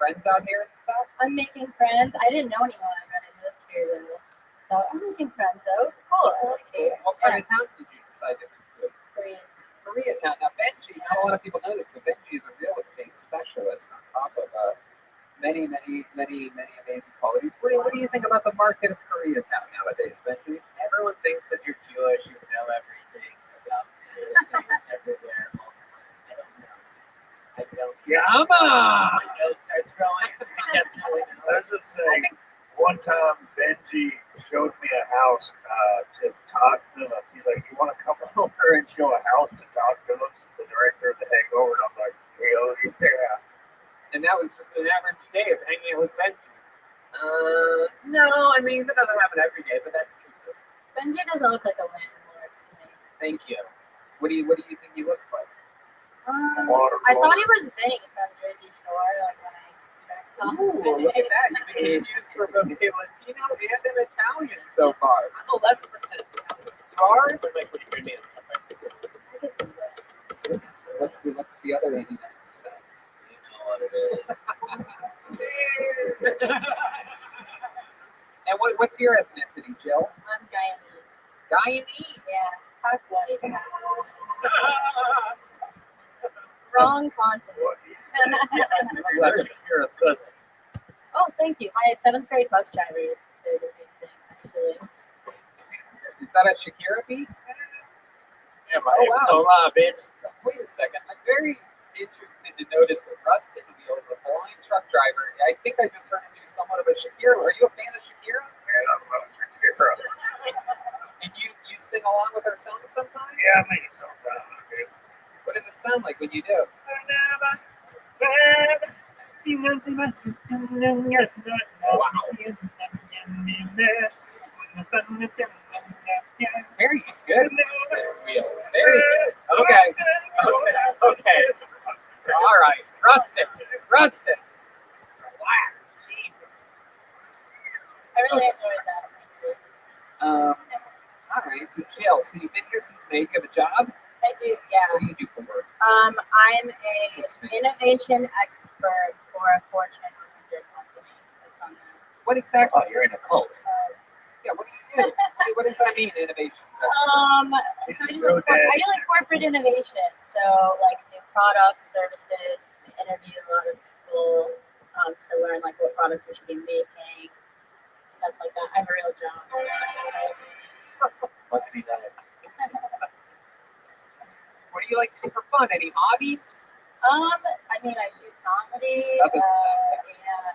friends out here and stuff? I'm making friends. I didn't know anyone when I moved here though, so I'm making friends though. It's cool. I like it. What part of town did you decide to move to? Koreatown. Now, Benji, not a lot of people know this, but Benji is a real estate specialist on top of many amazing qualities. What do you think about the market of Koreatown nowadays, Benji? Everyone thinks that you're Jewish, you know everything about real estate everywhere. I don't. Come on! My nose starts growing. I definitely know. I was just saying, one time Benji showed me a house to Todd Phillips. He's like, "You want to come over and show a house to Todd Phillips, the director of The Hangover?" And I was like, "Hell yeah!" And that was just an average day of hanging out with Benji. No, I mean, that doesn't happen every day, but that's true. Benji doesn't look like a landlord to me. Thank you. What do you think he looks like? I thought he was Vinny from Jersey Shore, like when I saw his Ooh, look at that. You've been confused for both a Latino and an Italian so far. I'm 11%. You are? But like, what do you mean? I could see that. So what's the other 89%? You know what it is. And what's your ethnicity, Jill? I'm Guyanese. Guyanese? Yeah, half white. Wrong continent. I'm glad Shakira's cousin. Oh, thank you. My 7th grade bus driver used to say the same thing, actually. Is that a Shakira beat? Yeah, my name's Hola, bitch. Wait a second. I'm very interested to notice that Rustin Wheels, a blind truck driver, I think I just heard him do somewhat of a Shakira. Are you a fan of Shakira? Man, I love Shakira. And you sing along with her songs sometimes? Yeah, maybe sometimes. What does it sound like when you do? Very good, Wheels. Very good. Okay. All right. Rustin. Relax. Jesus. I really enjoyed that. All right. So, Jill, you've been here since May. You have a job? I do, yeah. What do you do for work? I'm an innovation expert for a Fortune 100 company. That's on that. What exactly? Oh, you're in a cult. Yeah, what do you do? What does that mean, innovations expert? So I do like corporate innovation. So like new products, services. I interview a lot of people to learn like what products we should be making, stuff like that. I have a real job. Must be nice. What do you like to do for fun? Any hobbies? I mean, I do comedy. Other than that,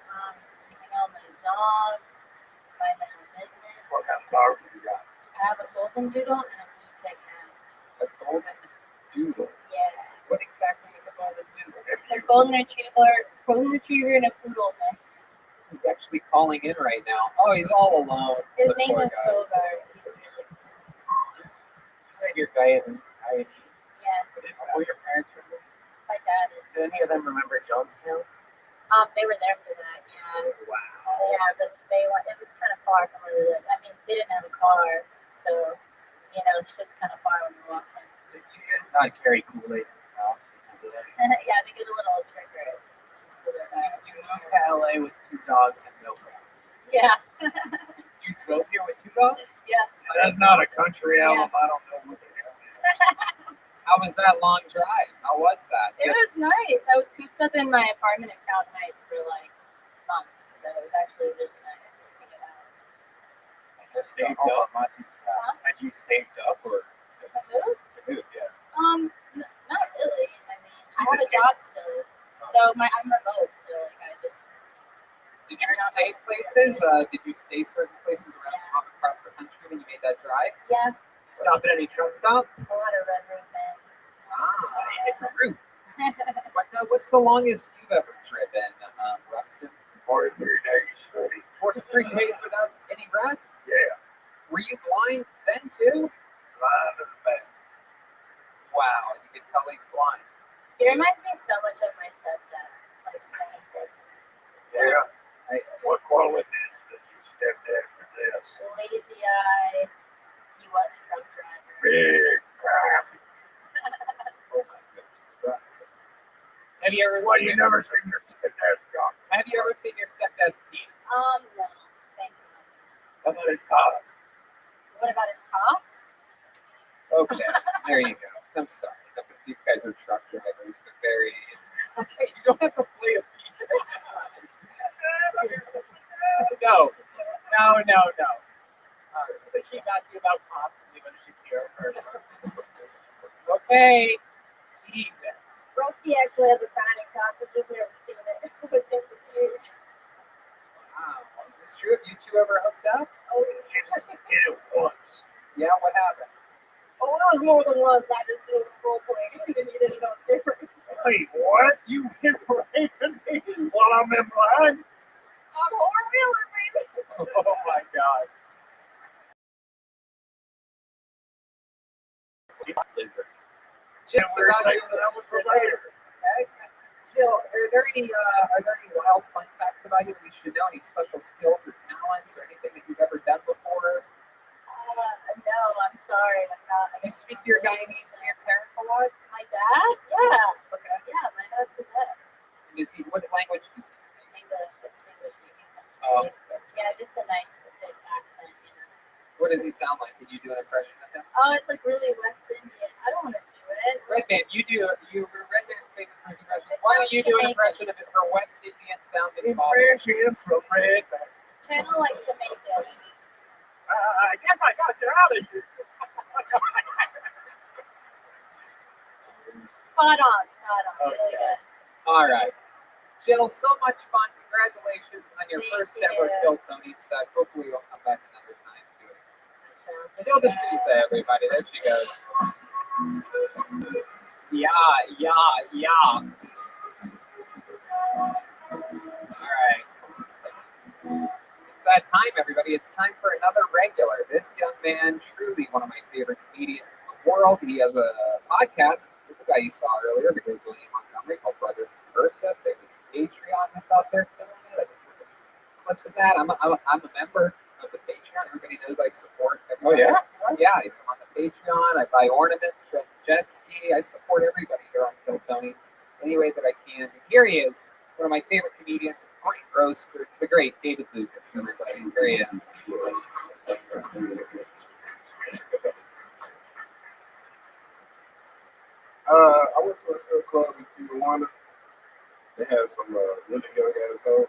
Hang out with my dogs, my own business. What kind of dog do you got? I have a golden doodle and a blue tick hound. A golden doodle. Yeah. What exactly is a golden doodle? It's a golden retriever and a poodle mix. He's actually calling in right now. Oh, he's all alone. His The name poor is guy. Bogart. He's really cool. You said you're Guyanese. Yeah, Were your parents from there? my dad is. Did any of them remember Jonestown? They were there for that, yeah. Wow. Yeah, but it was kind of far from where they lived. I mean, they didn't have a car, so, shit's kind of far when you walk in. So you guys not carry Kool-Aid in the house because of that? Yeah, they get a little triggered. You moved to LA with 2 dogs and no grass. Yeah. You drove here with 2 dogs? Yeah. That's not a country album. I don't know what the hell it is. How was that long drive? How was that? It was nice. I was cooped up in my apartment in Crown Heights for like months, so it was actually really nice to get out. You saved up? Had you saved up or To move? to move? Yeah. Not really. I mean, I have a job still, so I'm remote, so like I just. Did you stay places? Did you stay certain places around across the country when you made that drive? Yeah, Stop at any truck stop? a lot of red room things. Hit the roof. What's the longest you've ever driven, Rustin? 43 days straight. 43 days without any rest? Yeah. Were you blind then too? Blind as a bat. Wow, you can tell he's blind. He reminds me so much of my stepdad, like same person. Yeah. What qualities does your stepdad possess? Lazy eye. He was a truck driver. Big crap. Oh my goodness, Rustin. Have you ever Well, you never seen your stepdad's got. Have you ever seen your stepdad's penis? No. Thank you. How about his cock? What about his cock? Okay, there you go. I'm sorry. These guys are truck drivers. They're very. Okay, you don't have to play a penis. No. They keep asking about constantly when she hear her. Okay. Jesus. Rusty actually has a tiny cock, but you've never seen it. So it thinks it's huge. Wow. Is this true? Have you two ever hooked up? Oh, Just did it once. Yeah, what happened? oh, it was more than once. I just did a role play. You didn't know different. Wait, what? You been raping me while I'm in blood? I'm horror wheeler, baby. Oh my God. Lizard. Jill, And we were saving that one for later. Okay. Jill, are there any wild fun facts about you that we should know? Any special skills or talents or anything that you've ever done before? No, I'm sorry. I'm not. You speak to your Guyanese from your parents a lot? My dad? Yeah. Okay. Yeah, my dad's the best. And is he, what language does he speak? English. It's an English speaking Oh, country. that's Yeah, just a nice thick accent, you know. What does he sound like? Can you do an impression of him? Oh, it's like really West Indian. I don't want to do it. Redman, Redman's famous for his impressions. Why don't you do an impression of it for West Indian sounding Bob? Impressions from Redman. Channel like Jamaican. I guess I got you out of here. Spot on. Really Okay. good. All right. Jill, so much fun. Congratulations on your Thank first you. ever Kill Tony set. Hopefully you'll come back another time and do it. Sure. Jill D'Souza, everybody. There she goes. Yeah. All right. It's that time, everybody. It's time for another regular. This young man, truly one of my favorite comedians in the world. He has a podcast with the guy you saw earlier, the great William Montgomery, called Brothers in Versa. There's a Patreon that's out there killing it. I think there's clips of that. I'm a member of the Patreon. Everybody knows I support everybody. Oh, yeah? Yeah, I come on the Patreon. I buy ornaments from Jet Ski. I support everybody here on Kill Tony any way that I can. And here he is, one of my favorite comedians, great roaster. It's the great David Lucas, everybody. There he is. I went to a film club in Tijuana. They had some really young assholes.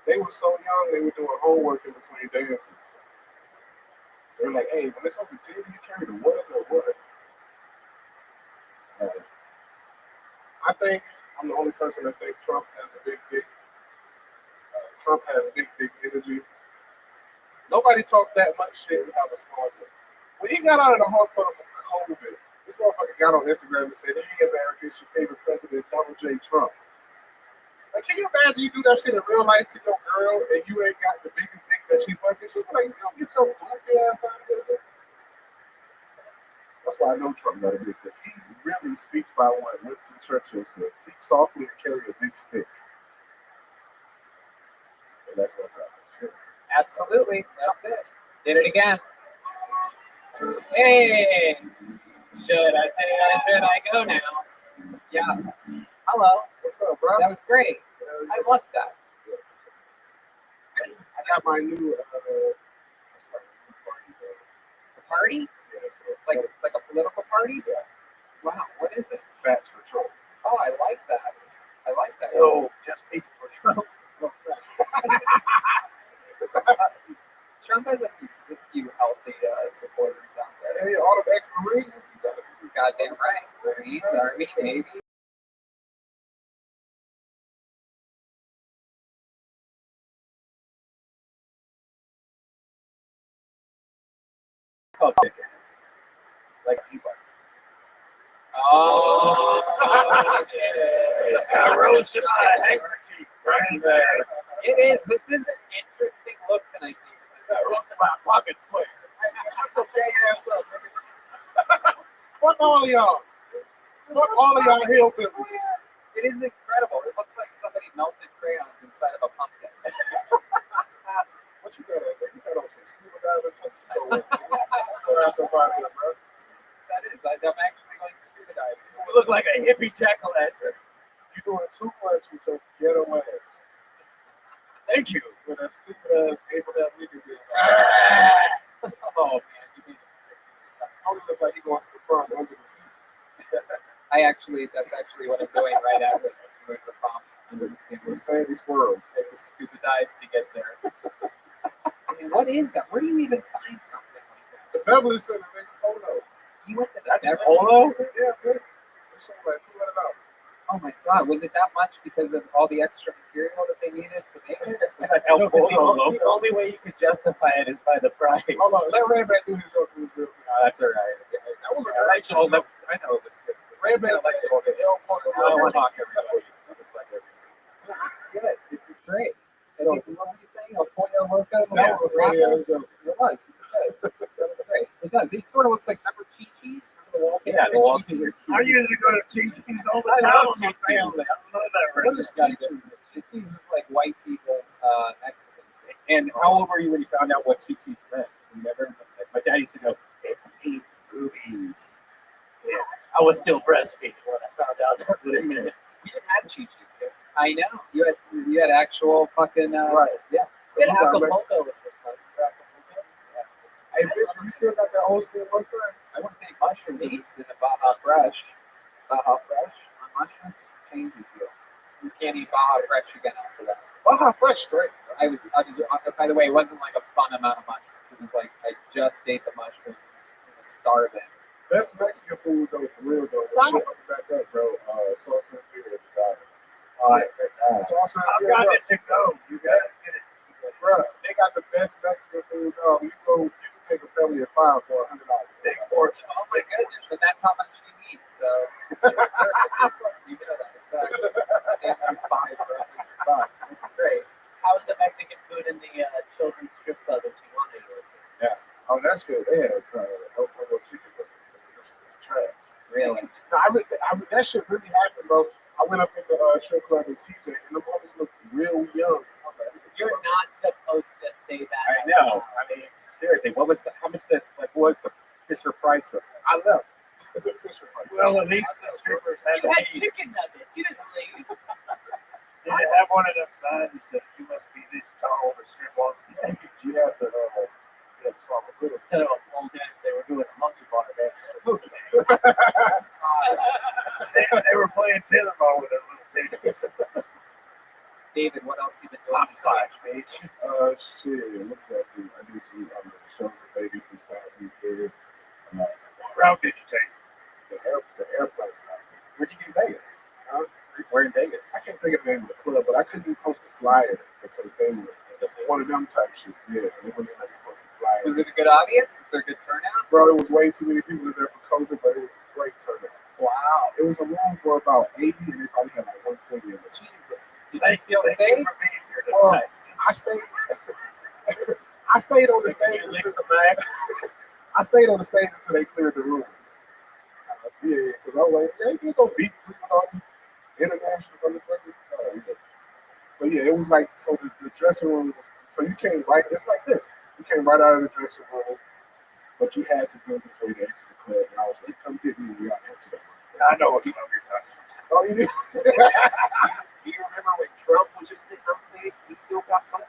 They were so young, they were doing homework in between dances. They were like, hey, when it's over 10, you carry the what or what? I think I'm the only person that thinks Trump has a big dick. Trump has big dick energy. Nobody talks that much shit and have a small dick. When he got out of the hospital from COVID, this motherfucker got on Instagram and said, hey, America, it's your favorite president, Donald J. Trump. Like, can you imagine you do that shit in real life to your girl and you ain't got the biggest dick that she fucking? She be like, you don't get your goofy ass out of here. That's why I know Trump got a big dick. He really speaks by what Winston Churchill said. Speak softly and carry a big stick. And that's what's happening. Absolutely. That's it. Did it again. Hey. Should I say that? Should I go now? Yeah. Hello. What's up, bro? That was great. I loved that. I got my new The party? Like a political party? Yeah. Wow. What is it? Fats for Trump. Oh, I like that. I like that. So, just people for Trump. Trump has a few healthy supporters out there. Hey, all the ex-Marines, you got it. Goddamn right. Marines, Army, Navy. Like e-bikes. Oh, I roasted my handkerchief right there. it is. This is an interesting look tonight. I roasted my pocket square. Shut your gay ass up, nigga. Fuck all of y'all. Fuck all of y'all hillbillies. It is incredible. It looks like somebody melted crayons inside of a pumpkin. What you got at? You got on some scuba diving tuxedo. Your ass up out here, bro. That is. I'm actually going scuba diving. You look like a hippie jack-o'-lantern. You doing too much with your ghetto ass. Thank you. With that stupid ass Abraham Lincoln did. Oh man, you made stuff. Tony looked like he going to the front under the seat. That's actually what I'm doing right after this. There's a bomb under the seat. With Sandy Squirrel. Take a stupid dive to get there. I mean, what is that? Where do you even find something like that? The Beverly Center, man. Photos. You went to the That's Beverly polo? Center? Yeah, man. They sold like $200. Oh my god, was it that much because of all the extra material that they needed to make it? It's like El No, 'cause Polo the only way you could justify it is by the price. Hold on, let Redman do his joke. It was real good. Oh, that's all right. That was a I like great all joke. I know it was good. Redman said it's an El Polo. I don't want to talk everybody. Just like everybody. Yeah, that's good. This is great. And what were you saying? El Pollo Loco? That was a funny ass joke. It was. It was good. That was great. It does. He sort of looks like, remember Chi-Chi's? Remember the wallpaper? Yeah, the wall Chi-Chi's. I used to go to Chi-Chi's all the I time love with my Chi-Chi's. family. I love that What right is Got Chi-Chi? it. Chi-Chi's was like white people's Mexican. And how old were you when you found out what Chi-Chi's meant? You never. My dad used to go, "It means boobies." Yeah, I was still breastfeeding when I found out that's what it meant. We didn't have Chi-Chi's here. I know. You had actual fucking Right. yeah. We had You got Acapulco with this one. Hey, Victor, you still got that old school Mustang? I wouldn't say mushrooms in a Baja Fresh. Baja Fresh on mushrooms changes you. You can't eat Baja Fresh again after that. Baja Fresh straight. I was. By the way, it wasn't like a fun amount of mushrooms. It was like I just ate the mushrooms and was starving. Best Mexican food though, for real though. That shit up and back up, bro. Salsa and beer at the diner. Salsa and I've beer, got bro. it to go. You got to get it. Bruh, they got the best Mexican food, dog. You can take a family of 5 for $100. Big portion. Oh my goodness! And that's how much you eat. So it's perfect. You know that exactly. And $5 for $100. It's great. How was the Mexican food in the children's strip club that you wanted to go to? Oh, that's good. They had El Pollo chicken burgers. That's trash. Really. No, that shit really happened, bro. I went up in the strip club with TJ, and the mothers looked real young. I was like, You're not supposed to say that. I know. I mean, seriously, what was the Fisher Price of? I left. The Fisher Price. Well, at least the strippers had You had to be. chicken nuggets. You didn't leave. Did they have one of them signs that said you must be this tall to strip on stage? You had the Slava Griddles. Instead of a pole dance, they were doing a monkey bar dance. They were playing tetherball with their little titties. David, what else you been doing? Hopscotch, bitch. Shit. What did I do? I did some shows with babies this past weekend. What route did you take? The airplane. Where'd you do Vegas? Huh? Where in Vegas? I can't think of the name of the club, but I couldn't post a flyer because they were one of them type shit. Yeah, they wouldn't let me post a flyer. Was it a good audience? Was there a good turnout? Bro, it was way too many people there for COVID, but it was a great turnout. Wow. It was a room for about 80, and they probably had like 120 in it. Jesus. Did you feel Thank safe? you for being here Well, tonight. I stayed on the stage. You licked the bag. I stayed on the stage until they cleared the room. Yeah, because I was like, hey, you go beef with all these international motherfuckers. Yeah. But yeah, it was like, so the dressing room, so you came right, it's like this. You came right out of the dressing room, but you had to go this way to exit the club. And I was like, come get me when we got into that. I know what club you're talking about. Oh, you did? Do you remember when Trump was just sitting on stage? He still got fun.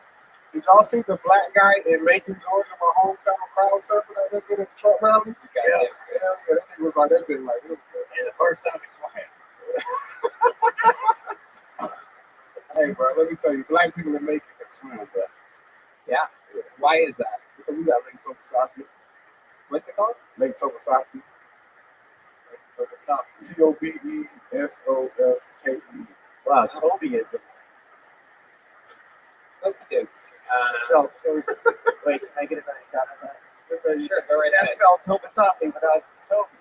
Did y'all see the black guy in Macon, Georgia, my hometown crowd surfing out there at the Trump rally? You got Yeah. it. Hell yeah, that nigga was like, that been like, it was good. It's the first time he swam. Hey, bro, let me tell you, black people in Macon can swim, bro. Yeah. Why is that? Because we got Lake Tobesaki. What's it called? Lake Tobesaki. Stop. Tobesofke. Wow, Toby is a What you do? Wait, can I get a nice shot of that? Sure, go right That's ahead. spelled Tobesaki without Toby.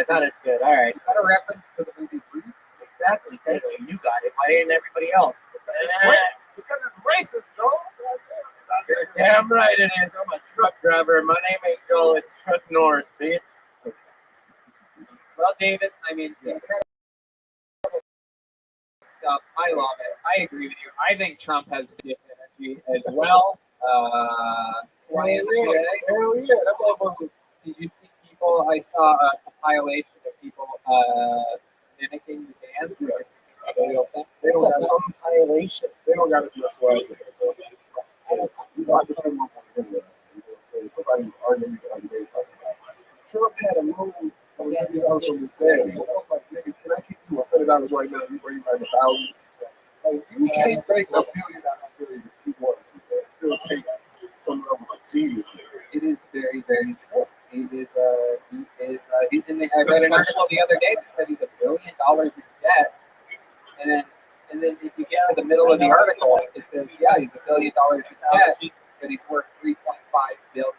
That is good. All right. Is that a reference to the movie Roots? Exactly. Thank you. You got it. Why didn't everybody else? Because it's racist, Joe. You're damn right it is. I'm a truck driver. My name ain't Joel. It's Truck Norris, bitch. Well, David, I mean, incredible stuff. I love it. I agree with you. I think Trump has good energy as well. YMCA. Hell yeah, that motherfucker. Did you see people? I saw a compilation of people mimicking the dance. Yeah. Like, a real thing. They don't It's a have compilation. they don't got as much swag. I defend my point anyway. Somebody arguing the other day talking about Trump had a loan of $100 from his daddy. I was like, nigga, can I give you $100 right now? You bring like 1,000. Like, you can't break $1 billion if you want to. It still takes some level of genius. It is very, very true. I read an article the other day that said he's $1 billion in debt, and then if you get to the middle of the article, it says, yeah, he's $1 billion in debt, but he's worth $3.5 billion.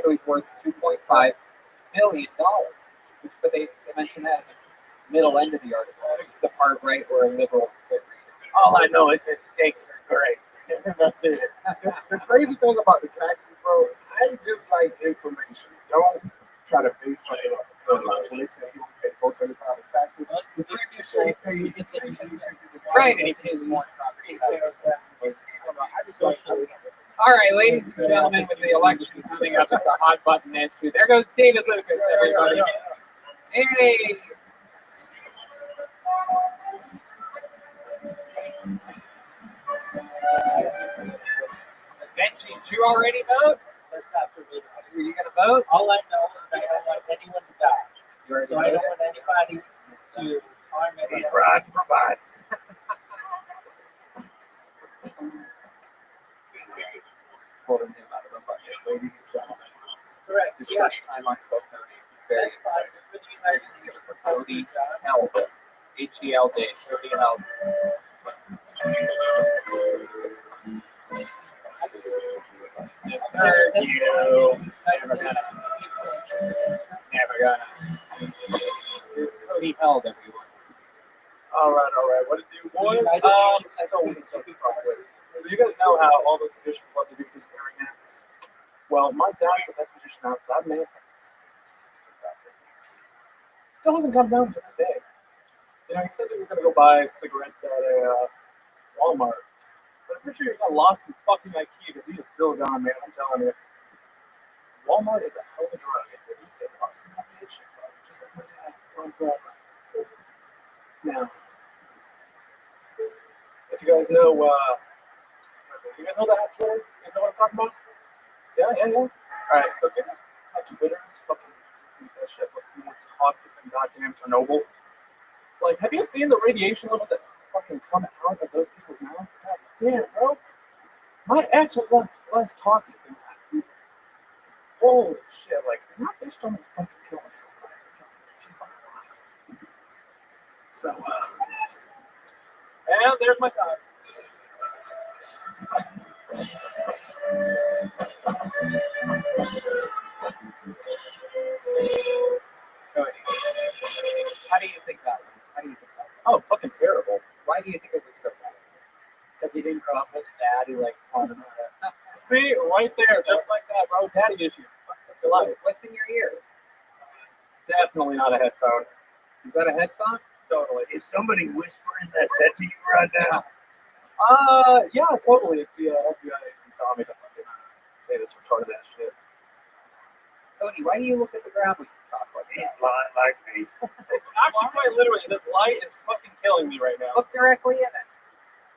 So he's worth $2.5 billion. But they mention that in the middle end of the article. It's the part right where liberals quit reading. All I know is his stakes are great. That's it. The crazy thing about the taxes, bro, I just like information. Don't try to base something off the color. Like when they say he only paid $475 in taxes, the previous year he paid. Right, and he pays more property taxes. I just don't know. All right, ladies and gentlemen, with the election coming up, it's a hot button issue. There goes David Lucas, everybody. Hey! Benji, did you already vote? That's not for me. Are you going to vote? All I know is I don't want anyone to die. You already So I don't voted? want anybody to harm anyone. He's riding for Biden. Pulling him out of the bucket, ladies and gentlemen. Correct. His Yeah. first time on Spell Tony. He's very That's fine. excited. For the Very United excited States. for Cody Held. H-E-L-D. Cody Held. Yes, sir. Never gonna. Here's Cody Held, everyone. All right. What did you boys? So you guys know how all those magicians love to do disappearing acts. Well, my dad's the best magician out there. That man has 60 goddamn years. Still hasn't come down to this day. You know, he said he was gonna go buy cigarettes at a Walmart, but I'm pretty sure he got lost in fucking IKEA because he is still gone, man. I'm telling you. Walmart is a hell of a drug. If you get lost in that bitch, just like my dad, gone forever. Now, if you guys know, you guys know that Twitter? You guys know what I'm talking about? Yeah. All right, so there's Twitter's fucking that shit. Like, more toxic than goddamn Chernobyl. Like, have you seen the radiation levels that fucking come out of those people's mouths? God damn, bro. My ex was less toxic than that. Dude. Holy shit! Like, that bitch don't fucking kill herself. She's fucking alive. So, and there's my time. Cody, how do you think that went? Oh, fucking terrible. Why do you think it was so bad? Because he didn't grow up with a dad who taught him how to. See, right there, just like that, bro. Daddy issues. Fucks up your life. What's in your ear? Definitely not a headphone. Is that a headphone? Totally. Is somebody whispering that said to you right now? Yeah, totally. It's the FBI agents telling me to fucking say this retarded ass shit. Cody, why do you look at the ground when you talk like He's that? blind like me. Actually, quite literally, this light is fucking killing me right now. Look directly in it.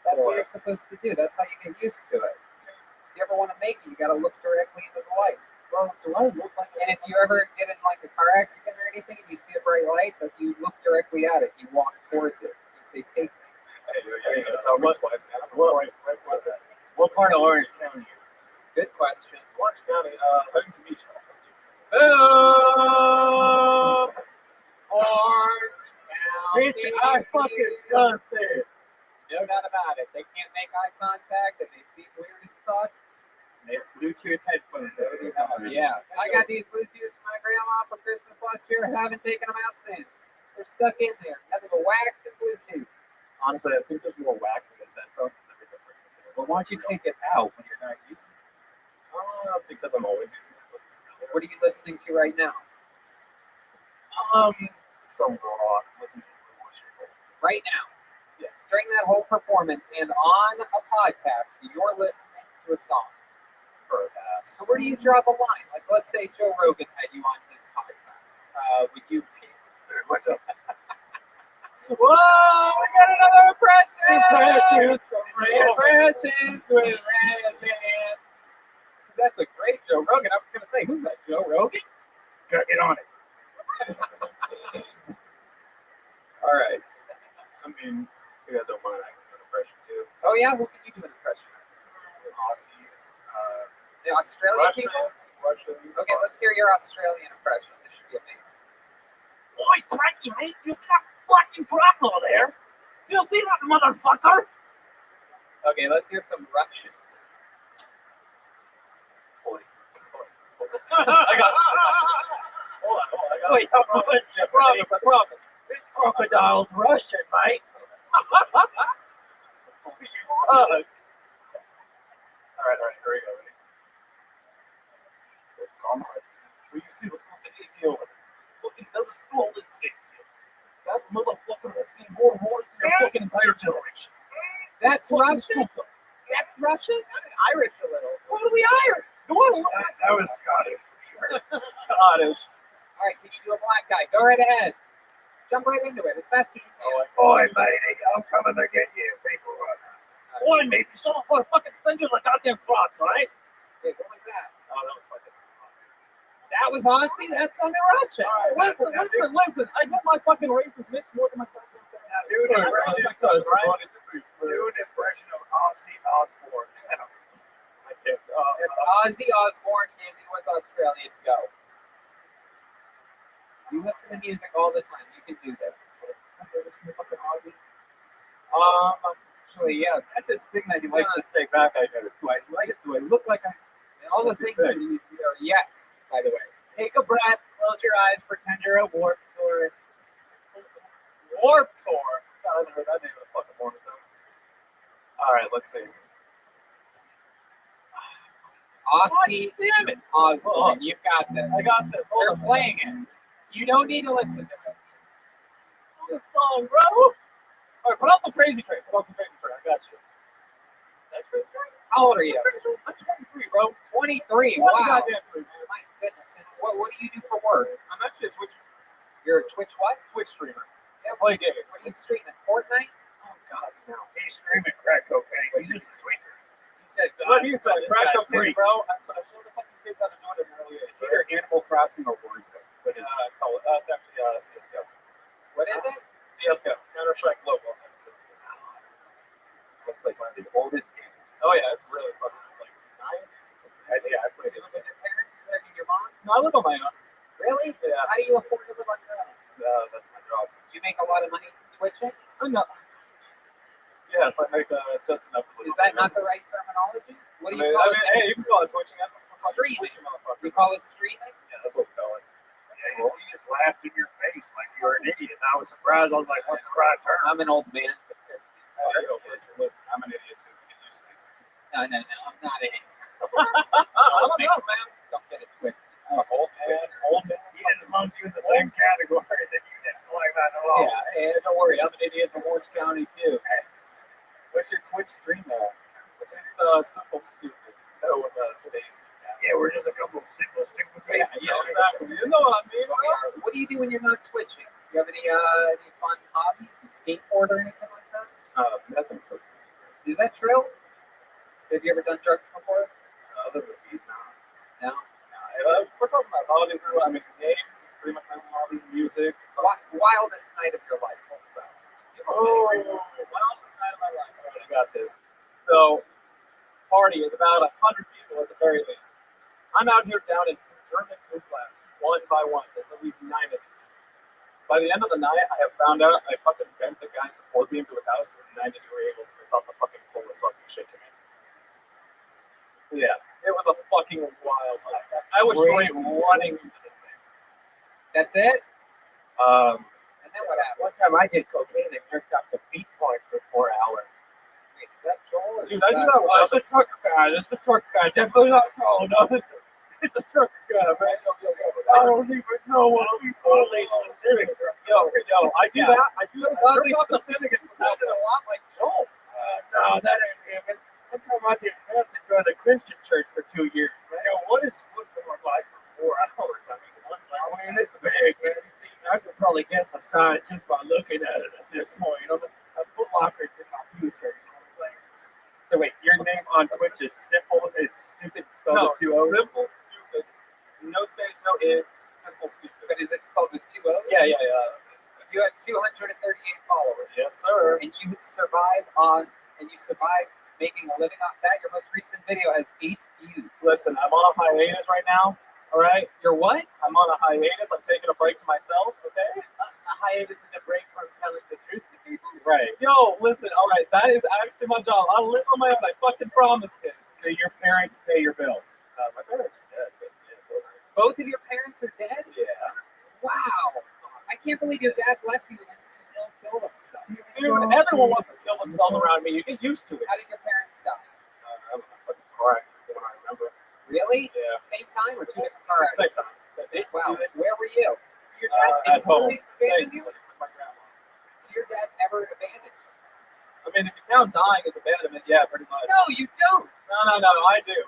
That's what Sure. you're supposed to do. That's how you get used to it. If you ever want to make it, you got to look directly into the light. Well, do I look like And if you ever get in like a car accident or anything and you see a bright light, if you look directly at it, you walk towards it. You say, take me. Hey, you ain't gonna tell me twice, man. What part of Orange County? Good question. Orange County, Huntington Beach. Boom! Orange Bitch, I fucking does this. No doubt about it. They can't make eye contact and they seem weird as fuck. They have Bluetooth headphones. Yeah. I got these Bluetooths from my grandma for Christmas last year. I haven't taken them out since. They're stuck in there. Nothing but wax and Bluetooth. Honestly, I think there's more wax in this headphone than there is a freaking headphone. Well, why don't you take it out when you're not using it? Because I'm always using it. What are you listening to right now? Some rock. Listen to it. Right now. Yes. During that whole performance and on a podcast, you're listening to a song. So where do you drop a line? Like, let's say Joe Rogan had you on his podcast. Would you? What's up? Whoa, we got another impression! Impressions. Impressions with Redman. That's a great Joe Rogan. I was going to say, who's that, Joe Rogan? Gotta get on it. All right. I mean, you guys don't mind, I can do an impression too. Oh, yeah? Who can you do an impression of? Aussies, The Australian people? Russians. Okay, let's hear your Australian impression. This should be amazing. Oi, cracky, mate. You see that fucking croc over there? Do you see that motherfucker? Okay, let's hear some Russians. I got it. Hold on. I got it. I promise. This crocodile's Russian, mate. You suck. All right, here we go. Ready? Calm down. Do you see the fucking AK over there? Fucking another stolen AK. That's motherfucker that's seen more wars than your fucking entire generation. That's Fucking Russian? super. That's Russian? Irish a little. Totally Irish. Do I look That was Scottish for sure. Scottish? All right, can you do a black guy? Go right ahead. Jump right into it as fast as you can. Oi, matey, I'm coming to get you, people. Boy, mate, you shut up for fucking send you the goddamn crocs, all right? Wait, what was that? Oh, that was fucking awesome. That was Aussie? That's something Russian. All right, listen. I get my fucking racist mix more than my fucking. Do an impression of right? of Ozzy Osbourne. I can't. It's Ozzy Osbourne. If he was Australian, go. You listen to music all the time. You can do this. Listen to fucking Ozzy. Actually, yes. That's his thing that he likes to say back. I know. Do I like it? Do I look like I? All the things that you are yes, by the way. Take a breath, close your eyes, pretend you're a Warped Tour. Warped Tour. God, I haven't heard that name in a fucking morning time. All right, let's see. Aussie Damn it! Osbourne. You've got this. I got this. They're playing it. You don't need to listen to it. This song, bro. All right, put out some Crazy Train. I got you. That's Crazy Train. How old are you? I'm 23, bro. 23. What Wow. goddamn free, man. My goodness. And what do you do for work? I'm actually a You're a Twitch what? Twitch streamer. Yeah, Play games. What are you streaming? Fortnite? Oh God, no. He's screaming crack cocaine. He's just a sweeter. You said What he said, This crack guy's cocaine, great. bro. I showed the fucking kids how to do it at an early age. It's either Animal Crossing or Warzone. What is it? It's actually CSGO. What is it? CSGO. Counter-Strike Global. It's like one of the oldest games. Oh yeah, it's really fucking like 9. Yeah, I played You it. live with your parents? I mean, your mom? No, I live on my own. Really? Yeah. How do you afford to live on your own? That's my job. You make a lot of money twitching? I'm not. Yes, I make just enough. To live Is on that my not the right terminology? What do own. you call hey, you can call it twitching. I'm a fucking Streaming. twitching motherfucker. You call it streaming? Yeah, that's what we call it. Yeah, he just laughed in your face like you were an idiot. And I was surprised. I was like, what's the right term? I'm an old man. Listen, I'm an idiot too. Get used to these things. No, I'm not an idiot. I don't know, man. Don't get it twisted. I'm old man. Old man. He didn't lump you in the same category that you didn't like that at all. Yeah, don't worry. I'm an idiot from Orange County, too. What's your Twitch stream now? It's simple stupid. No, with today's. Yeah, we're just a couple of simple, stupid Yeah, people. exactly. You know what I mean, bro? What do you do when you're not twitching? Do you have any fun hobbies? You skateboard or anything like that? Nothing cooking. Is that true? Have you ever done drugs before? Other than weed, no. No. If we're talking about hobbies, I mean, games is pretty much my hobby. Music. Wildest night of your life. What was that? Oh, what else is out of my life? All right, I got this. So, party is about 100 people at the very least. I'm out here down in German group labs, one by one. There's at least 9 of these. By the end of the night, I have found out I fucking bent the guy's support beam to his house to a 90-degree angle because I thought the fucking pole was fucking shaking me. Yeah, it was a fucking wild night. I was straight running into this thing. That's it? Um, And then what happened? One time I did cocaine and jerked off to Feet Point for 4 hours. Wait, is that Joel? Or dude, is I do that. Oh, it's the truck guy. It's the truck guy. Definitely not Joel. No, it's the truck guy, man. I don't even know what people are. Specific. Yo, I do that. I do that. I Oddly jerk off the specific. It sounded a lot like Joel. No, that ain't him. One time I did meth and joined a Christian church for 2 years, man. What is football like for 4 hours? I mean, I mean, it's big, man. I could probably guess the size just by looking at it at this point. You know, a Foot Locker's in my future. You know what I'm saying? So wait, your name on Twitch is simple. It's stupid spelled with two O's. Simple stupid. No space, no is. Simple stupid. But is it spelled with two O's? Yeah. You have 238 followers. Yes, sir. And you survived making a living off that. Your most recent video has 8 views. Listen, I'm on a hiatus right now. All right. You're what? I'm on a hiatus. I'm taking a break to myself. Okay. A hiatus is a break from telling the truth to people. Right. Yo, listen. All right. That is actually my job. I live on my own. I fucking promise this. Do your parents pay your bills? My parents are dead. But yeah, it's over. Both of your parents are dead? Yeah. Wow. I can't believe your dad left you and still killed himself. Dude, everyone wants to kill themselves around me. You get used to it. How did your parents die? I don't know. Fucking car accident from what I remember. Really? Yeah. Same time or 2 different car Same accidents? time. Wow. Where were you? So your At dad home. abandoned you? With my grandma. So your dad never abandoned you? I mean, if you count dying as abandonment, yeah, pretty much. No, you don't. No. I do.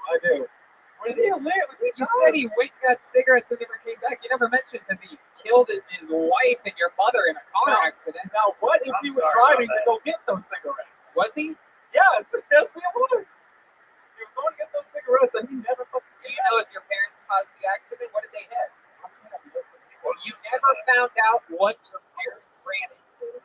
Where did he live? You said he went and got cigarettes and never came back. You never mentioned because he killed his wife and your mother in a car accident. Now, what if I'm he was sorry driving about to go get those cigarettes? Was he? Yes, he was. He was going to get those cigarettes and he never fucking Do you know if your parents caused the accident? What did they hit? You never found out what your parents ran into.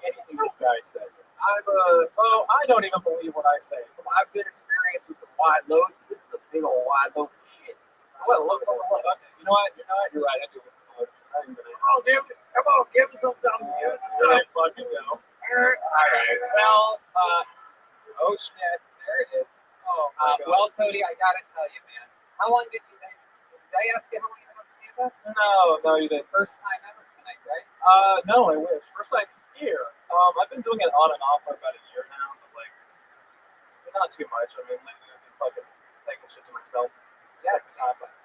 Anything this guy said. Oh, I don't even believe what I say. I've been experienced with some wide loads. This is a big old wide load of shit. Well, look. You know what? You're right. I do. Oh, damn it. Come on, give me some something. There you fucking go. All right. Well, oh shit, there it is. Oh, my God. Well, Cody, I gotta tell you, man. How long did you? Did I ask you how long you've been on stand-up? No, you didn't. First time ever tonight, right? No, I wish. First time here. I've been doing it on and off for about a year now, but like, not too much. I mean, lately I've been fucking taking shit to myself. Yeah, it sounds like.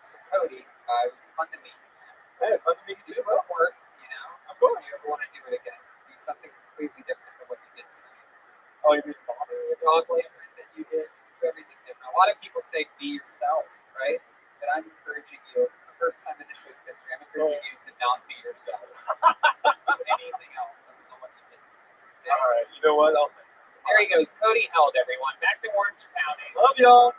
So Cody, it was fun to meet you. Hey, fun to meet you Do too. some work, you know. Of course. If you ever want to do it again, do something completely different than what you did tonight. Oh, you mean bother? Talk different than you did. Do everything different. A lot of people say be yourself, right? But I'm encouraging you. For the first time in the show's history, I'm encouraging you to not be yourself. Do anything else. I don't know what you did. Okay? All right. You know what? I'll take it. There he goes. Cody Held, everyone. Back to Orange County. Love y'all.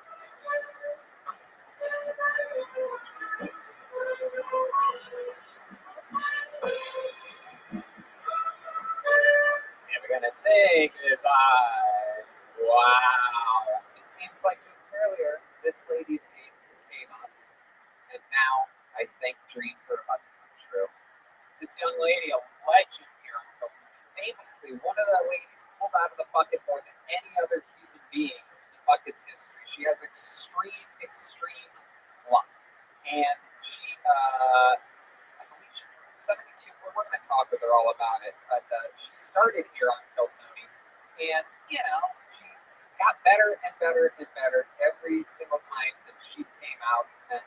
And we're gonna say goodbye. Wow. It seems like just earlier, this lady's name came up, and now I think dreams are about to come true. This young lady, a legend here on Brooklyn, famously one of the ladies pulled out of the bucket more than any other human being in bucket's history. She has extreme luck, and she, I believe she's 72. We're going to talk with her all about it, but she started here on Kill Tony, and you know, she got better and better and better every single time that she came out, and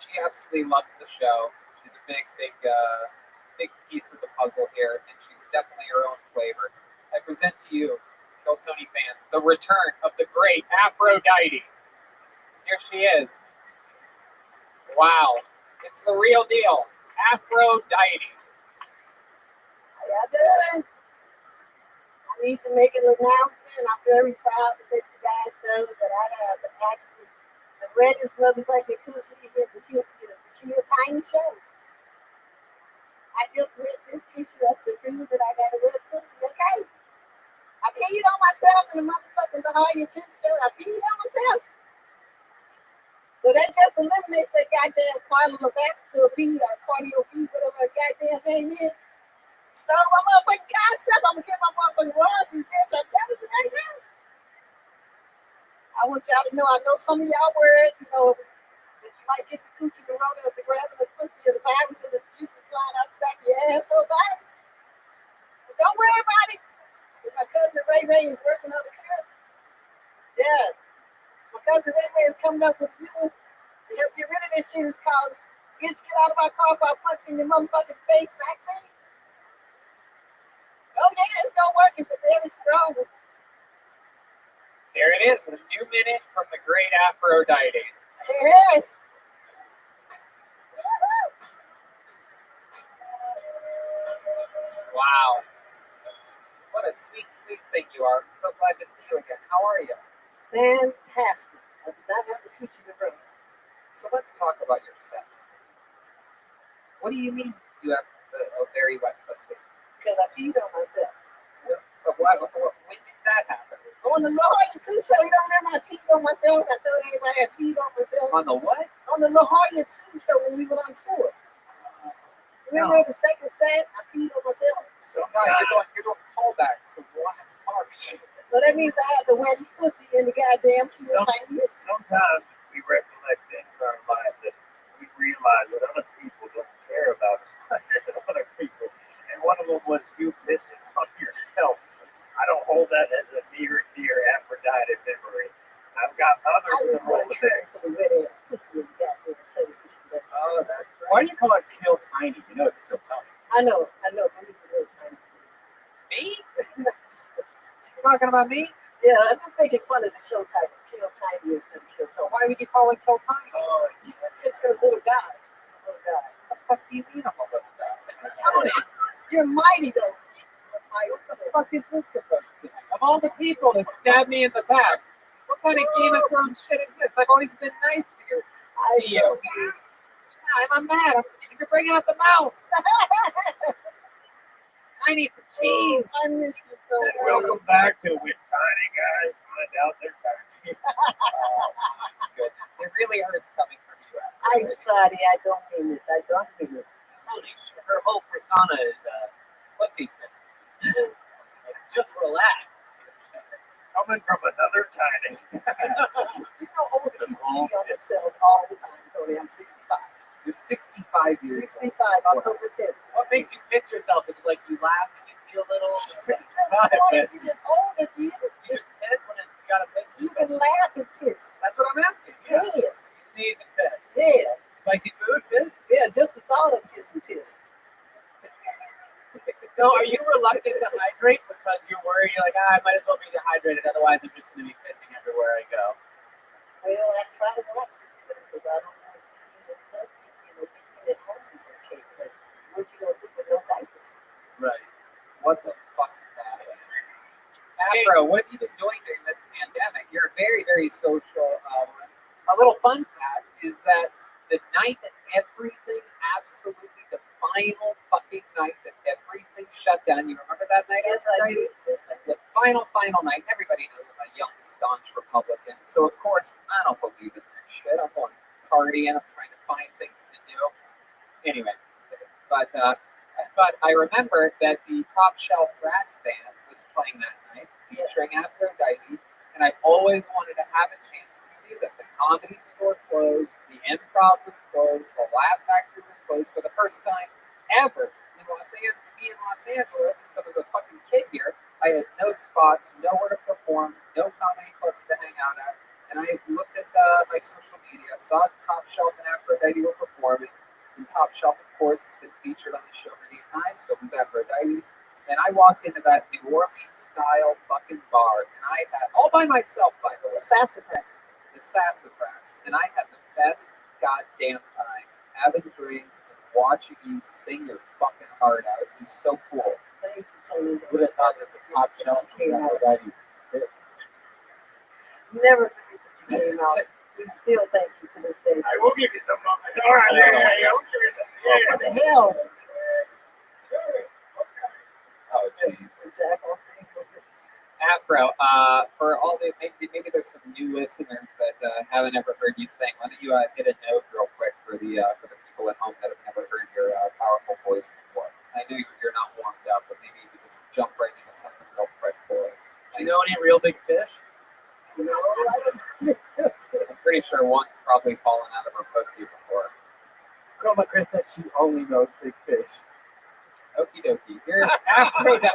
she absolutely loves the show. She's a big piece of the puzzle here, and she's definitely her own flavor. I present to you, Kill Tony fans, the return of the great Aphrodite. Here she is. Wow, it's the real deal, Aphrodite. How y'all doing? I need to make an announcement. I'm very proud to let you guys know that I have actually the reddest motherfucking pussy in the history of the Kill Tiny Show. I just wet this tissue up to prove that I got a wet pussy, okay? I peed on myself in the motherfucking La Jolla Tissue Show. I peed on myself. So that just eliminates that goddamn cardiovascular B or cardio B, whatever her goddamn name is. Stole my motherfucking concept. I'm gonna get my motherfucking royalties, bitch. I'm telling you right now. I want y'all to know, I know some of y'all words, you know, that you might get the coochie and roll up the grabbing the pussy or the virus and the juices flying out the back of your asshole virus. But don't worry about it. Because my cousin Ray is working on the cure. Yeah. My cousin Ray is coming up with a new one to help get rid of this shit. It's called Bitch Get Out of My Car If I Punch You in Your Motherfucking Face vaccine. Oh yeah, it's gonna work. It's a very strong one. There it is, a new minute from the great Aphrodite. It is. Wow. What a sweet, sweet thing you are. I'm so glad to see you again. How are you? Fantastic. I did not have to teach you the road. So let's talk about your set. What do you mean you have a very wet pussy? Because I peed on myself. But when did that happen? On the La Jolla 2 show, you don't remember I peed on myself? I told everybody I peed on myself. On the what? On the La Jolla 2 show when we went on tour. Remember the second set? I peed on myself. No, you're doing callbacks from last March. So that means I had the wettest pussy in the goddamn kill time. Sometimes we recollect things in our life that we realize that other people don't care about other people. And one of them was you pissing on yourself. I don't hold that as a near and dear Aphrodite memory. I've got I others was in the going to Rolodex. the wet ass pussy in the goddamn show. Oh, that's right. Why do you call it Kill Tiny? You know it's Kill Tiny. I know, but he's a real tiny. Me? You talking about me? Yeah, I'm just making fun of the show title. Kill Tiny instead of Kill Tony. Why would you call it Kill Tiny? Oh, it's your little guy. Little guy. What the fuck do you mean I'm a little guy? Tony, you're mighty though. You're mighty. What the fuck is this supposed to be? Of all the people to stab me in the back, what kind of Game of Thrones shit is this? I've always been nice to you. I'm mad. You're bringing out the mouse. I need some cheese. I miss you so much. Welcome back to When Tiny Guys Find Out They're Tiny. Goodness, it really hurts coming from you. I'm sorry, I don't mean it. I don't mean it. Holy shit. Her whole persona is pussy face. Just relax. Coming from another Tiny. You know, older people pee on themselves all the time, Tony. I'm 65. You're 65 years 65, old. October 10th. What makes you piss yourself is like you laugh and you feel a little. It's just older, older, dude. You just piss when you gotta piss. You can laugh and kiss. That's what I'm asking. Yes. You sneeze and piss. Yeah. Spicy food, piss. Yeah, just the thought of kissing piss. So are you reluctant to hydrate because you're worried? You're like, I might as well be dehydrated, otherwise I'm just going to be pissing everywhere I go. Well, I try to watch it because I don't want to be at home is okay, but what you gonna do with no diapers? Right. What the fuck is happening? Afro, what have you been doing during this pandemic? You're very, very social. A little fun fact is that the night that everything, absolutely the final fucking night that everything shut down, you remember that night? Yes, I do. Yes, I do. The final night, everybody knows I'm a young, staunch Republican. So, of course, I don't believe in that shit. I'm going partying, I'm trying to find things to do. Anyway, but I remember that the Top Shelf Brass Band was playing that night, featuring Aphrodite, and I always wanted to have a chance to see them. The Comedy Store closed, the Improv was closed, the Laugh Factory was closed for the first time ever in Los Angeles since I was a fucking kid here. I had no spots, nowhere to perform, no comedy clubs to hang out at, and I looked at my social media, saw Top Shelf and Aphrodite were performing. And Top Shelf, of course, has been featured on the show many times, so was Aphrodite. And I walked into that New Orleans-style fucking bar, and I had, all by myself, by the way, Sassafras. the Sassafras, and I had the best goddamn time having drinks and watching you sing your fucking heart out. It was so cool. Thank you, Tony. Who would have thought that the Top Shelf was Aphrodite's tip? Never forget that you came out. We still thank you to this day. I will give you some. All right, yeah, we'll give you some. What the hell? Oh, jeez. Jack off. Afro, for all the, maybe there's some new listeners that haven't ever heard you sing. Why don't you hit a note real quick for the people at home that have never heard your powerful voice before? I know you're not warmed up, but maybe you could just jump right into something real quick for us. Do you know any real big fish? You know, I'm pretty sure one's probably fallen out of her pussy before. Chroma Chris said she only knows big fish. Okie dokie. Here's Aphrodite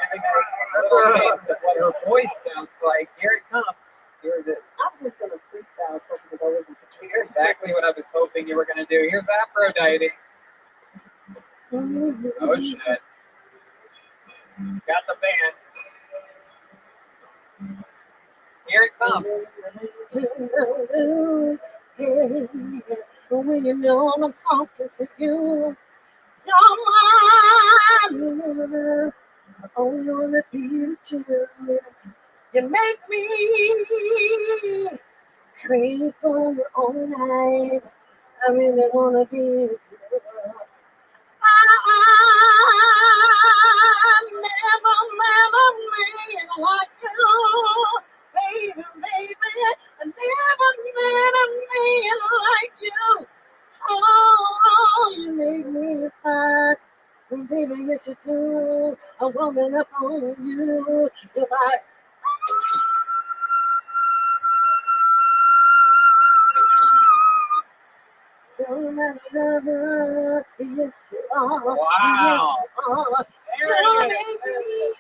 giving us what her voice sounds like. Here it comes. Here it is. I'm just gonna freestyle something because I wasn't prepared. Here's exactly what I was hoping you were going to do. Here's Aphrodite. Oh, shit. Got the band. Here it comes. When you know I'm talking to you, you're I only wanna be with you. You make me crave for you all night. I really wanna be with you. I never met a man like you, baby, baby. I never met a man like you. Oh, you make me hot. And baby, yes you do. A woman up on you. If I don't have lover, yes you are. Yes Wow. you are. There You it make is. me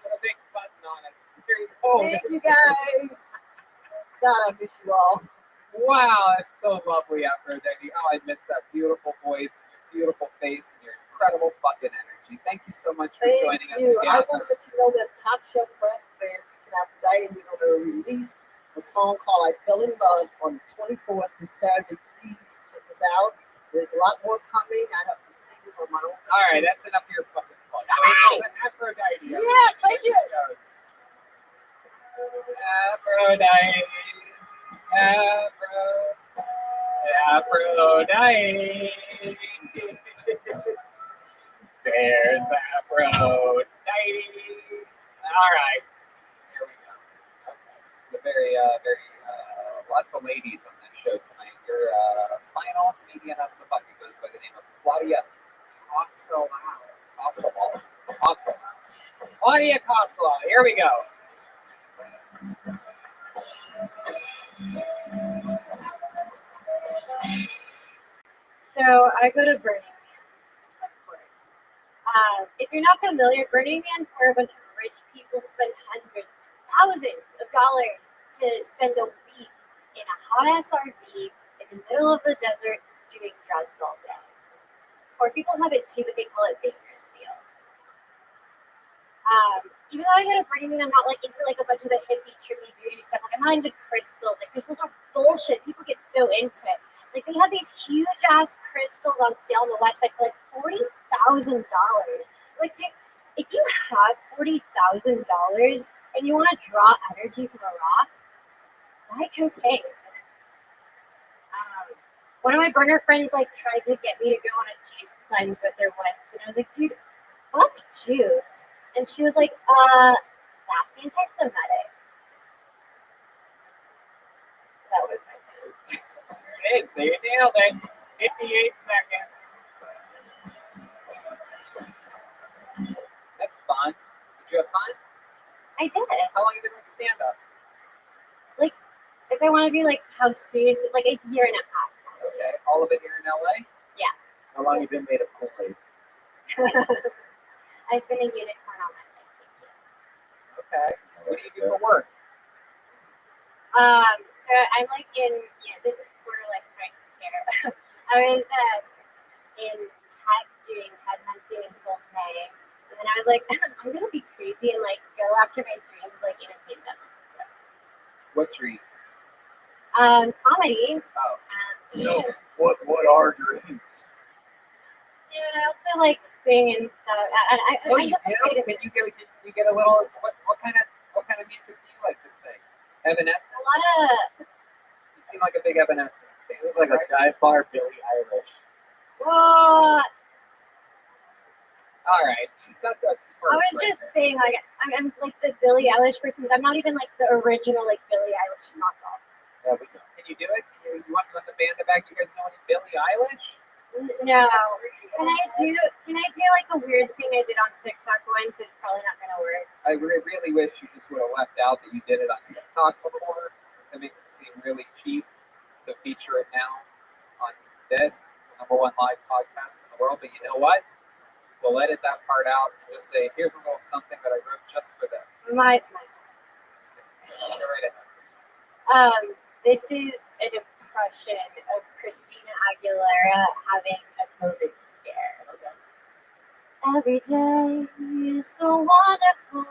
Put a big button on it. Here you go. Thank you guys. God, I miss you all. Wow, it's so lovely, Aphrodite. Oh, I miss that beautiful voice, your beautiful face, and your incredible fucking energy. Thank you so much for Thank joining us you. I again. want to let you know that Top Shelf Brass Band Kicking Aphrodite, we're going to release a song called I Fell in Love on the 24th this Saturday. Please check us out. There's a lot more coming. I have some singles on my own. All right, that's enough of your fucking fun. All right. Aphrodite. Yes, thank you. Aphrodite. Aphrodite. There's Aphrodite. All right. Here we go. Okay. It's a very, lots of ladies on this show tonight. Your final comedian of the bucket goes by the name of Claudia Costello. Claudia Costello. Here we go. So I go to Burning Man, of course. If you're not familiar, Burning Man's where a bunch of rich people spend hundreds, thousands of dollars to spend a week in a hot-ass RV in the middle of the desert doing drugs all day. Or people have it too, but they call it Bakersfield. Even though I go to Burning Man, I'm not like into like a bunch of the hippie, trippy, beauty stuff. Like I'm not into crystals. Like crystals are bullshit. People get so into it. Like they have these huge ass crystals on sale on the west side for like $40,000. Like, dude, if you have $40,000 and you want to draw energy from a rock, buy cocaine. One of my burner friends like tried to get me to go on a juice cleanse with her once, and I was like, dude, fuck juice. And she was like, that's anti-Semitic. That was my time. Hey, so you nailed it. 58 seconds. That's fun. Did you have fun? I did. How long have you been with stand-up? Like, if I want to be like, how serious, like a year and a half. Okay, all of it here in LA? Yeah. How long have you been made of Kool-Aid? I've been a unicorn all my life. Okay. What do you do for work? So I'm like this is quarter life crisis here. I was in tech doing headhunting until May, and then I was like, I'm gonna be crazy and like go after my dreams like in a pandemic. What dreams? Comedy. Oh. So, what are dreams? Yeah, and I also like sing and stuff. Oh, you do? Can you get a little? What kind of music do you like to sing? Evanescence. A lot of. You seem like a big Evanescence fan. You look like a dive bar Billie Eilish. Well, All right, she's not the I was just saying, like, I'm like the Billie Eilish person, but I'm not even like the original like Billie Eilish knockoff. Yeah, but can you do it? You want the band to back? You guys know any Billie Eilish? No. Can I do like a weird thing I did on TikTok once? It's probably not gonna work. I really wish you just would have left out that you did it on TikTok before. That makes it seem really cheap to feature it now on this #1 live podcast in the world. But you know what? We'll edit that part out and just say, here's a little something that I wrote just for this. My Go right ahead. This is an impression of Christina Aguilera having a COVID scare. Okay. Every day is so wonderful.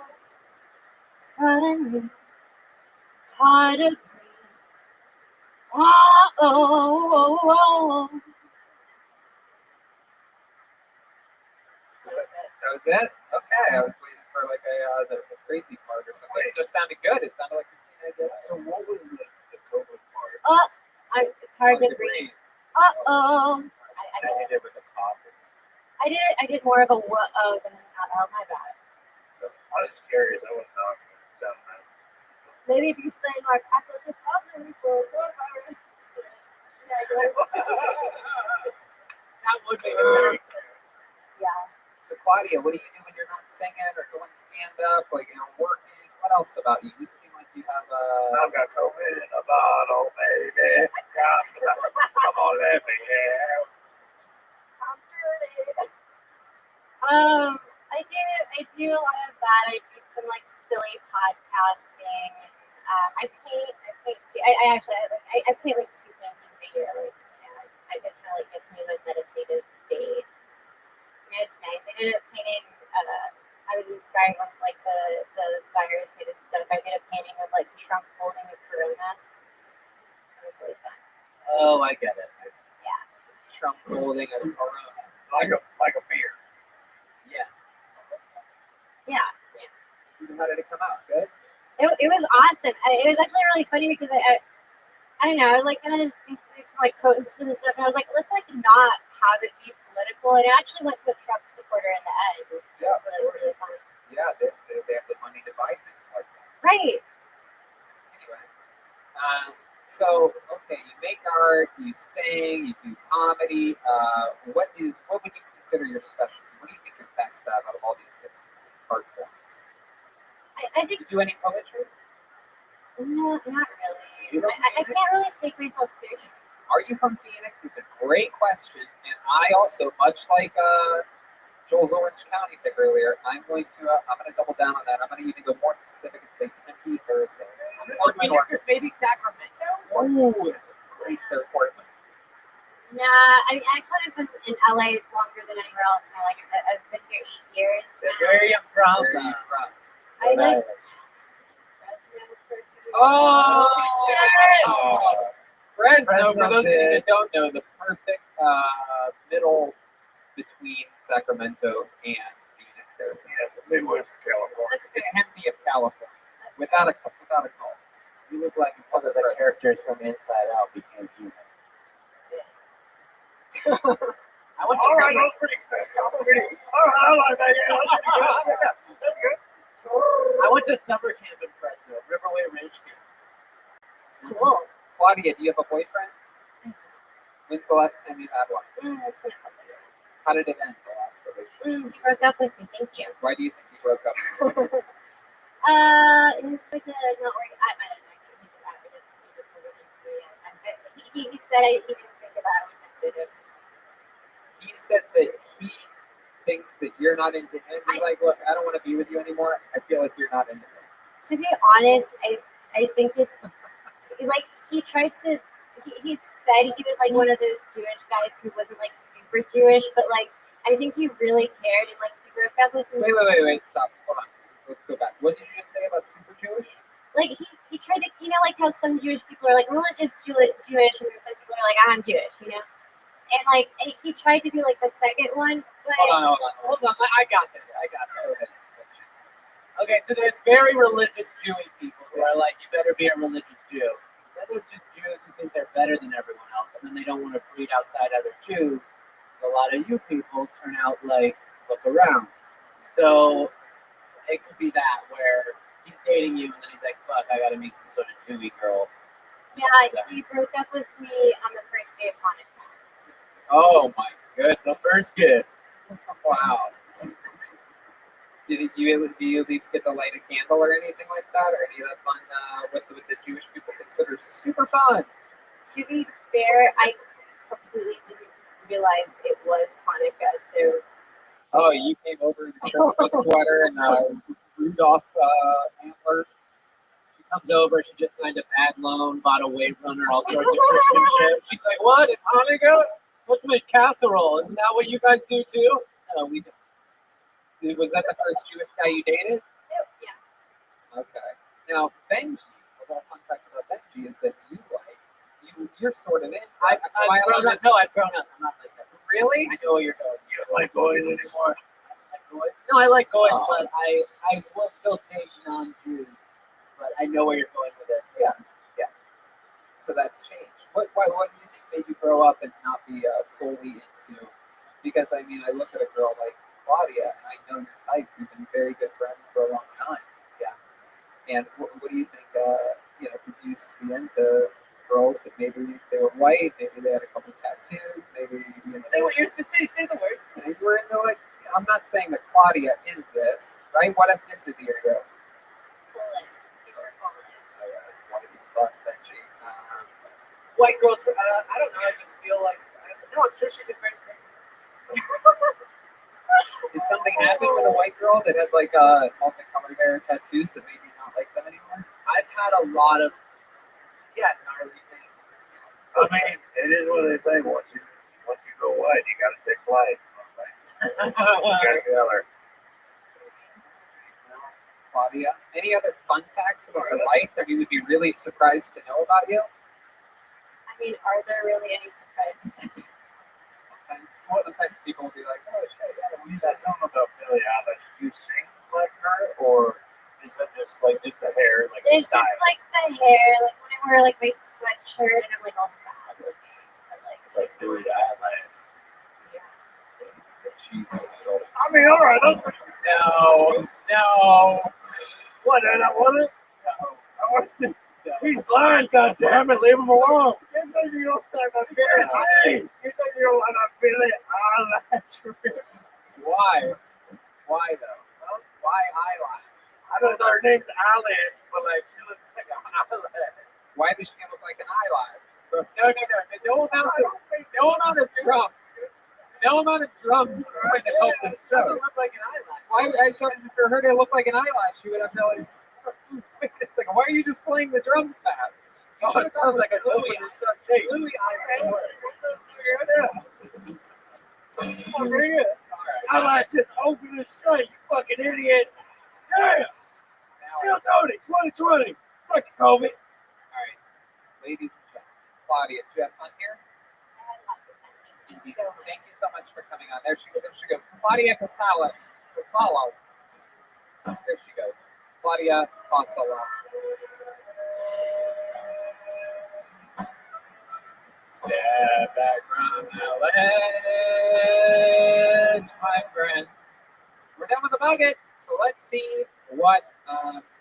Suddenly, it's hard to breathe. Oh, oh, oh, oh. That was it? Okay, I was waiting for like the crazy part or something. It just sounded good. It sounded like Christina did. So what was the COVID part? Oh, it's hard to breathe. Uh-oh. I did with a cough or something. I did more of a whoa than my bad. So I was curious. I wasn't talking. So Maybe if you say like, I was just talking for coronavirus. That would be good. Yeah. So Claudia, what do you do when you're not singing or doing stand up, like working? What else about you? You seem like you have I've got COVID in a bottle, baby. Come on, let me out. I'm dirty. I do a lot of that. I do some like silly podcasting. I paint too. I paint like 2 paintings a year. Like, I it kind of like gets me in a meditative state. And it's nice. I ended up painting. I was inspired by like the virus hit and stuff. I did a painting of like Trump holding a Corona. It was really fun. Oh, I get it. Yeah. Trump holding a Corona. Like a beer. Yeah. Yeah. How did it come out? Good? It was awesome. It was actually really funny because I don't know, I was like gonna make some like quotes and stuff, and I was like, let's like not have it be political. And I actually went to a Trump supporter in the end. It Yeah. was really fun. Yeah, they have the money to buy things like that. Right. Anyway. So okay, you make art, you sing, you do comedy. What would you consider your specialty? What do you think you're best at out of all these different art forms? I think Do you do any poetry? no, not really. You don't I can't really take myself seriously. Are you from Phoenix? It's a great question, and I also, much like Joel's Orange County pick earlier, I'm going to double down on that. I'm going to even go more specific and say Tempe, Thursday. Maybe Sacramento. Oh, it's a great third Portland. Nah, I mean, actually I've been in LA longer than anywhere else. I've been here 8 years. Where are you from? Where are you from? I live Fresno for Oh, Fresno, for Fresno's those of you it. that don't know, the perfect middle between Sacramento and Phoenix, Arizona. Yeah, the Midwest of California. That's The fair. Tempe of California, without a call. You look like it's Some of the characters from Inside Out became human. I want All to right, that's pretty good. All right, I like that. Yeah, that's pretty good. That's good. I went to summer camp in Fresno, Riverway Ranch Camp. Cool. Claudia, do you have a boyfriend? When's the last time you had one? It's been a couple years. How did it end, the last relationship? He broke up with me. Thank you. Why do you think you broke up? It was just like not working. I don't know. He did that. He just wasn't into me. He said he didn't think that I was into him. He said that he thinks that you're not into him. He's like, look, I don't want to be with you anymore. I feel like you're not into me. To be honest, I think it's like he tried to. He said he was like one of those Jewish guys who wasn't like super Jewish, but like I think he really cared, and like he broke up with me. Wait, stop. Hold on. Let's go back. What did you just say about super Jewish? Like he tried to, like how some Jewish people are like religious Jewish, and then some people are like I'm Jewish, And like he tried to be like the second one, but Hold on. I got this. Okay, so there's very religious Jewish people who are like, you better be a religious Jew. Then there's just Jews who think they're better than everyone else, and then they don't want to breed outside other Jews. So a lot of you people turn out like, look around. So it could be that where he's dating you, and then he's like, fuck, I gotta meet some sort of Jewy girl. yeah, he broke up with me on the first day of Hanukkah. Oh my goodness. The first gift. Wow. Do you at least get to light a candle or anything like that? Or any of that fun what the Jewish people consider super fun? To be fair, I completely didn't realize it was Hanukkah, so Oh, you came over in a Christmas sweater and Rudolph antlers. She comes over, she just signed a bad loan, bought a Wave Runner, all sorts of Christian shit. She's like, what? It's Hanukkah? Let's make casserole. Isn't that what you guys do too? No, we don't. Was that the first Jewish guy you dated? yeah. Okay. Now, Benji, a little fun fact about Benji is that you're sort of in. I've grown up. No, I've grown up. I'm not like that. Really? I know what you're going. You don't like boys anymore. Like boys? No, I like boys, Oh. but I will still take non-Jews. But I know where you're going with this. Yeah. So that's changed. What do you think made you grow up and not be solely into? Because I mean, I look at a girl like Claudia, and I know your type. You've been very good friends for a long time. Yeah. And what do you think? Because you used to be into girls that maybe they were white, maybe they had a couple tattoos, maybe Say what you're to say. Say the words. you were into like. I'm not saying that Claudia is this, right? What ethnicity are you? Oh, yeah, that's white as fuck, Benji. White girls. I don't know. I just feel like. No, I'm sure she's a great girl. Did something happen with a white girl that had like multicolored hair and tattoos that made you not like them anymore? I've had a lot of gnarly things. I mean, it is what they say. Once you go white, you got to take flight. You got to get out there. Claudia, any other fun facts about your life that we would be really surprised to know about you? I mean, are there really any surprises? Sometimes people will be like, oh shit, yeah, You said something about Billie Eilish. Do you sing like her, or is it just like just the hair, like It's the style? just like the hair, like when I wear like my sweatshirt and I'm like all sad looking. Like Billie Eilish. Jesus. I mean, all right. No. What? I don't want it. No. I want it. He's blind. God damn it! Leave him alone. You said you don't like a Billie. Hey, you said you don't like a Billie Eilish. Why? Why though? Why eyelash? I don't know her name's Eilish, but like she looks like an eyelash. Why does she look like an eyelash? No amount of drums. No amount of drums is going to help this It doesn't show. look like an eyelash. Why would I charge for her to look like an eyelash? She would have to like. Wait a second. Why are you just playing the drums fast? You should have sounds gone like a Louis. Louis. Louis eyelash. Oh, very good. All right. Eyelash just open and straight. You fucking idiot. Yeah. Now, Still 2020. Fuck COVID. all right, ladies and gentlemen, Claudia, did you have fun here? Thank you so much for coming on. There she goes. Claudia Casalo. There she goes. Claudia Casalo. Step back from the ledge, my friend. We're done with the bucket, so let's see what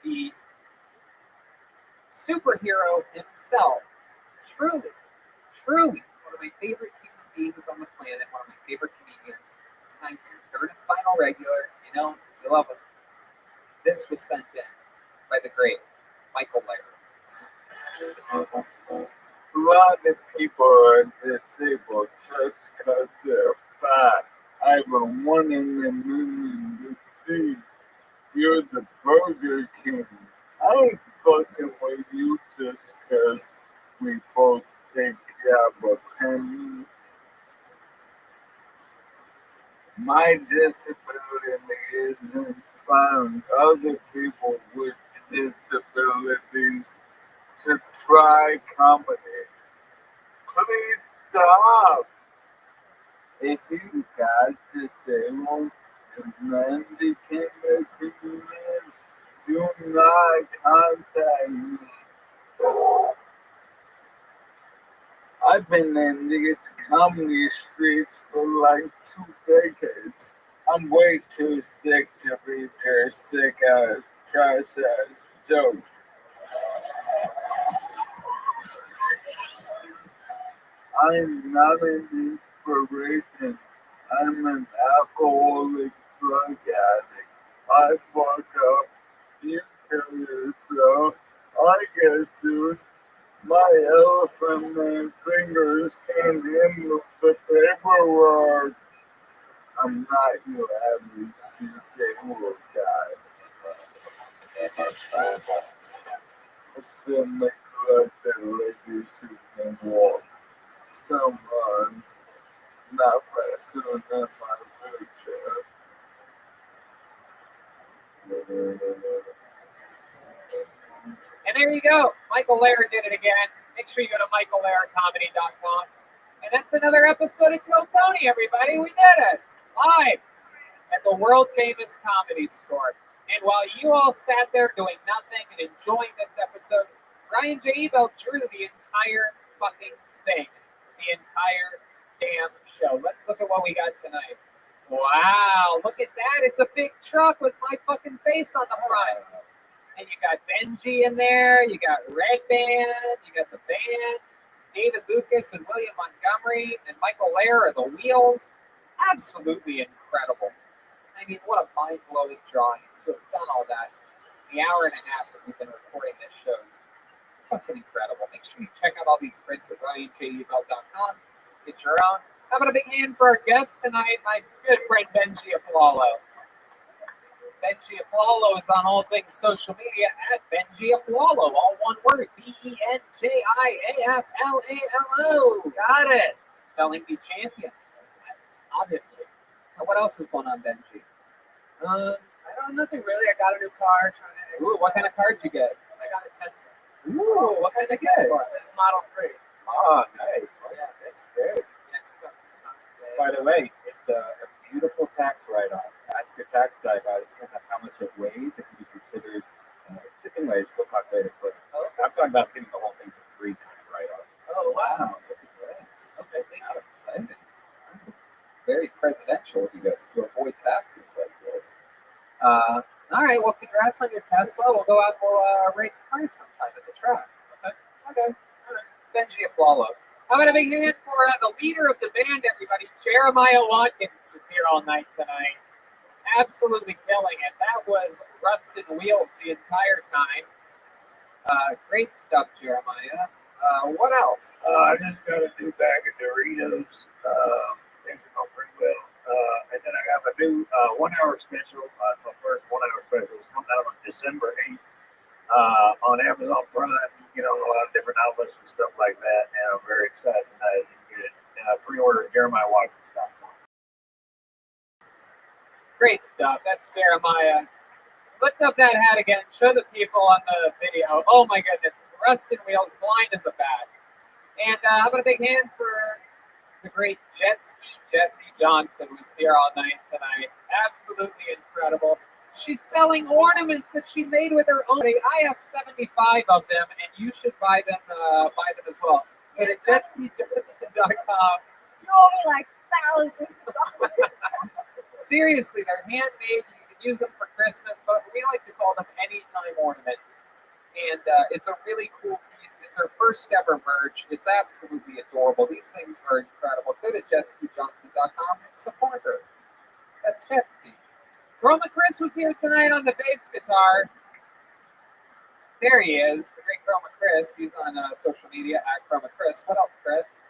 the superhero himself, truly, one of my favorite human beings on the planet, one of my favorite comedians. It's time for your third and final regular. You know, you love him. This was sent in by the great Michael Laird. A lot of people are disabled just because they're fat. I have a 1 in a million disease. You're the Burger King. I was fucking with you just because we both take care of a penny. My disability is inspiring other people with disabilities to try comedy. Please stop. If you got disabled and then became a comedian, do not contact me. I've been in these comedy streets for like 2 decades. I'm way too sick to read their sick ass, trash ass jokes. I'm not an inspiration. I'm an alcoholic drug addict. I fuck up. You kill yourself. I get sued. My elephant man fingers can't handle the paperwork. I'm not your average disabled guy. I still neglect the ladies who can walk. Someone not faster than my wheelchair. And there you go. Michael Laird did it again. Make sure you go to michaellairdcomedy.com. And that's another episode of Kill Tony, everybody. We did it. Live. at the world famous Comedy Store. And while you all sat there doing nothing and enjoying this episode, Ryan J. Ebelt drew the entire fucking thing. The entire damn show. Let's look at what we got tonight. Wow, look at that. It's a big truck with my fucking face on the front. And you got Benji in there, you got Red Band, you got the band, David Lucas and William Montgomery and Michael Lair are the wheels. Absolutely incredible. I mean, what a mind-blowing drawing to have done all that. The hour and a half that we've been recording this show is fucking incredible. Make sure you check out all these prints at RyanJEbelt.com. Get your own. How about a big hand for our guest tonight, my good friend Benji Aflalo. Benji Aflalo is on all things social media at Benji Aflalo, all one word, BenjiAflalo. Got it. Spelling bee champion, obviously. Now, what else is going on, Benji? I don't nothing really. I got a new car. Trying to. Ooh, what kind of car did you get? I got a Tesla. Ooh, what kind of Tesla? Model 3. Oh, nice. Yeah, that's Great. Yeah, By the way, it's a beautiful tax write-off. Ask your tax guy about it because of how much it weighs. It can be considered, anyways, we'll talk later. But I'm talking about getting the whole thing for free kind of write-off. Oh, wow. Look at this. Okay, how exciting. Very presidential of you guys to avoid taxes like this. All right, well, congrats on your Tesla. We'll go out and we'll race cars sometime at the track. Okay. All right. Benji Aflalo. How about a big hand for the leader of the band, everybody? Jeremiah Watkins was here all night tonight. Absolutely killing it. That was Rusted Wheels the entire time. Great stuff, Jeremiah. What else? I just got a new bag of Doritos. Things are going pretty well. And then I have a new 1 hour special. It's my first 1 hour special. It's coming out on December 8th on Amazon Prime. You know, a lot of different outlets and stuff like that. And I'm very excited tonight to get it. Pre-order at JeremiahWatkins.com. Great stuff. That's Jeremiah. Lift up that hat again. Show the people on the video. Oh my goodness. Rusted Wheels, blind as a bat. And how about a big hand for the great jet ski Jessie Johnson, who's here all night tonight. Absolutely incredible. She's selling ornaments that she made with her own. I have 75 of them, and you should buy them as well. Go to jetskijohnson.com. You owe me like thousands of dollars. Seriously, they're handmade. You can use them for Christmas, but we like to call them anytime ornaments. And it's a really cool piece. It's her first ever merch. It's absolutely adorable. These things are incredible. Go to jetskijohnson.com and support her. That's Jetski. Chroma Chris was here tonight on the bass guitar. There he is, the great Chroma Chris. He's on social media at Chroma Chris. What else, Chris?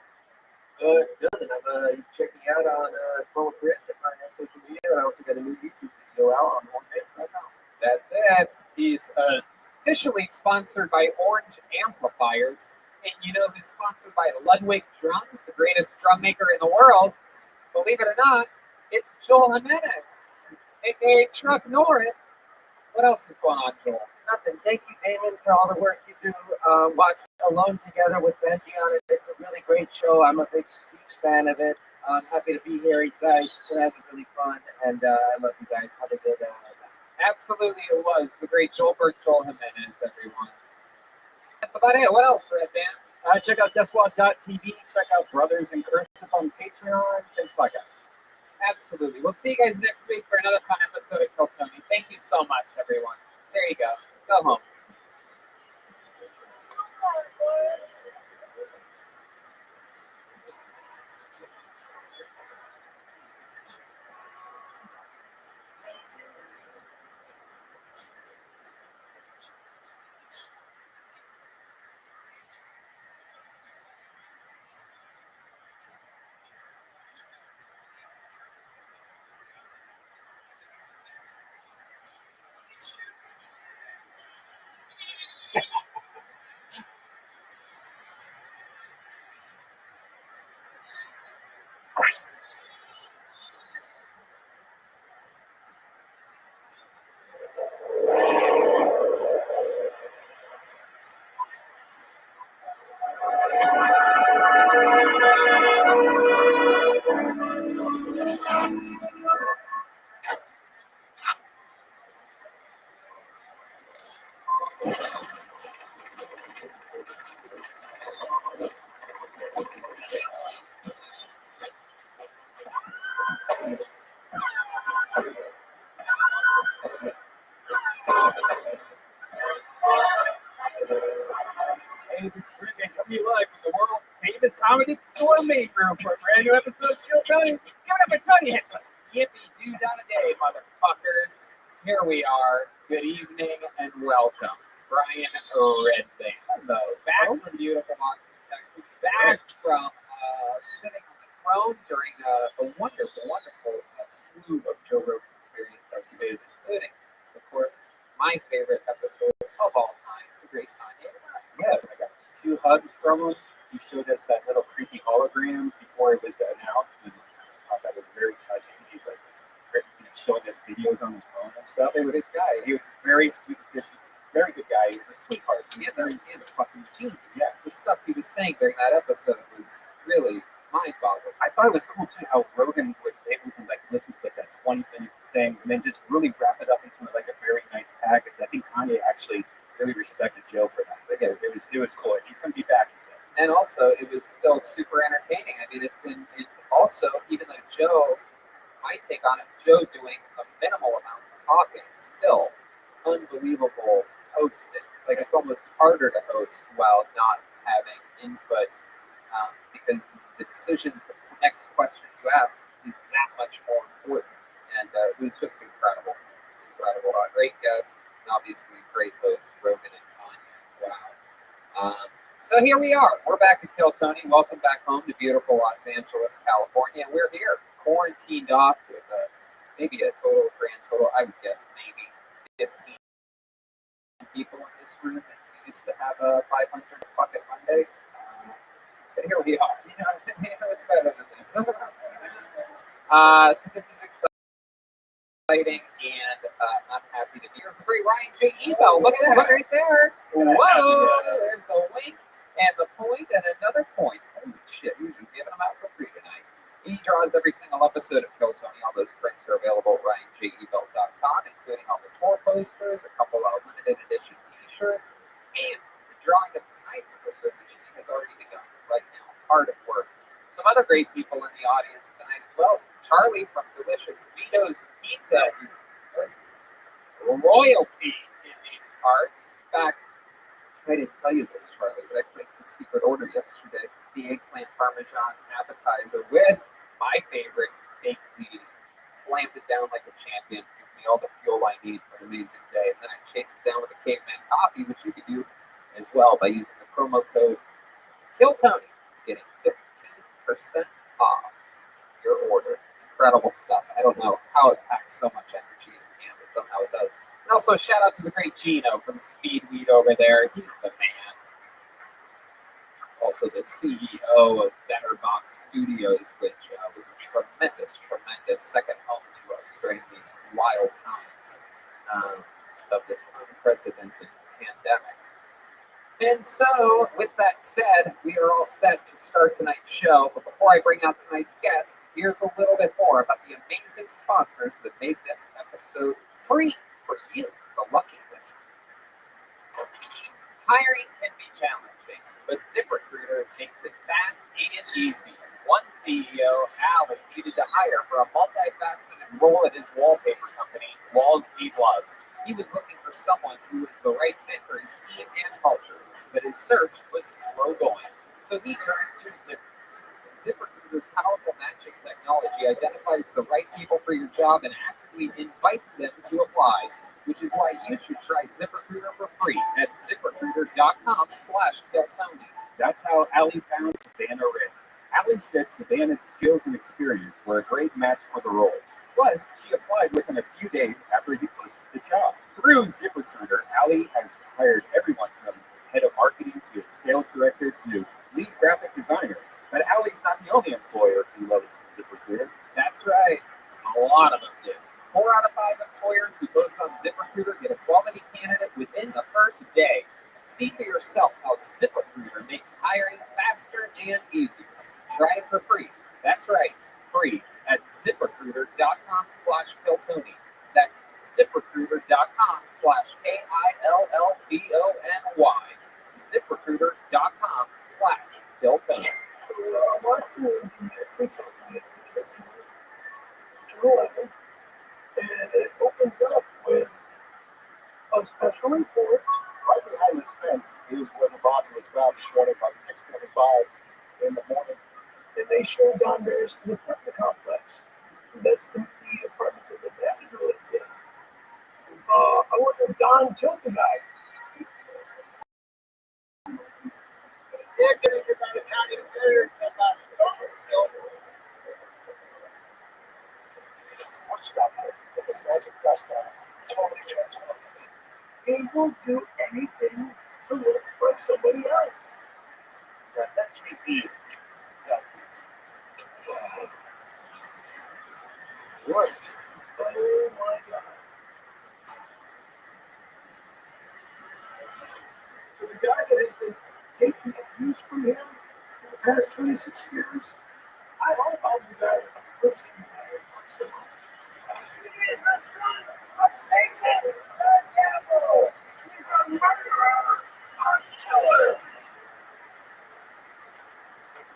Good. And I'm checking out on Chroma Chris at my social media. And I also got a new YouTube video out on OnlyFans.com. That's it. He's officially sponsored by Orange Amplifiers. And you know who's sponsored by Ludwig Drums, the greatest drum maker in the world? Believe it or not, it's Joel Jimenez, a.k.a. Chuck Norris. What else is going on, Joel? Nothing. Thank you, Damon, for all the work you do. Watch Alone Together with Benji on it. It's a really great show. I'm a big, huge fan of it. I'm happy to be here, you guys. Tonight was really fun, and I love you guys. Have a good Absolutely, it was the great Joel Jimenez, everyone. That's about it. What else, Red Band? Check out JustWalk.tv. Check out Brothers and Cursive on Patreon. Thanks a lot, guys. Absolutely. We'll see you guys next week for another fun episode of Kill Tony. Thank you so much, everyone. There you go. Go home. Hey, this is Rick and coming live from the world famous comedy store maker for a brand new episode of Kill Tony. Give it up for Tony. Yippee doo down a day, motherfuckers. Here we are. Good evening and welcome. Brian Redband. Hello. Back from beautiful Austin, Texas. Back from sitting on the throne during a wonderful, wonderful slew of Joe Rogan Experience episodes, including, of course, my favorite episode of all time, The Great Kanye. Yes, I got 2 hugs from him. He showed us that little creepy hologram before it was announced, and I thought that was very touching. He's like showing us videos on his phone and stuff. He was a good guy. He was very sweet, very good guy. He was a sweetheart. He had a fucking genius. Yeah. The stuff he was saying during that episode was really mind-boggling. I thought it was cool too how Rogan was able to like listen to like that 20-minute thing and then just really wrap it up into like a very nice package. I think Kanye actually really respected Joe for that. Like, it was cool. He's going to be back, he said. And also, it was still super entertaining. I mean, it's also, even though Joe, my take on it, Joe doing a minimal amount of talking, still unbelievable hosting. Like, it's almost harder to host while not having input because the decisions, the next question you ask is that much more important. And it was just incredible. Incredible. Great guest, and obviously great host, Rogan and Kanye. Wow. So here we are. We're back to Kill Tony. Welcome back home to beautiful Los Angeles, California. We're here, quarantined off with maybe a grand total, I would guess maybe 15 people in this room. And we used to have a 500 fucking Monday. But here we are. You know, it's better than this. So this is exciting, and I'm happy to be here. It's the great Ryan J. Evo. Look at that right there. Whoa! There's the wink and the point and another point. Holy shit, he's been giving them out for free tonight. He draws every single episode of Kill Tony. All those prints are available at RyanJEvo.com, including all the tour posters, a couple of limited edition t-shirts, and the drawing of tonight's episode, which has already begun right now. Hard at work. Some other great people in the audience tonight as well. Charlie from Delicious Vito's Pizza is royalty in these parts. In fact, I didn't tell you this, Charlie, but I placed a secret order yesterday. The eggplant parmesan appetizer with my favorite baked ziti. Slammed it down like a champion. Gives me all the fuel I need for an amazing day. And then I chased it down with a caveman coffee, which you can do as well by using the promo code KILLTONY, getting 15% off your order. Incredible stuff. I don't know how it packs so much energy in a can, but somehow it does. And also, shout out to the great Gino from Speedweed over there. He's the man. Also, the CEO of Betterbox Studios, which was a tremendous, tremendous second home to us during these wild times of this unprecedented pandemic. And so, with that said, we are all set to start tonight's show. But before I bring out tonight's guest, here's a little bit more about the amazing sponsors that make this episode free for you, the lucky listener. Hiring can be challenging, but ZipRecruiter makes it fast and easy. One CEO, Alan, needed to hire for a multifaceted role at his wallpaper company, Walls Need Loves. He was looking for someone who was the right fit for his team and culture, but his search was slow going. So he turned to ZipRecruiter. ZipRecruiter's powerful matching technology identifies the right people for your job and actively invites them to apply, which is why you should try ZipRecruiter for free at ZipRecruiter.com/KillTony. That's how Allie found Savannah Rick. Allie said Savannah's skills and experience were a great match for the role. Plus, she applied within a few days after he posted the job. Through ZipRecruiter, Allie has hired everyone from head of marketing to sales director to lead graphic designer. But Allie's not the only employer who loves ZipRecruiter. That's right. A lot of them do. 4 out of 5 employers who post on ZipRecruiter get a quality candidate within the first day. See for yourself how ZipRecruiter makes hiring faster and easier. Try it for free. That's right, free at ZipRecruiter.com/KillTony. That's ZipRecruiter.com/KILLTONY. ZipRecruiter.com/KillTony. Watching the TikTok June 11th, and it opens up with a special report. Right behind this fence is where the body was found this morning about 6:25 in the morning. And they show Don Barris' apartment complex. That's the apartment that the manager lives in. I wonder if Don killed the guy. They're getting this out of county there to Watch it out there. Get this magic dust on. Totally transformed. He will do anything to look like somebody else. Yeah, that's repeat. What? Oh my God. For the guy that has been taking abuse from him for the past 26 years, I hope I'm the guy that puts him away once in a while. He is the son of Satan, the devil. He's a murderer, a killer.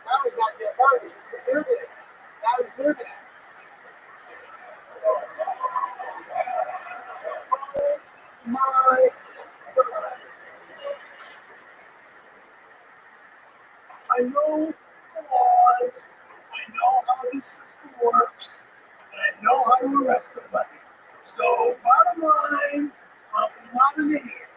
That was not the virus, it's the Nubian. That was Nubian. Oh my God. I know the laws, I know how the system works, and I know how to arrest somebody. So, bottom line, I'm not an idiot.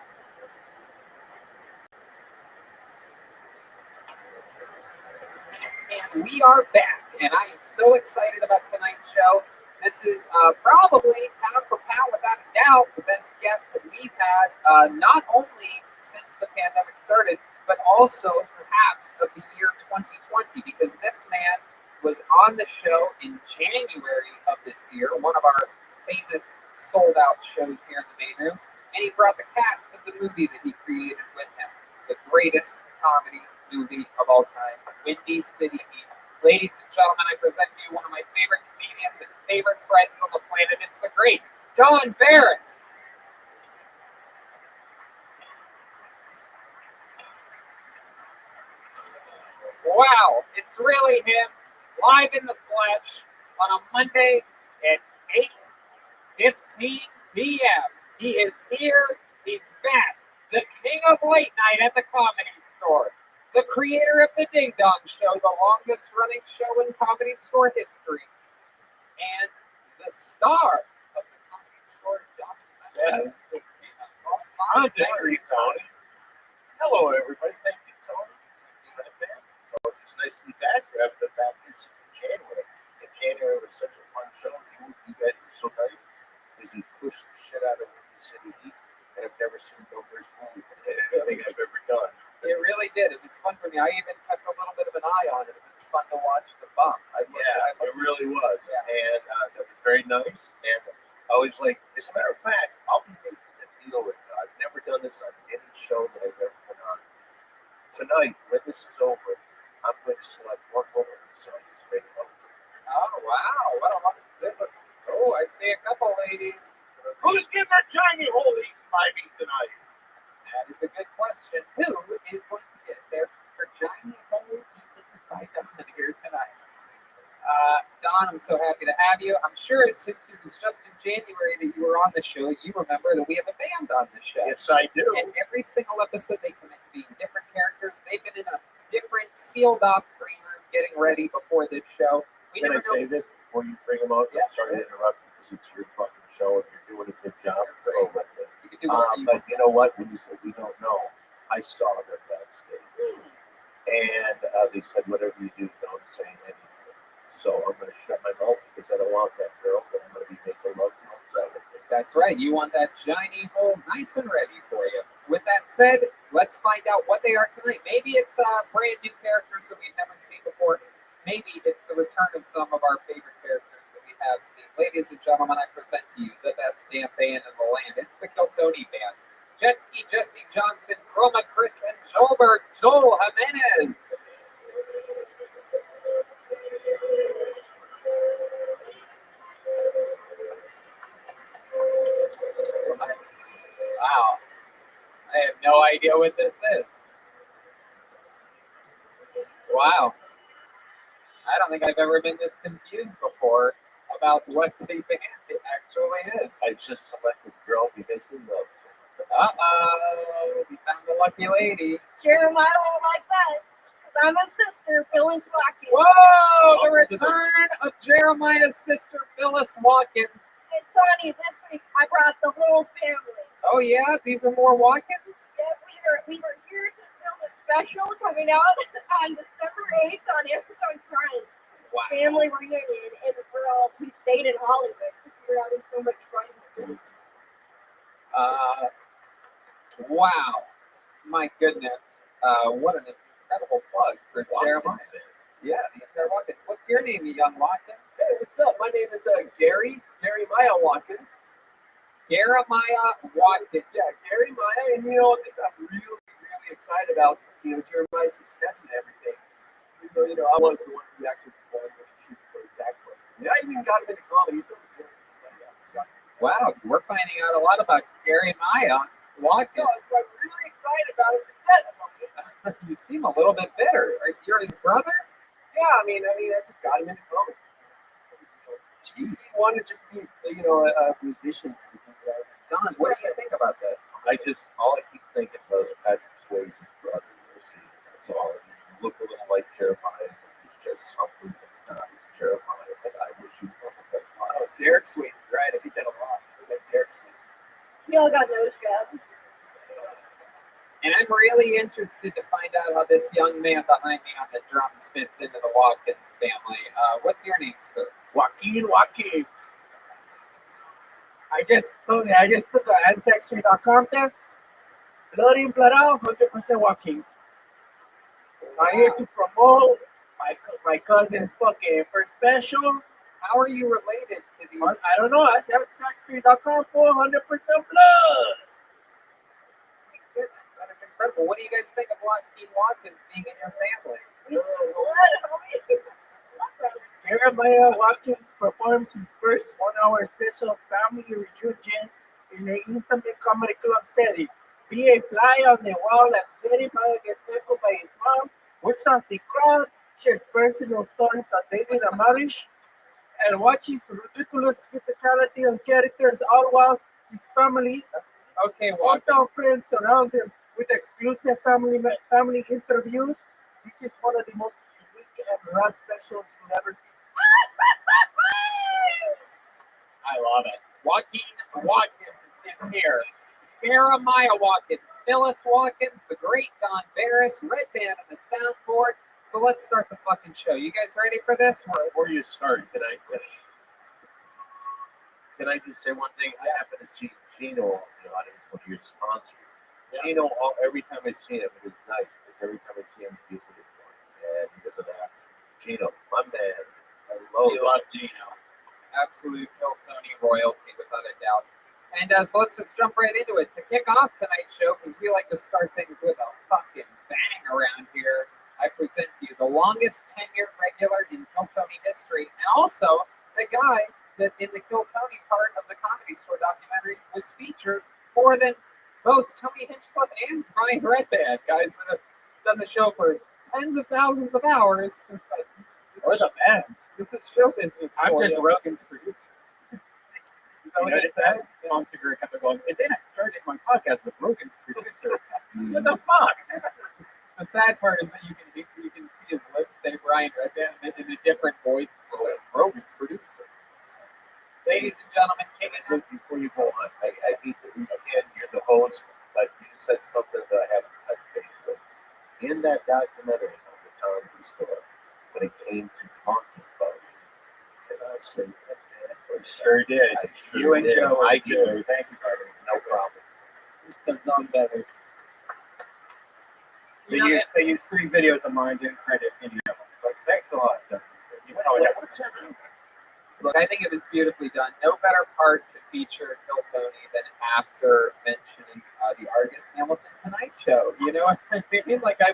And we are back, and I am so excited about tonight's show. This is probably pound for pound, without a doubt, the best guest that we've had, not only since the pandemic started, but also perhaps of the year 2020, because this man was on the show in January of this year, one of our famous sold-out shows here in the main room, and he brought the cast of the movie that he created with him, the greatest comedy movie of all time, Windy City Heat. Ladies and gentlemen, I present to you one of my favorite comedians and favorite friends on the planet. It's the great Don Barris. Wow, it's really him, live in the flesh on a Monday at 8:15 p.m. He is here. He's back. The king of late night at the Comedy Store. The creator of the Ding Dong Show, the longest running show in Comedy Store history. And the star of the Comedy Store documentary. Yes. I disagree, Tony. Hello, everybody. Thank you, Tony. So it's nice to be back. We're having it back in January. And January was such a fun show. You guys were so nice because you pushed the shit out of Windy City Heat. And I've never seen numbers move in anything I've ever done. It really did. It was fun for me. I even kept a little bit of an eye on it. It was fun to watch the bump. It really was. Yeah. And that was very nice. And I was like, as a matter of fact, I'll be making a deal with you. I've never done this on any show that I've ever been on. Tonight, when this is over, I'm going to select one woman so I can make it up. Oh, wow. What a lot. I see a couple ladies. Who's getting that shiny hole eaten by me tonight? That is a good question. Who is going to get their vagina hole eaten by Don here tonight? Don, I'm so happy to have you. I'm sure since it was just in January that you were on the show, you remember that we have a band on the show. Yes, I do. And every single episode they commit to being different characters. They've been in a different sealed off green room getting ready before this show. Can I say this before you bring them out? Yeah. I'm sorry to interrupt you because it's your fucking show and you're doing a good job. You're great. Go with it. You can do whatever you But want. you know what? When you said we don't know, I saw them backstage. And they said, whatever you do, don't say anything. So I'm going to shut my mouth because I don't want that girl that I'm going to be making love to outside of it. That's right. You want that shiny hole nice and ready for you. With that said, let's find out what they are tonight. Maybe it's brand new characters that we've never seen before. Maybe it's the return of some of our favorite characters that we have seen. Ladies and gentlemen, I present to you the best damn band in the land. It's the Kiltony Band. Jetski, Jesse Johnson, Chroma, Chris, and Joelberg, Joel Jimenez. no idea what this is. Wow. I don't think I've ever been this confused before about what the band actually is. I just selected girl because we love her. Uh-oh, we found the lucky lady. Jeremiah won't like that. 'Cause I'm a sister, Phyllis Watkins. Whoa, the return of Jeremiah's sister, Phyllis Watkins. And Tony, this week I brought the whole family. Oh yeah, these are more Watkins? Yeah, we were here to film a special coming out on December 8th on Amazon Prime. Wow. Family reunion, and we stayed in Hollywood because we were having so much fun. Wow. My goodness. What an incredible plug for Jeremiah. Yeah, the entire Watkins. What's your name, you young Watkins? Hey, what's up? My name is Gary Maya Watkins. Jeremiah Watkins. Yeah, Gary Maya, and I'm really excited about Jeremiah's success and everything. I was the one who actually wanted to shoot for his sax. Yeah, I even got him into comedy. So, Wow, we're finding out a lot about Gary Maya Watkins. So I'm really excited about his success. You seem a little bit bitter. You're his brother? Yeah, I mean, I just got him into comedy. He wanted to just be, a musician. John, what do you think about this? All I keep thinking about is Patrick Swayze's brother. That's all. He looked a little like Jeremiah. He's just something that he's Jeremiah. And I wish he were a better father. Oh, Derek Swayze, right? I get that a lot. I like Derek Swayze. We all got nose jobs. And I'm really interested to find out how this young man behind me on the drums fits into the Watkins family. What's your name, sir? Joaquin Watkins. I just took the ancestry.com test. Blood in, blood out, 100% Joaquin. I'm here to promote my cousin's fucking first special. How are you related to these? I don't know. I said ancestry.com for 100% blood. Goodness, that is incredible. What do you guys think of Joaquin Watkins being in your family? Jeremiah Watkins performs his first 1-hour special family reunion in an intimate comedy club setting. Be a fly on the wall as Jeremiah gets heckled by his mom, works off the crowd, shares personal stories on dating and marriage, and watches ridiculous physicality and characters, all while his family, Okay, hometown friends surround him with exclusive family interviews. This is one of the most unique and raw specials you'll ever see. I love it. Joaquin Watkins is here. Jeremiah Watkins, Phyllis Watkins, the great Don Barris, Red Band on the soundboard. So let's start the fucking show. You guys ready for this? Before you start, can I just say one thing? I happen to see Gino in the audience, one of your sponsors. Yeah. Gino, every time I see him, it is nice because every time I see him, he's with fun. And because of that, Gino, my man, I love Gino. Absolute Kill Tony royalty, without a doubt. And so let's just jump right into it. To kick off tonight's show, because we like to start things with a fucking bang around here, I present to you the longest tenured regular in Kill Tony history, and also the guy that in the Kill Tony part of the Comedy Store documentary was featured more than both Tony Hinchcliffe and Brian Redband, guys that have done the show for tens of thousands of hours. What's up, man? This is show business. I'm just Rogan's producer. Is that what they said? Tom Segura kept going, and then I started my podcast with Rogan's producer. What the fuck? The sad part is that you can see his lips say Brian Redband in a different voice. It's just like Rogan's producer. Ladies and gentlemen, Look, before you go on, I hate that again, you're the host, but you said something that I haven't touched base with. In that documentary on the Comedy Store, when it came to talking about it, and I said, Sure did. You and Joe. I do. do. Thank you, brother. No problem. They've done better. They use 3 videos of mine, didn't credit any of them. But thanks a lot. Look, I think it was beautifully done. No better part to feature Kill Tony than after mentioning the Argus Hamilton Tonight Show. You know what I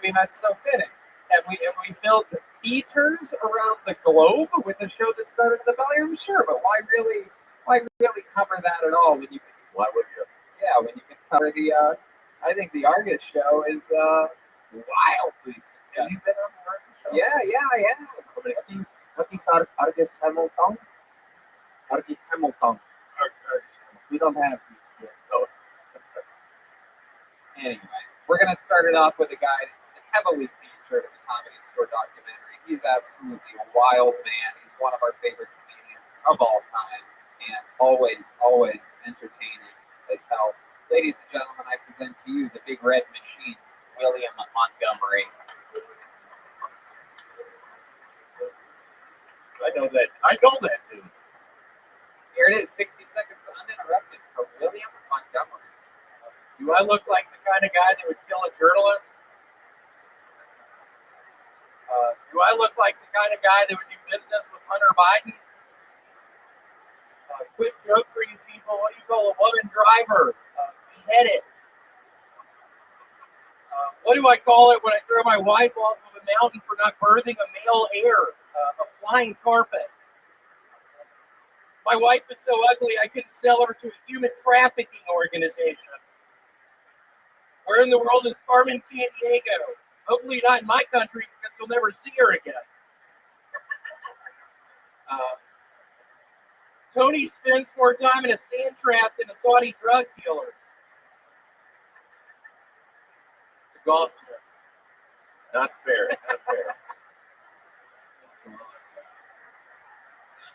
mean? That's so fitting. And we filled theaters around the globe with a show that started in the belly room, sure, but why really cover that at all when you can? Why would you? Yeah, when you can cover the I think the Argus show is wildly Have you successful. been on the Rothschild show? Yeah. What is Argus Hamilton? Argus Hamilton. We don't have these yet. No. Anyway, we're gonna start it off with a guy that's heavily featured in the Comedy Store documentary. He's absolutely a wild man. He's one of our favorite comedians of all time, and always entertaining as hell. Ladies and gentlemen, I present to you the Big Red Machine, William Montgomery. I know that dude. Here it is, 60 seconds uninterrupted for William Montgomery. Do I look like the kind of guy that would kill a journalist? Do I look like the kind of guy that would do business with Hunter Biden? Quick joke for you people. What do you call a woman driver? Beheaded. What do I call it when I throw my wife off of a mountain for not birthing a male heir? A flying carpet. My wife is so ugly I couldn't sell her to a human trafficking organization. Where in the world is Carmen Sandiego? Hopefully not in my country because you'll never see her again. Tony spends more time in a sand trap than a Saudi drug dealer. It's a golf trip. Not fair.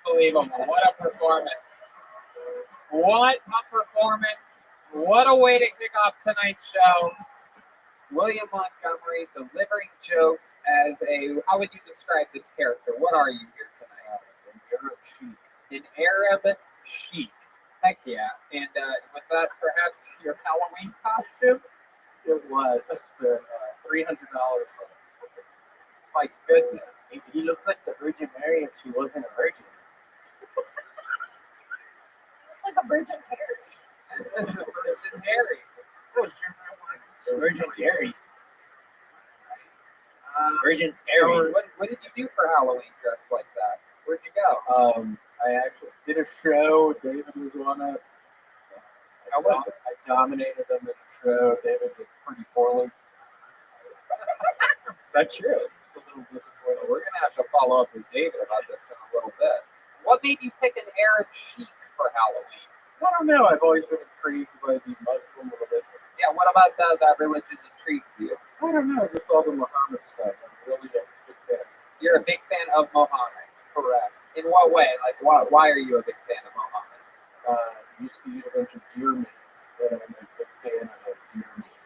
Unbelievable. What a performance. What a performance. What a way to kick off tonight's show. William Montgomery delivering jokes as a, how would you describe this character? What are you here tonight? An Arab sheik. An Arab sheik. Heck yeah. And was that perhaps your Halloween costume? It was. I spent $300 on it. My goodness. He looks like the Virgin Mary if she wasn't a virgin. Looks like a Virgin Mary. This is Virgin Mary. Virgin Gary. Virgin Scary. Scary. What did you do for Halloween dressed like that? Where'd you go? I actually did a show. David was on it. How was it? I dominated them in the show. David did pretty poorly. Is that true? It's a little disappointing. We're going to have to follow up with David about this in a little bit. What made you pick an Arab sheik for Halloween? I don't know. I've always been intrigued by the Muslim religion. Yeah, what about that religion intrigues you? I don't know. Just all the Muhammad stuff. I'm really a big fan. You're a big fan of Mohammed. Correct. In what way? Like, why are you a big fan of Mohammed? Used to eat a bunch of deer meat, but I'm a big fan of deer meat.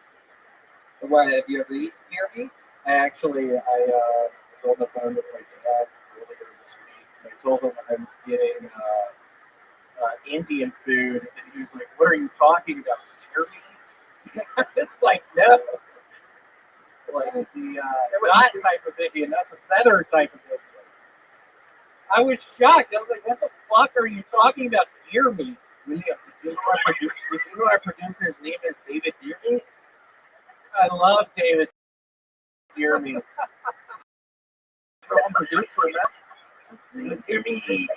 What, have you ever eaten deer meat? I was on the phone with my dad earlier this week, and I told him I was getting Indian food, and he was like, "What are you talking about? Deer meat?" It's like, no. Like the not type of Indian, not the feather type of Indian. I was shocked. I was like, what the fuck are you talking about? Deer meat? William, did you know our producer's name is David Dearmeat? I love David Deer meat. Producer, Deer meat.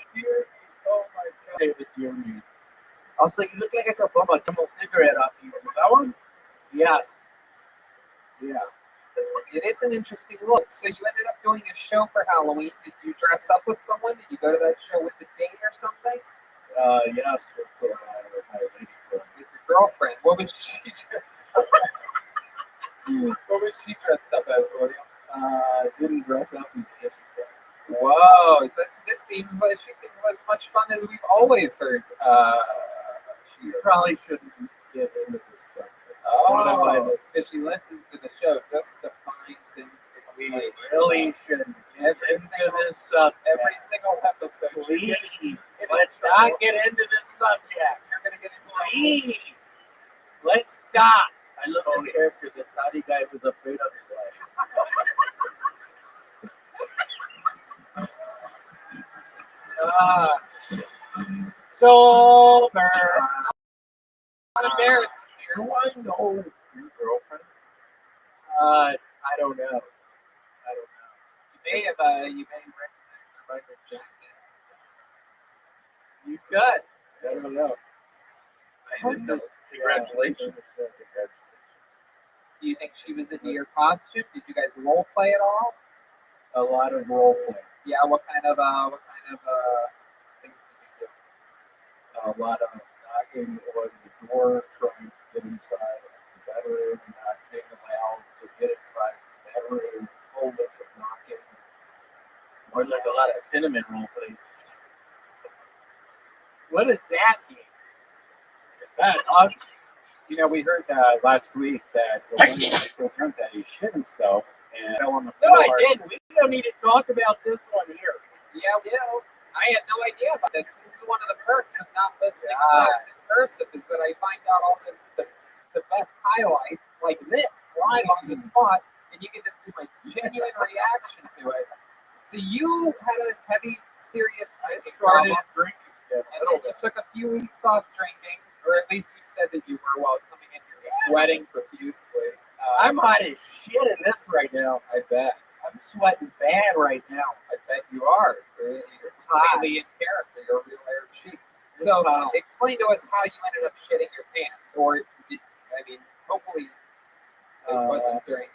Oh my god. David Deer meat. Also, you look like I could bum a double cigarette off you. That one? Yes. Yeah. It is an interesting look. So you ended up doing a show for Halloween. Did you dress up with someone? Did you go to that show with a date or something? Yes, with my lady friend. With your girlfriend. What was she dressed up as? What was she dressed up as, William? Didn't dress up as anything. Whoa. So this seems like she seems as much fun as we've always heard. You probably shouldn't get into this subject. Oh, because she listens to the show just to find things to We complain. really shouldn't get into this subject. Every single episode. Please, let's not get into this subject. You're going to get into Please, let's stop. I love this character. The Saudi guy was afraid of his life. Sober. I'm embarrassed here. Do I know your girlfriend? I don't know. You may recognize her by her jacket. You could. I don't know. I didn't know. Congratulations. Do you think she was into your costume? Did you guys role play at all? A lot of role play. Yeah. What kind of things did you do? A lot of knocking on the door, trying to get inside the bedroom, not being allowed to get inside the bedroom, a whole bunch of knocking. Or like a lot of cinnamon roll play. What does that mean? Is that ugly? You know, we heard last week that the one guy was so drunk that he shit himself and fell on the No, floor. I didn't. We don't need to talk about this one here. Yeah, I had no idea about this. This is one of the perks of not listening to us in person, is that I find out all the best highlights like this live on the spot, and you can just see my genuine reaction to it. So you had a heavy, serious drinking problem, drinking. and then you took a few weeks off drinking, or at least you said that you were, while coming in here sweating profusely. I'm hot as shit in this right now. I bet. I'm sweating bad right now. I bet you are. You're highly in character. You're a real Arab chic. So explain to us how you ended up shitting your pants, or hopefully it wasn't during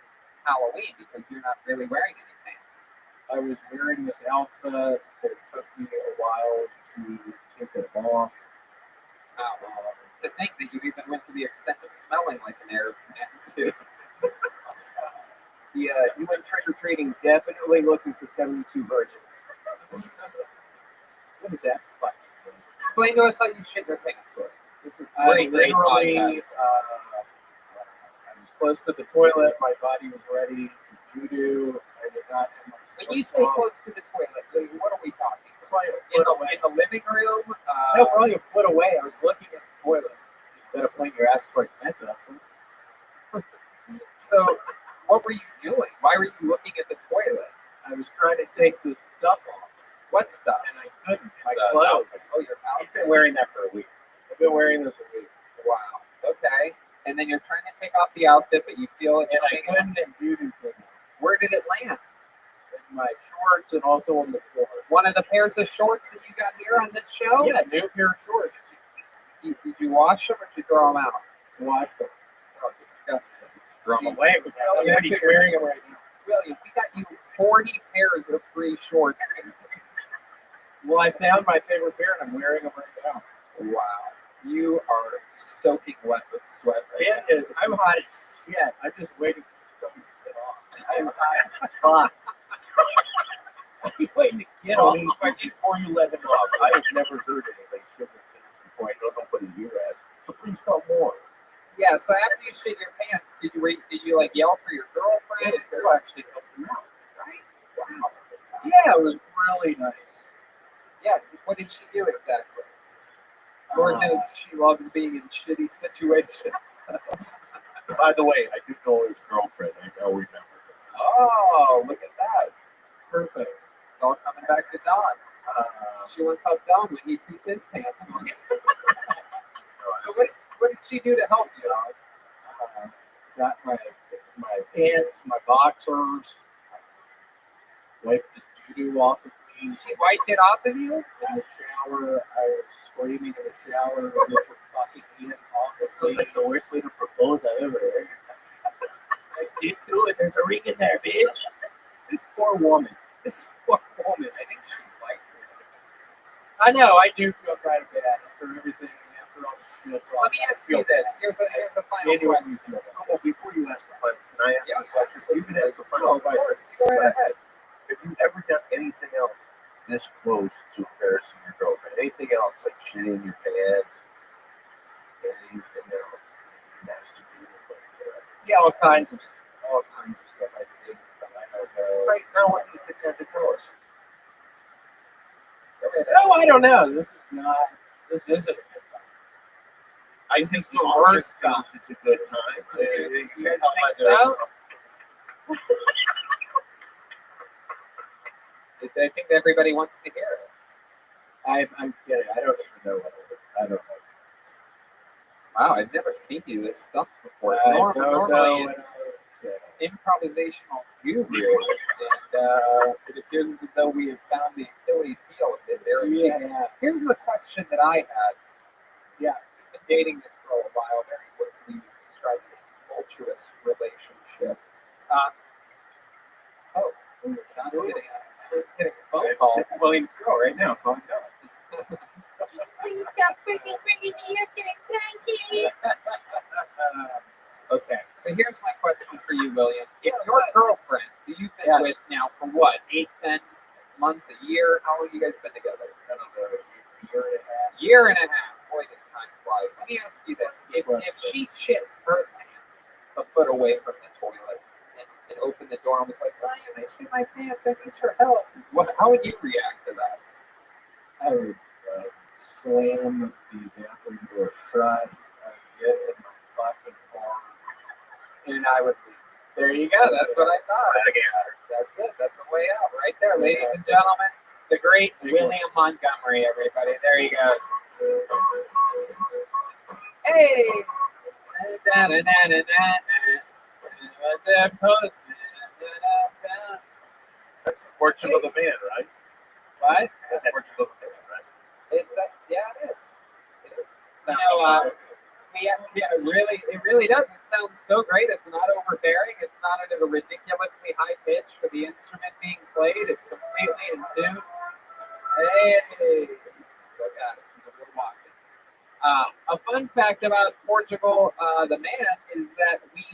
Halloween because you're not really wearing any pants. I was wearing this outfit. It took me a while to take it off. To think that you even went to the extent of smelling like an Arab man too. Yeah, you went trick-or-treating definitely looking for 72 virgins. What is that? Explain to us how you shit your pants, Roy. This is great Literally, podcast. I was close to the toilet. My body was ready to doo-doo. I did not have my When you say close to the toilet, what are we talking? In the living room? No, we're only a foot away. I was looking at the toilet. You better point your ass towards that. So, what were you doing? Why were you looking at the toilet? I was trying to take this stuff off, What stuff? and I couldn't. My It's, clothes. Oh, your He's outfit. been wearing that for a week. I've been wearing this a week. Wow. Okay. And then you're trying to take off the outfit, but you feel it And I coming up. couldn't and doo-doo couldn't. Where did it land? In my shorts and also on the floor. One of the pairs of shorts that you got here on this show? Yeah, new pair of shorts. Did you wash them or did you throw them out? Washed them. Oh, disgusting. Throw them away. I'm actually wearing them right now. William, we got you 40 pairs of free shorts. Well, I found my favorite pair and I'm wearing them right now. Wow. You are soaking wet with sweat right now. It is. I'm hot as shit. I'm just waiting for someone to get off. I'm hot as fuck. I'm waiting to get off. Before you let him off, I have never heard anybody shit their pants before. I know nobody here has. So please tell more. Yeah, so after you shit your pants, did you like yell for your girlfriend? It's still actually helping out. Right? Wow. Yeah, it was really nice. Yeah, what did she do exactly? Lord knows she loves being in shitty situations. By the way, I do know his girlfriend. I now remember her. Oh, look at that. Perfect. It's all coming back to Don. She once helped Don when he pooped his pants. So what did she do to help you? Got my pants, my boxers, wiped the doo-doo off of me. She wiped it off of you? In the shower, I was screaming in the shower, get your fucking hands off This of is me. like the worst way to propose I've ever heard. I did do it. There's a ring in there, bitch. This poor woman. I think she likes it. I know. I do feel kind of bad after everything. After all the shit. Let me ask you this. Here's a final question. Oh, before you ask the question, can I ask the question? You can ask the Oh, final of course. You go right ahead. Have you ever done anything else this close to embarrassing your girlfriend? Anything else, like shitting your pants? Anything else? Masturbating? Yeah, all kinds of stuff I did. I don't know. Right now, what do you think that to tell us? No, I don't know. This isn't a good time. I think the worst worst stuff. It's a good time. You guys think so? I think everybody wants to hear it. I'm kidding. I don't even know what it is. I don't know. Wow, I've never seen you this stuff before. I Normally, don't know what it is. improvisational guru, and it appears as though we have found the Achilles heel of this area. Yeah. Here's the question that I had. Yeah. You've been dating this for a while, very quickly. You described it as tumultuous relationship. John's getting a phone call. It's William's girl right now. Calling down. Please stop freaking bringing me up to pancakes. Okay, so here's my question for you, William. If your girlfriend, who you've been with now for what, 8, 10 months, a year? How long have you guys been together? I don't know, a year and a half. Year and a half. Boy, this time flies. Let me ask you this: if she shit her pants a foot away from the toilet and opened the door and was like, "Ryan, I shit my pants. I need your help," how would you react to that? I would slam the bathroom door shut, get in my fucking car, And I would leave. There you go. That's what I thought. That's it. That's a way out right there, ladies and gentlemen. The great William Montgomery, everybody. There you go. Hey! What's that postman? That's Portugal the Man, right? What? That's Portugal the Man, right? Yeah, it is. You know, it really does. It sounds so great. It's not overbearing. It's not at a ridiculously high pitch for the instrument being played. It's completely in tune. Hey, still got it. A fun fact about Portugal, the Man, is that we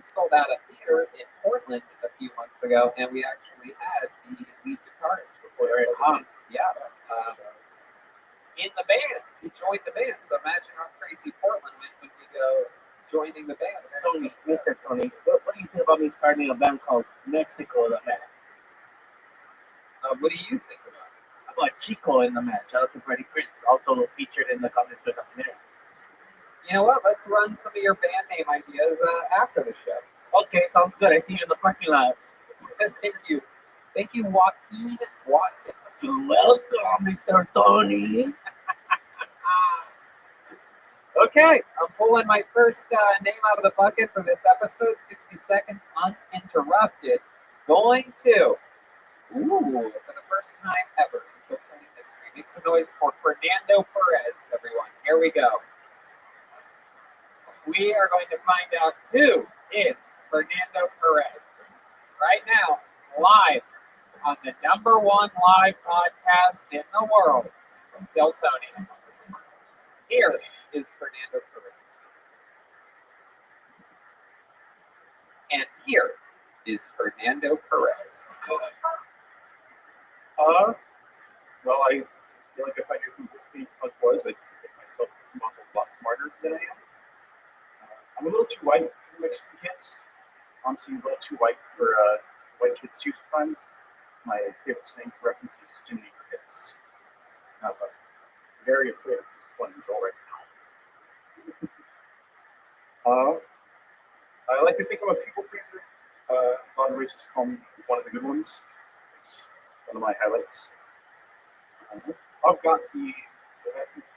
sold out a theater in Portland a few months ago, and we actually had the lead guitarist for Portugal. Yeah. In the band. He joined the band. So imagine how crazy Portland went when we go joining the band. Tony, Mr. Tony, what do you think about me starting a band called Mexico the Man? What do you think about it? About Chico in the Man. Shout out to Freddie Prinze, also featured in the Communist documentary. You know what? Let's run some of your band name ideas after the show. Okay, sounds good. I see you in the parking lot. Thank you. Thank you, Joaquin Watkins. Welcome, Mr. Tony. Okay, I'm pulling my first name out of the bucket for this episode. 60 seconds uninterrupted. Going to, for the first time ever in Tony history, make some noise for Fernando Perez, everyone. Here we go. We are going to find out who is Fernando Perez right now, live on the #1 live podcast in the world, Bill Tony. Here is Fernando Perez. And here is Fernando Perez. Well, I feel like if I knew who this beat punk was, I'd make myself a lot smarter than I am. I'm a little too white for Mexican kids. Honestly, a little too white for white kids too sometimes. My favorite snake reference is Jiminy Crickets. I'm very afraid of this one Joel right now. I like to think I'm a people pleaser. A lot of racists call me one of the good ones. It's one of my highlights. I've got the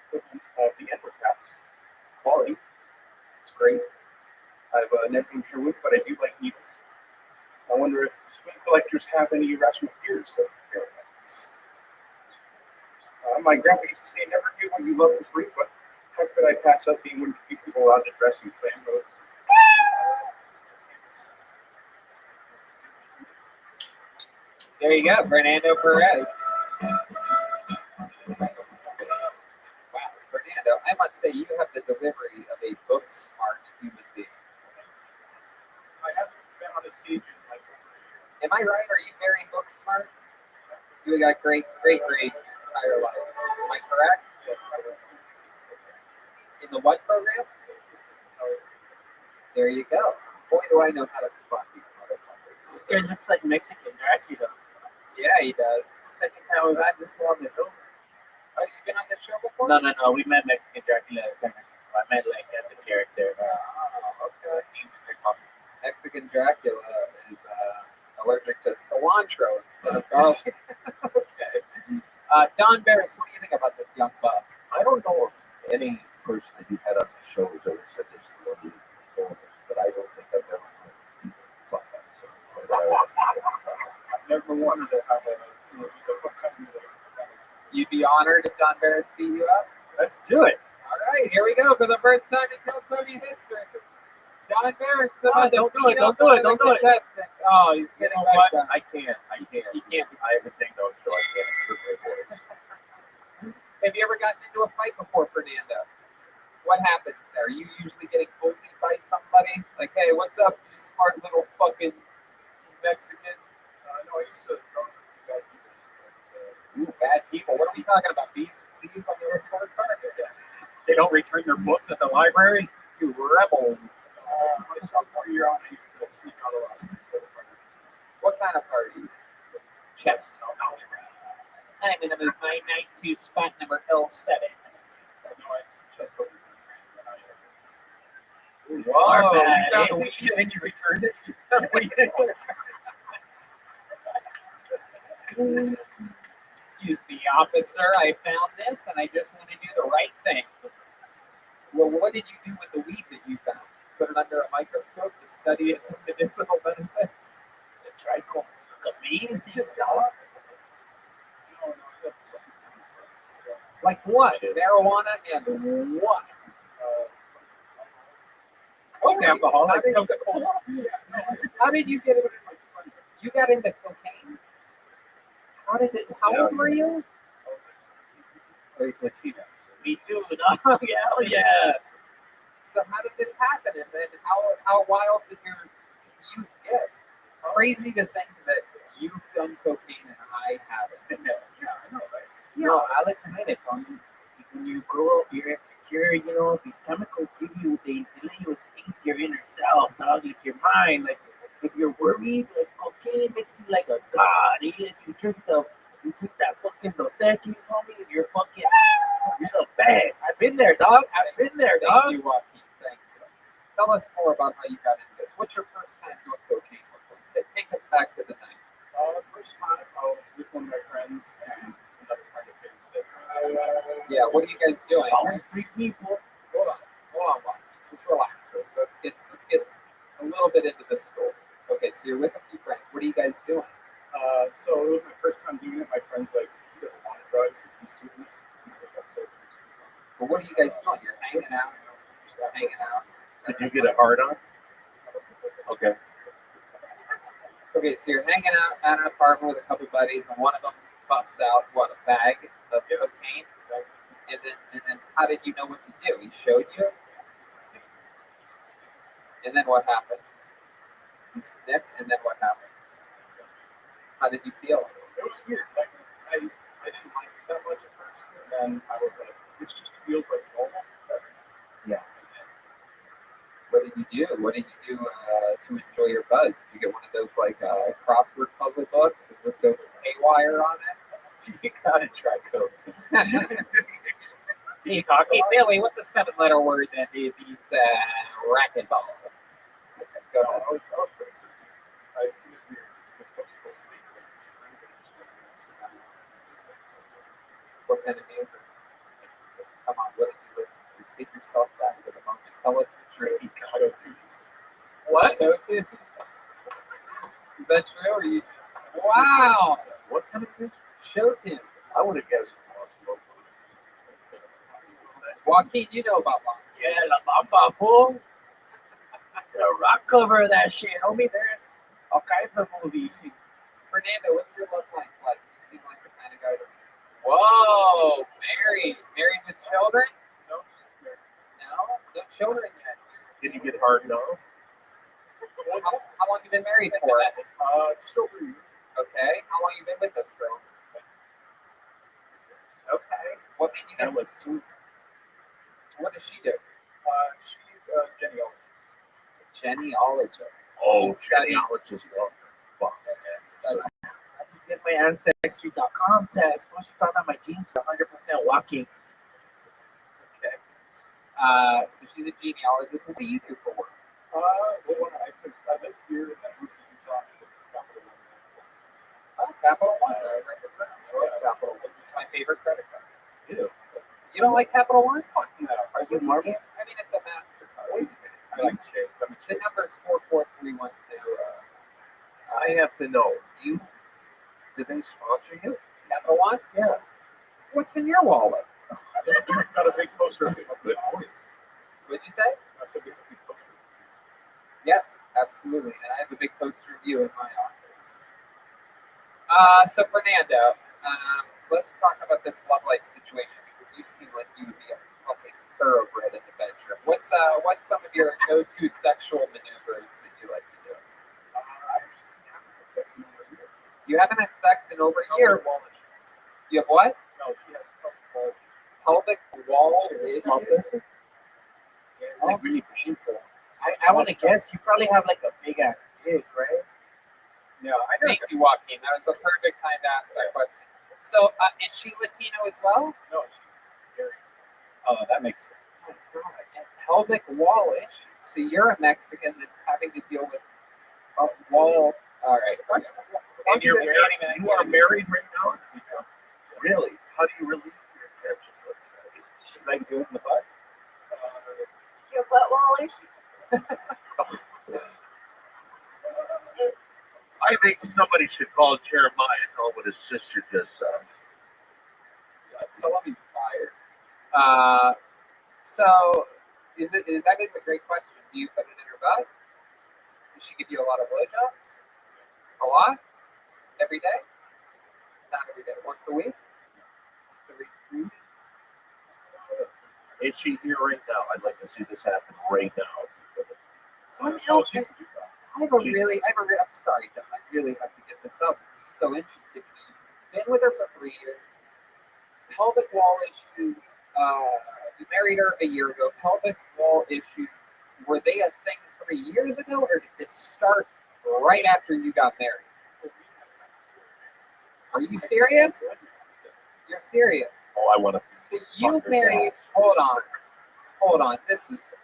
equivalent of the Edward Pass quality. It's great. I've never been here with, but I do like needles. I wonder if swing collectors have any irrational fears of parasites. My grandpa used to say, never do what you love for free, but how could I pass up being one of the few people allowed to dress in flamingos? There you go, Fernando Perez. Wow, Fernando, I must say you have the delivery of a book-smart human being. I haven't been on a stage in like over a year. Am I right? Are you very book-smart? You got great grades your entire life. Am I correct? Yes. In the what program? There you go. Boy, do I know how to spot these motherfuckers. This guy looks like Mexican Dracula. Yeah, he does. It's the second time we've had this one on the show. Oh, you've been on this show before? No. We met Mexican Dracula in San Francisco. I met like as a character. Oh, okay. Mexican Dracula is allergic to cilantro instead of garlic. Okay. Don Barris, what do you think about this young buck? I don't know if any person that you've had on the show has ever said this to me before, but I don't think I've ever heard people fuck up someone. I've never wanted to have a You'd be honored if Don Barris beat you up? Let's do it. All right, here we go for the first time in Tony history. Don't embarrass him. No, don't do it, don't do it, don't do it. Oh, he's You sitting know back what? down. I can't. You can't. I have a thing though, so I can't improve my voice. Have you ever gotten into a fight before, Fernando? What happens there? Are you usually getting bullied by somebody? Like, hey, what's up, you smart little fucking Mexican? No, I used to talk to bad people. Ooh, bad people. What are we talking about? B's and C's on the report card? They don't return their books at the library. You rebels. My sophomore year on, I used to sneak out a lot. What kind of parties? Chess. I'm in my night 2 spot number L7. Whoa, you bad, found eh? a weed and you returned it? Excuse me, officer. I found this and I just want to do the right thing. Well, what did you do with the weed that you found? Put it under a microscope to study its medicinal benefits? The trichomes look amazing, dog. Like what? Marijuana and what? Alcohol. How did, how did you get into You got into cocaine? How old were you? Raised Latinos. Me too, dog. Hell yeah. So how did this happen? And then how wild did your youth get? It's crazy to think that you've done cocaine and I haven't. Yeah, I know, right? No, Alex made it on you. When you grow up, you're insecure, you know, these chemicals give you, they let you escape your inner self, dog, like your mind. Like, if you're worried, like, cocaine makes you like a god. You drink that fucking Dos Equis, homie, and you're the best. I've been there, dog. Thank you, Joaquin. Thank you. Tell us more about how you got into this. What's your first time doing cocaine? Take us back to the night. First time I was with one of my friends and another friend of his. Yeah, what are you guys doing? Always 3 people. Hold on, Joaquin. Just relax first. Let's get a little bit into this story. Okay, so you're with a few friends. What are you guys doing? So it was my first time doing it. My friend's like, he doesn't want to drive, so he's doing this. He's like, "I'm so But what are you guys doing? You're hanging out. Did you get a hard on? Okay. Okay, so you're hanging out at an apartment with a couple buddies, and one of them busts out a bag of cocaine, and then how did you know what to do? He showed you, and then what happened? You sniffed, and then what happened? How did you feel? It was weird. Like, I didn't like it that much at first, and then I was like, this just feels like normal. Yeah. What did you do? What did you do to enjoy your buzz? Did you get one of those like crossword puzzle books and just go haywire on it? You gotta try coke. Hey, Billy, what's a 7-letter word that means racquetball? Go I ahead. was pretty sick. It was weird. It was supposed to be. What kind of music? Come on, what did you listen to? Take yourself back to the moment. Tell us the truth. What? Show tunes. Is that true? Or you? Wow. What kind of fish? Show tunes. I would have guessed Lost Locals. Joaquin, you know about Lost. Yeah, La Bamba, fool. The rock cover of that shit, homie. There are all kinds of movies. Fernando, what's your love life like? You seem like the kind of guy that. Whoa, married with children? No, no children yet. Did you get hard no? How long you been married for? Just over a year. Okay. How long you been with this girl? Okay. What made you That was 2. What does she do? She's a genealogist. Genealogist. Oh, She studies- genealogist. Fuck. studies- I should get my Ancestry.com test. Once you found out my genes were 100% Walkings. Okay. So she's a genealogist. What do you do for work? Well, I lived here and then moved to Utah. Capital One. Representative. I love Capital One. It's my favorite credit card. Ew. You don't like Capital One? Fuck no. Are you Marvel? I mean, it's a MasterCard. I like Chase. I'm a The Chase. number's 44312. I have to know. Did they sponsor you? Capital One? Yeah. What's in your wallet? Got a big poster of it. Good voice. What'd you say? I said, "It's a big poster." Yes, absolutely. And I have a big poster of you in my office. So Fernando, let's talk about this love life situation because you seem like you would be a fucking thoroughbred in the bedroom. What's some of your go-to sexual maneuvers that you like to do? You haven't had sex in over a year. You have what? No, she has Pelvic wall It's issues? like really painful. I want to guess you probably have like a big ass dick, right? No, I don't. Thank you, Joaquin. That was a perfect time to ask that question. So, is she Latino as well? no, she's very. Oh, that makes sense. Oh, God. And pelvic wall issues. So you're a Mexican that's having to deal with a wall. All right. And you are married right now? Really? How do you relieve your tensions? Should I do it in the butt? Your butt wall issue. I think somebody should call Jeremiah and tell him what his sister just said. Tell him he's fired. So, that is a great question. Do you put it in her butt? Does she give you a lot of blowjobs? A lot? Every day? Not every day. Once a week? Once every 3 weeks? Is she here right now? I'd like to see this happen right now. I have a really, I'm sorry, Don, I really have to get this up. This is so interesting to me. Been with her for 3 years. Pelvic wall issues. You married her a year ago. Pelvic wall issues. Were they a thing 3 years ago, or did this start right after you got married? Are you serious? You're serious. Oh, I want to. So you married. Hold on. This is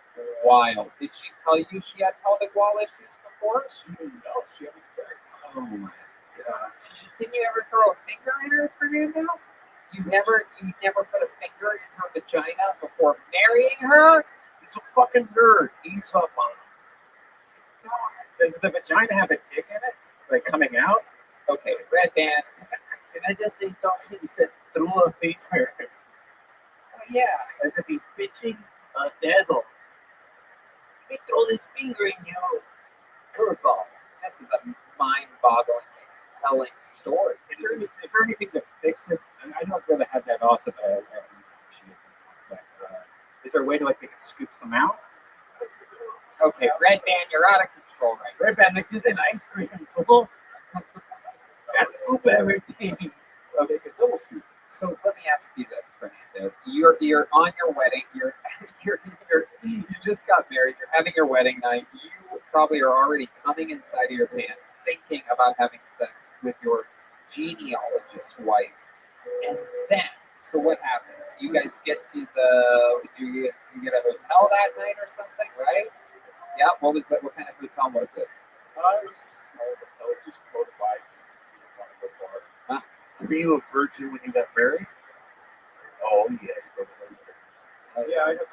wild. Did she tell you she had pelvic wall issues before? No, she hasn't sex. Oh my gosh. Didn't you ever throw a finger in her, Fernando? You never put a finger in her vagina before marrying her? He's a fucking nerd. Ease up on him. Does the vagina have a dick in it? Like coming out? Okay, red band. Can I just say something? You said through a finger. Oh, yeah. As if he's pitching a dedo. Let me throw this finger in you. Curveball. This is a mind-boggling, compelling story. Is there anything to fix it? I know I've never had that also, but is there a way to like they can scoop some out? Okay, red band, you're out of control right now. Red band, this is an ice cream fool. Got scoop everything. Okay, double scoop. So let me ask you this, Fernando. You're on your wedding. You just got married. You're having your wedding night. You probably are already coming inside of your pants, thinking about having sex with your genealogist wife. And then, so what happens? You guys get to you get a hotel that night or something, right? Yeah. What was that? What kind of hotel was it? It was just a small hotel, just close by. Were you a virgin when you got married? Oh, yeah. Yeah, I got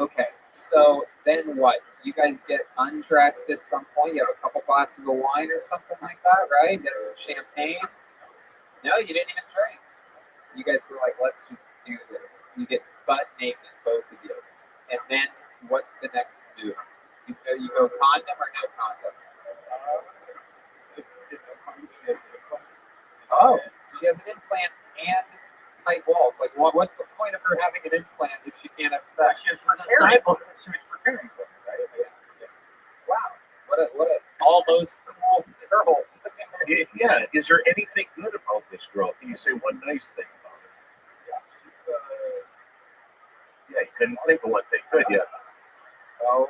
Okay, so then what? You guys get undressed at some point. You have a couple glasses of wine or something like that, right? Get some champagne. No, you didn't even drink. You guys were like, let's just do this. You get butt naked, both of you. And then what's the next move? You go condom or no condom? Oh, she has an implant and tight walls. Like, what's the point of her having an implant if she can't have sex? She was preparing for it, right? Wow, what a almost cool girl. Yeah. Is there anything good about this girl? Can you say one nice thing about her? Yeah, you couldn't think of one thing good yet. Oh,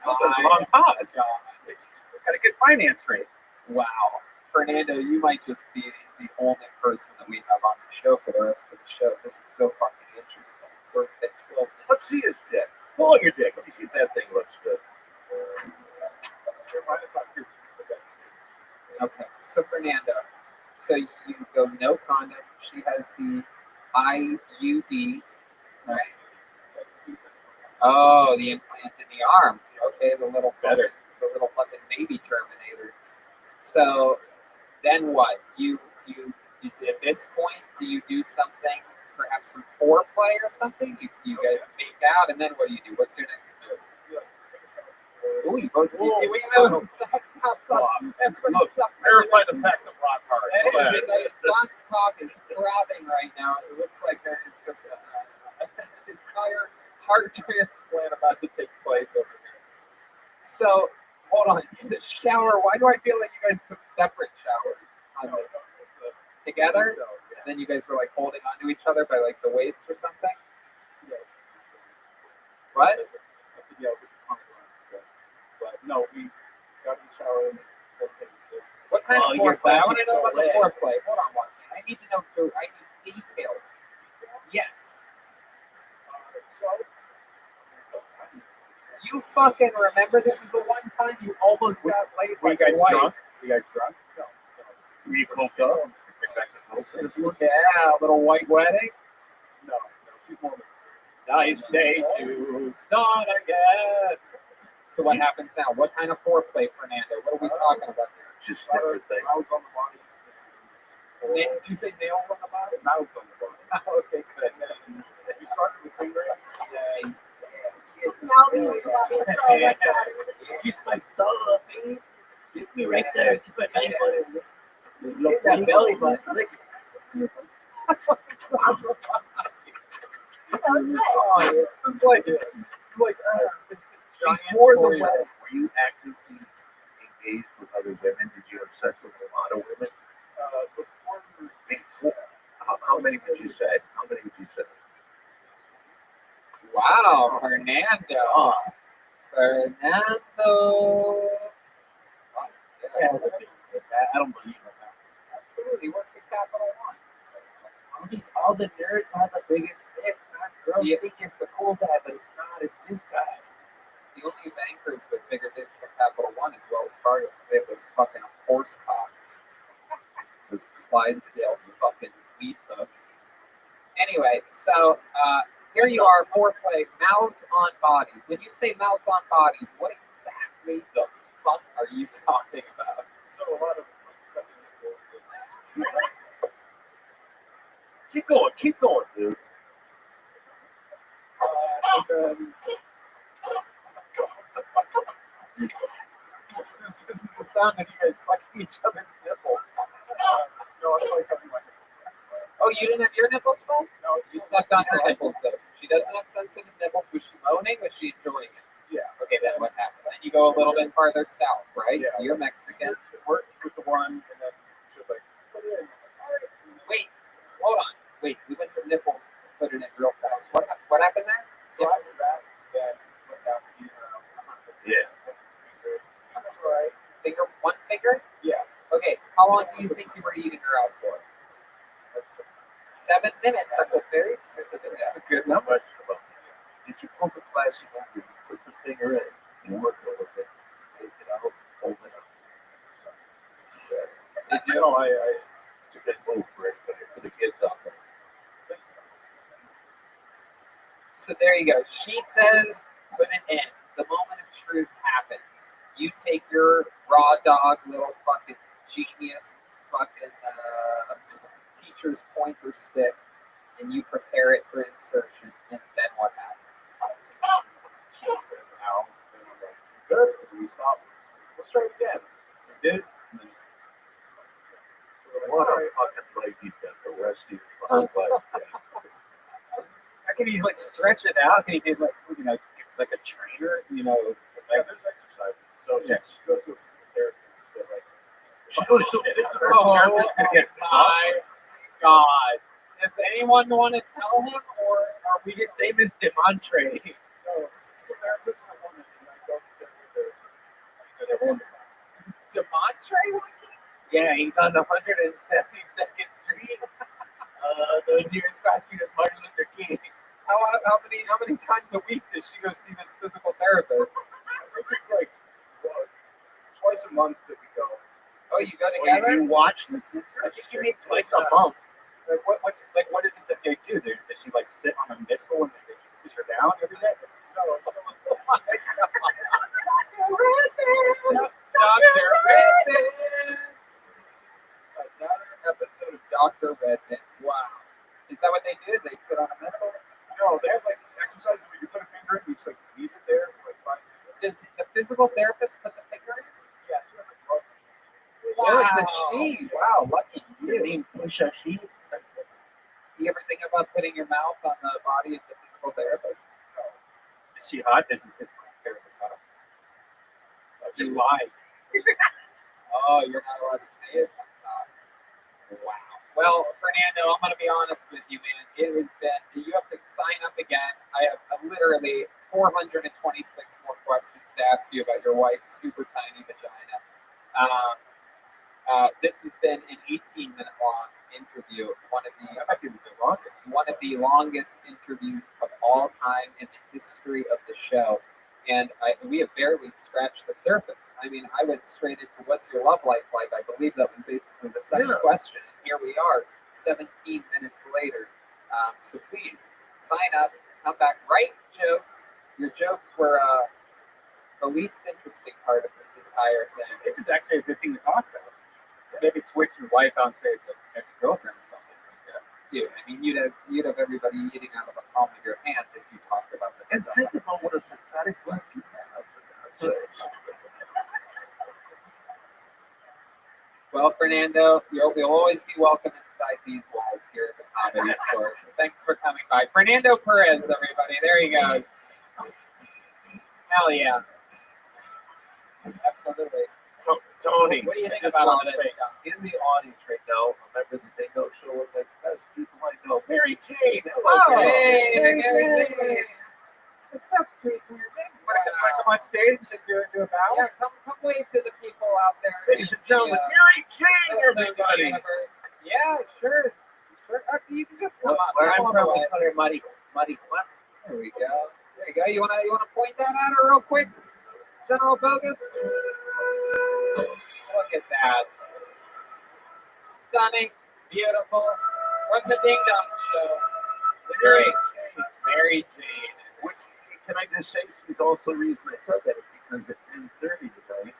That was a long pause. It's got a good finance rate. wow. Fernando, you might just be the only person that we have on the show for the rest of the show. This is so fucking interesting. We're at 12 minutes. Let's see his dick. Pull out your dick. Let me see if that thing looks good. Okay, so Fernando, so you go no condom. She has the IUD, right? Oh, the implant in the arm. Okay, the little fucking baby Terminator. So then what? At this point, do you do something? Perhaps some foreplay or something? You guys make out, and then what do you do? What's your next move? Oh, you both. Whoa. Stop. Everybody Look, stop. verify the fact of rock hard. Hey, Go ahead. John's cock is throbbing right now. It looks like there is just an entire heart transplant about to take place over here. So, hold on. The shower. Why do I feel like you guys took separate showers on this? Together? And then you guys were like holding onto each other by like the waist or something? What? But no, we got in the shower and What kind of your foreplay? I back want to is know so about the red. foreplay. Hold on, Joaquin. I need to know. I need details. Yes. You fucking remember? This is the one time you almost got laid Were by you guys your wife. drunk? Were you guys drunk? Were you coked up? Yeah, a little white wedding. No, she's more serious. Nice day to start again. So what happens now? What kind of foreplay, Fernando? What are we talking about here? Just different things. Mouths on the body. Did you say nails on the bottom? Mouths on the body. Okay, good. We started with fingering. Yeah. It's melting on the body. It's all like that. Kiss my stuff, babe. Kiss me right there. Kiss my belly button. Hit that belly button. Lick it. Oh, it's like giant Before the four-year-old. wedding, were you actively engaged with other women? Did you have sex with a lot of women? Before, how many would you say? How many would you say? Wow, Fernando. Fernando. Yeah, I don't believe in that. Absolutely. Works at Capital One. All the nerds have the biggest dicks. Girls Yeah. think it's the cool guy, but it's not. It's this guy. The only bankers with bigger dicks than Capital One is Wells Fargo. They have those fucking horse cocks. Those Clydesdale fucking wheat hooks. Anyway, so here you are, foreplay, mouths on bodies. When you say mouths on bodies, what exactly the fuck are you talking about? So a lot of Keep going, dude. This is the sound of you guys sucking each other's nipples. no, it's like having like Oh, you didn't have your nipples stuck? no, You sucked on her nipples though. So she doesn't have sensitive nipples. Was she moaning? Was she enjoying it? yeah. Okay, then what happened? Then you go a little bit farther south, right? Yeah. You're Mexican. Worked with the one, and then she was like, put it in. Wait, hold on. Wait, we went from nipples to put it in real fast. What happened there? So after that, then went down to the Yeah. That's right. One finger? Yeah. Okay, how long do you think you were eating her out for? 7 minutes. That's a very specific That's a good number. Did you pull the plastic over? You put the finger in, you work a little bit, take it out, hold it up. Did you? No, It's a good move for everybody, for the kids out there. So there you go. She says, put it in. The moment of truth happens. You take your raw dog, little fucking genius, fucking teacher's pointer stick, and you prepare it for insertion. And then what happens? she says now, and I'm like, good. And we stop. Let's try it again. So we did. And then, so we're like, What all a right. fucking leg you've got, the rest of your fucking life. How can he like stretch it out? Can he do like like a trainer? Yeah, there's exercises. So Yeah. she goes to a physical therapist. They're like, She goes to a physical Oh therapist to get my God. Does anyone want to tell him, or are we His name is Demontre. no, physical therapist, I want to, and I go to the therapist. Demontre? Yeah, he's on the 172nd Street. The nearest prosecutor is Martin Luther King. How many times a week does she go see this physical therapist? I think it's like twice a month that we go. Oh, you go Oh, together? you watch this? I think you mean twice a month. Like what is it that they do? Does she like sit on a missile and they push her down every day? No, Dr. Redman! Another episode of Dr. Redman. Wow. Is that what they did? They sit on a missile? no, they have like exercises where you put a finger in, you just like leave it there for like 5 minutes. Does the physical therapist put the finger in? Yeah, she was like, Oh, it's a she. Wow, lucky Is her you. name Pusha She? You ever think about putting your mouth on the body of the physical therapist? Is she hot? Isn't physical therapist hot? You lied. Oh, you're not allowed to say it? That's not. Wow. Well, Fernando, I'm going to be honest with you, man. It has been, you have to sign up again. I have literally 426 more questions to ask you about your wife's super tiny vagina. This has been an 18-minute long interview. One of the longest interviews of all time in the history of the show. And we have barely scratched the surface. I mean, I went straight into what's your love life like? I believe that was basically the second question. And here we are, 17 minutes later. So please, sign up, come back, write jokes. Your jokes were the least interesting part of this entire thing. This is actually a good thing to talk about. Maybe switch your wife out and say it's an ex-girlfriend or something like that. Dude, I mean, you'd have everybody eating out of the palm of your hand if you talked about this And stuff. think about what a pathetic life you have, for God's sakes. Well, Fernando, you'll always be welcome inside these walls here at the Comedy Store. So thanks for coming by. Fernando Perez, everybody. There he goes. Hell yeah. Absolutely. Tony, What do you think I just about all wanna this? say, in the audience right now, remember the bingo show with like the best people I know? Mary Jane. Hello, Oh, Mary. hey, Mary Jane. What's up, sweet Mary Jane? Want to come on stage and do a bow? Yeah, come wave to the people out there. Ladies and gentlemen, Yeah. Mary Jane, Outside the everybody. universe. Yeah, sure. You can just come up. Where I'm Come on from, away. we call her Muddy What? There we go. There you go. You wanna point that at her real quick, General Bogus? Look at that. Stunning, beautiful. From the Ding Dong Show. Mary Jane. Which, can I just say, she's also the reason I said that is because at 10:30 tonight,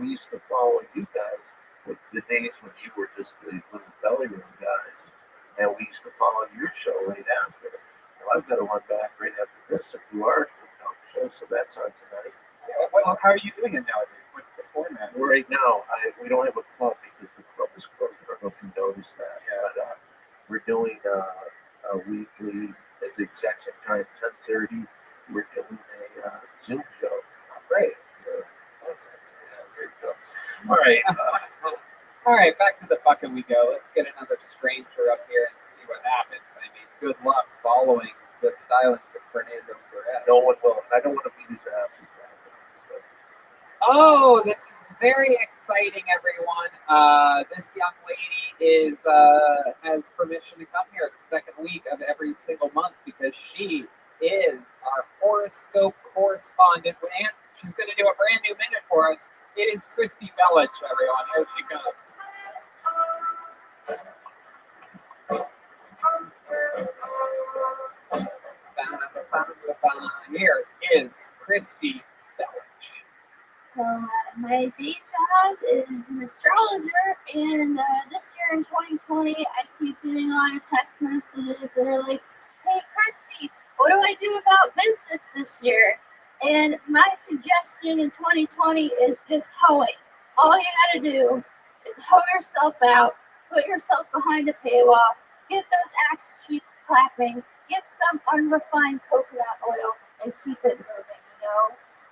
we used to follow you guys with the days when you were just the little belly room guys, and we used to follow your show right after. Well, I've got to run back right after this if you are on the show, so that's on tonight. Well, how are you doing it nowadays? What's the format? Right now, we don't have a club because the club is closed. I don't know if you noticed that. Yeah. But we're doing a weekly at the exact same time, 10:30. We're doing a Zoom show. Great. Awesome. Yeah, there you go. All right. All right, back to the bucket we go. Let's get another stranger up here and see what happens. I mean, good luck following the stylings of Fernando Perez. No one will. I don't want to beat his ass. Oh, this is very exciting, everyone. This young lady has permission to come here the second week of every single month because she is our horoscope correspondent, and she's going to do a brand new minute for us. It is Christy Bellich, everyone. Here she comes. Here is Christy Bellich. So my day job is an astrologer, and this year in 2020, I keep getting a lot of text messages that are like, "Hey, Kirsty, what do I do about business this year?" And my suggestion in 2020 is just hoeing. All you gotta do is hoe yourself out, put yourself behind a paywall, get those axe sheets clapping, get some unrefined coconut oil, and keep it moving,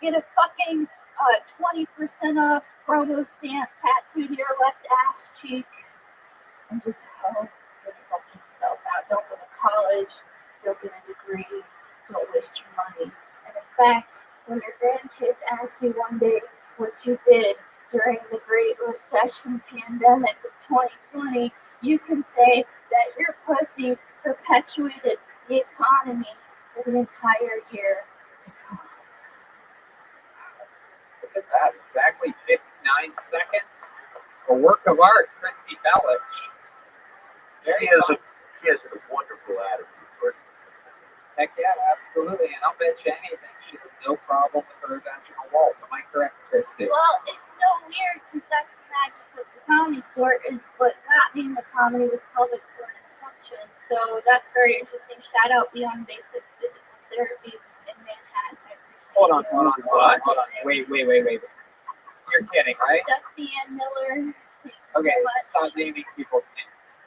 Get a fucking 20% off promo stamp tattooed to your left ass cheek, and just hoe your fucking self out. Don't go to college, don't get a degree, don't waste your money. And in fact, when your grandkids ask you one day what you did during the Great Recession pandemic of 2020, you can say that your pussy perpetuated the economy for the entire year to come. Look at that. Exactly 59 seconds. A work of art, Christy Bellich. She has a wonderful attitude. Heck yeah, absolutely. And I'll bet you anything, she has no problem with her vaginal walls. Am I correct, Christy? Well, it's so weird because that's the magic of the Comedy Store is what got me in the comedy was pelvic floor dysfunction. So that's very interesting. Shout out Beyond Basics Physical Therapy in Manhattan. I appreciate Hold on. Wait. You're kidding, right? Dusty and Miller. Thank you Okay, so much. stop naming people's names.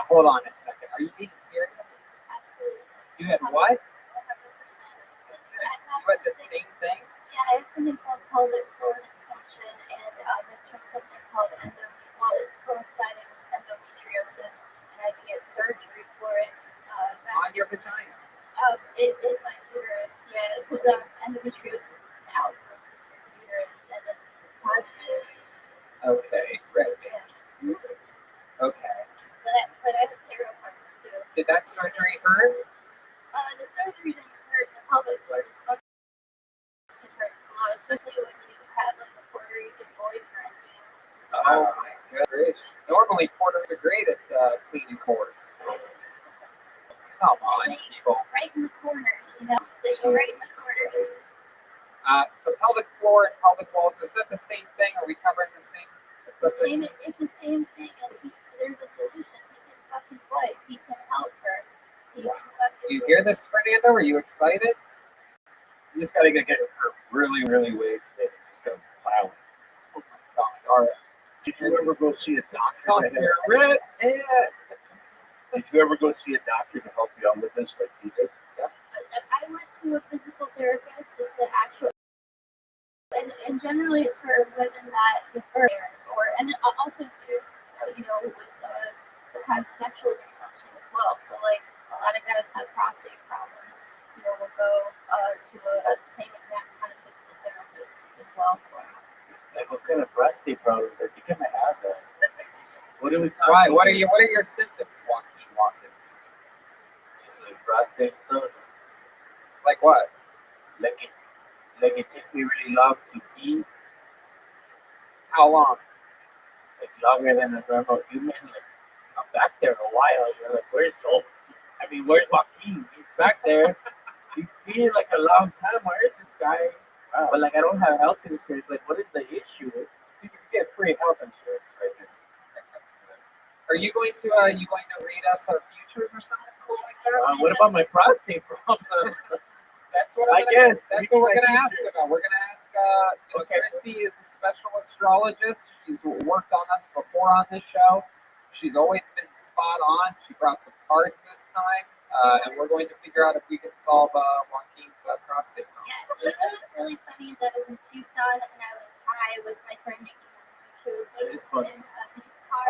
Hold on a second. Are you being serious? Absolutely. You had what? 100%. You had the same thing? Yeah, I have something called pelvic floor dysfunction, and it's from something called it's coinciding with endometriosis, and I had to get surgery for it. On your vagina? In my uterus, yeah, because endometriosis is an outgrowth of your uterus, and it positive. Okay, right. Yeah. Okay. But I have tarot cards too. Did that surgery hurt? The surgery didn't hurt. The pelvic floor dysfunction hurts a lot, especially when you have like a Puerto Rican boyfriend. Oh my goodness. Normally Porters are great at cleaning cords. Come on, people. Right in the corners, They go right in the corners. So pelvic floor and pelvic walls, is that the same thing? Are we covering the same? It's the same thing, and there's a solution. He can fuck his wife. He can help her. He can fuck his Do you wife. hear this, Fernando? Are you excited? You just gotta get her really, really wasted. Just go plowing. Oh my God! All right. Did you ever go see a doctor? Come here, Red. Did you ever go see a doctor to help you out with this, like he did? I went to a physical therapist. It's an actual, and generally it's for women that prefer, and also dudes, with have sexual dysfunction as well. So like a lot of guys have prostate problems. Will go to a same exact kind of physical therapist as well. Like what kind of prostate problems? I think I might have that. What are we talking Why? about? What are your symptoms, Joaquin Watkins? Just like prostate stuff. Like what? Like it takes me really long to pee. How long? Like longer than a normal human. Like I'm back there a while. You're like, where's Joaquin? He's back there. He's peeing like a long time. Where is this guy? Wow. But like I don't have health insurance. Like what is the issue? You can get free health insurance right now. Are you going to read us our futures or something cool like that? What about my prostate problem? That's what I guess. That's what we're My gonna ask future. about. We're gonna ask. Okay. Christy is a special astrologist. She's worked on us before on this show. She's always been spot on. She brought some cards this time, and we're going to figure out if we can solve Joaquin's prostate problem. Yeah, you know what's really funny is I was in Tucson and I was high with my friend making shows. That is funny.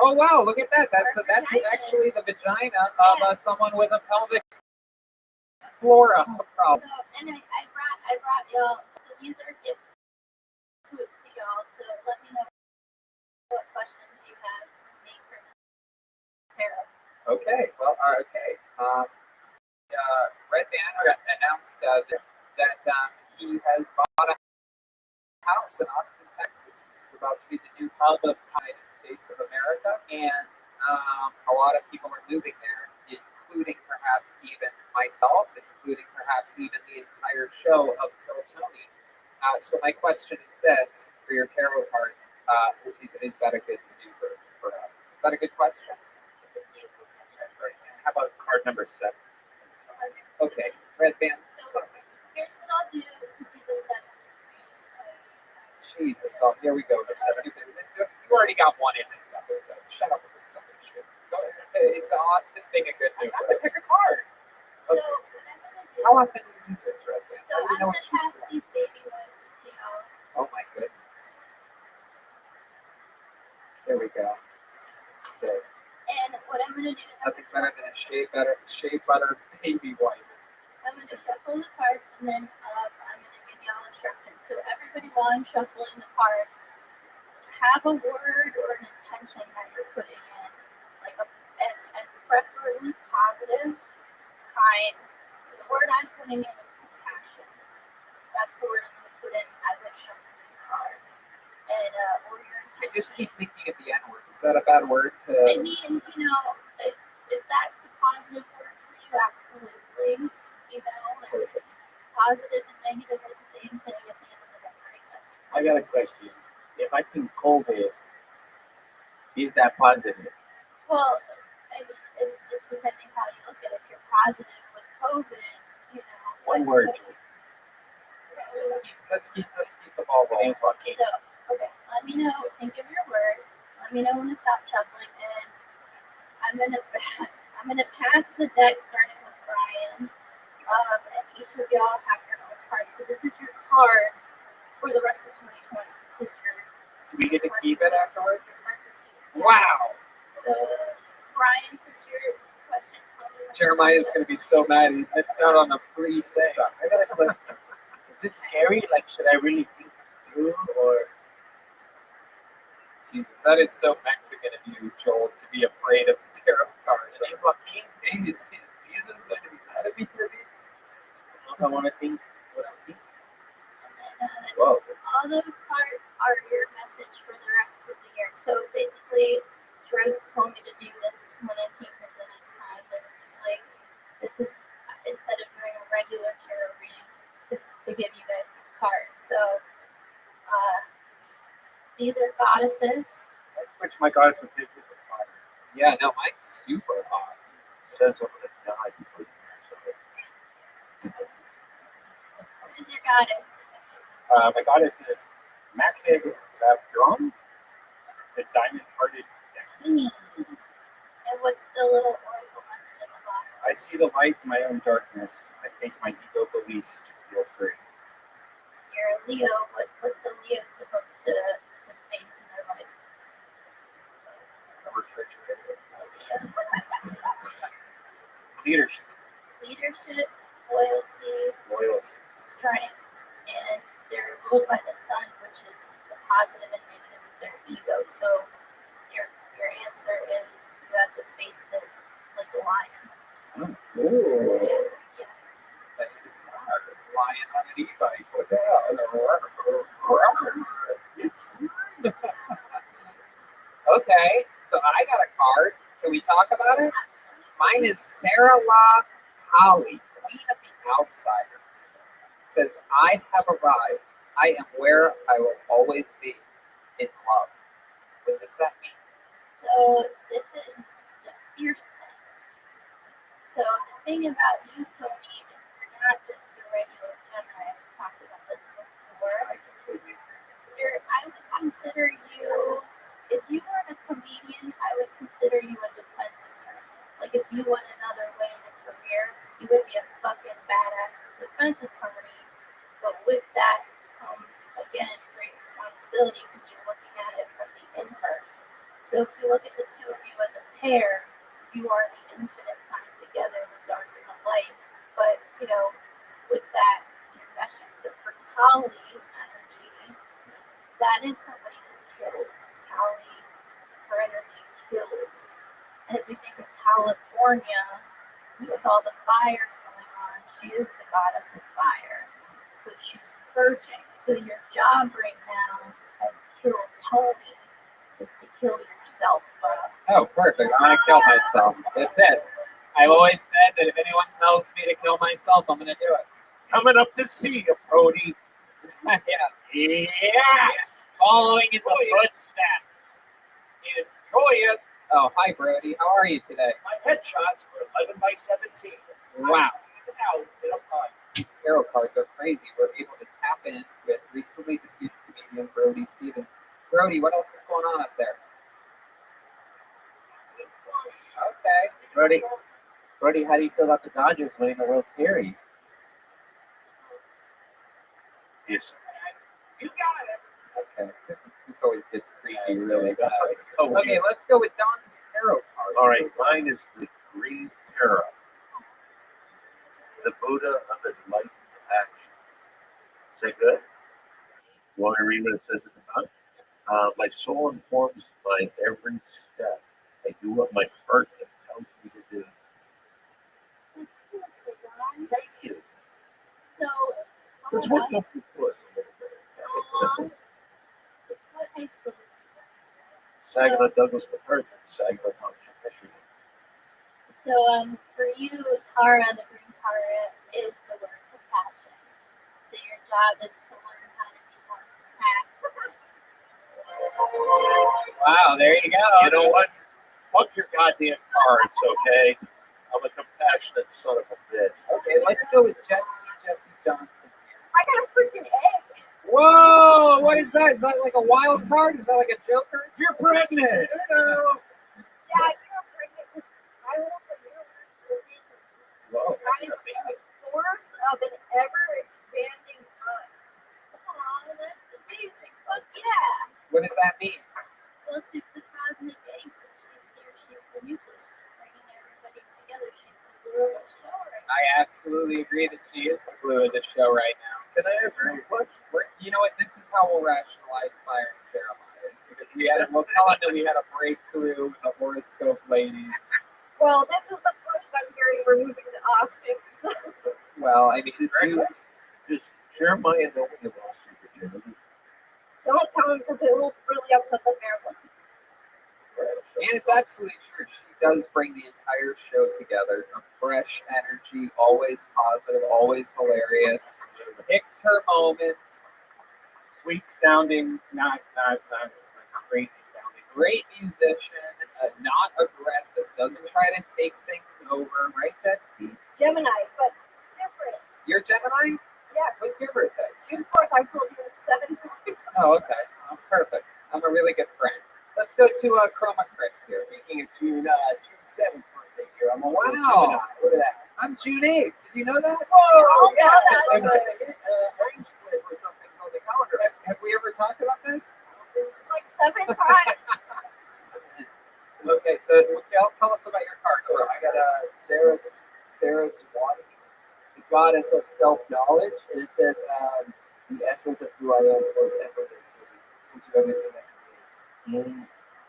Oh wow! Look at that. That's actually the vagina of someone with a pelvic flora problem. So, and I brought y'all. So these are gifts to y'all. So let me know what questions you have for me for the tarot. Okay. Well. Okay. Red Banner announced that he has bought a house in Austin, Texas. It's about to be the new hub of the United States of America, and a lot of people are moving there, including perhaps even myself, including perhaps even the entire show of Kill Tony. So my question is this, for your tarot cards, is that a good maneuver for us? Is that a good question? How about card number 7? Okay, Red Band. So here's what I'll do because he's a 7. Jesus, oh, here we go. You already got one in this episode. Shut up with this fucking shit. Is the Austin thing a good move? Pick a card. So Okay. what I'm gonna do. How often do you do this, Red Band? So How do you I'm know gonna what she's pass doing? these baby wipes to y'all. Oh my goodness. There we go. This is it. And what I'm gonna do is Nothing better than a shea butter baby wipe. I'm going to shuffle the cards and then I'm going to give y'all instructions. So everybody, while I'm shuffling the cards, have a word or an intention that you're putting in, like and preferably positive, kind. So the word I'm putting in is compassion. That's the word I'm going to put in as I shuffle these cards. And or your I intention. just keep thinking of the N word. Is that a bad word to? I mean, if that's a positive word for you, absolutely. It's positive and negative are the same thing at the end of the day, right? I got a question. If I think COVID, is that positive? Well, I mean, it's depending how you look at it. If you're positive with COVID, One word. Let's keep the ball rolling. So, okay, let me know. Think of your words. Let me know when to stop shuffling, and I'm gonna pass the deck starting with Brian. And each of y'all have your own card. So this is your card for the rest of 2020. This is your. Do we get to keep it afterwards? Wow. Wow. So, Brian, since your question, tell me. Jeremiah's gonna be so mad he missed out on a free thing. I got a question. Is this scary? Like, should I really think this through, or? Jesus, that is so Mexican of you, Joel, to be afraid of the tarot cards. Hey, Joaquin, He's Jesus going to be mad at me for these? I don't know if I want to think what I'm thinking. And then, Whoa. all those cards are your message for the rest of the year. So basically, Drugs told me to do this when I came here the next time. They were just like, this is, instead of doing a regular tarot reading, just to give you guys these cards. So, these are goddesses. I switched my goddess with his is fire. Yeah, no, mine's super hot. Says I'm gonna die before the What is your goddess? My goddess is Machnid Vathron, the diamond-hearted Destiny. And what's the little oracle message at the bottom? I see the light in my own darkness. I face my ego beliefs to feel free. You're a Leo. What's the Leo supposed to face in their life? A refrigerator. Leadership. Leadership, loyalty, strength, and they're ruled by the sun, which is the positive and negative of their ego. So your answer is you have to face this like a lion. Ooh. Yes. That is not a lion on an e-bike. What the hell? Okay, so I got a card. Can we talk about it? Mine is Sarah La Holly, Queen of the Outsiders. It says, I have arrived. I am where I will always be, in love. What does that mean? So this is the fierceness. So the thing about you, Tony, is you're not just a regular Gemini. I've talked about this before. I completely agree. I would consider you, if you weren't a comedian, I would consider you a defense attorney. Like if you went another way in a career, you would be a fucking badass defense attorney. But with that comes, again, great responsibility because you're looking at it from the inverse. So if you look at the two of you as a pair, you are the infinite sign together, the dark and the light. But, you know, with that, you're meshing. So for Kali's energy, that is somebody who kills. Kali, her energy kills. And if you think of California, with all the fires going on, she is the goddess of fire. So she's purging. So your job right now has killed Tony is to kill yourself, bro. Oh, perfect. I'm going to kill myself. That's it. I've always said that if anyone tells me to kill myself, I'm going to do it. coming up to see you, Brody. Yeah. Yes! Following in the footsteps. Enjoy it. Oh, hi, Brody. How are you today? My headshots were 11 by 17. Wow. Out in a pie. These tarot cards are crazy. We're able to tap in with recently deceased comedian Brody Stevens. Brody, what else is going on up there? Okay. Brody, how do you feel about the Dodgers winning the World Series? Yes. You got it. Okay. This always gets creepy really bad. Oh, Okay, let's go with Don's tarot card. All right, mine is the Green Tarot. The Buddha of Enlightened Action. Is that good? You want me to read what it says at the bottom? My soul informs my every step. I do what my heart tells me to do. That's cool, Don. Thank you. So, Let's work up before us a little bit. what high school did you go to? Saginaw Douglas MacArthur, Saginaw Township, Michigan. So, for you, Tara, the green Tara is the word compassion. So your job is to learn how to be more compassionate. Wow, there you go. You know what? Fuck your goddamn cards, okay? I'm a compassionate son of a bitch. Okay, let's go with Jesse Johnson here. I got a freaking egg. Whoa! What is that? Is that like a wild card? Is that like a Joker? You're pregnant. Hello. Yeah, I got pregnant. I hope the universe will be Whoa! the force of an ever-expanding sun. Aw, that's amazing. Fuck yeah. What does that mean? Well, she's the cosmic eggs, and she's here. She's the nucleus. She's bringing everybody together. She's the glue of the show right now. I absolutely agree that she is the glue of the show right now. Can I ask you a question? You know what? This is how we'll rationalize firing Jeremiah. It's because we'll tell him that we had a breakthrough with the horoscope lady. Well, this is the first I'm hearing we're moving to Austin. So. Well, I mean, Does Jeremiah know when you lost your virginity? Don't tell him because it will really upset the family. and it's absolutely true. She does bring the entire show together. A fresh energy, always positive, always hilarious. Picks her moments. Sweet sounding, not crazy sounding. Great musician, not aggressive, doesn't try to take things over, right, Jetsky? Gemini, but different. You're Gemini? Yeah. What's your birthday? June 4th, I told you it's 7 points. Oh, okay. Oh, perfect. I'm a really good friend. Let's go to Chroma Chris here. Speaking of June 7th birthday here, I'm also a Wow. Gemini. Look at that. I'm June 8th. Did you know that? Oh, yeah, It's like that's a range split or something on the calendar. Have we ever talked about this? it's like 7 times. Okay, so tell us about your card. Sure, I got Sarah Swati, the goddess of self-knowledge, and it says the essence of who I am flows effortlessly into everything that I do.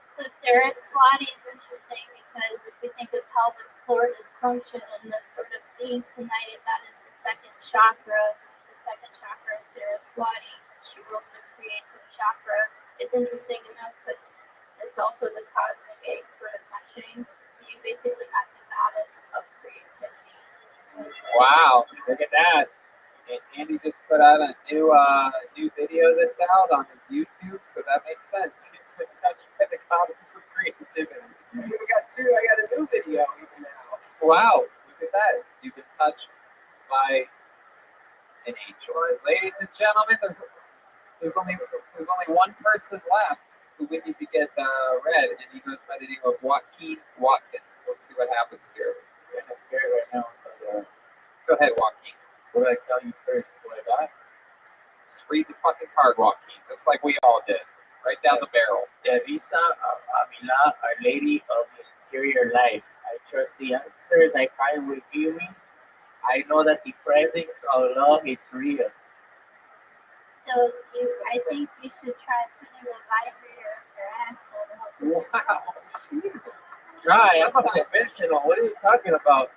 So Sarah Swati is interesting because if we think of pelvic floor dysfunction and the sort of theme tonight, that is the second chakra. The second chakra is Sarah Swati. She rules the creative chakra. It's interesting enough because it's also the cosmic egg sort of meshing. So you basically got the goddess of creativity. Wow, look at that. And Andy just put out a new video that's out on his YouTube, so that makes sense. He's been touched by the goddess of creativity. I got a new video even now. Wow, look at that. You've been touched by an angel. Ladies and gentlemen, there's only one person left who we need to get read, and he goes by the name of Joaquin Watkins. Let's see what happens here. I'm kind of scared right now. But, Go ahead, Joaquin. what did I tell you first? What I got? Just read the fucking card, Joaquin, just like we all did. Right down the barrel. Teresa of Avila, Our Lady of the Interior Life. I trust the answers I find will heal me. I know that the presence of love is real. So I think you should try putting a vibrator up your asshole to help you. Wow, Jesus. Try, I'm a professional. What are you talking about?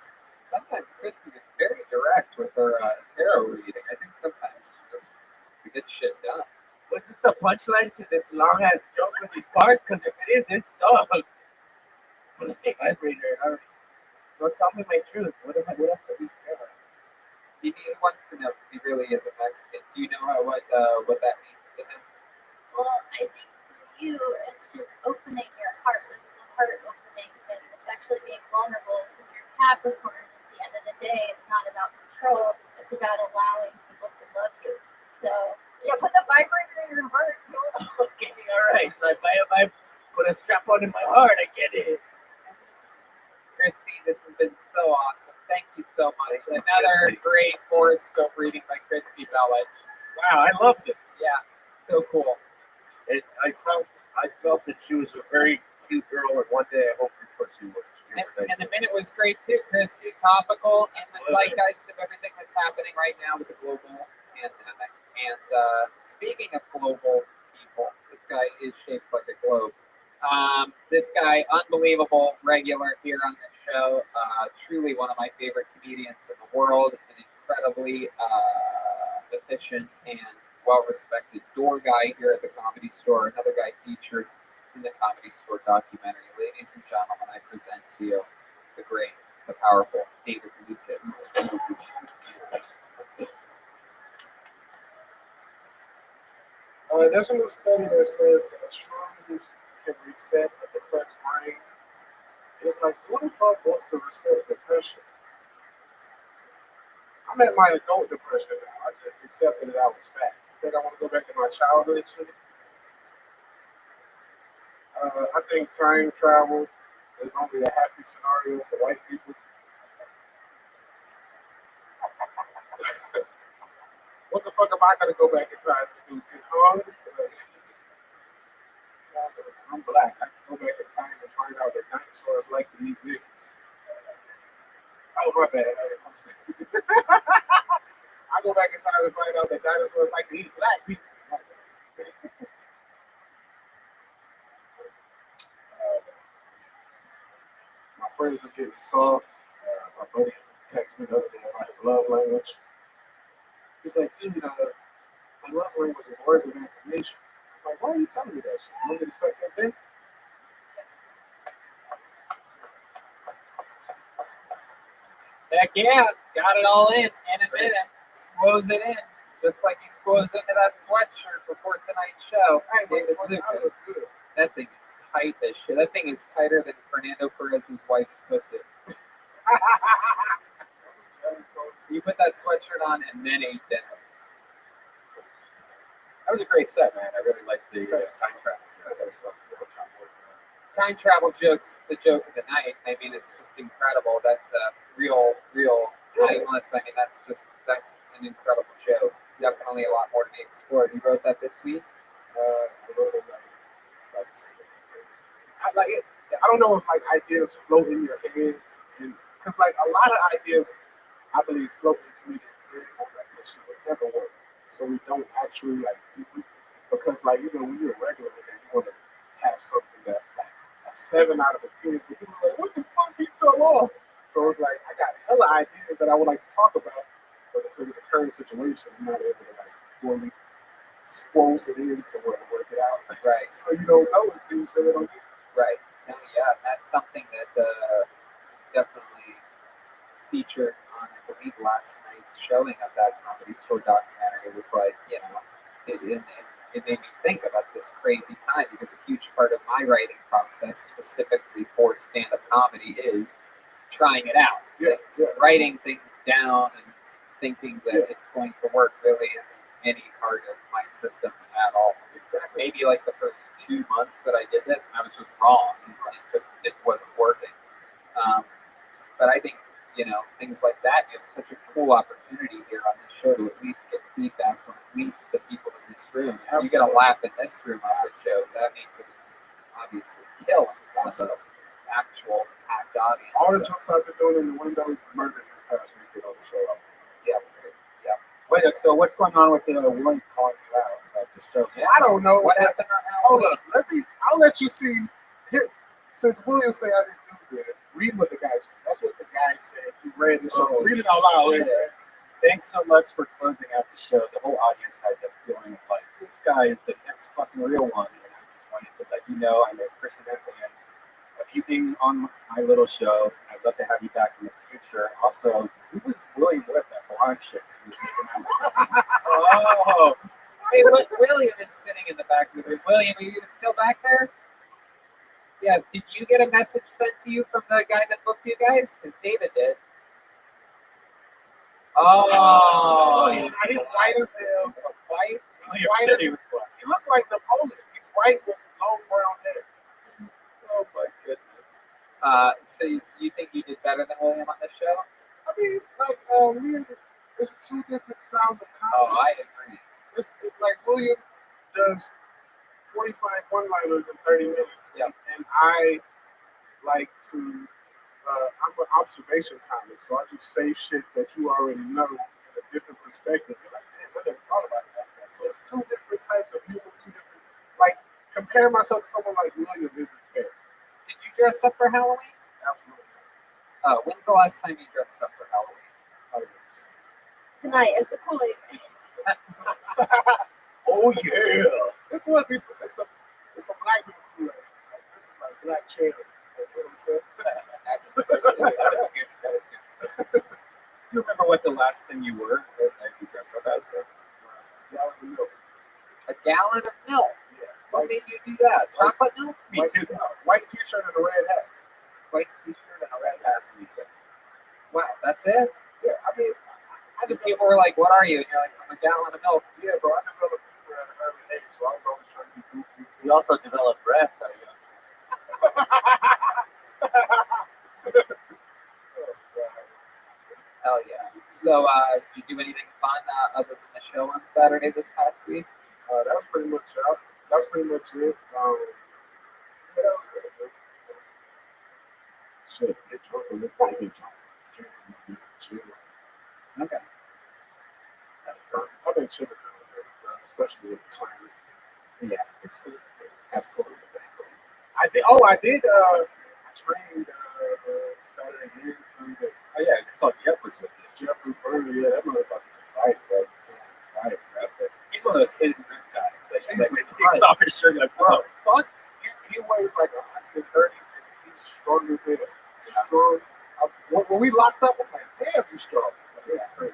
Sometimes Christy gets very direct with her tarot reading. I think sometimes she just wants to get shit done. Was this the punchline to this long ass joke with these parts? Because if it is, this sucks. I'm gonna say vibrator. Don't tell me my truth. What am I be scared of? He wants to know because he really is a Mexican. Do you know what that means to him? Well, I think for you, it's just opening your heart. This is a heart opening thing. It's actually being vulnerable because you're Capricorn. At the end of the day, it's not about control. It's about allowing people to love you. So, yeah, put the vibrator in your heart. Okay, alright. So if I put a strap on in my heart, I get it. Christy, this has been so awesome. Thank you so much. Another great horoscope reading by Christy Bellich. Wow, I love this. Yeah, so cool. I felt that she was a very cute girl, and one day I hope your pussy works. And the minute was great too, Christy. Topical in the zeitgeist of everything that's happening right now with the global pandemic. And speaking of global people, this guy is shaped like a globe. This guy, unbelievable regular here on the show. Truly one of my favorite comedians in the world. An incredibly efficient and well-respected door guy here at the Comedy Store. Another guy featured in the Comedy Store documentary. Ladies and gentlemen, I present to you the great, the powerful David Lucas. There's a new study that says that shrooms can reset a depressed brain. It's like, what if I wants to reset depression? I I'm at my adult depression now. I just accepted that I was fat. I think I want to go back to my childhood shit. I think time travel is only a happy scenario for white people. What the fuck am I gonna go back in time to do? Get hung? I'm black. I can go back in time and find out that dinosaurs like to eat niggas. Oh my bad. I go back in time and find out that dinosaurs like to eat black people. My friends are getting soft. My buddy texted me the other day about his love language. He's like, dude, my love language is words of affirmation. I'm like, why are you telling me that shit? You want me to suck that dick? Heck yeah, got it all in a minute. Swoze it in, just like he swoze into that sweatshirt before tonight's show. David Lucas. That thing is tight as shit. That thing is tighter than Fernando Perez's wife's pussy. You put that sweatshirt on and then ate dinner. That was a great set, man. I really liked the time travel. Time travel jokes is the joke of the night. I mean, it's just incredible. That's real timeless. I mean, that's an incredible joke. Definitely a lot more to be explored. You wrote that this week? I wrote it like it. I don't know if like ideas float in your head, and because like a lot of ideas, I believe float in comedians' head. Like this shit would never work. So we don't actually like because like when you're regular and you want to have something that's like a 7 out of a 10, so people are like, what the fuck, he fell off. So it's like I got hella ideas that I would like to talk about, but because of the current situation, I'm not able to like fully squoze it in somewhere to work it out. Right. So you don't know until you say it on. Right. No, yeah, that's something that is definitely featured on, I believe, last night's showing of that Comedy Store documentary. It was like, it made me think about this crazy time because a huge part of my writing process, specifically for stand-up comedy, is trying it out. Yeah. Writing things down and thinking that it's going to work really isn't any part of my system at all. Exactly. Maybe like the first 2 months that I did this, and I was just wrong. It wasn't working. But I think, things like that give such a cool opportunity here on this show to at least get feedback from at least the people in this room. If you get a laugh in this room off the show, that makes it obviously kill on the actual packed audience. All the jokes I've been doing in the window, murdered this past weekend on the show. Yeah. Wait, so what's going on with the one calling you out about the show? Yeah. I don't know. What happened on Halloween? Hold up. I'll let you see. Here, since William said I didn't do good, read what the guy said. That's what the guy said. He read the show. Read it out loud. Thanks so much for closing out the show. The whole audience had that feeling of like, this guy is the next fucking real one. And I just wanted to let you know I'm a person at the end of you being on my little show. I'd love to have you back in the future. Also, who was William with that blonde shit? Oh, hey, William is sitting in the back of the room. William, are you still back there? Yeah, did you get a message sent to you from the guy that booked you guys? Because David did. Oh, he's white as hell. White? He looks like Napoleon. He's white with long brown hair. Oh my goodness. So you think you did better than William on the show? I mean, like, it's two different styles of comedy. Oh, I agree. It's like William does 45 one-liners in 30 minutes. Yep. And I like to, I'm an observation comic, so I just say shit that you already know in a different perspective. You're like, man, I never thought about it like that. So it's two different types of humor, like, comparing myself to someone like William isn't fair. Did you dress up for Halloween? Absolutely. When's the last time you dressed up for Halloween? Tonight is the point. Oh yeah, this would be some black people do that. This is like black charity. You know what I'm saying? Absolutely. That was good. Do you remember what the last thing you were that you dressed up as? Gallon of milk. A gallon of milk. Yeah. What made you do that? Chocolate milk? Me too. White t-shirt and a red hat. White t-shirt and a red hat. Wow, that's it? Yeah, I mean, I And people were like, "What are you?" And you're like, "I'm a gallon of milk." Yeah, bro, I developed humor at an early age, so I was always trying to be goofy. You also develop breasts, are you? Hell yeah. So, did you do anything fun other than the show on Saturday this past week? That was pretty much out. That was pretty much it. Yeah, that was it. Shit, get drunk a little. I get drunk. Chill. Okay. That's fun. I've been chilling nowadays, bro, especially with the climate. Yeah, it's cool. Absolutely. I did. Oh, I did. I trained Saturday and Sunday. Oh yeah, I saw Jeff was with you. Jeffrey Burner, yeah, that motherfucker can fight, bro. Fight, bro. He's one of those hidden grip guys. Like Right. takes off his shirt like, Bro, what the fuck? he weighs like 130, and he's strong as hell. Strong. When we locked up, I'm like, damn, he's strong. Like, it's crazy.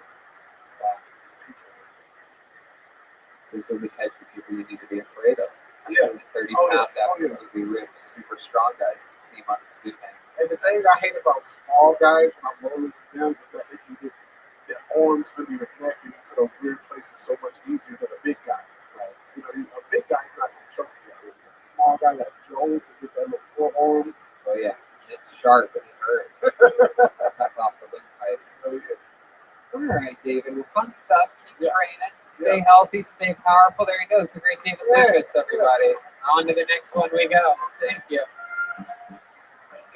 Those are the types of people you need to be afraid of. Yeah. 30 Oh, yeah. pound, Oh, yeah. absolutely ripped, super strong guys that seem unassuming. And the thing I hate about small guys when I'm rolling with them is that they can get their arms under your neck and into those weird places so much easier than a big guy. Right? You know, a big guy's not going to choke you out. A small guy like Joe can get that little forearm. Oh yeah, it's sharp and it hurts. That's off the windpipe. Oh, yeah. All right, David. Well, fun stuff. Keep Yeah. training. Stay healthy. Stay powerful. There he goes, the great David Yeah. Lucas, everybody. On to the next one we go. Thank you.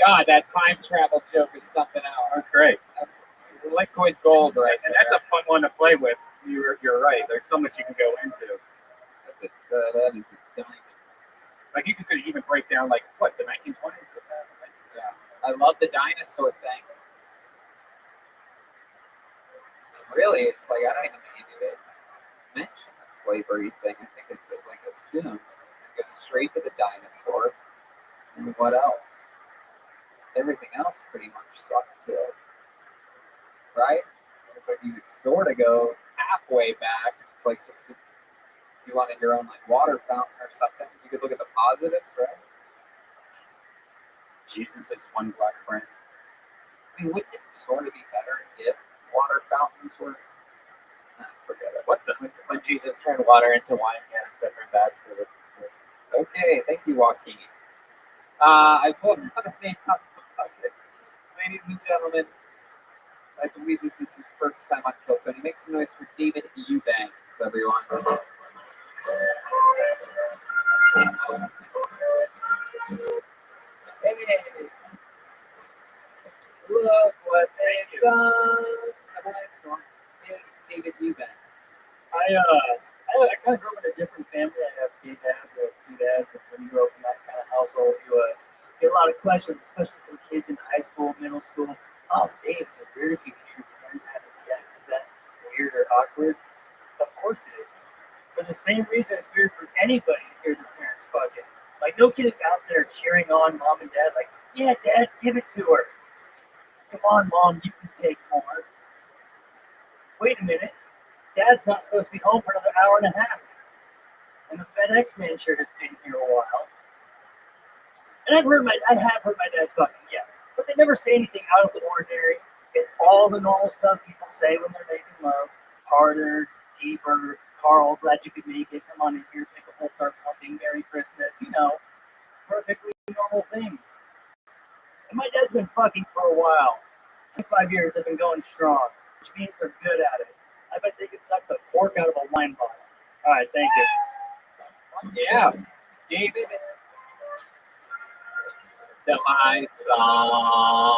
God, that time travel joke is something else. That's great. That's liquid gold, right? And that's a fun one to play with. You're right. There's so much you can go into. That's it. That is a diamond. Like you could even break down like what the 1920s was happening. Yeah. I love the dinosaur thing. Really, it's like I don't even need to mention the slavery thing. I think it's like assumed. It goes straight to the dinosaur. And what else? Everything else pretty much sucked too. Right? It's like you could sort of go halfway back. It's like just if you wanted your own like water fountain or something, you could look at the positives, right? Jesus is one black friend. I mean, wouldn't it sort of be better if water fountains were? Forget it. What the? When Jesus turned water into wine, he had a separate bag for the. Okay, thank you, Joaquin. I pulled another name out of the bucket. Ladies and gentlemen, I believe this is his first time on Kill Tony. Make some noise for David Eubanks, everyone. Hey, look what they've done. Nice one. Here's David Eubanks. I kind of grew up in a different family. I have gay dads, I have two dads, and when you grow up in that kind of household, you get a lot of questions, especially from kids in high school, middle school. Oh, Dave, is it weird if you hear your parents having sex? Is that weird or awkward? Of course it is. For the same reason it's weird for anybody to hear their parents fucking. Like, no kid is out there cheering on mom and dad, like, yeah, dad, give it to her. Come on, mom, you can take more. Wait a minute. Dad's not supposed to be home for another hour and a half. And the FedEx man sure has been here a while. And I have heard my dad's fucking, yes. But they never say anything out of the ordinary. It's all the normal stuff people say when they're making love. Harder, deeper, Carl, glad you could make it. Come on in here, pick a hole, start pumping, Merry Christmas. You know, perfectly normal things. And my dad's been fucking for a while. 25 years they've been going strong, which means they're good at it. I bet they could suck the cork out of a wine bottle. All right, thank you. Yeah, David. To my son.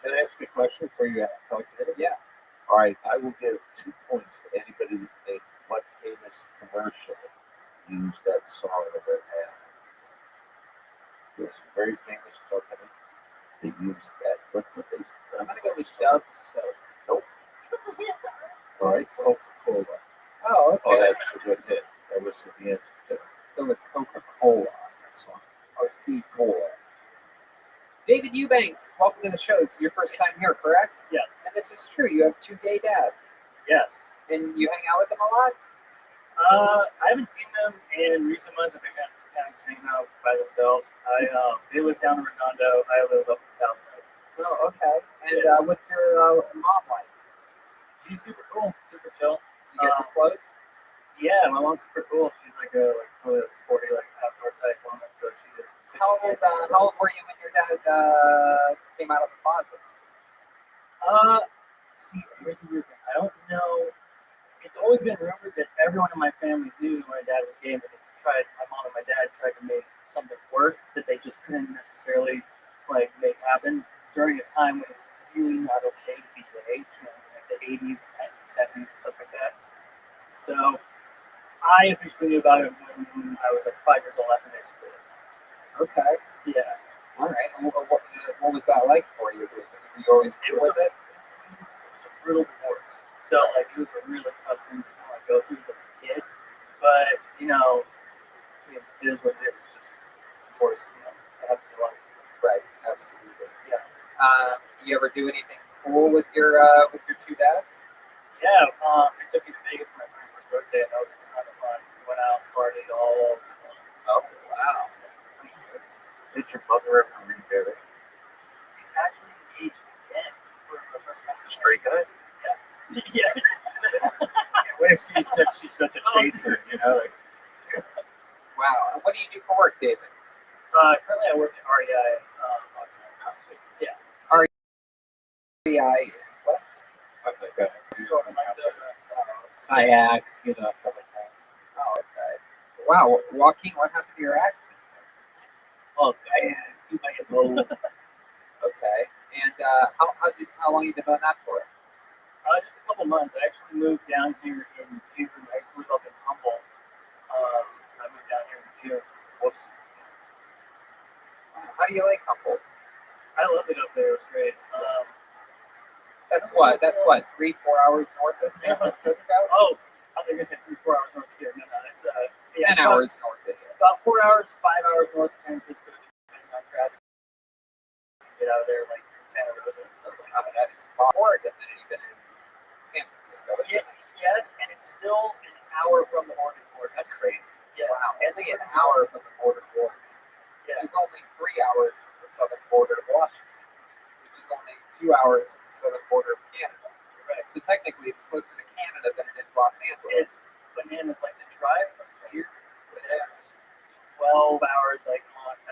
Can I ask you a question before you calculate it? Yeah. All right, I will give 2 points to anybody that can name what famous commercial used that song of their ad. There's a very famous company that used that. What they? I'm gonna go with Dove soap. Nope. All right, Coca-Cola. Oh, okay. Oh, that's a good hit. That was the answer. Go with Coca-Cola on this one. Or C-Cola. David Eubanks, welcome to the show. This is your first time here, correct? Yes. And this is true. You have 2 gay dads. Yes. And you hang out with them a lot? I haven't seen them in recent months. I think I'm kind of hanging out by themselves. They live down in Redondo. I live up in Thousand Oaks. Oh, okay. And what's your mom like? She's super cool, super chill. You guys are close? Yeah, my mom's super cool. She's like a totally sporty outdoor type woman. So she's How old were you when your dad came out of the closet? See, here's the weird thing. I don't know. It's always been rumored that everyone in my family knew my dad was gay, but my mom and my dad tried to make something work that they just couldn't necessarily make happen during a time when it was really not okay to be gay, like the 80s, 90s, 70s, and stuff like that. So I officially knew about it when I was like 5 years old after they split. Okay. Yeah. All right. And what was that like for you? Were you always cool with it? It was a brutal divorce. So it was a really tough thing to go through as a kid. But it is what it is. It's just divorce. It happens to a lot of people. Right. Absolutely. Yeah. You ever do anything cool with your two dads? Yeah. They took me to Vegas for my 21st birthday, and that was a ton of fun. We went out and partied all over. Oh wow. Did your mother ever remarry? She's actually engaged again for the first time. Straight guy? Yeah. What if she's such a chaser, Wow. And what do you do for work, David? Currently, I work at REI. Yeah. REI is what? kayaks, stuff like that. Oh, okay. Wow, Joaquin, what happened to your accent? Oh, kayaks, you might know. Okay. And how long you been doing that for? Just a couple months. I actually moved down here in June. I used to live up in Humboldt. I moved down here in June. Whoops. How do you like Humboldt? I love it up there. It was great. That's what 3-4 hours north of San Francisco. Oh, I think I said 3-4 hours north of here. No, it's 10 hours north of here. About 4 hours, 5 hours north of San Francisco, depending on traffic. Get out of there like in Santa Rosa and stuff like that. That is far Oregon than it even is San Francisco. Yes, and it's still an hour from the Oregon border. That's crazy. Yeah. Wow, only an hour from the border to Oregon. Yeah. Which is only 3 hours from the southern border of Washington, which is only 2 hours from the southern border of Canada. Right. So technically, it's closer to Canada than it is Los Angeles. It's bananas. Like the drive from here to there is 12 hours, on a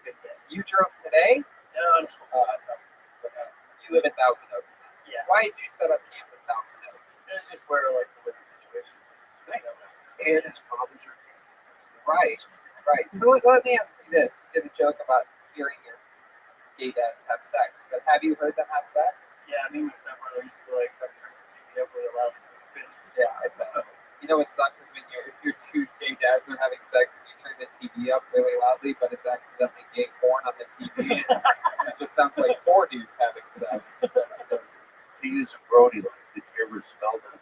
good day. You drove today? No. You live in Thousand Oaks now. Yeah. Why did you set up camp in Thousand Oaks? It's just where the living situation is. Nice. And his father's your Right. So let me ask you this. You did a joke about hearing your gay dads have sex, but have you heard them have sex? Yeah, me and my stepbrother used to try to turn the TV up really loud so we could. Yeah, I bet. You know what sucks is when your two gay dads are having sex and you turn the TV up really loudly, but it's accidentally gay porn on the TV. It just sounds like 4 dudes having sex. So, To use a Brody line, did you ever smell them?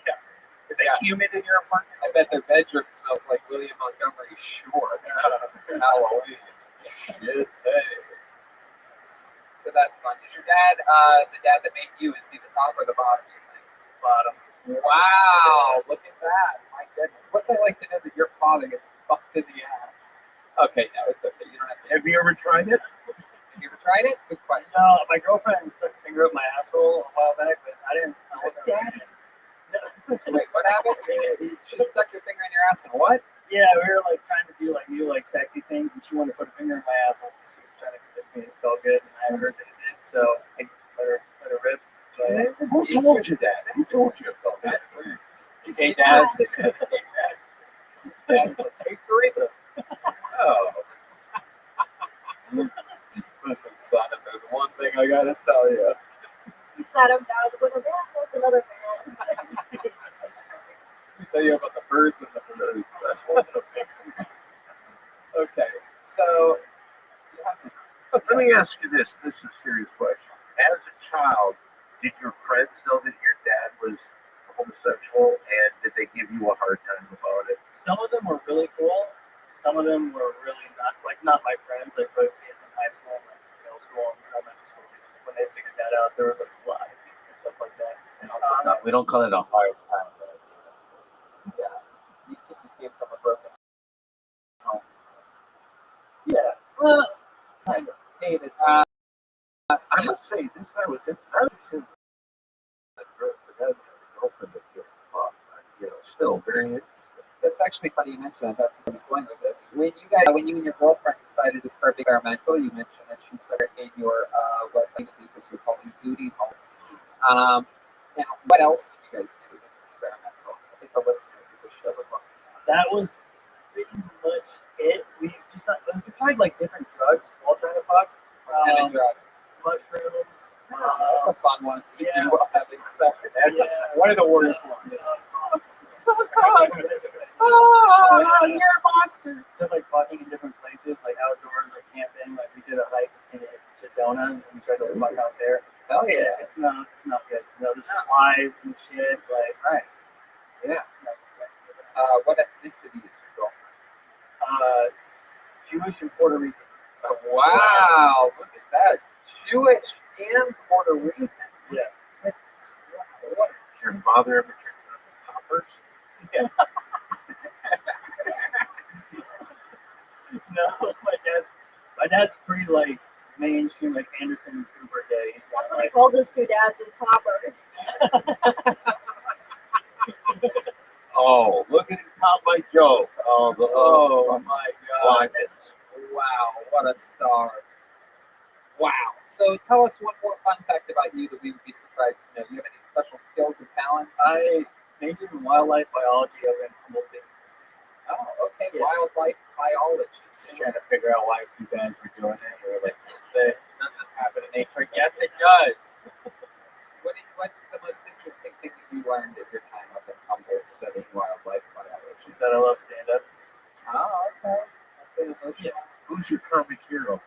Yeah. Is it humid in your apartment? I bet their bedroom smells like William Montgomery shorts. Halloween. Shit, hey. So that's fun. Is your dad, the dad that made you, is he the top or the bottom, you think? Bottom. Wow, look at that. My goodness. What's it like to know that your father gets fucked in the ass? Okay, no, it's okay. You don't have to. Have you ever tried it? Have you ever tried it? Good question. No, my girlfriend stuck a finger up my asshole a while back, but I wasn't. Daddy. Wait, what happened? She stuck your finger in your ass and what? Yeah, we were trying to do new sexy things, and she wanted to put a finger in my asshole. She was trying to convince me it felt good, and I heard that it did, so I let her rip. So, Who told you that? Who told you about that? Gay dads. Dad, taste the reaper. Oh. Listen, son, if there's one thing I gotta tell you. He sat him down to put him down. That's another thing. Let me tell you about the birds and the birds. Okay, so Let me ask you this. This is a serious question. As a child, did your friends know that your dad was homosexual, and did they give you a hard time about it? some of them were really cool. Some of them were really not my friends. Like kids in high school, and middle school, and elementary school. When they figured that out, there was a lot of teasing and stuff like that. And also, we don't call it a hard time. yeah, you came from a broken home. Yeah. Well, Kind of. David, must say, this guy was interesting. That girlfriend that killed fuck. Still very interesting. That's actually funny you mentioned that. That's where I was going with this. When you and your girlfriend decided to start experimental, you mentioned that she started in your what because we call it booty hole. Now, what else did you guys do as experimental? I think the listeners of the show would want to know. That was pretty much it. We tried like different drugs while trying to fuck. What kind of drug? Mushrooms. That's a fun one to yeah. do while having sex. That's one of the worst ones. Oh, you're a monster. So like fucking in different places, like outdoors, like camping. Like we did a hike in Sedona, and we tried to fuck out there. Hell yeah. It's not good. There's flies and shit. Like Right. Yeah. What ethnicity is your girlfriend? Jewish and Puerto Rican. Oh, wow, look at that. Jewish and Puerto Rican. Yeah. What? Your father ever turned on the poppers? Yeah. No, my dad's pretty like mainstream, like Anderson and Cooper day. That's what he calls his two dads and poppers. Oh, look at him top my joke. Oh my God. Lions. Wow, what a star. Wow. So tell us one more fun fact about you that we would be surprised to know. You have any special skills or talents? I majored in wildlife biology over in Humboldt State University. Oh, okay. Yeah. Wildlife biology. Just trying to figure out why two guys were doing it. We were like, does this happen in nature? Yes, it does. What's the most interesting thing that you learned in your time up in Humboldt studying wildlife biology? That I love stand-up. Oh, okay. That's an emotional. Yeah. Who's your comic hero?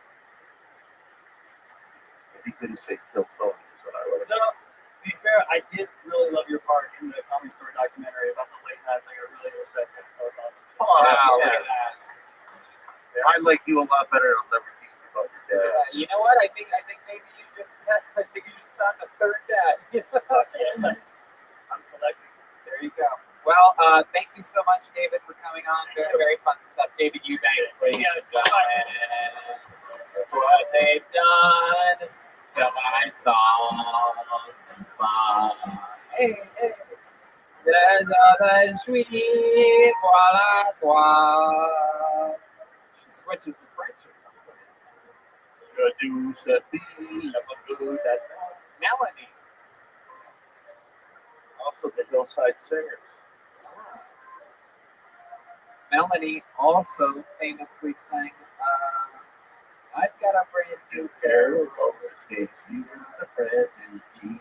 Be good to say Kill Tony is what I would have. No, to be fair, I did really love your part in the Comedy Store documentary about the late nights. Like, I really respect it. That was awesome. Oh, wow, yeah. look at that. I like you a lot better. I'll never teach you about your dad. You know what? I think maybe you just found a third dad. Yeah. I'm collecting. There you go. Well, thank you so much, David, for coming on. Very, very fun stuff. David Eubanks, ladies and gentlemen. What they've done to my song. Hey, hey. There's other sweet, voila, voila. She switches to French or something. Do something good that Melanie. also the Hillside Singers. Melanie also famously sang, I've got a brand new pair of roller skates. These are a brand new key.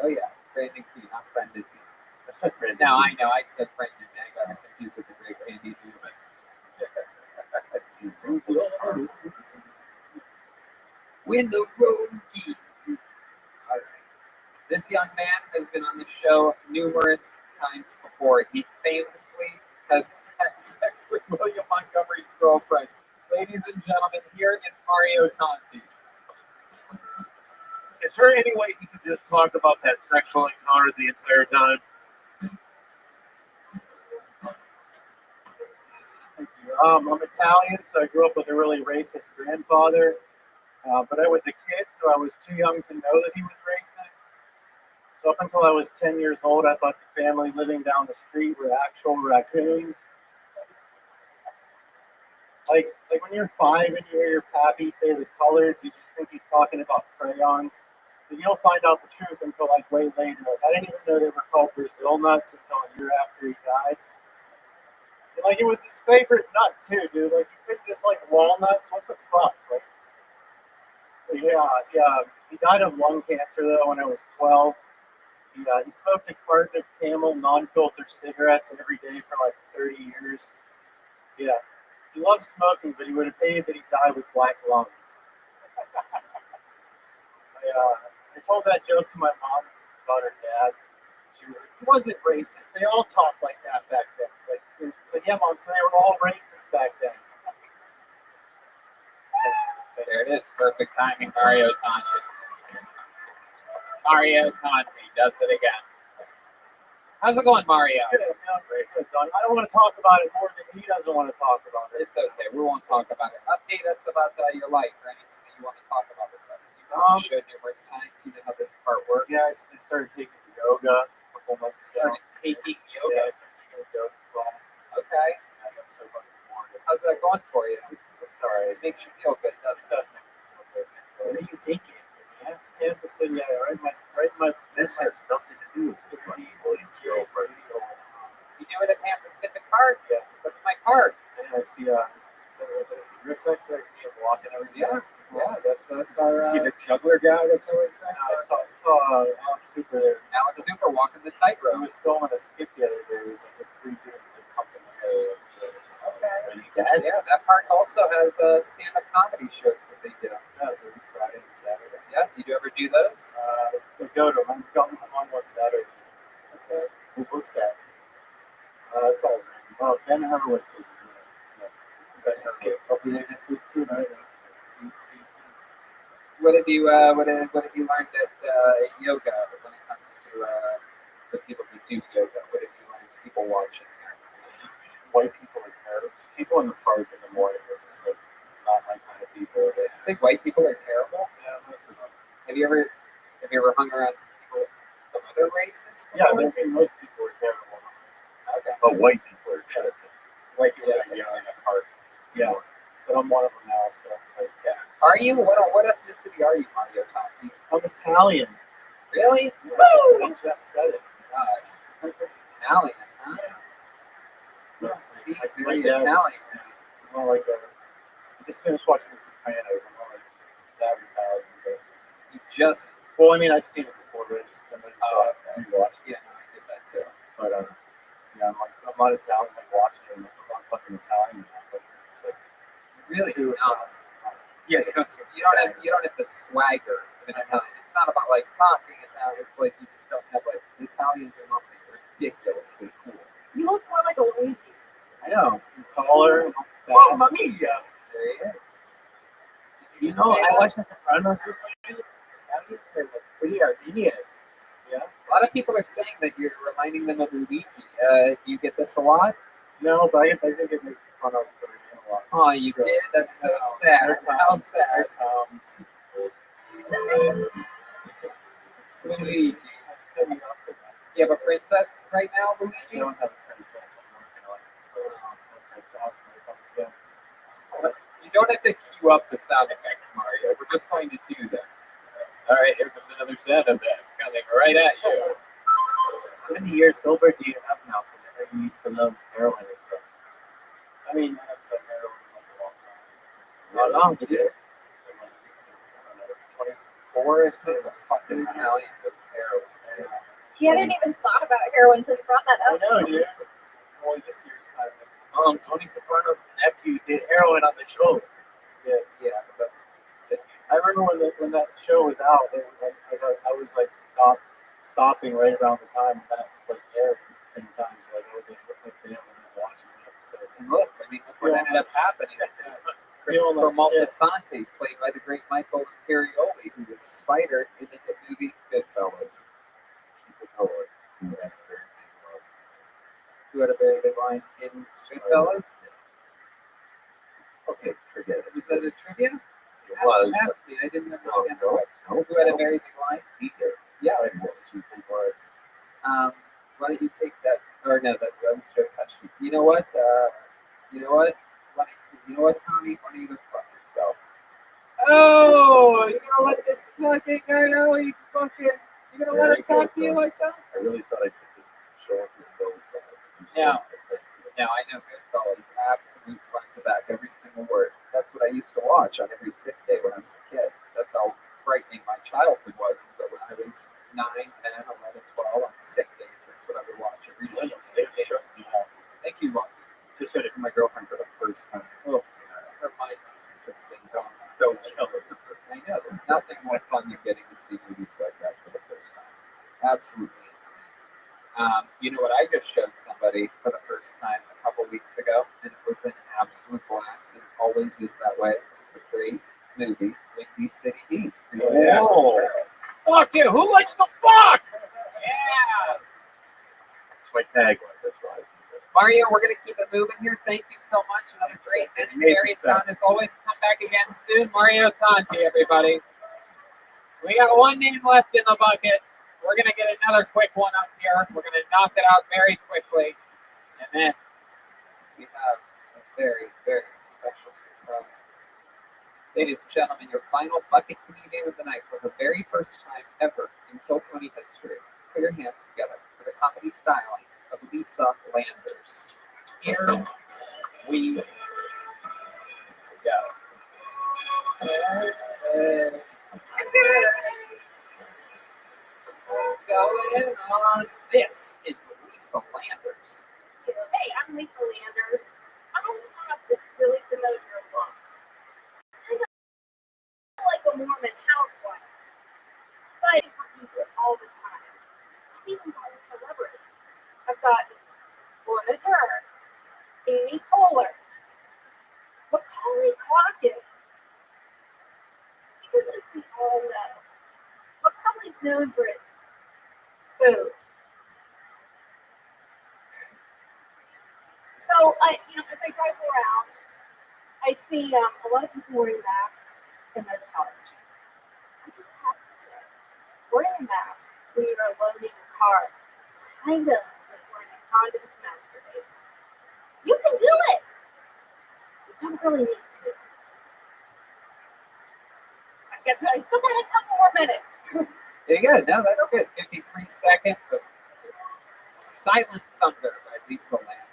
Oh, yeah, brand new key, not friended key. That's not brand Now, I know, I said brand new. I got confused with the great Randy Newman. When the road keys. All right. This young man has been on the show numerous times before. He famously has had sex with William Montgomery's girlfriend. Ladies and gentlemen, here is Mario Tanti. Is there any way you could just talk about that sexual encounter the entire time? I'm Italian, so I grew up with a really racist grandfather. But I was a kid, so I was too young to know that he was racist. So up until I was 10 years old, I thought the family living down the street were actual raccoons. Like when you're 5 and you hear your pappy say the colors, you just think he's talking about crayons. But you don't find out the truth until like way later. Like, I didn't even know they were called Brazil nuts until a year after he died. And like it was his favorite nut too, dude. Like he couldn't just like walnuts. What the fuck? Like, yeah. He died of lung cancer though when I was 12. He smoked a carton of Camel non-filter cigarettes every day for like 30 years. Yeah. He loved smoking, but he would have hated that he died with black lungs. I told that joke to my mom because it's about her dad. She was like, he wasn't racist. They all talked like that back then. Like, it's like, yeah, Mom, so they were all racist back then. There it is. Perfect timing, Mario Tanti. Mario Tanti does it again. How's it going, Mario? Good, great, Don. I don't want to talk about it more than he doesn't want to talk about it. It's okay. We won't talk about it. Update us about your life or anything that you want to talk about with us. Yes, you showed numerous times. You know how this part works. Yeah, I started taking yoga a couple months ago. Started taking Yeah, yoga. I started taking a yoga class. Okay. I got so fucking bored. How's that going for you? It's all right. It makes you feel good, doesn't it? Doesn't make me feel good. What are you taking? Yes, Kansas City. Right my. This has nothing to do with the money Williams' girlfriend. You do it at Pan Pacific Park? Yeah. That's my park. And I see Rick there. I see him walking every day. Yeah, that's our. See the juggler guy that's always there? I saw Alex Super there. Alex Super walking the He tightrope. was filming a skit the other day. It was like with 3 dudes that pumping Okay. Yeah, that park also has stand-up comedy shows that they do. That was every Friday and Saturday. Yeah, you ever do those? We go to them. I'm on one Saturday. Okay. Who books that? It's all random. Well, Ben Horowitz is. Okay, I'll be there next week too. Right? What have you learned at yoga when it comes to the people who do yoga? What have you learned? People watching there. White people are terrible. People in the park in the morning are just like not my kind of people. You say white people are terrible? Yeah, most of them. Have you ever hung around people of other races? Yeah, before? most people are terrible. Okay. But white people are terrible. White people are yelling at park. Yeah, but I'm one of them now, so it's like, yeah. Are you? What ethnicity are you, Mario Tanti? I'm Italian. Really? I just said it. Italian, huh? Yeah. See, Like very my dad. Italian. I'm not like I just finished watching The Sopranos. I'm not like that Italian. But, You just. well, I mean, I've seen it before, but I just Okay. rewatched it. Yeah, no, I did that too. But yeah, I'm not Italian. I watched it. I'm not fucking Italian. But it's like Really? too. No. Yeah, You don't have the swagger of an Italian. It's not about like being Italian. It's like you just don't have like the Italians are not like ridiculously cool. You look more like a Luigi. I know. I'm taller. Mamma mia! There he is. You know, I watched The Sopranos recently. Italians are like pretty Armenian. Yeah. A lot of people are saying that you're reminding them of Luigi. Do you get this a lot? No, but I think it makes fun of for a lot. Oh, you did? That's so sad. How sad. Luigi. You have a princess right now, I Luigi? don't have a princess. I'm working on it. You don't have to cue up the sound effects, Mario. We're just going to do them. All right, here comes another sound effect coming right at you. How many years sober do you have now? Because I used to love heroin and stuff. I mean, I've done heroin like a long time. How long did it? It's been like 24 or something. The fucking Italian was heroin. He hadn't even thought about heroin until you brought that I up. know, dude. Only this year's kind of. Tony Soprano's nephew did heroin on the show. Yeah, but I remember when that show was out, I was like stopping right around the time that was like airing at the same time. So like I was like with my family and watching the episode. and look, I mean, look what ended up happening. It's Christopher Moltisanti, played by the great Michael Imperioli, who was Spider in the hit movie Goodfellas. Who had a very big line in Goodfellas? Okay, forget it. Was that a trivia? It was. Ask me. I didn't understand the No, question. Who had a very big line? he did. Yeah. I was. He did what? Why don't you take that? Or no, that was Joe Pesci. You know what? You know what? Tommy? Why don't you go fuck yourself? Oh, you're gonna let this fucking guy know you fucking. You're gonna let him talk to you like that? I really thought I could show up your nose. Now I know Goodfellas is absolute front to back, every single word. That's what I used to watch on every sick day when I was a kid. That's how frightening my childhood was. Is that when I was 9, 10, 11, 12 on sick days, that's what I would watch every single sick day. Thank you, Mark. Just showed it to my girlfriend for the first time. Oh, her mind must have just been gone. So jealous of her. I know, there's nothing more fun than getting to see movies like that for the first time. Absolutely insane. You know what I just showed somebody for the first time a couple weeks ago, and it was an absolute blast, and it always is that way. It's the great movie, Windy City Heat. Oh. Fuck it. Who likes to fuck? Yeah! It's my tagline. That's right. Mario, we're going to keep it moving here. Thank you so much. Another great and Amazing very stuff. fun. As always, come back again soon. Mario Tanti, everybody. We got one name left in the bucket. We're going to get another quick one up here. We're going to knock it out very quickly. And then we have a very, very special surprise. Ladies and gentlemen, your final bucket comedian of the night for the very first time ever in Kill Tony history. Put your hands together for the comedy stylings of Lisa Landers. Here we go. What's going on? This is Lisa Landers. Hey, I'm Lisa Landers. I have this really familiar look. Kind of like a Mormon housewife, fighting for people all the time. I've even gotten celebrities. I've gotten Lorna Dern, Amy Poehler, Macaulay Culkin. Because as we all know, Macaulay's known for its boobs. So, as I drive around, I see a lot of people wearing masks in their cars. I just have to say, wearing a mask when you're alone in your car is kind of like wearing a condom to masturbate. You can do it. You don't really need to. I still got a couple more minutes. There you go. No, that's good. 53 seconds of Silent Thunder by Lisa Landers.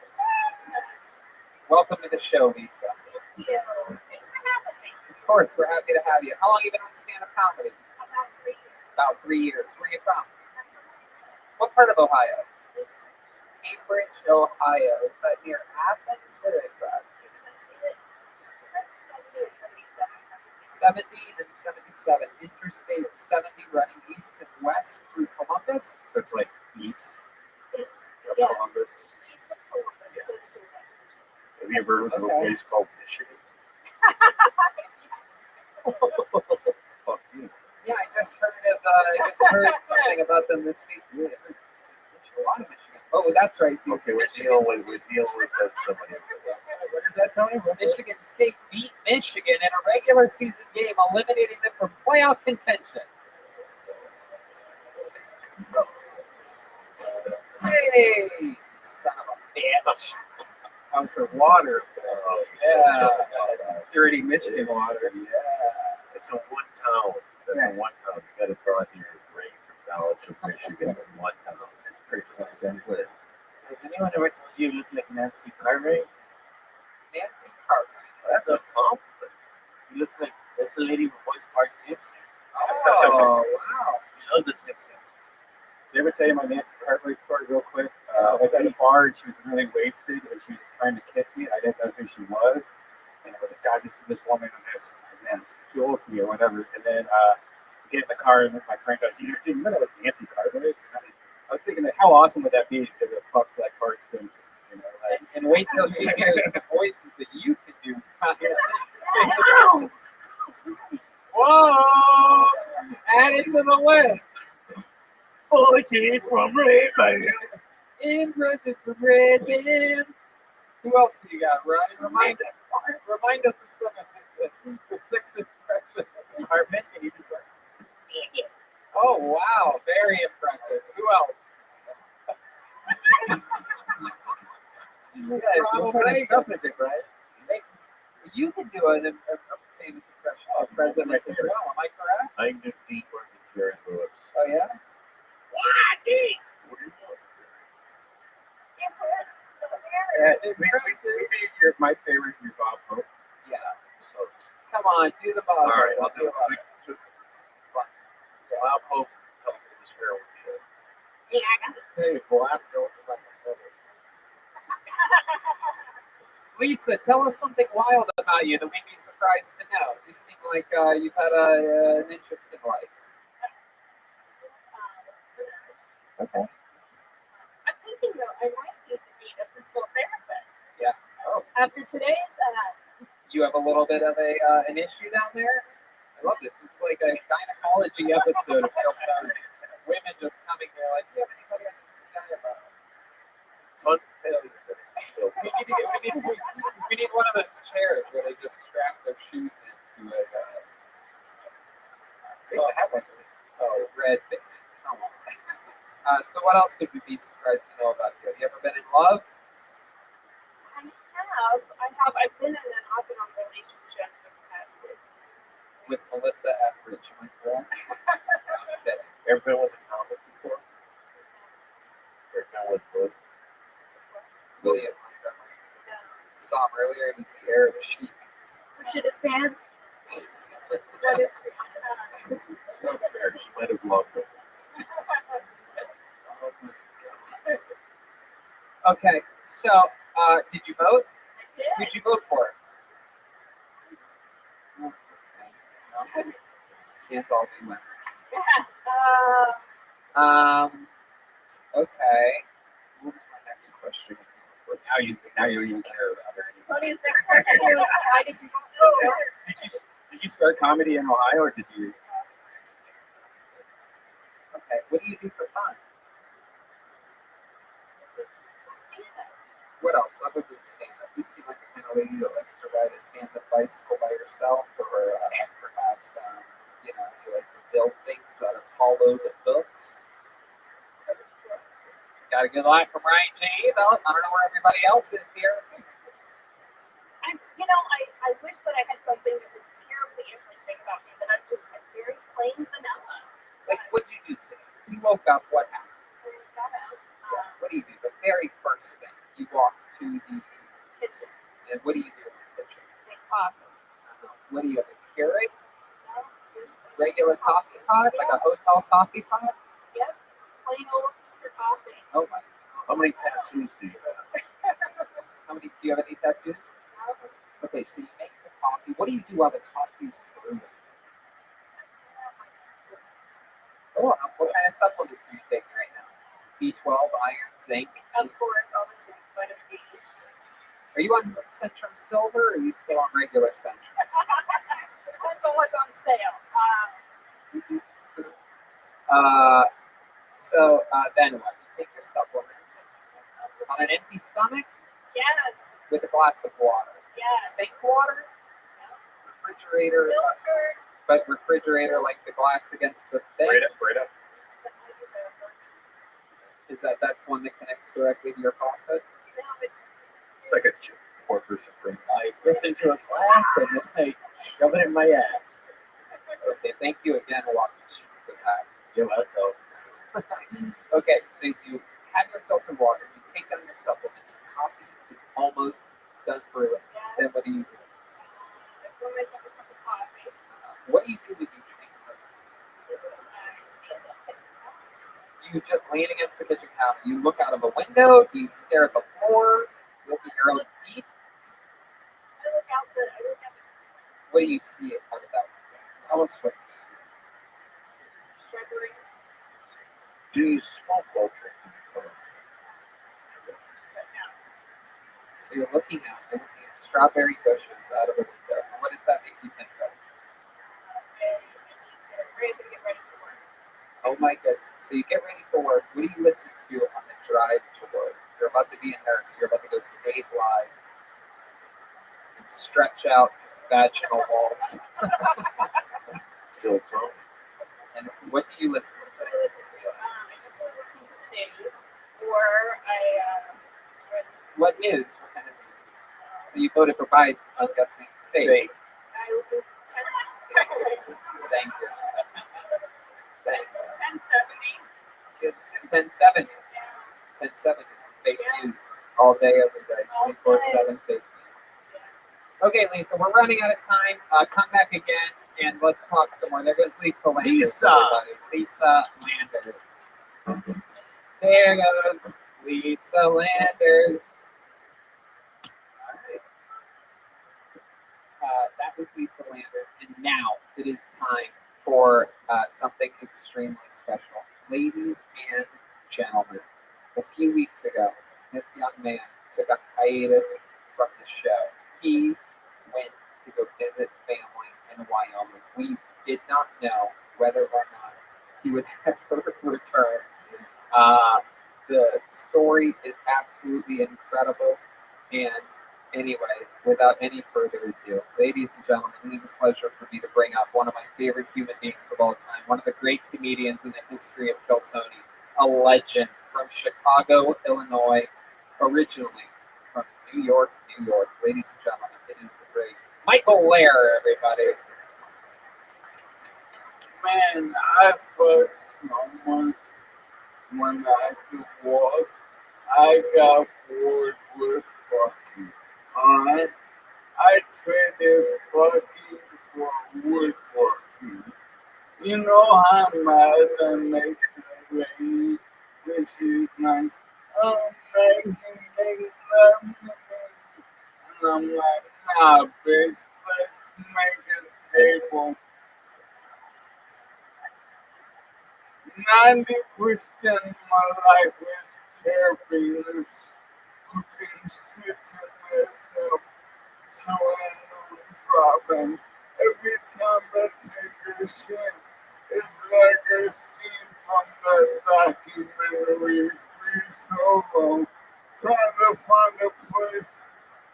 Welcome to the show, Lisa. Thank you. Thanks for having me. Of course, we're happy to have you. How long have you been on stand-up comedy? About 3 years. About 3 years. Where are you from? What part of Ohio? Cambridge, Ohio. Is that near Athens? Where is that? It's right for 70 and 77. 70 and 77. Interstate 70 running east and west through Columbus. So it's like east It's of yeah, Columbus. east of Columbus, close to West Virginia. Have you ever heard of a Okay. place called Michigan? Yes. Fuck you. Yeah, I just heard something about them this week. Yeah, a lot of Michigan. Oh, that's right. the Okay, we're Michigan dealing with somebody. What is that, Tony? Michigan State beat Michigan in a regular season game, eliminating them from playoff contention. Hey, you son of a bitch. Comes from water. Yeah. Dirty Michigan water. Yeah. It's in one town. That's in one town. You got to draw your brain from College of Michigan in one town. It's pretty simple. Has anyone ever told you you look like Nancy Cartwright? Nancy Cartwright. That's a compliment. You look like that's the lady who voiced Bart Simpson. Oh, wow. You love the Simpsons. Did I ever tell you my Nancy Cartwright story real quick? I was at a bar and she was really wasted and she was trying to kiss me. I didn't know who she was. And I was like, God, this woman, man, she's too old for me or whatever. And then we get in the car and my friend goes, you know that was Nancy Cartwright? I was thinking, how awesome would that be to get fucked like Bart Simpson? You know, like, And wait till she hears the voices that you can do. Ow! Whoa! Add it to the list. Voices from Red Band. Impressions from Red Band. Who else do you got, Ryan? Remind us of some of the 6 impressions. Cartman, can you do that? Oh, wow. Very impressive. Who else? What kind of stuff is it, Brian? You can do a famous impression of the president as well. Am I correct? I knew deeper than Jerry Lewis. Oh, yeah? What do you know? Maybe you're my favorite, your Bob Hope. Yeah. So, Come on, do the Bob. all right, I'll do Do Bob. it. Bob Hope told me this heroin deal. Yeah, I got it. Hey, black girl, like a feather. Lisa, tell us something wild about you that we'd be surprised to know. You seem like you've had an interesting life. Okay. I'm thinking though, I might need to be a physical therapist. Yeah. Oh. After today's, You have a little bit of an issue down there? I love this. It's like a gynecology episode of Kill Tony. Women just coming there like, do you have anybody I can see about? Fun failure. We need one of those chairs where they just strap their shoes into it. used to have one of those. Oh, red pigment. Come on. So what else would you be surprised to know about you? Have you ever been in love? I've been in an off and on relationship for the past year. With Melissa Etheridge, am I correct? I'm kidding. Ever been with a comic before? Ever been with both? William Montgomery. Saw him earlier. He was the heir of a sheep. Shit his pants. What is It's not fair. She might have loved it. Okay, so did you vote? Who'd you vote for? Okay. Can't all be winners. Okay. What was my next question? Now you don't even care about her anymore. Tony's next question is, why did you vote? Did you start comedy in Ohio, or did you? Okay, what do you do for fun? What else other than stand-up? You seem like the kind of lady that likes to ride a tandem bicycle by yourself, or perhaps you like to build things out of hollowed books. Got a good line from Ryan J. Though. I don't know where everybody else is here. I wish that I had something that was terribly interesting about me, but I'm very plain vanilla. Like, what'd you do today? You woke up. What happened? So we got out. What do you do? The very first thing, you walk to the Kitchen. and what do you do in the kitchen? Make coffee. What do you have? A Keurig? No, just Regular coffee pot? Like a hotel coffee pot? Yes, plain old Mr. Coffee. Oh my. How many tattoos do you have? Do you have any tattoos? Okay, so you make the coffee. What do you do while the coffee's brewing? Oh, what kind of supplements are you taking right now? B12, iron, zinc. Of course, all the things, vitamin D. Are you on Centrum Silver, or are you still on regular Centrum? Depends on what's on sale. Then what? You take your supplements on an empty stomach Yes. with a glass of water. Yes. Sink water, refrigerator, Filtered. but refrigerator like the glass against the thing. Brita. That's one that connects directly to your faucet? No, it's It's like a Porter Supreme. I listen to a class and then I shove it in my ass. Okay, thank you again, Joaquin, for that. You're welcome. Okay, so you have your filtered water, you take down your supplements, coffee is almost done brewing. Then what do you do? I pour myself a cup of coffee. What do you do when you drink? You just lean against the kitchen counter. You look out of a window. Do you stare at the floor? You look at your own feet. I look out the What do you see out of that window? Tell us what you see. shrubbery. Do you smoke while drinking? So you're looking out. You're looking at strawberry bushes out of the window. What does that make you think of? Oh my goodness. So you get ready for work. What do you listen to on the drive to work? You're about to be a nurse. You're about to go save lives and stretch out vaginal walls. Still Tony. And what do you listen to? I usually listen to the news, or I listen to What news? What kind of news? You voted for Biden, so I'm guessing fake. I will do Thank you. Thank you. 1070. It's 1070. 1070. Fake news. All day, every day. 24/7 fake news. Okay, Lisa, we're running out of time. Come back again and let's talk some more. There goes Lisa Landers. Lisa Landers. There goes Lisa Landers. All right. That was Lisa Landers, and now it is time for something extremely special. Ladies and gentlemen, a few weeks ago, this young man took a hiatus from the show. He went to go visit family in Wyoming. We did not know whether or not he would ever return. The story is absolutely incredible, and Anyway, without any further ado, ladies and gentlemen, it is a pleasure for me to bring up one of my favorite human beings of all time, one of the great comedians in the history of Kiltony, a legend from Chicago, Illinois, originally from New York, New York. Ladies and gentlemen, it is the great Michael Lair, everybody. Man, I fucked someone when I could walk. I got bored with fucking. Alright? I traded fucking for woodworking. You know how mad that makes a lady when she's like, oh, making love to me. And I'm like, nah, bitch, let's make a table. 90% of my life is carefulness, cooking shit to myself, so I know it's problem. Every time I take a shit, it's like a scene from the documentary Free Solo, trying to find a place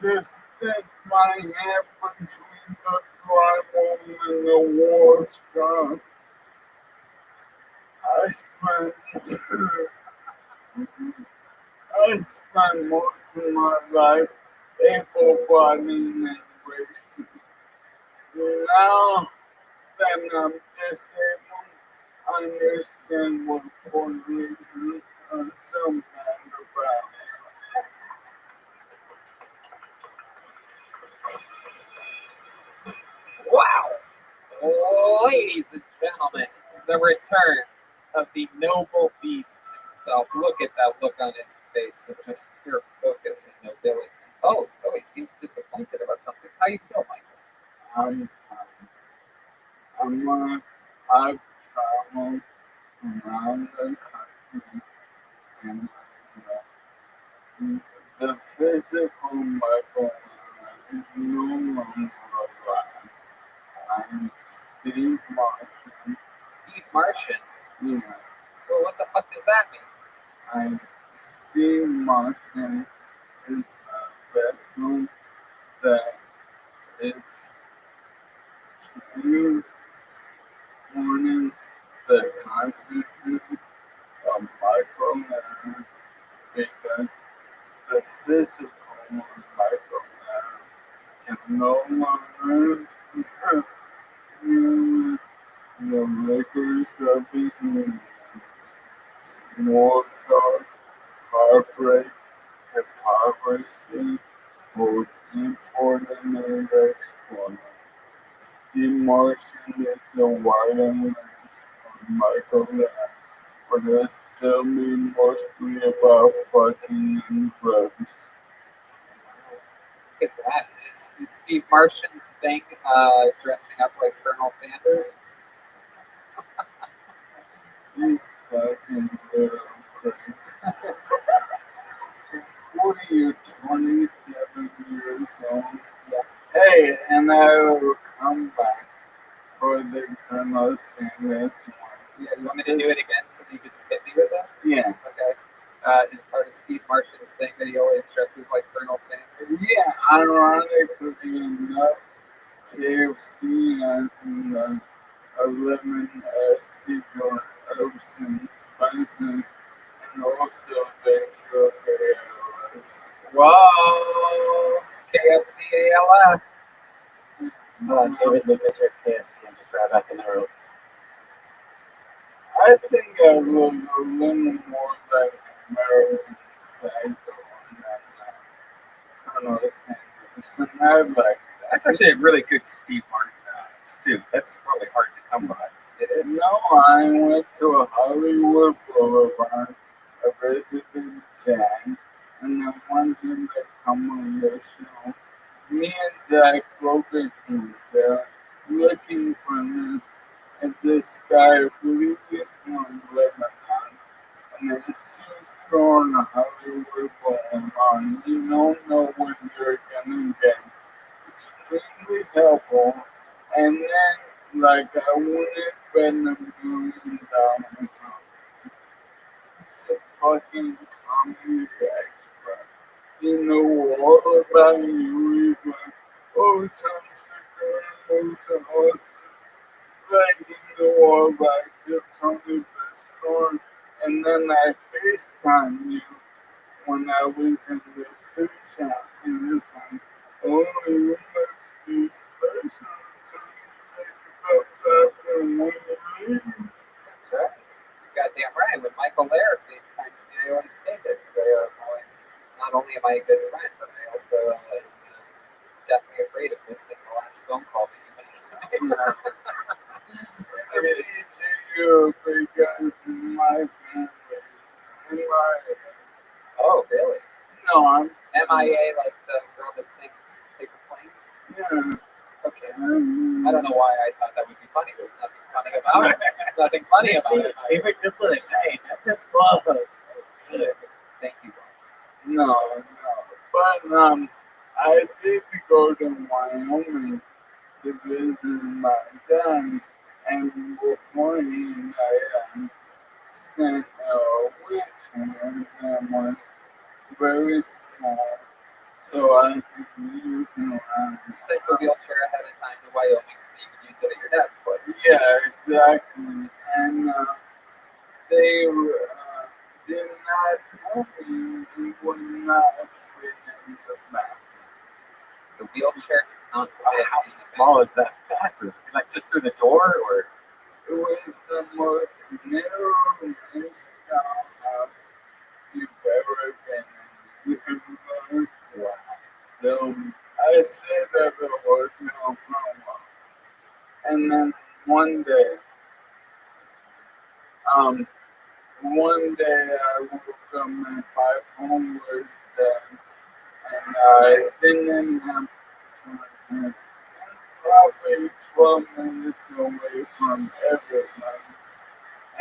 to stick my hand between the drywall and the wall sconce. I spent most of my life able-bodied and racist. Now that I'm disabled, I understand what Puerto Ricans are so mad about. Wow! Ladies and gentlemen, the return of the noble beast himself. Look at that look on his face of just pure focus and nobility. Oh, he seems disappointed about something. How you feel, Michael? I've traveled around the country and the physical Michael is no longer alive. I'm Steve Martin. Steve Martian? Yeah. Well, what the fuck does that mean? I'm Steve Martin is a vessel that is transporting the consciousness of Michael Leonard because the physical Michael Leonard can no longer the liquors of the union, small talk, heartbreak, hypocrisy, both imported and exported. Steve Martin is the white and Michael Leonard, but it's still be mostly about fucking and drugs. Look at that. Is Steve Martian's thing dressing up like Colonel Sanders? You fucking little prick. What are you, 27 years old? Yeah. Hey, and I will come back for the Colonel Sanders one. Yeah, you want me to do it again so you can just hit me with that? Yeah. Okay. Is part of Steve Martian's thing that he always dresses like Colonel Sanders? Yeah, ironically enough, KFC has a lemon secret herbs and spices, and also the ALS. Whoa! KFC ALS. David Lucas or KFC and just right back in the room. I think I look a little more like American Psycho than Colonel Sanders, and I like that. That's actually a really good Steve Martin suit. That's probably hard to come by. No, I went to Hollywood Boulevard, I visited Jan, and I wanted him to come on the show. Me and Zach broke into there, looking for this guy who lives in Lebanon, and it's just on Hollywood Boulevard. You don't know when you're gonna get extremely helpful, and then like I wouldn't spend $1 million on it. It's a fucking comedy expert. You know all about you even old times ago to us. Like in the war, I kept on the store, and then I FaceTime you when I was in the food shop, and you're like, oh, you must be special to think about that and when you leave. That's right. You're goddamn right. When Michael Lair FaceTimes me, I always take it. Not only am I a good friend, but I also am definitely afraid of missing the last phone call that you made to me. I mean, you're a big guy from my family. Oh, really? No, I'm MIA, like the girl that sings Paper Planes? yeah. Okay. I don't know why I thought that would be funny. There's nothing funny about it. There's nothing funny about it. Favorite template. Hey, that's a fun. Thank you. No. But I did go to Wyoming to visit my dad, and before I sent a wheelchair that was very small, so I could use it around. You sent your wheelchair ahead of time to Wyoming so that you could use it at your dad's place. Yeah, exactly. And they did not tell me it would not fit in the back. The wheelchair does not fit. How small is that bathroom? Like just through the door, or? It was the most narrow installed house you've ever been in. Wow. So I said that the was no promo. And then one day I woke up and my phone was dead, and I didn't have time. Probably 12 minutes away from everybody.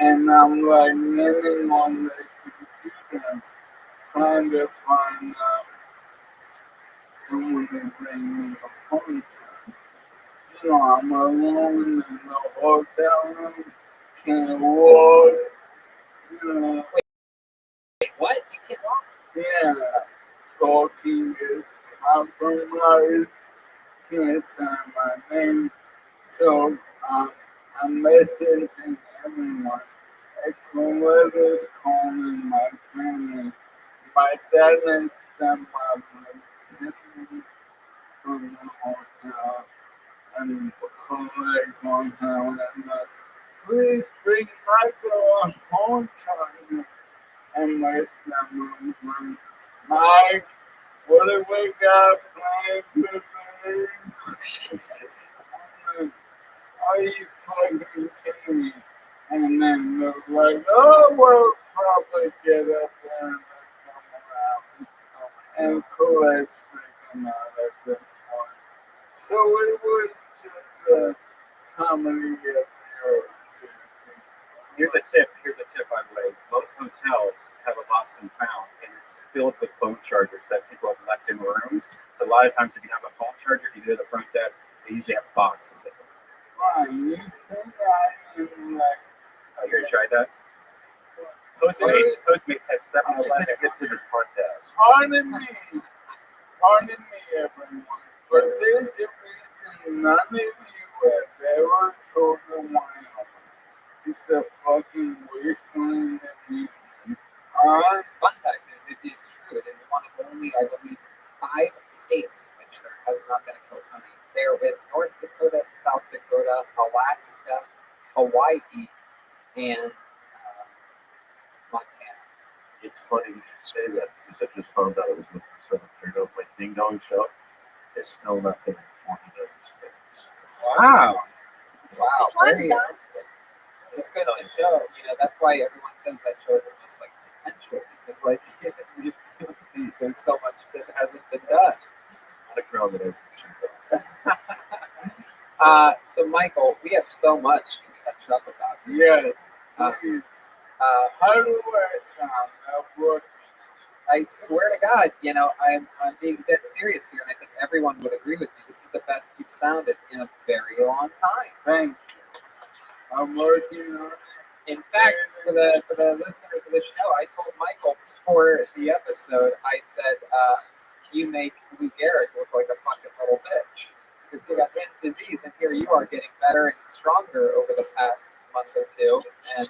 And I'm like living on the computer trying to find someone to bring me a phone call. You know, I'm alone in the hotel room, can't walk, you know. Wait, what? You can't walk? Yeah, talking is compromised, can't sign my name. So I'm messaging everyone. Whoever's calling my family, my dad and stepmother, 10 minutes from the hotel, and collect on home, and like, please bring Michael a home time. And my stepmother, Mike, what do we got planned today? Jesus. Are you fucking kidding me? And then they're like, oh, we'll probably get up there in a couple hours and collect freaking out at this point. So it was just a comedy of errors. Here's a tip, by the way. Most hotels have a lost and found, and it's filled with phone chargers that people have left in rooms. So a lot of times if you have a phone charger, you go to the front desk, they usually have boxes of them. Right, you think I am like, Have you ever tried that? Postmates has 7-Eleven Get to the front desk. pardon me, everyone, but there's a reason none of you have ever told them why. It's the fucking wasteland that we are. Fun fact is, it is true. It is one of only, I believe, 5 states in which there has not been a kill tornado. They're with North Dakota, South Dakota, Alaska, Hawaii, and Montana. It's funny you should say that because I just found out I was looking for some figured out my ding dong show. It's snowed up in 40 days. Wow. Wow, Which one's very that? just goes to show, that's why everyone says that show is the most like potential because like there's so much that hasn't been done. Not a crowd that So Michael, we have so much to catch up about. Yes, please. How do I sound? I swear to God, I'm being dead serious here, and I think everyone would agree with me. This is the best you've sounded in a very long time. Thank you. I'm working on it. In fact, for the listeners of the show, I told Michael before the episode, I said, you make Lou Gehrig look like a fucking little bitch. Because he got his disease, and here you are getting better and stronger over the past month or two, and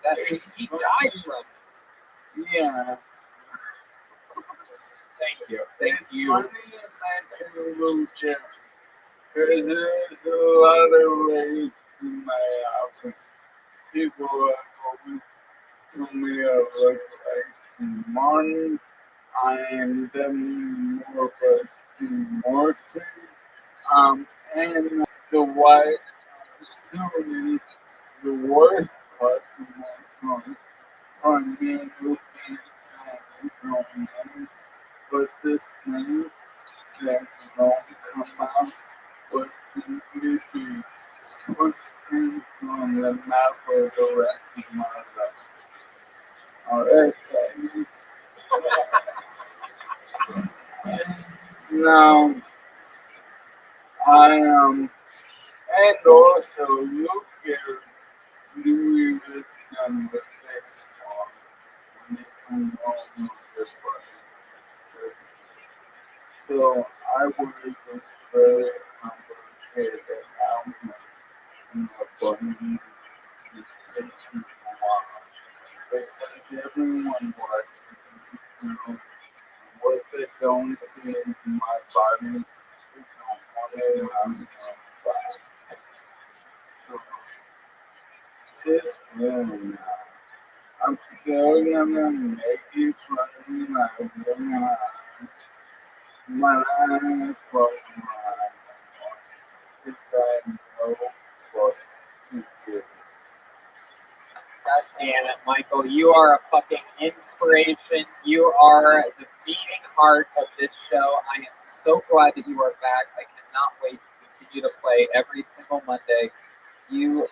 that he died from. Yeah. Thank you. It's funny you mention Lou Gehrig, because there's a lot of ways to my house. People have always told me I look like Simon. I am them more of a Steve Morrison. And the white soon is the worst part of my phone. On being looking silent from him, but this thing that don't come out was simply to push things on the map of the rest of my life. Alright, guys. Now, I am, and also look at Louis this done the next one when it comes on the button. So I was just very complicated how much button taking because everyone watching, you know, what they don't see in my body is not what I'm going to so just really I'm still gonna make you funny my life for my if I know what to do. God damn it, Michael. You are a fucking inspiration. You are the beating heart of this show. I am so glad that you are back. I cannot wait to continue to play every single Monday. You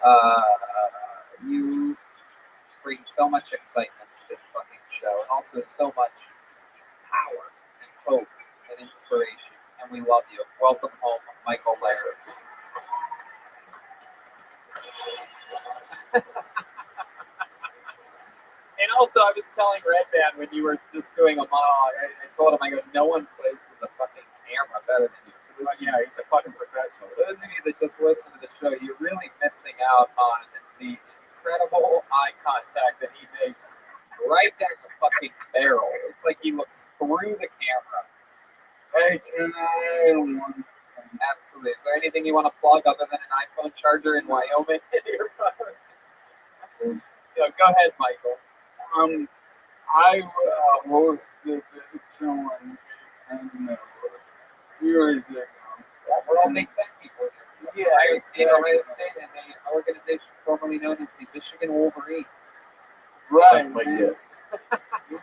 bring so much excitement to this fucking show, and also so much power and hope and inspiration. And we love you. Welcome home, Michael Laird. And also, I was telling Red Band when you were just doing a monologue, I told him, I go, no one plays to the fucking camera better than you. Like, yeah, he's a fucking professional. Those of you that just listen to the show, you're really missing out on the incredible eye contact that he makes right down the fucking barrel. It's like he looks through the camera. Hey, can I one? Absolutely. Is there anything you want to plug other than an iPhone charger in Wyoming in your phone? Go ahead, Michael. I hosted this show on Big Ten years ago. Yeah, we're all Big Ten people here. Yeah, Ohio State, and the organization formerly known as the Michigan Wolverines. Right.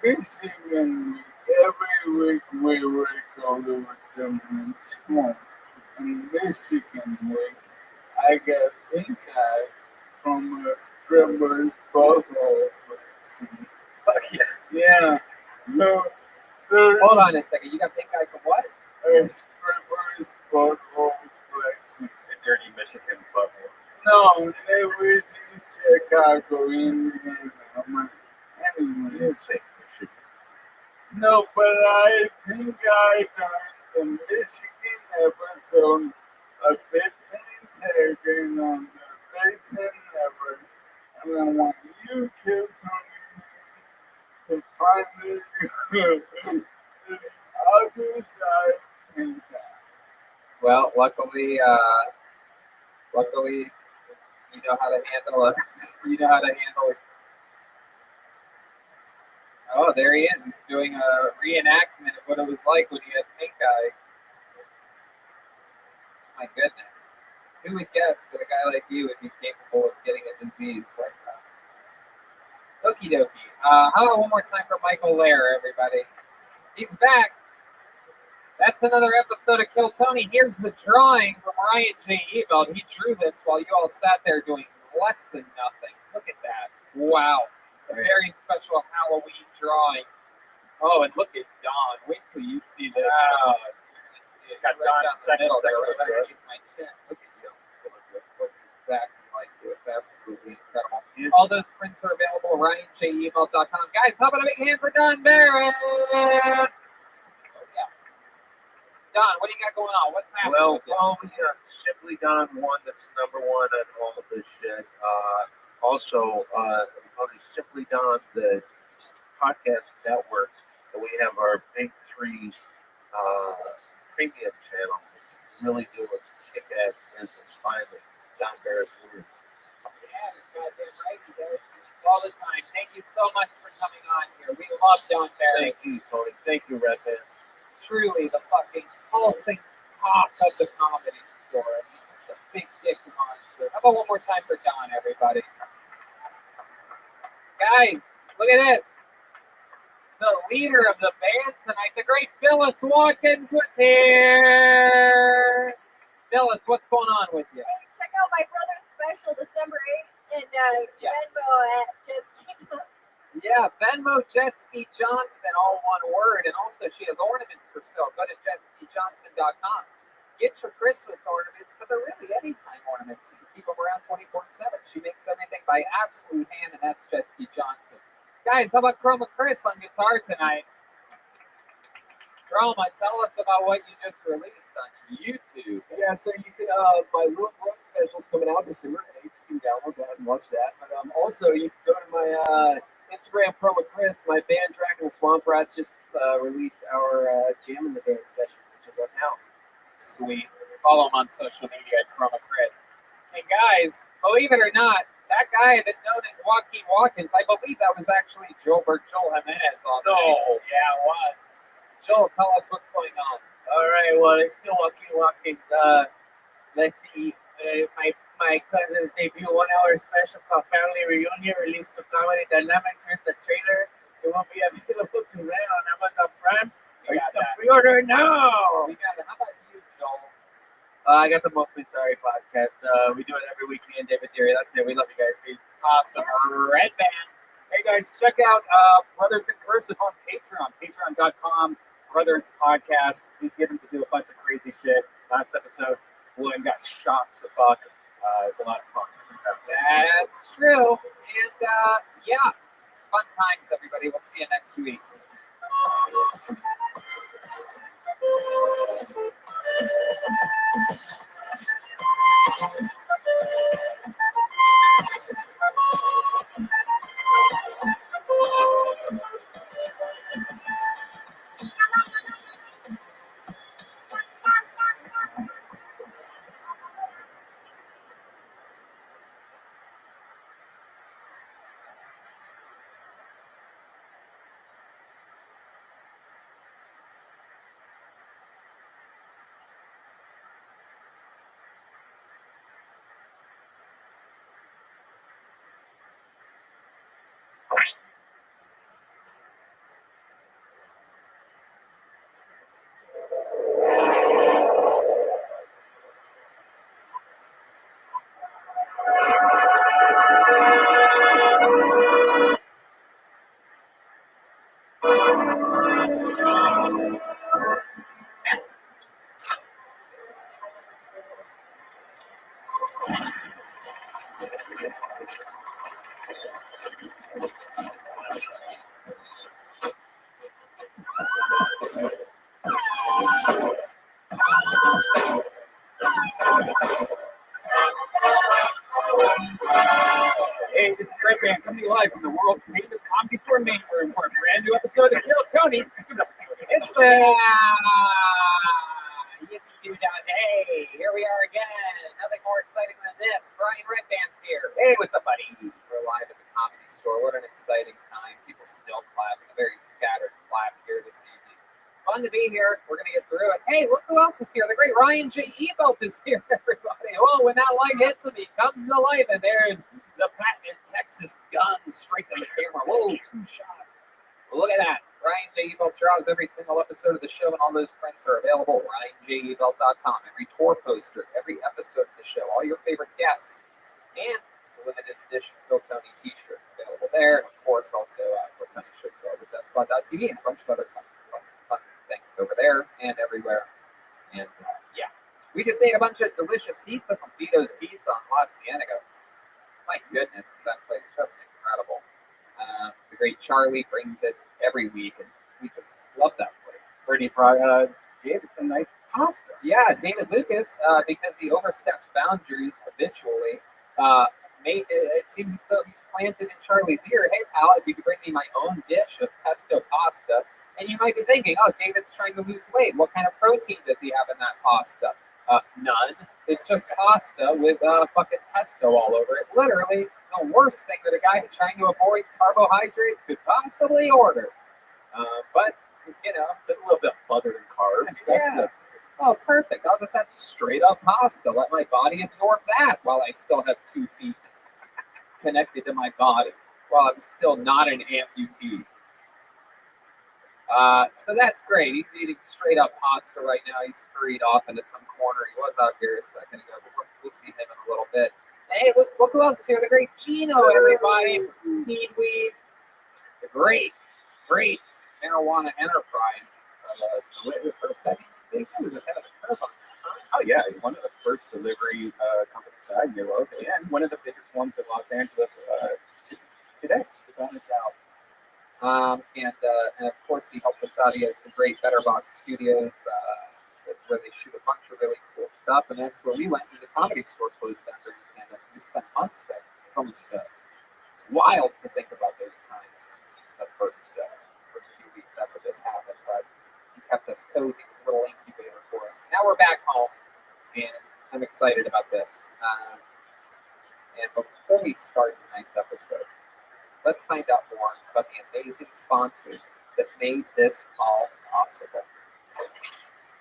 Michigan, every week we go to a school. And Michigan week, I got pink eye from a stripper's butthole. Fuck yeah. Yeah. No, hold on a second. You got pink eye from what? A stripper's butthole flexing. A dirty Michigan butthole. No, it was in Chicago, Indiana. Anyway. You say Michigan. No, but I think I got the Michigan episode of Big Ten taken on the Big Ten Network. And I want you kids on to find this other side and that. Well, luckily, you know how to handle it. You know how to handle it. Oh, there he is. He's doing a reenactment of what it was like when he had pink eye. My goodness. Who would guess that a guy like you would be capable of getting a disease like that? Okie dokie. How about one more time for Michael Lair, everybody? He's back. That's another episode of Kill Tony. Here's the drawing from Ryan J. Ebel. He drew this while you all sat there doing less than nothing. Look at that. Wow. A very special Halloween drawing. Oh, and look at Don. Wait till you see this. Wow. It's got Don sex right underneath my chin. Look at you. It looks exactly like you. It's absolutely incredible. Yes. All those prints are available at RyanJEmail.com. Guys, how about a big hand for Don Barrett? Oh, yeah. Don, what do you got going on? What's happening? Well, with you? follow me on Simply Don One. That's #1 on all of this shit. Also, on the Simply Don, the podcast network, and we have our big three premium channel. Really do a kick-ass business. Finally, Don Barrett's Weird. Yeah, goddamn right, you guys. All the time. Thank you so much for coming on here. We love Don Barrett. Thank you, Tony. Thank you, Red Man. Truly the fucking pulsing cock of the comedy store. Just a big dick monster. How about one more time for Don, everybody? Guys, look at this. The leader of the band tonight, the great Phyllis Watkins, was here. Phyllis, what's going on with you? Check out my brother's special December 8th and Venmo at Jetski. Yeah, Venmo Jetski Johnson, all one word. And also, she has ornaments for sale. Go to jetskijohnson.com. Get your Christmas ornaments, but they're really anytime ornaments. You can keep them around 24/7. She makes everything by absolute hand, and that's Jetski Johnson. Guys, how about Chroma Chris on guitar tonight? Chroma, tell us about what you just released on YouTube. Yeah, so you can, my Little Brooke special's coming out December 8th. You can download that and watch that. But also, you can go to my Instagram, Chroma Chris. My band, Dragon and Swamp Rats, just released our Jam in the Band session, which is up now. Sweet. Follow him on social media at Chroma Chris. And guys, believe it or not, that guy that known as Joaquin Watkins, I believe that was actually Joel Jimenez on No. there. Yeah, it was. Joel, tell us what's going on. All right, well, it's still Joaquin Watkins. Let's see. My cousin's debut 1-hour special called Family Reunion released to Comedy Dynamics. Here's the trailer. It will be available to rent on Amazon Prime. Or you can pre-order now. We got it. How about you, Joel? I got the Mostly Sorry podcast. We do it every week. Me and David Terry. That's it. We love you guys. Peace. Awesome. Red Band. Hey guys, check out Brothers in Cursive on Patreon, patreon.com, Brothers Podcast. We get them to do a bunch of crazy shit. Last episode, William got shot to fuck. It's a lot of fun. That's true. And yeah, fun times, everybody. We'll see you next week. Hey, this is Red Band coming to you live from the world famous Comedy Store main room for a brand new episode of Kill Tony. Give it up for Tony. It's Yeah! Yippee-doo-dah. Hey, here we are again. Nothing more exciting than this. Brian Red Band's here. Hey, what's up, buddy? We're live at the Comedy Store. What an exciting time. People still clapping. A very scattered clap here this evening. Fun to be here. We're going to get through it. Hey, look who else is here. The great Ryan J. Ebelt is here, everybody. Oh, when that light hits him, he comes to life, and there's the Batman Texas gun straight to the camera. Whoa, 2 shots. Well, look at that. Ryan J. Ebelt draws every single episode of the show, and all those prints are available at RyanJEbelt.com. Every tour poster, every episode of the show, all your favorite guests, and the limited edition Phil Tony t-shirt available there. And, of course, also Phil Tony shirts available at DeskPod.tv and a bunch of other fun things over there and everywhere. And, yeah. We just ate a bunch of delicious pizza from Vito's Pizza on La Cienega. My goodness, is that place just incredible. The great Charlie brings it every week, and we just love that place. Bernie David some nice pasta. Yeah, David Lucas, because he oversteps boundaries habitually, it seems as though he's planted in Charlie's ear. Hey, pal, if you could bring me my own dish of pesto pasta. And you might be thinking, oh, David's trying to lose weight. What kind of protein does he have in that pasta? None. It's just pasta with fucking pesto all over it. Literally the worst thing that a guy trying to avoid carbohydrates could possibly order. But, you know. Just a little bit of butter and carbs. Yeah. Oh, perfect. I'll just have straight up pasta. Let my body absorb that while I still have 2 feet connected to my body, while I'm still not an amputee. So that's great. He's eating straight up pasta right now. He's scurried off into some corner. He was out here a second ago, but we'll see him in a little bit. And hey, look who else is here. The great Gino, everybody, from Speedweed. The great marijuana enterprise. The first, I think he was ahead of the curve on this, huh? Oh, yeah. He's one of the first delivery companies that I knew of, and one of the biggest ones in Los Angeles today, without a doubt. And of course, he helped us out. He has the great Better Box Studios, where they shoot a bunch of really cool stuff. And that's where we went to the Comedy Store closed after the pandemic. We spent months there. It's almost wild to think about those times. The first few weeks after this happened, but he kept us cozy. It was a little incubator for us. Now we're back home, and I'm excited about this. And before we start tonight's episode, let's find out more about the amazing sponsors that made this all possible.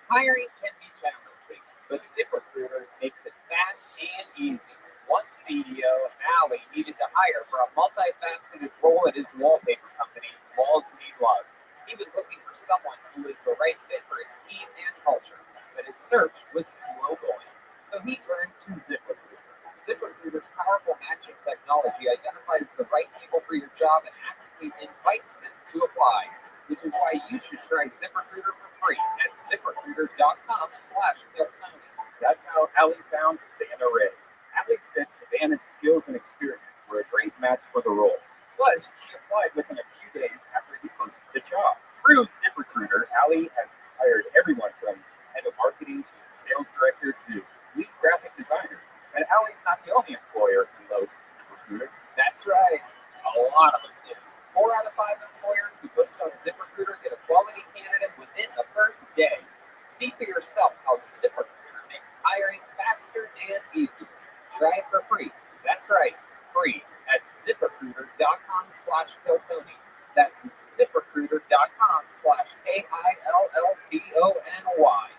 Hiring can be challenging, but ZipRecruiter makes it fast and easy. One CEO, Allie, needed to hire for a multifaceted role at his wallpaper company, Walls Need Love. He was looking for someone who was the right fit for his team and culture, but his search was slow going. So he turned to ZipRecruiter. ZipRecruiter's powerful matching technology identifies the right people for your job and actively invites them to apply, which is why you should try ZipRecruiter for free at ZipRecruiter.com/Deltoni. That's how Allie found Savannah Ray. Allie said Savannah's skills and experience were a great match for the role. Plus, she applied within a few days after he posted the job. Through ZipRecruiter, Allie has hired everyone from head of marketing to sales director to lead graphic designer. And Allie's not the only employer who loves ZipRecruiter. That's right. A lot of them do. 4 out of 5 employers who post on ZipRecruiter get a quality candidate within the first day. See for yourself how ZipRecruiter makes hiring faster and easier. Try it for free. That's right, free at ZipRecruiter.com/Deltoni. That's ZipRecruiter.com/AILLTONY.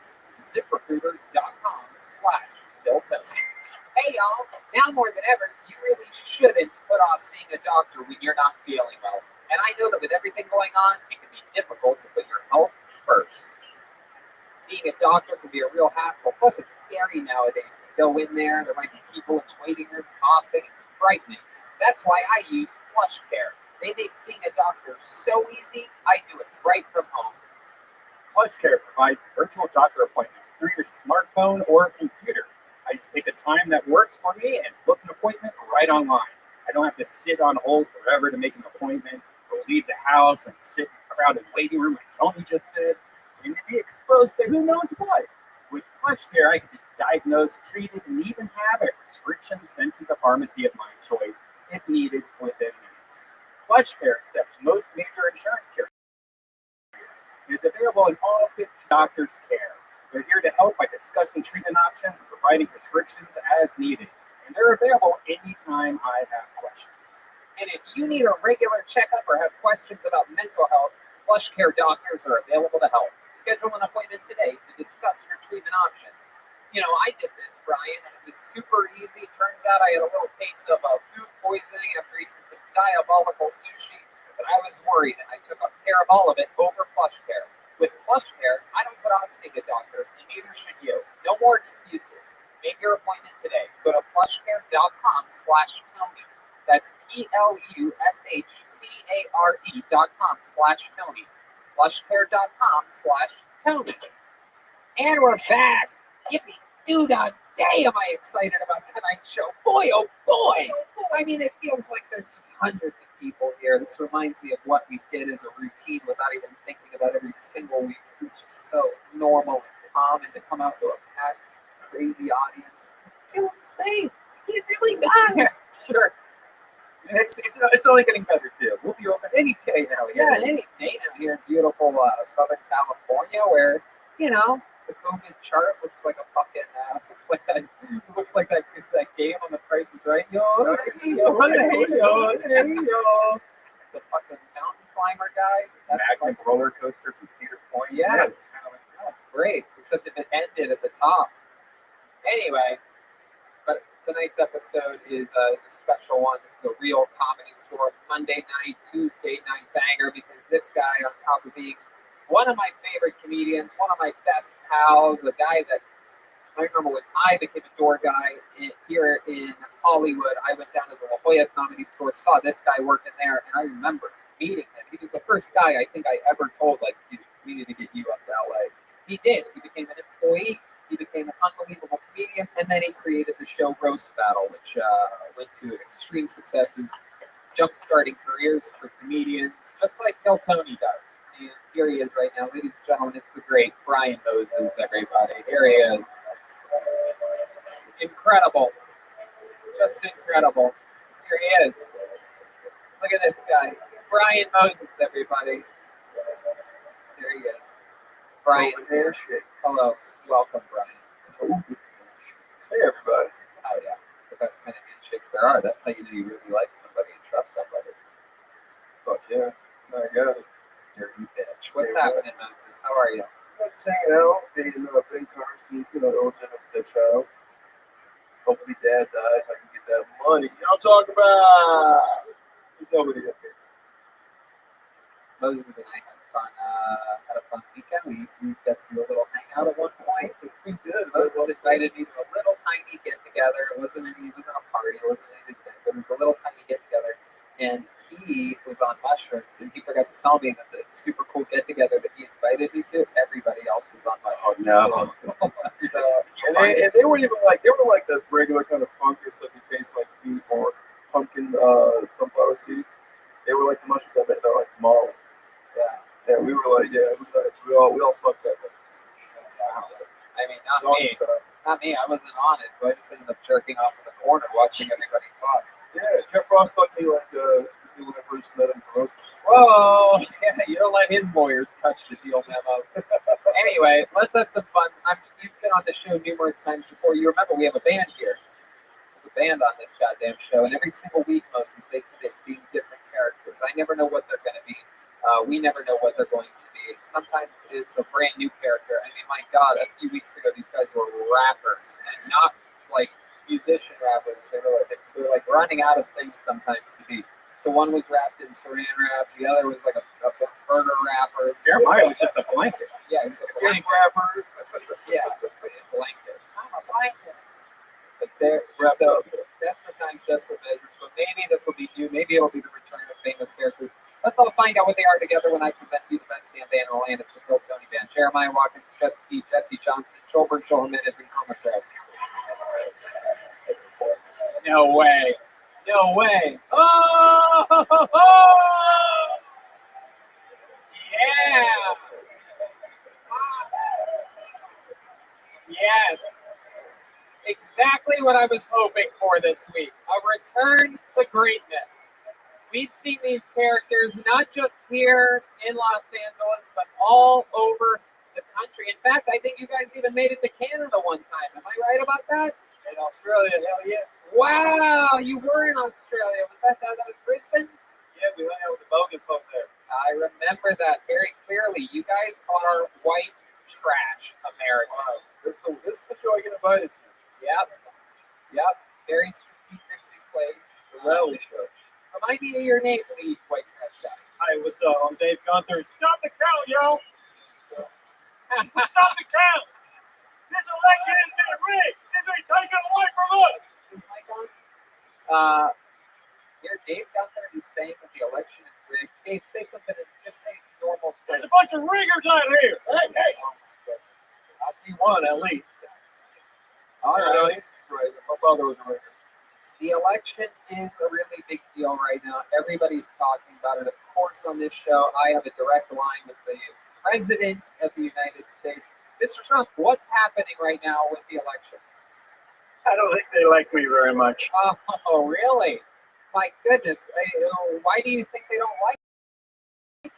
ZipRecruiter.com/Deltoni. Hey y'all, now more than ever, you really shouldn't put off seeing a doctor when you're not feeling well. And I know that with everything going on, it can be difficult to put your health first. Seeing a doctor can be a real hassle. Plus, it's scary nowadays to go in there. There might be people in the waiting room coughing. It's frightening. That's why I use PlushCare. They make seeing a doctor so easy, I do it right from home. PlushCare provides virtual doctor appointments through your smartphone or computer. I just pick a time that works for me and book an appointment right online. I don't have to sit on hold forever to make an appointment or leave the house and sit in a crowded waiting room like Tony just said. And to be exposed to who knows what. With PlushCare, I can be diagnosed, treated, and even have a prescription sent to the pharmacy of my choice if needed within minutes. PlushCare accepts most major insurance carriers. It is available in all 50 doctors' care. They're here to help by discussing treatment options and providing prescriptions as needed. And they're available anytime I have questions. And if you need a regular checkup or have questions about mental health, PlushCare doctors are available to help. Schedule an appointment today to discuss your treatment options. You know, I did this, Brian, and it was super easy. Turns out I had a little case of food poisoning after eating some diabolical sushi, but I was worried, and I took care of all of it over PlushCare. With PlushCare, I don't put off seeing a doctor, and neither should you. No more excuses. Make your appointment today. Go to plushcare.com/Tony. That's PlushCare.com/Tony. Plushcare.com/Tony. And we're back. Yippee doo-dah day, am I excited about tonight's show. Boy, oh boy. I mean, it feels like there's just hundreds of people here. This reminds me of what we did as a routine without even thinking about every single week was just so normal and calm, and to come out to a packed, crazy audience, it's feeling the same. It really does. Yeah, sure. And it's only getting better too. We'll be open any day now. Yeah, any day now here in beautiful Southern California, where the COVID chart looks like a fucking looks like that game on The Price is Right. Yo, hey, yo, hey, yo, hey, yo. The fucking mountain climber guy. That's Magnet roller coaster from Cedar Point. Yes. That's great. Except if it ended at the top. Anyway, but tonight's episode is a special one. This is a real Comedy Store Monday night, Tuesday night banger, because this guy, on top of being one of my favorite comedians, one of my best pals, a guy that I remember when I became a door guy here in Hollywood. I went down to the La Jolla Comedy Store, saw this guy working there, and I remember meeting him. He was the first guy I think I ever told, like, dude, we need to get you up to LA. He did. He became an employee. He became an unbelievable comedian, and then he created the show Roast Battle, which went to extreme successes, jump-starting careers for comedians, just like Kill Tony does. And here he is right now. Ladies and gentlemen, it's the great Brian Moses, everybody. Here he is. Incredible. Just incredible. Here he is. Look at this guy. It's Brian Moses, everybody. There he is. Brian. Hello. Welcome, Brian. Hey, everybody. Oh, yeah. The best kind of handshakes there are. That's how you know you really like somebody and trust somebody. Fuck yeah. I got it. Dirty bitch. What's happening, Moses? How are you? Just hanging out, being Ben Carson's, illegitimate stepchild. Hopefully dad dies, I can get that money. Y'all talk about. There's nobody up here. Moses and I had a fun weekend. We got to do a little hangout at one point. We did. Moses invited me to a little tiny get together. It wasn't a party. It wasn't anything big, but it was a little tiny get together. And he was on mushrooms, and he forgot to tell me that the super cool get together that he invited me to, everybody else was on mushrooms. Oh no! So and they weren't even like the regular kind of fungus that taste like feet or pumpkin sunflower seeds. They were like the mushrooms that they're like malt. Yeah, we were like, yeah, it was nice. We all fucked that. I mean, not me. I wasn't on it, so I just ended up jerking off in the corner watching everybody fuck. Yeah, Jeff Ross thought me like when I first met him for Rothschild. Whoa! Yeah, you don't let his lawyers touch the deal memo. Anyway, let's have some fun. You've been on the show numerous times before. You remember we have a band here. There's a band on this goddamn show, and every single week, Moses, they commit to being different characters. I never know what they're going to be. We never know what they're going to be. Sometimes it's a brand new character. I mean, my God, a few weeks ago, these guys were rappers, and not like musician rappers. They're like running out of things sometimes to be. So one was wrapped in saran wrap, the other was like a burger wrapper. Jeremiah was just a blanket. Yeah, he was a blanket wrapper. Yeah, a blanket. I'm a blanket. But so desperate times, desperate measures. So maybe this will be new. Maybe it'll be the return of famous characters. Let's all find out what they are together when I present you the best damn band in the land. It's the Phil Tony Band. Jeremiah Watkins, Jet Ski, Jesse Johnson, Joel Jimenez, and Chroma Chris. No way. No way. Oh! Yeah. Yes. Exactly what I was hoping for this week. A return to greatness. We've seen these characters not just here in Los Angeles, but all over the country. In fact, I think you guys even made it to Canada one time. Am I right about that? In Australia, hell yeah. Wow, you were in Australia. Was that was Brisbane? Yeah, we hung out with the Bogan folk there. I remember that very clearly. You guys are white trash Americans. This is the show I get invited to. Yep. Very strategically placed. The rally show. Remind me of your name, please, white trash guys. I was on Dave Gunther. Stop the count, yo! Stop the count! This election has been rigged. It's been taken away from us. Is this mic on? Here, Dave Gunther is saying that the election is rigged. Dave, say something. Just say normal. There's a bunch of riggers out here. Hey. I see one at least. All right. Yeah, he's right. My father was a rigger. The election is a really big deal right now. Everybody's talking about it. Of course, on this show, I have a direct line with the President of the United States. Mr. Trump, what's happening right now with the elections? I don't think they like me very much. Oh, really? My goodness. Why do you think they don't like you?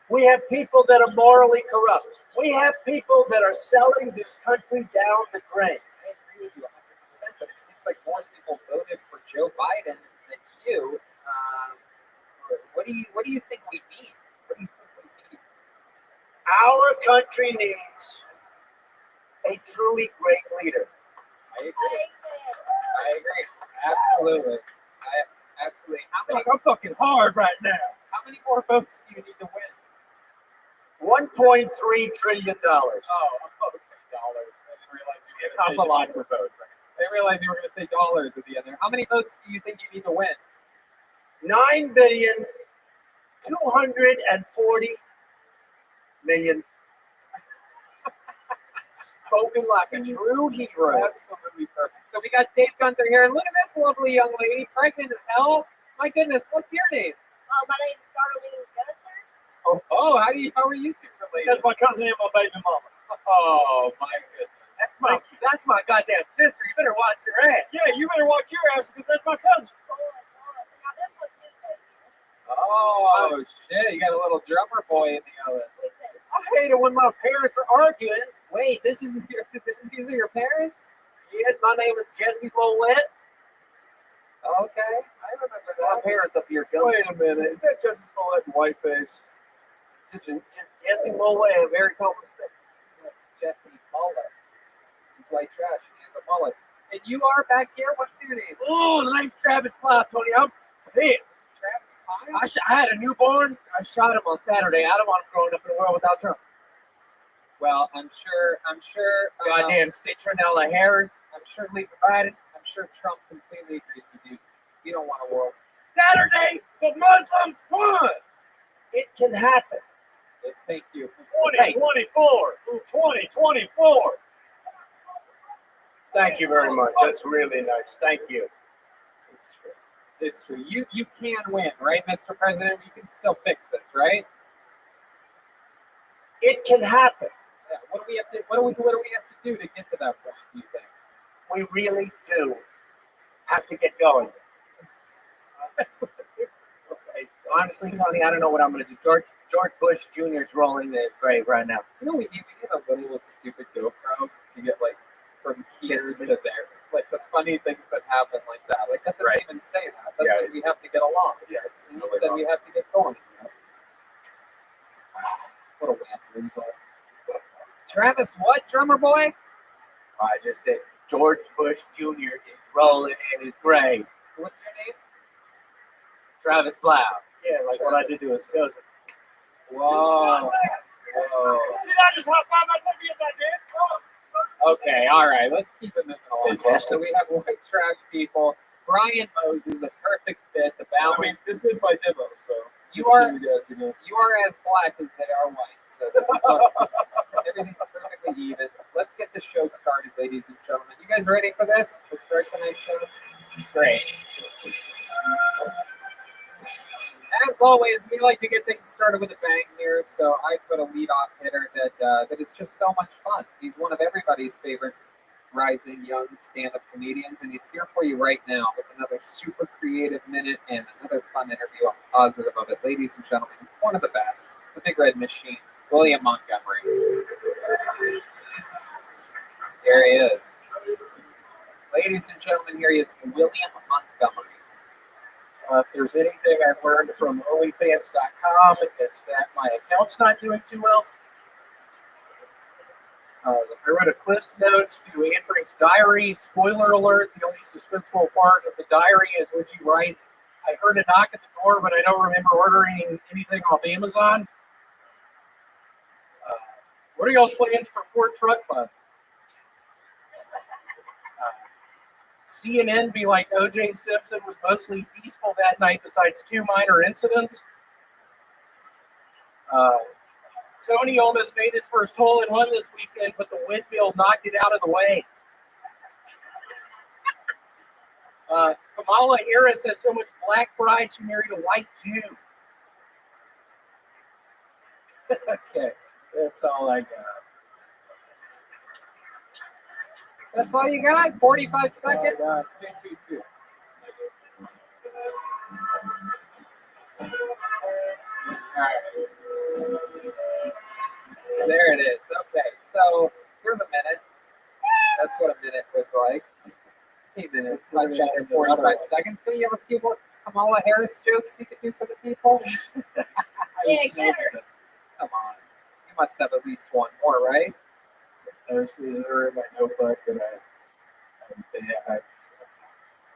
We have people that are morally corrupt. We have people that are selling this country down the drain. I agree with you 100%, but it seems like more people voted for Joe Biden than you. What do you think we need? What do you think we need? Our country needs a truly great leader. I agree. Absolutely. Absolutely. I'm fucking hard right now. How many more votes do you need to win? $1.3 trillion. Oh, okay, dollars. I didn't realize you were It costs a lot for votes. I didn't realize you were going to say dollars at the end there. How many votes do you think you need to win? 9,240,000,000. Spoken like a true hero. Absolutely perfect. So we got Dave Gunther here, and look at this lovely young lady, pregnant as hell. My goodness, what's your name? My name's Darlene Gunther. Oh, how are you two related? That's my cousin and my baby mama. Oh my goodness. That's my goddamn sister. You better watch your ass. Yeah, you better watch your ass because that's my cousin. Now this one's his baby. Oh shit, you got a little drummer boy in the oven. I hate it when my parents are arguing. Wait, these are your parents? Yes, my name is Jesse Bolette. Okay, I remember My that. parents up here. Wait a minute. Is that Justice Smollett in whiteface? Just Jesse Bolette, a very common thing. That's Jesse Mullet. He's white trash. He has a mullet. And you are back here. What's your name? Oh, the name's Travis Pye, Tony. I'm pissed. Travis Pye? I had a newborn. I shot him on Saturday. I don't want him growing up in a world without Trump. Well, I'm sure. Goddamn citronella hairs. I'm sure. Sleep Biden. I'm sure Trump completely agrees with you. You don't want a world. Saturday, the Muslims won. It can happen. Thank you. 2024 through 2024. Thank you very much. That's really nice. Thank you. It's true. It's true. You can win, right, Mr. President? You can still fix this, right? It can happen. Yeah. What do we have to do to get to that point? Do you think? We really do have to get going. Honestly, Tony, I don't know what I'm going to do. George Bush Jr. is rolling his grave right now. You know, we need a little stupid GoPro to get like from here to there. Like the funny things that happen like that. Like that doesn't even say that. That says we have to get along. Yeah, it's And really you said wrong. we have to get going. What a wham result. Travis, what, drummer boy? I just said George Bush Jr. is rolling in his grave. What's your name? Travis Plow. Yeah, like what I did to his cousin. Whoa. Did I just high five myself? Yes, I did. Okay, all right. Let's keep it moving along. Fantastic. So we have white trash people. Brian Moses, a perfect fit. The I balance. mean, this is my demo, so You are- you guys again. You are as black as they are white. So this is what everything's perfectly even. Let's get the show started, ladies and gentlemen. You guys ready for this? To start tonight's show? Great. As always, we like to get things started with a bang here, so I put a lead-off hitter that is just so much fun. He's one of everybody's favorite rising young stand-up comedians, and he's here for you right now with another super creative minute and another fun interview. I'm positive of it. Ladies and gentlemen, one of the best, the Big Red Machine, William Montgomery. There he is. Ladies and gentlemen, here he is, William Montgomery. If there's anything I've learned from OnlyFans.com, it's that my account's not doing too well. I read a Cliff's Notes to Anne Frank's diary. Spoiler alert, the only suspenseful part of the diary is when she writes, I heard a knock at the door, but I don't remember ordering anything off Amazon. What are y'all's plans for Ford Truck Month? CNN be like O.J. Simpson was mostly peaceful that night besides two minor incidents. Tony almost made his first hole-in-one this weekend, but the windmill knocked it out of the way. Kamala Harris has so much black pride she married a white Jew. Okay, that's all I got. That's all you got? 45 seconds? All I got. 2. All right. There it is. Okay, so here's a minute. That's what a minute was like. A minute. I've got here 45 seconds. So you have a few more Kamala Harris jokes you could do for the people? Yeah, I'm so get her. good. Come on. You must have at least one more, right? They're in my notebook, and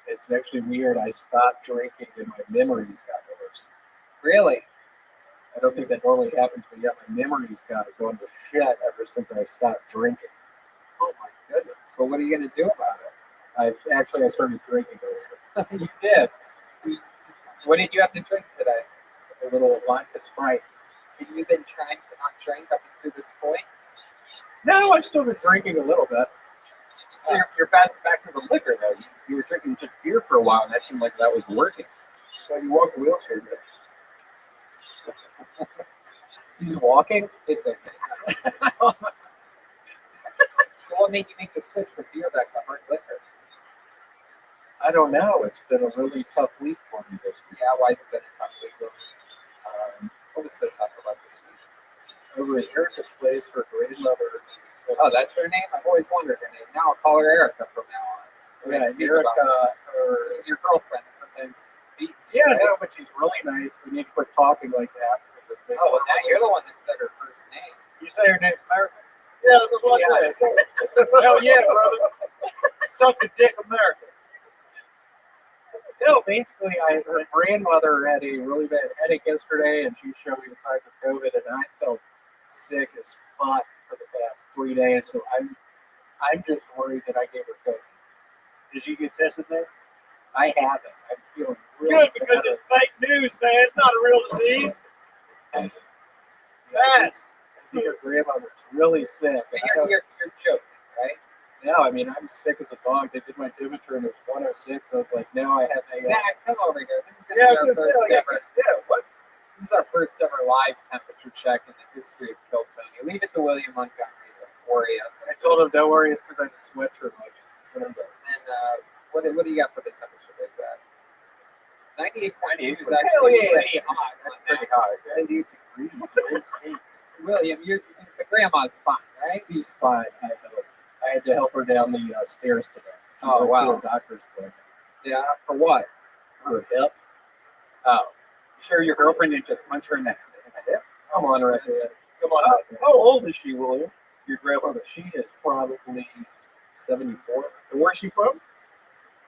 it's actually weird. I stopped drinking, and my memories got worse. Really? I don't think that normally happens, but yeah, my memories got going to shit ever since I stopped drinking. Oh my goodness. Well, what are you going to do about it? I started drinking over. You did. What did you have to drink today? A little vodka Sprite. Have you been trying to not drink up until this point? No, I've still been drinking a little bit. So you're back to the liquor, though. You were drinking just beer for a while, and that seemed like that was working. So you walk a wheelchair, man. He's walking. It's okay. So what made you make the switch from beer back to hard liquor? I don't know. It's been a really tough week for me this week. Yeah, why has it been a tough week? What was so tough about this week? Over at Erica's place, her grandmother. Oh, that's her name? I've always wondered her name. Now I'll call her Erica from now on. We're Yeah, gonna speak Erica. about her. This is your girlfriend that sometimes beats you. Yeah, right? no, but she's really nice. We need to quit talking like that. Because it makes Oh, well, her now you're the one that said her first name. You say her name's America? Yeah, that's what Yeah. I said. Hell yeah, brother. Suck the dick, America. No, basically, her grandmother had a really bad headache yesterday, and she's showing signs of COVID, and I felt sick as fuck for the past 3 days. So I'm just worried that I gave her COVID. Did you get tested there? I haven't. I'm feeling really Good, because it's fake news, man. It's not a real disease. Fast. I think her grandmother's really sick. and But I don't- you're joking, right? No, I mean, I'm sick as a dog. They did my temperature, and it was 106. I was like, now I have a. Zach, come over here. This is gonna Yeah, I be was our gonna say, first like, ever. yeah, what? This is our first ever live temperature check in the history of Kill Tony. Leave it to William Montgomery to worry us. I told him, don't worry, it's because I just sweatshirt much. And what do you got for the temperature there, Zach? 98.2 is Hell actually yeah. pretty hot. That's on pretty that. high. 98 degrees. Insane. William, the grandma's fine, right? She's fine, I hope. I had to help her down the stairs today. She Oh, went wow. to a doctor's appointment. Yeah, for what? Her hip. Oh, Sure, your girlfriend didn't just punch her in the hip. Come on, right there. Come on. How, right there. how old is she, William? Your grandmother. She is probably 74. And where's she from?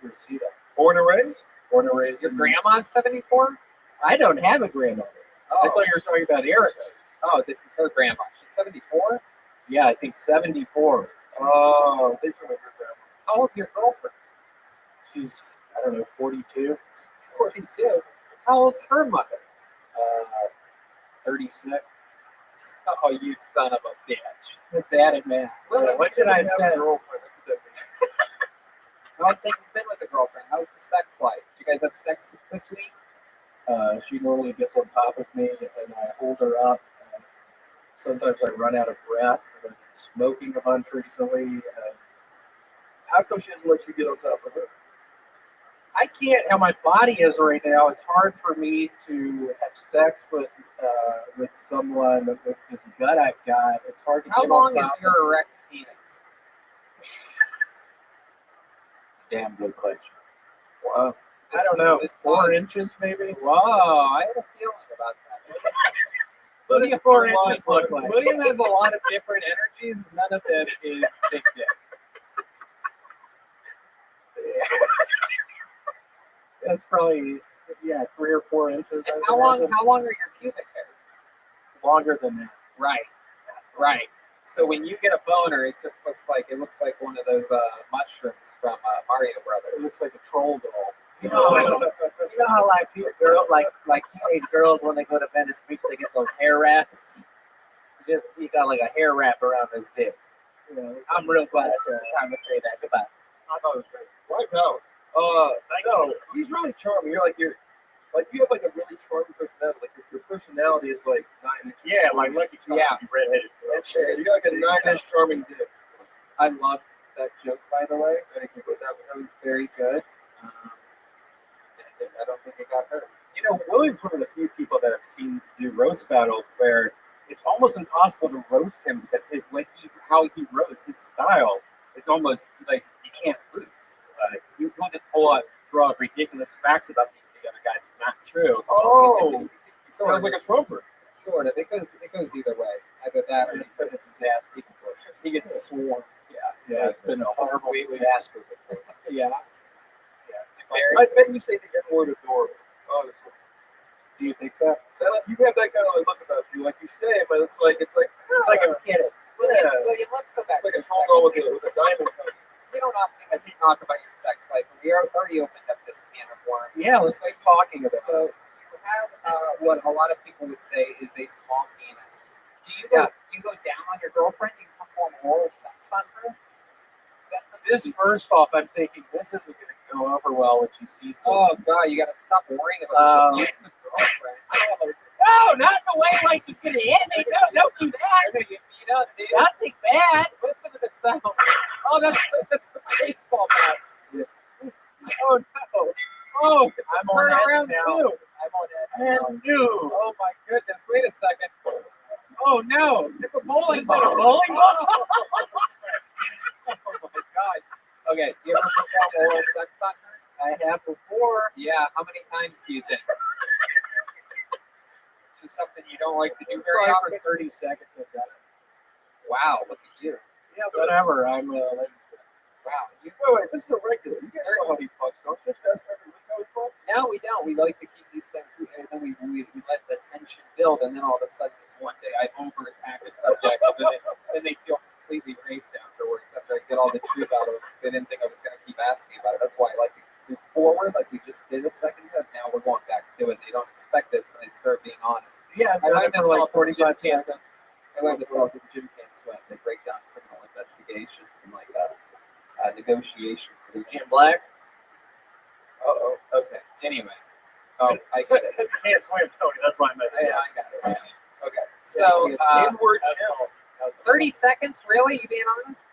You see that? Born and raised? Born and raised your in- grandma's 74? I don't have a grandmother. I Oh, thought you were talking about Erica. oh, this is her grandma. She's 74? Yeah, I think 74. Oh, I think from your grandma. How old's your girlfriend? She's, I don't know, 42, 42. How old's her mother? 36. Oh, you son of a bitch. With that at math. Well, What did I Have a say? girlfriend. That's what that means. How have things been with the girlfriend? How's the sex life? Did you guys have sex this week? She normally gets on top of me, and I hold her up. And sometimes I run out of breath because I've been smoking a bunch recently. How come she doesn't let you get on top of her? I can't. How my body is right now, it's hard for me to have sex with someone with this gut I've got. It's hard to How get long on is top of. your erect penis? Damn good question. Wow. I don't know. This 4 fun. inches, maybe. Whoa, I had a feeling about that. What does 4 inches Line, look like? William has a lot of different energies. None of them is big dick. That's probably 3 or 4 inches. And I how would long? imagine. How long are your pubic hairs? Longer than that. Right. So when you get a boner, it looks like one of those mushrooms from Mario It Brothers. looks like a troll doll. You know how like teenage girls when they go to Venice Beach they get those hair wraps. He got like a hair wrap around his dick. You know, I'm real glad I took the time to say that. Goodbye. I thought it was great. White power. No, he's really charming. You're Like you have like a really charming personality. Like your personality is like 9 inches. Yeah, like Lucky Charms, Yeah. redheaded girl. You got like a 9-inch charming dick. I loved that joke, by the way. Thank you for that. That was very good. And I don't think it got hurt. You know, Willie's one of the few people that I've seen do roast battle where it's almost impossible to roast him because how he roasts, his style, it's almost like you can't lose. He'll just throw out ridiculous facts about the other guy. It's not true. Oh, sounds like a trumper. Sort of. It goes either way. Either that or But it's his ass people for it. he gets sworn. Yeah, it's been a horrible week. Yeah. I bet you say the N-word adorable, honestly. Do you think so? So you have that kind of like look about you, like you say, but it's like It's like a kid. William, let's go back. It's like to a tall girl with a diamond tongue. We don't often get to talk about your sex life. We already opened up this can of worms. Yeah, let's start talking about So you have what a lot of people would say is a small penis. Do you go down on your girlfriend? Do you perform oral sex on her? Is that something? this. First off, I'm thinking this isn't going to go over well when she sees this. Oh God, you got to stop worrying about this abusive girlfriend. No, not in the way like she's gonna hit me. No, don't do that. You're gonna get beat up, dude. Nothing bad. Listen to the sound. Oh, that's a baseball bat. Oh no. Oh, it's I'm a on third that round now. too. I'm on that. And new. Oh my goodness! Wait a second. Oh no! It's a bowling Is ball. it a bowling ball? Oh my God. Okay, you ever perform oral sex on her? I have before. Yeah. How many times do you think? This is something you don't like to do very Probably often. for 30 seconds I've done it. Wow, look at you. Yeah, whatever. I'm a ladies' man. Wow. You, Wait, this is a regular. You guys know how he fucks, don't you? That's never look how he fucks. no, we don't. We like to keep these things, and then we let the tension build, and then all of a sudden, just one day, I over-attack the subject, and then they feel completely raped afterwards after I get all the truth out of them because they didn't think I was going to keep asking about it. That's why I like to move forward, like we just did a second ago. Now we're going back to it. They don't expect it, so they start being honest. Yeah, I learned for this like all from 45 Jim Can't. seconds. I learned this all from Jim Can't Swim. They break down criminal investigations and like negotiations. Is Jim Black? Oh, okay. Anyway. Oh, I get it. You can't swim, Tony. That's why I meant Yeah, I got it. Okay. So, N-word channel. 30 seconds? Really? You being honest?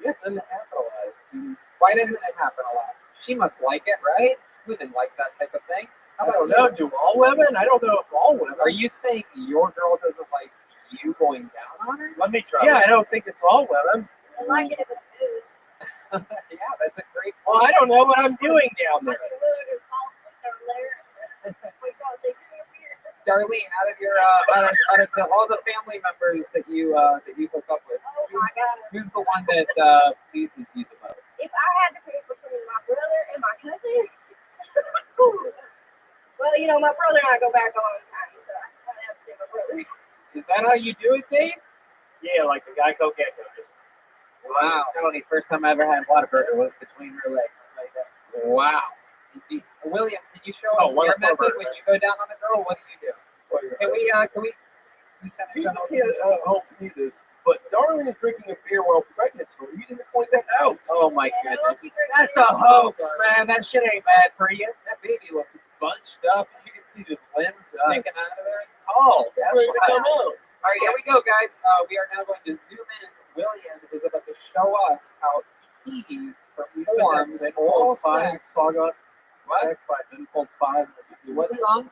Yeah, it doesn't happen a lot. Why doesn't it happen a lot? She must like it, right? Women like that type of thing. How I about don't know. Do all women? I don't know if all women. Are you saying your girl doesn't like you going down on her? Let me try. Yeah, I don't think it's all women. I like it if it's food. Yeah, that's a great Well, I don't know what I'm doing down I there. can literally fall asleep over there. Wake up and say, "Give me a beer." Darlene, out of your all the family members that you hook up with, Oh my God. who's the one that pleases you the most? If I had to pick between my brother and my cousin, well, you know, my brother and I go back a long time, so I'd have to say my brother. Is that how you do it, Dave? Yeah, like the Geico Gecko. Just Wow. Tony, first time I ever had Whataburger was between her legs. Like that. Wow. William, can you show Oh, us your Whataburger, method when you go down on a girl? What do you do? Can we People can't help see this, but Darlene is drinking a beer while pregnant. So you didn't point that out. Oh my Yeah, goodness. That's a hoax, man. That shit ain't bad for you. That baby looks bunched up. You can see his limbs sticking out of there. It's Oh, It's that's ready to right. come out. All right, here we go, guys. We are now going to zoom in. William is about to show us how he performs oral sex. Saga. What? Rick by Ben Folds 5. What song?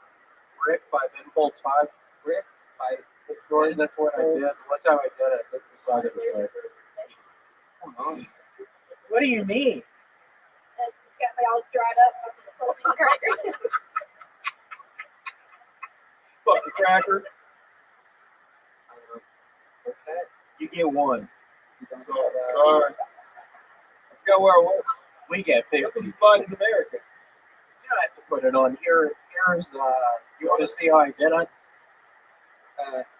Rick by Ben Folds 5. Rick by The story, that's what I did. One time I did it. That's the saga story. What's going on? What do you mean? That's got me all dried up from the salty crackers. Fucking cracker. Okay. You get one. So, sorry. I forgot where I was. We get 50. This is Biden's America. You don't have to put it on here. Here's you want to see how I did it?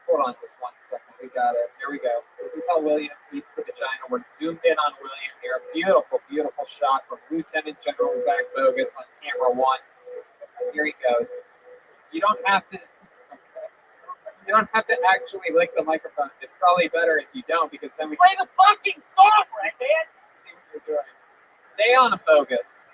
Hold on just one second. We got it. Here we go. This is how William beats the vagina. We're zoomed in on William here. Beautiful, beautiful shot from Lieutenant General Zach Bogus on camera 1. Here he goes. You don't have to. You don't have to actually lick the microphone. It's probably better if you don't, because then we can Play the fucking song, right, man? see what you're doing. Stay on a Bogus.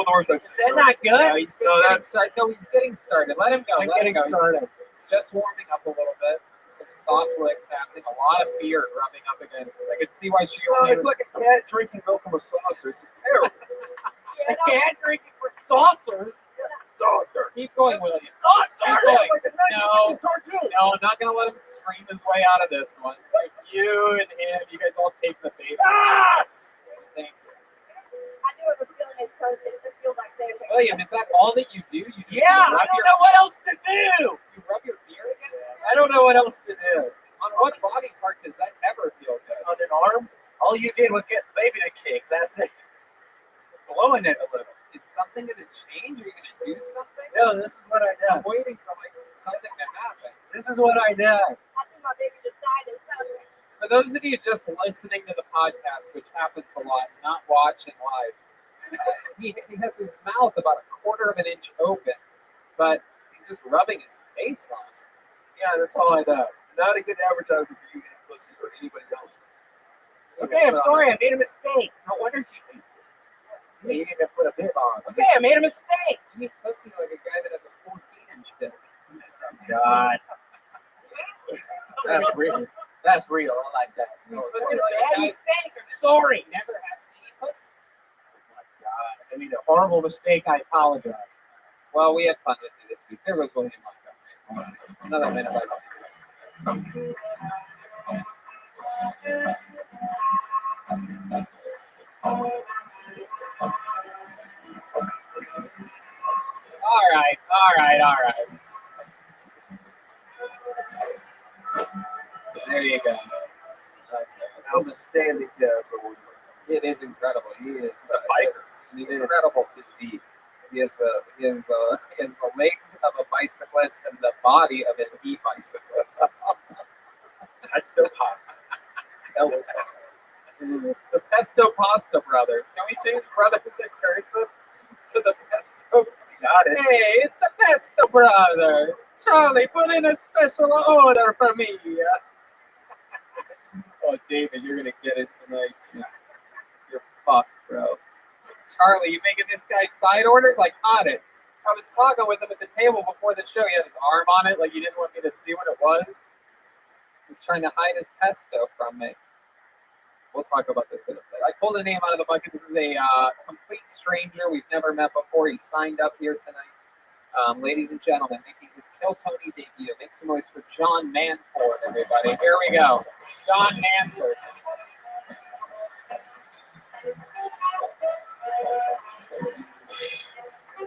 the worst I've Is that not good? No, he's just No, getting that's- started. No, he's getting started. Let him go. I'm Let him getting go. started. He's just warming up a little bit. Some soft licks happening. A lot of beer rubbing up against it. I could see why she. No, it's like a cat drinking milk from a saucer. It's just terrible. A cat drinking from saucers. Saucer. Keep going, William. Saucer. Keep going. Like a No. 1950s cartoon. No, I'm not gonna let him scream his way out of this one. You and him, you guys all take the bait. Ah! Thank you. I do have a feeling it's toast. It feels like sandpaper. William, is that all that you do? You just Yeah, I rub don't your, know what else to do. You rub your beer against it? I don't know what else to do. On what body part does that ever feel good? On an arm, all you did was get the baby to kick. That's it. Blowing it a little. Is something gonna change? Are you gonna do something? No, this is what I I'm did. waiting for like something to happen. This is what I did. I think my baby just died inside. For those of you just listening to the podcast, which happens a lot, not watching live, he has his mouth about a quarter of an inch open, but he's just rubbing his face on it. Yeah, that's all I did. Not a good advertisement for you getting pussy or anybody else. Okay, I'm sorry. I made a mistake. No wonder she hates it. You need to put a bib on. Okay, I made a mistake. You need pussy like a guy that has a 14-inch dick. God. That's real. That's real. I like that. You No, need it's pussy a like a bad guy mistake. I'm sorry. that never has to eat pussy. Oh my God. I made a horrible mistake. I apologize. Well, we had fun with you this week. There was William Montgomery. Another minute by All right. There you go. Outstanding cat for one. It is incredible. He is biker. an incredible physique. He has the legs of a bicyclist and the body of an e-bicyclist. That's still possible. The Pesto Pasta Brothers. Can we change brothers in cursive to the Pesto? Got it. Hey, it's the Pesto Brothers. Charlie, put in a special order for me. Oh, David, you're gonna get it tonight. You're fucked, bro. Charlie, you making this guy side orders? Like, on it. I was talking with him at the table before the show. He had his arm on it, like he didn't want me to see what it was. He's trying to hide his pesto from me. We'll talk about this in a bit. I pulled a name out of the bucket. This is a complete stranger we've never met before. He signed up here tonight. Ladies and gentlemen, making his Kill Tony debut. Make some noise for John Manford, everybody. Here we go. John Manford.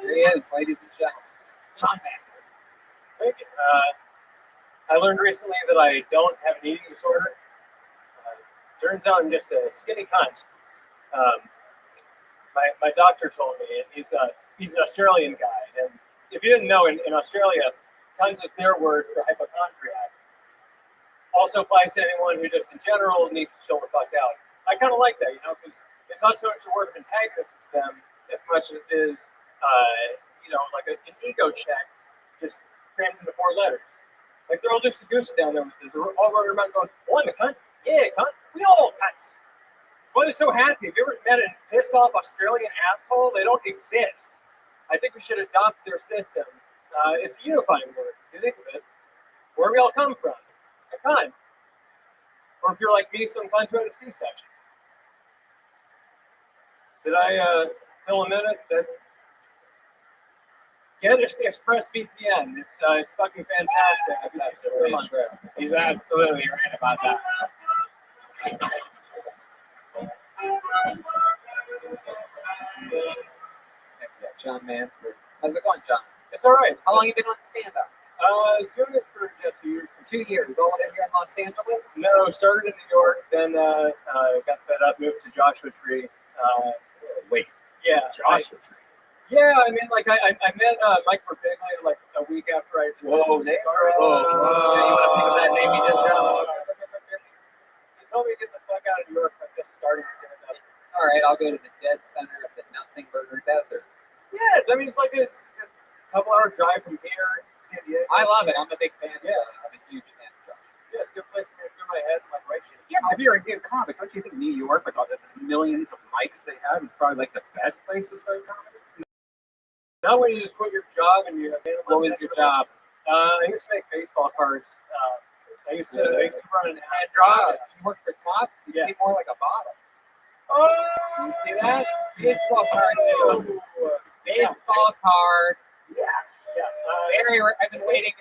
Here he is, ladies and gentlemen. John Manford. Thank you. I learned recently that I don't have an eating disorder. Turns out I'm just a skinny cunt. My doctor told me, and he's an Australian guy, and if you didn't know, in Australia, cunt is their word for hypochondriac. Also applies to anyone who just in general needs to chill the fuck out. I kind of like that, because it's not so much a word of antagonism to them as much as it is, like an ego check, just crammed into 4 letters. Like they're all just a goose down there with this. They're all running around going, "Oh, I'm a cunt. Yeah, cunt. We all cunts." Why they're so happy? Have you ever met a pissed off Australian asshole? They don't exist. I think we should adopt their system. It's a unifying word. If you think of it, where we all come from, a cunt. Or if you're like me, some cunts who had a C-section. Did I fill a minute? Get ExpressVPN. It's fucking fantastic. Absolutely true. He's absolutely right about that. John Manford. How's it going, John? It's all right. How long you been on stand-up? Doing it for 2 years. 2 years. All of it here in Los Angeles? No, started in New York, then got fed up, moved to Joshua Tree. Wait, Yeah. Joshua Tree. Yeah, I mean, like, I met Mike Birbiglia like a week after I just Whoa, started. name Oh, drop. yeah, you want to think of that name he just dropped? He told me to get the fuck out of New York. I'm just starting stand-up. All right, I'll go to the dead center of the Nothing Burger Desert. Yeah, I mean, it's like a couple-hour drive from here, San Diego. I love it. I'm a big fan. Yeah. I'm a huge fan of Josh. Yeah, it's a good place to get through my head and like right shit. Yeah, but if you're a good comic, don't you think New York, with all the millions of mics they have, is probably like the best place to start comedy? Not when you just quit your job and you. What was your job? I used to make baseball cards. I used to run an ad Drops. You work for Tops? You Yeah. seem more like a bottle. Oh, You see that? Baseball card. Dude. Baseball card. Yeah. Very. I've been waiting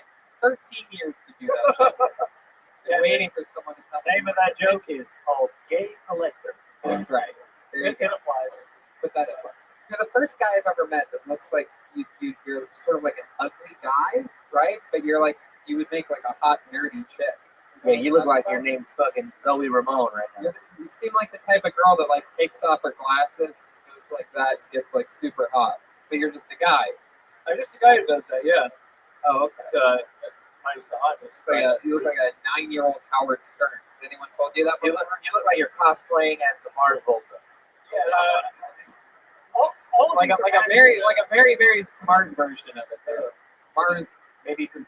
13 years to do that. Been waiting for someone to tell The me. name of that joke is called Gay Collector. That's right. There you It go. applies. Put that in. You're the first guy I've ever met that looks like you're sort of like an ugly guy, right? But you're like, you would make like a hot, nerdy chick. Yeah, you look like your name's fucking Zoe Ramone right now. You seem like the type of girl that like takes off her glasses, goes like that, gets like super hot. But you're just a guy. I'm just a guy who does that. Yeah. Oh, okay. It's minus the hotness. But you look like a 9-year-old Howard Stern. Has anyone told you that You before? look like you're cosplaying as the Mars Volta. Yeah. All of Like these a are very, very smart version of it. Mars. Maybe he can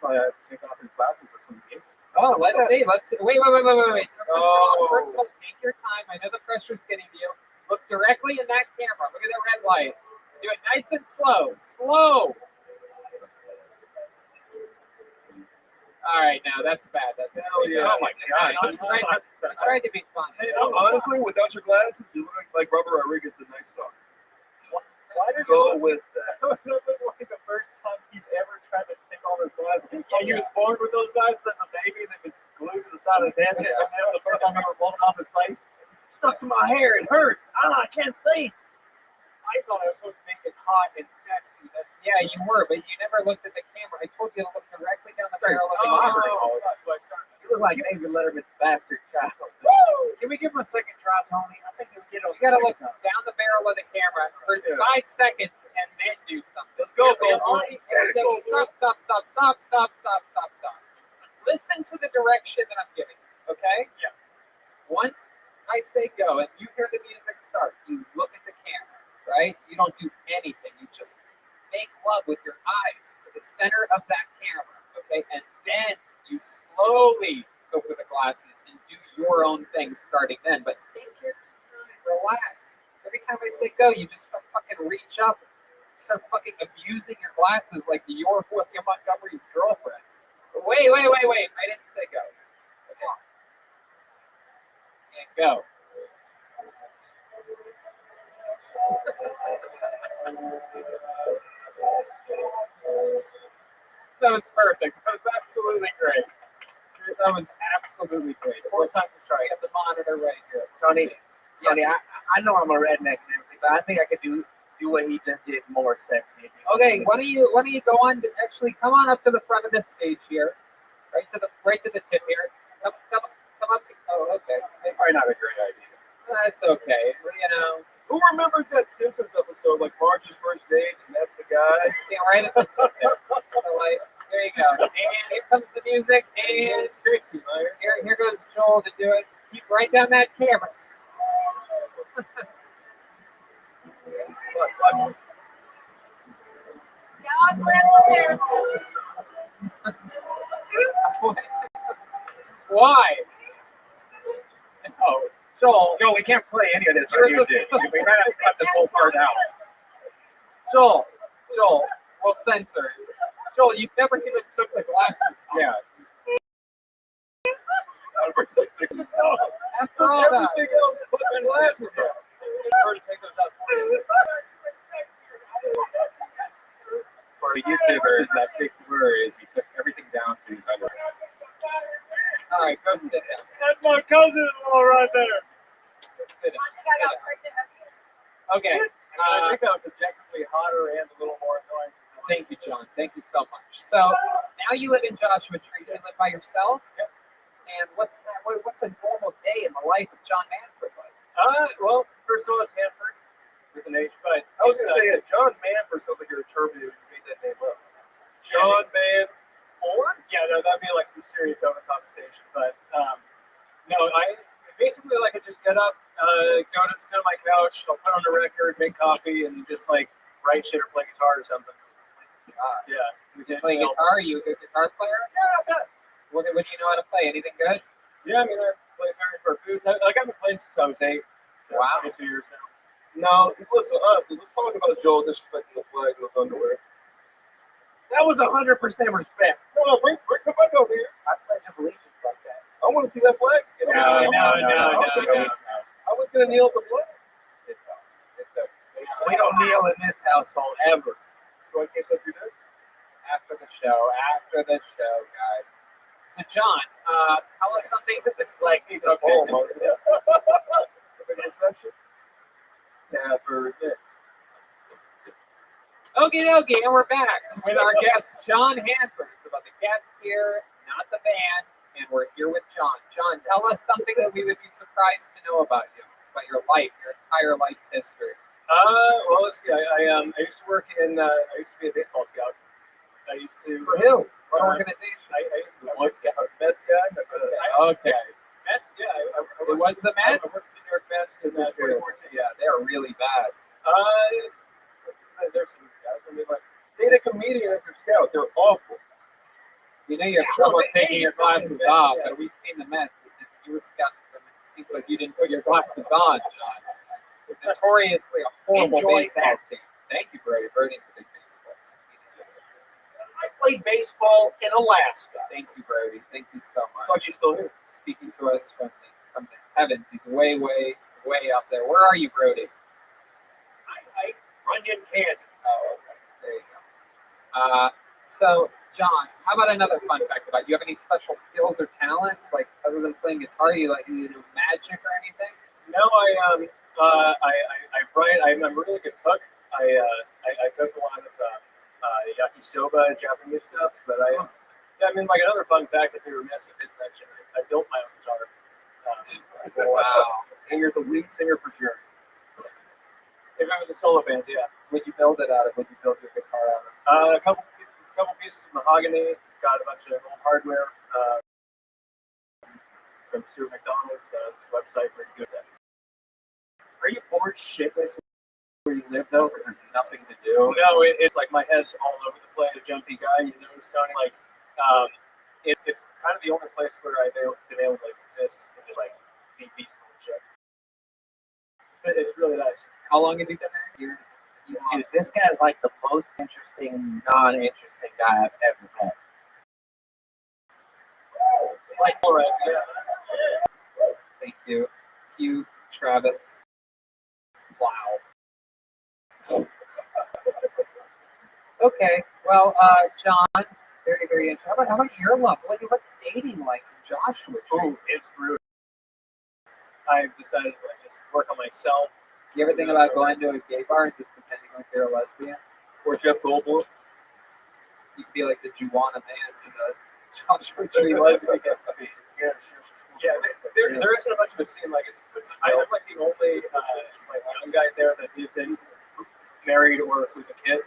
take off his glasses with some music. Oh, let's see. Wait. Oh. First of all, take your time. I know the pressure's getting to you. Look directly in that camera. Look at that red light. Do it nice and slow. Slow. All right, now that's bad. That's Hell yeah. Oh my God! I tried to be funny. You know, honestly, without your glasses, you look like Robert Rodriguez, the Night Stalker. Why did Go with that. That look like the first time he's ever tried to take all his glasses. Yeah, he was born with those glasses as a baby, and they've been glued to the side of his head. And that was the first time he ever pulled them off his face. Stuck to my hair. It hurts. I can't see. I thought I was supposed to make it hot and sexy. That's Yeah, you were, but you never looked at the camera. I told you to look directly down the barrel of the camera. You look like David Letterman's bastard child. Can we give him a second try, Tony? I think he'll get on. You gotta look down the barrel of the camera for 5 seconds and then do something. Let's go, Yeah, Goldblum. Stop. Listen to the direction that I'm giving you, okay? Yeah. Once I say go and you hear the music start, you look at the camera, right? You don't do anything. You just make love with your eyes to the center of that camera, okay? And then you slowly go for the glasses and do your own thing starting then. But take your time, relax. Every time I say go, you just start fucking reach up, start fucking abusing your glasses like you're fucking Montgomery's girlfriend. Wait. I didn't say go. Okay. And go. That was perfect. That was absolutely great. That was absolutely great. 4 times a try. I have the monitor right here. Tony, Yes. I know I'm a redneck and everything, but I think I could do what he just did more sexy. Okay, why don't you go on to actually come on up to the front of this stage here, right to the tip here. Come up. Oh, okay. Probably not a great idea. That's okay. You know, Who remembers that Simpsons episode, like Marge's first date, and that's the guy? stay right at the tip there. So, like, there you go. And here comes the music. And It's sexy, man. here goes Joel to do it. Keep right down that camera. Look. God's little hair. Why? Oh, Joel, Joe, we can't play any of this You're on YouTube. supposed We might have to cut this whole part out. Joel, we'll censor it. Joel, you never even took the glasses off. Yeah. After all that. Everything else but the glasses on. For YouTubers, that big blur is he took everything down to his underwear. All right, go sit down. That's my cousin-in-law right there. Go sit down. Okay. I think that was objectively hotter and a little more annoying. Thank you, John. Thank you so much. So now you live in Joshua Tree. Do you live by yourself? Yep. And what's a normal day in the life of John Manford like? Well, first of all, it's Hanford with an H, but I was going to say, John Manford sounds like you're a Terminator when you made that name up. John Manford? yeah, no, that'd be like some serious over conversation. But no, I basically like I just get up, go to sit on my couch, I'll put on a record, make coffee, and just like write shit or play guitar or something. Yeah. You play guitar? Are you a guitar player? Yeah, What do you know how to play? Anything good? yeah. I mean, I play Ferrisburg Foods. I've been playing since I was 8. So Wow. 22 years now. No, listen, honestly, let's talk about Joel disrespecting the flag in his underwear. That was 100% respect. No, bring come back over here. I pledge allegiance like that. I want to see that flag. No. I was gonna kneel at the flag. It's okay. We don't kneel in this household ever. So I can't suck your dick. After the show, guys. So John, tell us something. This flag needs a Okay. hole. Reception. Kaepernick. Okie dokie, and we're back with our guest, John Hanford. It's about the guest here, not the band, and we're here with John. John, tell us something that we would be surprised to know about you, about your life, your entire life's history. Well, let's see. I used to work in. I used to be a baseball scout. I used to. For who? What organization? I used to be a Boy Scout. Mets guy. Okay. Mets, yeah. It was the I Mets? worked with the New York Mets in 2014. Yeah, they're really bad. There's some guys. I mean, like, Date a comedian as a scout. They're awful. You know you have trouble taking your glasses off, but we've seen the Mets. If you were scouting them, it seems like you didn't put your glasses on, John. Notoriously a horrible Enjoy baseball that. team. Thank you, Brody. Brody's a big baseball. I played baseball in Alaska. Thank you, Brody. Thank you so much. It's like he's still here. Speaking to us from the heavens. He's way, way, way up there. Where are you, Brody? I Runyon Canyon. Oh, okay. There you go. So, John, how about another fun fact about you? Have any special skills or talents, like other than playing guitar? You do magic or anything? no, I write. I'm a really good cook. I cook a lot of yakisoba, Japanese stuff. But I mean, like another fun fact, if you were remiss, I did mention I built my own guitar. Wow. And you're the lead singer for Jerry. If it was a solo band, yeah. Would you build it out of? Would you build your guitar out of? A couple pieces of mahogany. Got a bunch of old hardware from Stuart McDonald's. This website where you do that. Are you bored shitless where you live though? Because there's nothing to do. No, it's like my head's all over the place. A jumpy guy, you notice, Tony. Like, it's kind of the only place where I've been able to like exist and just like be peaceful and shit. It's really nice. How long have you been there? Dude, this guy is like the most interesting, non-interesting guy I've ever met. Like polarizing, yeah. Thank you. Hugh, Travis. Wow. Okay. Well, John, very, very interesting. How about your love? What's dating like in Joshua Tree? Ooh, it's brutal. I've decided to like, just work on myself. You ever think about going to a gay bar and just pretending like you're a lesbian? Or Jeff Goldblum. You could be like the Juwana man in the Joshua Tree lesbian scene. Yeah, Yeah, there isn't a much of a scene. Like I'm like the only like young guy there that isn't married or with a kid.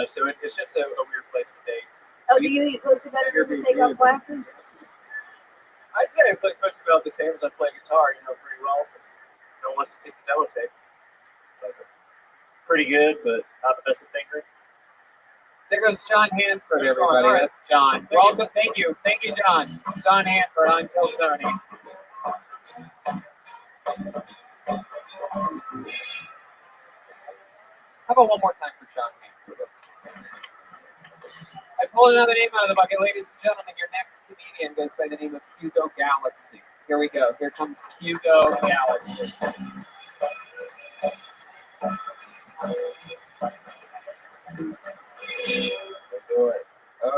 So it's just a weird place to date. Oh, do you eat pussy better than to take off glasses? I'd say I play coach about the same as I play guitar. Pretty well. No one wants to take the demo tape. So, pretty good, but not the best at fingering. There goes John Hanford, There's John. everybody. All right. That's John. Welcome. Thank you. Thank you, John. John Hanford on Kill Tony. How about one more time for John Hanford? I pulled another name out of the bucket. Ladies and gentlemen, your next comedian goes by the name of Hugo Galaxy. Here we go. Here comes Hugo Galaxy.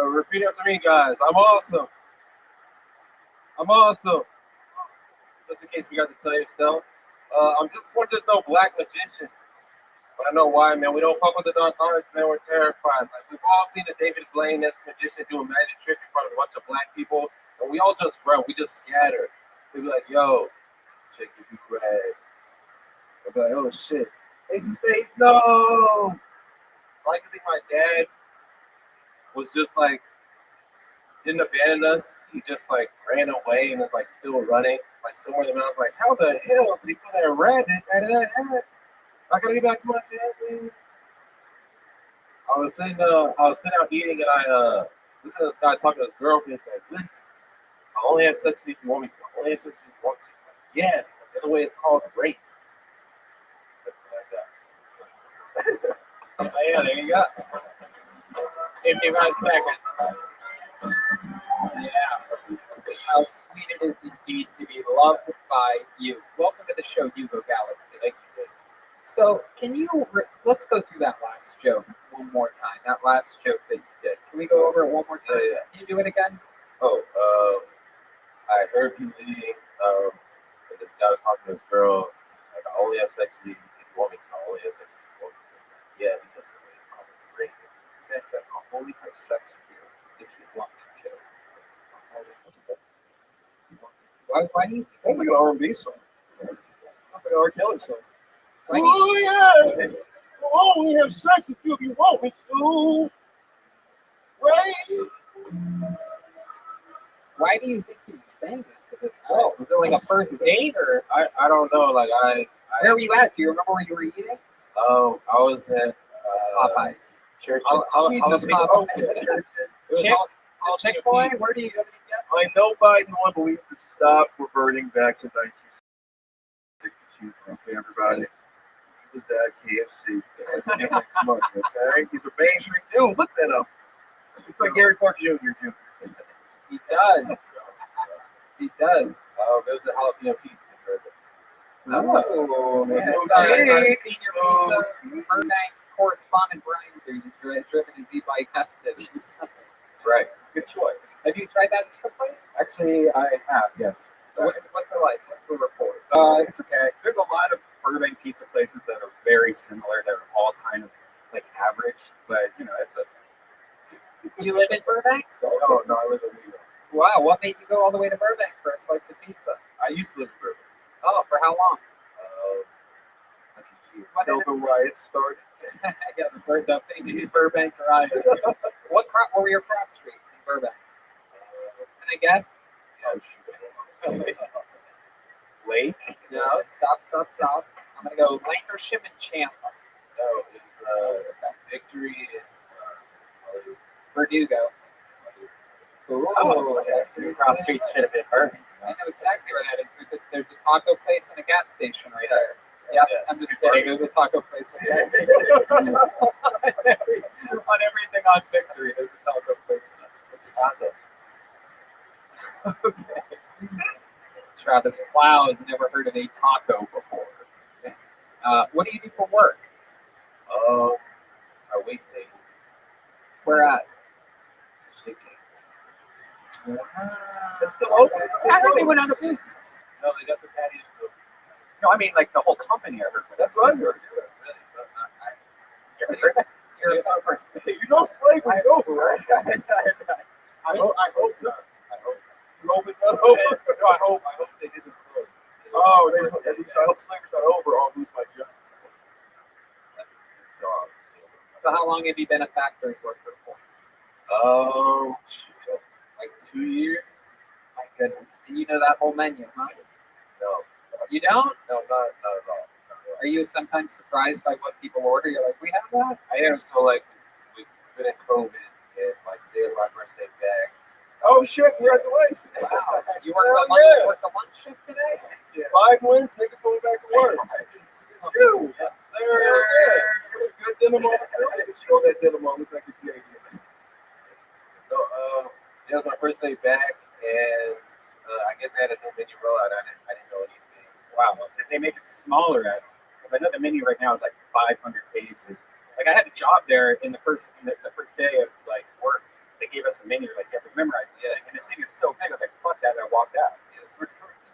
Repeat after me, guys. I'm awesome. I'm awesome. Just in case we got to tell you so. I'm disappointed there's no black magician. But I know why, man. We don't fuck with the dark arts, man. We're terrified. Like, we've all seen the David Blaine-esque magician do a magic trick in front of a bunch of black people, and we all just run. We just scatter. They'll be like, yo, check your big rag. They'll be like, oh, shit. Ace of Spades, no! I like to think my dad was just like, didn't abandon us. He just like ran away and was like still running, like somewhere in the mountains. Like, how the hell did he put that rabbit out of that hat? I gotta get back to my family. I was sitting out eating, and I listened to this guy talking to his girlfriend. He said, "Listen, I only have sex with you if you want me to. I only have sex with you if you want to." Like, yeah, the other way it's called rape. That's what I got. Oh, yeah, there you go. Give me 5 seconds. Yeah. How sweet it is indeed to be loved by you. Welcome to the show, Hugo Galaxy. Like you did. So, can you, let's go through that last joke one more time. That last joke that you did. Can we go over it one more time? Yeah. Can you do it again? I heard people eating. And this guy was talking to this girl. He's like, I only have sex with you if you want me to. I only have sex with you if you want me to. Yeah, because the way it's called rape. I said, I'll only have sex with you if you want me to. I'll only have sex if you want me to. Why do you think Sounds like an R&B song. Sounds like an R. Kelly song. why do you- Oh yeah, I'll only have sex with you if you want me to. Right? Why do you think he was saying that to this girl? Was it like a first date or I don't know. Like where were you at? Do you remember where you were eating? I was at Popeyes. church. Jesus, Popeyes. Okay. Chick-fil-A? Where do you have any guess? I know Biden won't believe to stop reverting back to 1962. Okay, everybody. He was at KFC next month, okay? He's a mainstream dude. Look that up. It's like Gary Clark Jr. dude. He does. He does. There's the jalapeno pizza. Oh, yeah. our senior pizza Burbank correspondent Brian's here. He's driven his e-bike tested. Right. Good choice. Have you tried that pizza place? Actually, I have, yes. So what's it like? What's the report? It's okay. There's a lot of Burbank pizza places that are very similar. They're all kind of like average, but you know, it's a. You live in Burbank? No, I live in New York. Wow, what made you go all the way to Burbank for a slice of pizza? I used to live in Burbank. Oh, for how long? Like a year. Until the riots started. Yeah, the famous Burbank riots. What were your cross streets in Burbank? Can I guess? Lake? No, stop. I'm gonna go Lancashire and Chandler. No, it's Victory and Verdugo. Ooh, Your cross streets should have been Burbank. I know exactly where that is. There's a taco place and a gas station right there. Yep, Yeah. I'm just kidding. There's a taco place and a gas station. on everything on Victory, there's a taco place and a Okay. Travis Plow has never heard of a taco before. What do you do for work? our wait table. Where at? Chicken. It's still open. I heard they went out of business. No, they got the patio. No, I mean like the whole company. I heard. That's what I heard. You're a person. You know slavery's over, right? I hope not. You hope it's not over. No, I hope they didn't close. Oh, at least I hope slavery's not over, or I'll lose my job. That's dogs. So how long have you been a factory worker for? Like 2 years. My goodness. And you know that whole menu, huh? No, You don't? not at all. Are you sometimes surprised by what people order? You're like, we have that? I am. So like we've been in COVID, and like today was my first day back. Oh shit! Congratulations! Wow. You Hell worked the lunch shift today? Yeah. 5 wins, niggas going back to work. It's you. Yes, Hell yeah. Good denim on too. You know that denim on looks like a Canadian. So it was my first day back, and I guess they had a new menu rollout. I didn't know anything. Wow, did they make it smaller? Because I know the menu right now is like 500 pages. Like I had a job there in the first day of like work. They gave us a menu, like you have to memorize this thing, and the thing is so big. I was like, "Fuck that!" And I walked out. Yes.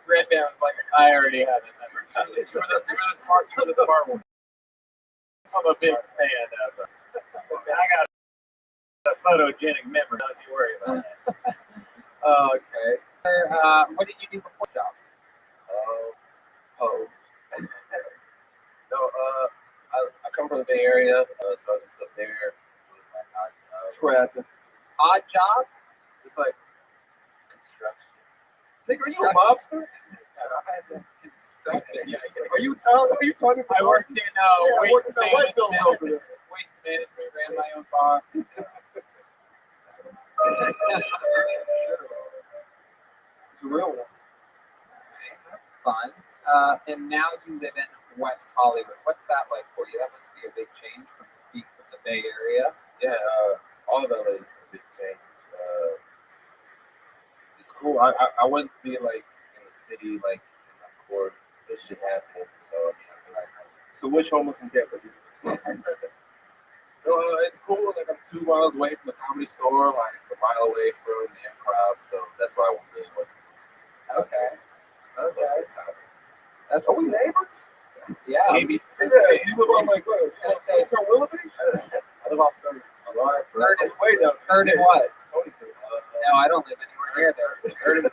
Red Man was like, I already have it. You were the smart one. I'm a big fan of. I got a photogenic memory. Don't you worry about that. Okay. Sir, what did you do before the job? I come from the Bay Area, so I was just up there. Trapping. Odd jobs? Just like construction. Nigga, are you a mobster? Are you talking about? I worked in I worked waste in that white building over management. there. Waste management, ran my own bar. It's a real one. That's fun. And now you live in West Hollywood. What's that like for you? That must be a big change from the Bay Area. Yeah, all of LA is a big change. It's cool. I wouldn't be like in the city, like in the court, this shit happening. So I mean, I feel like So which homeless in Denver? it's cool. Like I'm 2 miles away from the comedy store, like a mile away from the improv. So that's why I won't really want to. Okay. Okay. That's Are we neighbors? yeah. Maybe. Yeah, you live on like what? It's on Willoughby? I live off 30. Third and Way down there. third and what? Tony's there. No, I don't live anywhere near there. Third and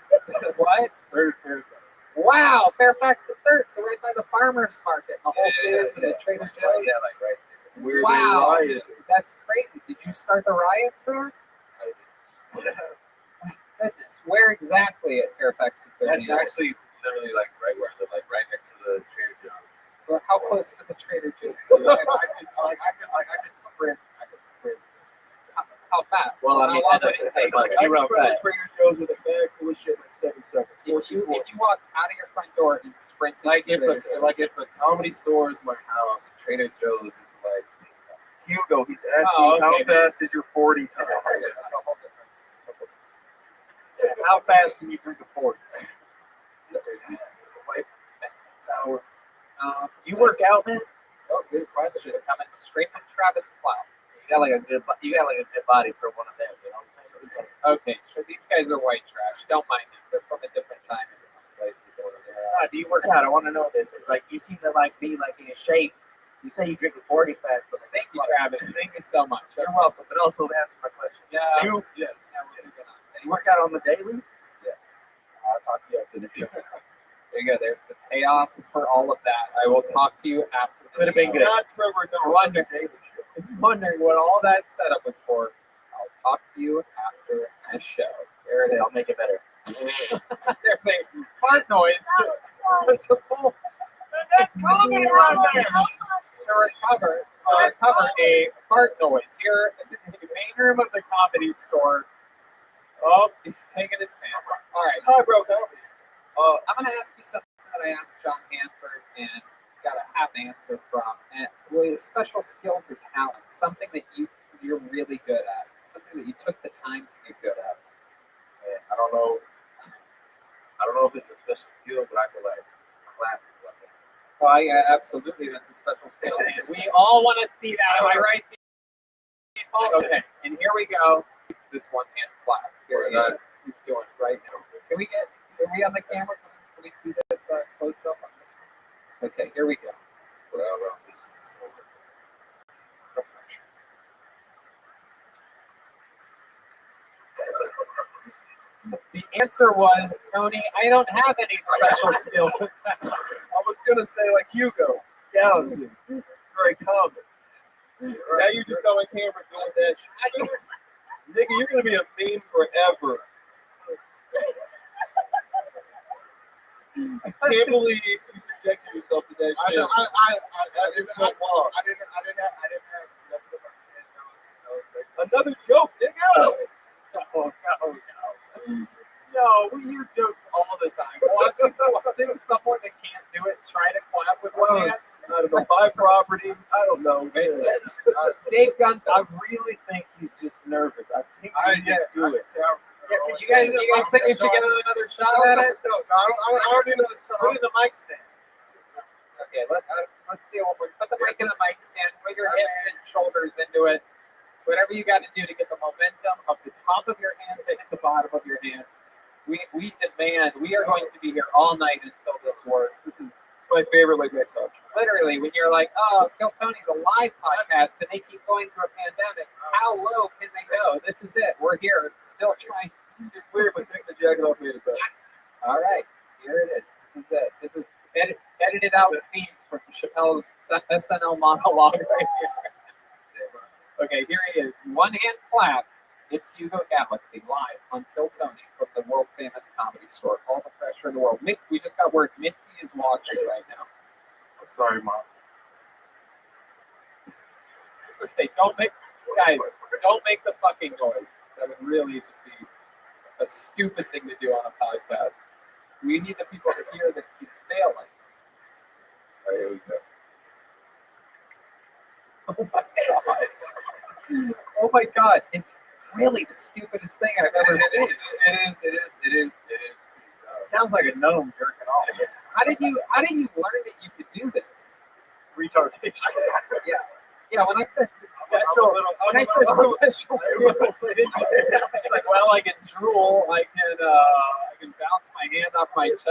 What? third and Fairfax. Wow, Fairfax the Third, so right by the farmers market, the Whole Foods and the Trader Joe's. Yeah, like right there. Where Wow, they riot. that's crazy. Did you start the riots there? Goodness, where exactly at Fairfax the Third? That's actually literally like right where I live, like right next to the Trader Joe's. Well, how close to the Trader Joe's? I could sprint. How fast? Well, I mean, How long that does it doesn't take take? much. I You can wrote spend that. at Trader Joe's with a bag full of shit in like 7 seconds. If you walk out of your front door and sprint to Like the if Trader the Joe's. if the comedy store is my house, Trader Joe's is like Hugo, he's asking Oh, how okay. fast is your 40 time? That's a whole different. How fast can you drink a 40? Like hour. You work out, man? Oh, good question. Coming straight from Travis Cloud. You got like a good body for one of them. You know what I'm saying? It's like, Okay, so these guys are white trash. Don't mind them. They're from a different time and different place. do you work out? I want to know this. It's like you seem to like be like in shape. You say you drink a 40 pack, but Thank you, Travis. Thank you so much. you're welcome. But also answer my question. Yeah. You, Yeah, we're moving on. You work out on the daily? Yeah. I'll talk to you after the show. There you go. There's the payoff for all of that. I will talk to you after. Could have been good. not Trevor Noah. Wonder, if you're wondering what all that setup was for, I'll talk to you after the show. There it is. I'll make it better. There's a fart noise to pull. That's comedy right there. To recover a fart noise here in the main room of the comedy store. Oh, he's taking his pants off. All right. It's highbrow comedy. I'm going to ask you something that I asked John Hanford and got a half answer from. And was special skills or talent, something that you're really good at, something that you took the time to get good at. I don't know if it's a special skill, but I could like clap. Oh yeah, absolutely, that's a special skill. And we all want to see that. Am I right, people? Okay, and here we go. This one hand clap. Here he is. He's doing it right now. Are we on the camera? Can we see this close up on this one? Okay, here we go. The answer was, Tony, I don't have any special skills. I was gonna say like Hugo, Galaxy, very common. Now you just got on camera doing that shit. Nigga, you're gonna be a meme forever. I can't believe you subjected yourself to that shit. It's not wrong. I didn't have nothing in my head. Another joke, nigga. No, we hear jokes all the time. Watching someone that can't do it try to clap with one hand. I don't know. Buy property. I don't know. Dave Gunn, I really think he's just nervous. I think he can do it. you guys think we should get another shot at it? No, I don't need another shot. Look at the mic stand. Okay, let's see what we put the mic in the mic stand, put your hips and shoulders into it. Whatever you got to do to get the momentum of the top of your hand to hit the bottom of your hand. We demand, we are going to be here all night until this works. This is my favorite late night talk. literally when you're like, oh, Kill Tony's a live podcast and they keep going through a pandemic. How low can they go? This is it. We're here, still trying. It's weird, but take the jacket off, made it better. All right, here it is. This is it. This is edited out scenes from Chappelle's SNL monologue right here. Okay, here he is. One hand clap. It's Hugo Galaxy live on Kill Tony from the world famous comedy store. All the pressure in the world. Mick, we just got word Mitzi is watching right now. I'm sorry, Mom. Okay, don't make the fucking noise. That would really just be a stupid thing to do on a podcast. We need the people to hear that he's failing. All right, here we go. Oh my god. Oh my god, it's really the stupidest thing I've ever seen. It is. Sounds like a gnome jerking off. How did you learn that you could do this? Retardation. Yeah, when I said special skills, it's like, well, I can drool, I can bounce my hand off my chest.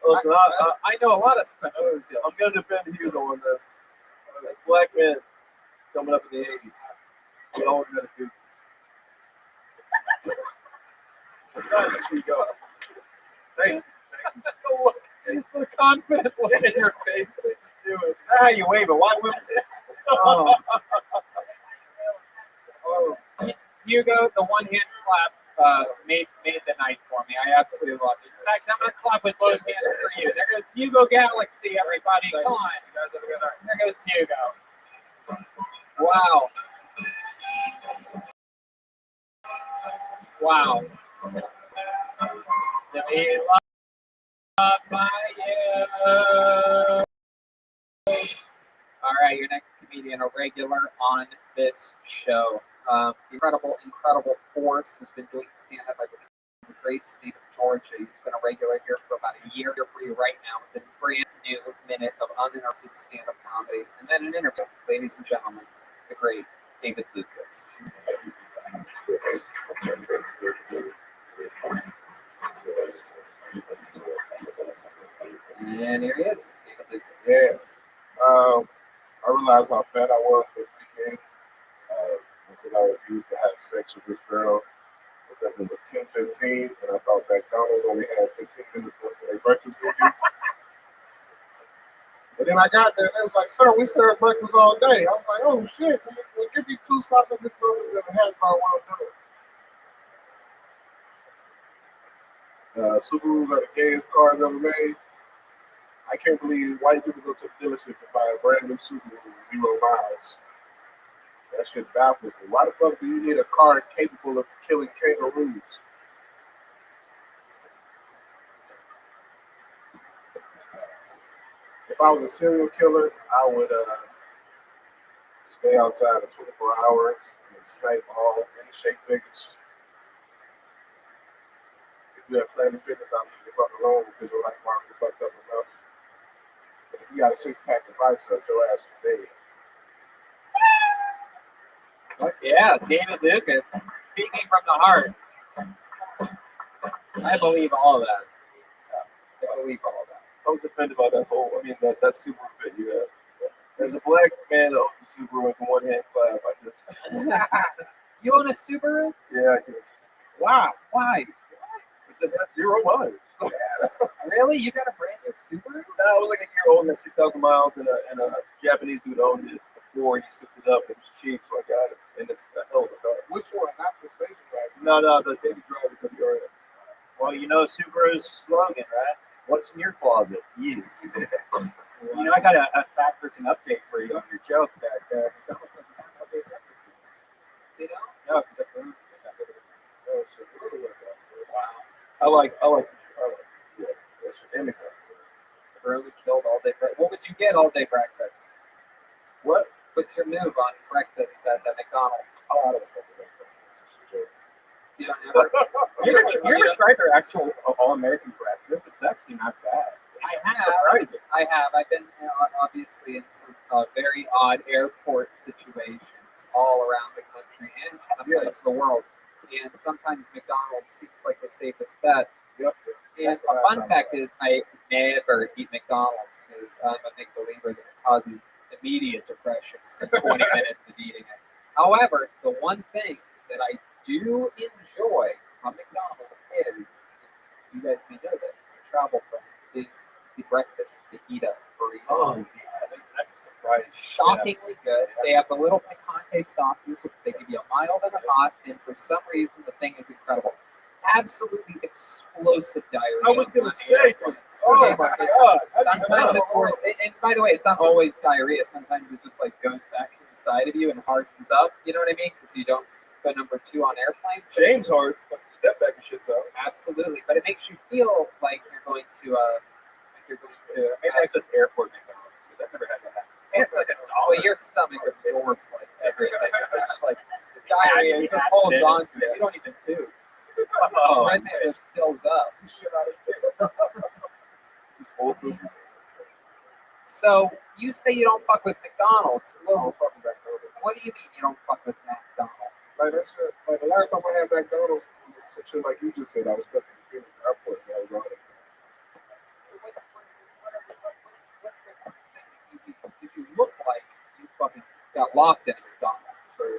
Listen, I know a lot of special skills. I'm gonna defend you though on this. As black men coming up in the 80s, we all gotta do. Here you go. Thank you. The confident look in your face that you do it. That's how you wave it. Why women? Oh. Hugo, the one hand clap made the night for me. I absolutely love it. In fact, I'm gonna clap with both hands for you. There goes Hugo Galaxy, everybody. Come on. There goes Hugo. Wow. Wow. To be loved by you. All right, your next comedian, a regular on this show. Incredible force has been doing stand-up. I believe in the great state of Georgia. He's been a regular here for about a year here for you right now with a brand new minute of uninterrupted stand-up comedy. And then an interview, ladies and gentlemen, the great David Lucas. And here he is, David Lucas. Yeah. I realized how fat I was this weekend because I refused to have sex with this girl because it was 10:15 and I thought McDonald's only had 15 minutes left for their breakfast menu. And then I got there and they was like, "Sir, we serve breakfast all day." I was like, "Oh shit, well, give me 2 slots of McDonald's and a hash brown while I'm doing it." Subarus are the gayest cars ever made. I can't believe white people go to the dealership and buy a brand new Subaru with 0 miles. That shit baffles me. Why the fuck do you need a car capable of killing kangaroos? If I was a serial killer, I would stay outside for 24 hours and snipe all any shake figures. If you have Planet Fitness, I'll leave you fuck alone because your life already fucked up enough. But if you got a 6-pack of biceps, your ass is dead. Yeah, David Lucas, speaking from the heart. I believe all of that. I believe all of that. I was offended by that whole. I mean, that Subaru bit you have. As a black man that owns a Subaru with one hand clap, I just. You own a Subaru? Yeah, I do. Wow. Why? I said that's 0 miles. Really? You got a brand new Subaru? No, I was like a year old and 6,000 miles, and a Japanese dude owned it before. He souped it up. It was cheap, so I got it, and it's a hell of a car. Which one? Not the station wagon. No, the baby driver could be alright. Well, you know Subaru's slogan, right? What's in your closet? You. You know, I got a fact person update for you on your joke that McDonald's doesn't have no big breakfast. You know? No, because Oh shit! Wow. I like yeah, that's an indica. Really killed all day breakfast. What would you get all day breakfast? What? What's your move on breakfast at the McDonald's? Oh, I don't fucking know. You don't ever. you ever tried their actual all-American breakfast? It's actually not bad. I have. Surprising. I have. I've been obviously in some very odd airport situations all around the country and sometimes the world. And sometimes McDonald's seems like the safest bet. Yep. And a fun fact is I never eat McDonald's because I'm a big believer that it causes immediate depression within 20 minutes of eating it. However, the one thing that I do enjoy from McDonald's is, you guys may know this, your travel friends, is the breakfast fajita burrito. Oh, yeah, that's a surprise. Shockingly good. They have the little picante sauces, which they give you a mild and a hot, and for some reason the thing is incredible. Absolutely explosive diarrhea. I was gonna say, Oh my god! Sometimes it's worth it. And by the way, it's not always diarrhea. Sometimes it just like goes back inside of you and hardens up. You know what I mean? Because you don't put number 2 on airplanes. James Hart, step back and shit's out. Absolutely, but it makes you feel like you're going to Maybe it's just airport McDonald's, because I've never had that. It's like a Well, dollar. your stomach absorbs like everything. It's just like diarrhea. It just holds on to it. You don't even do. Oh, Right there just fills up. Shit out of here. Just old movies. So you say you don't fuck with McDonald's. I Well, don't fucking McDonald's. what do you mean you don't fuck with McDonald's? Like that shit. Like the last time I had McDonald's was some shit like you just said. I was stuck in the Phoenix airport. And that was all. So what's the worst thing that you did? Did you look like you fucking got locked in McDonald's for a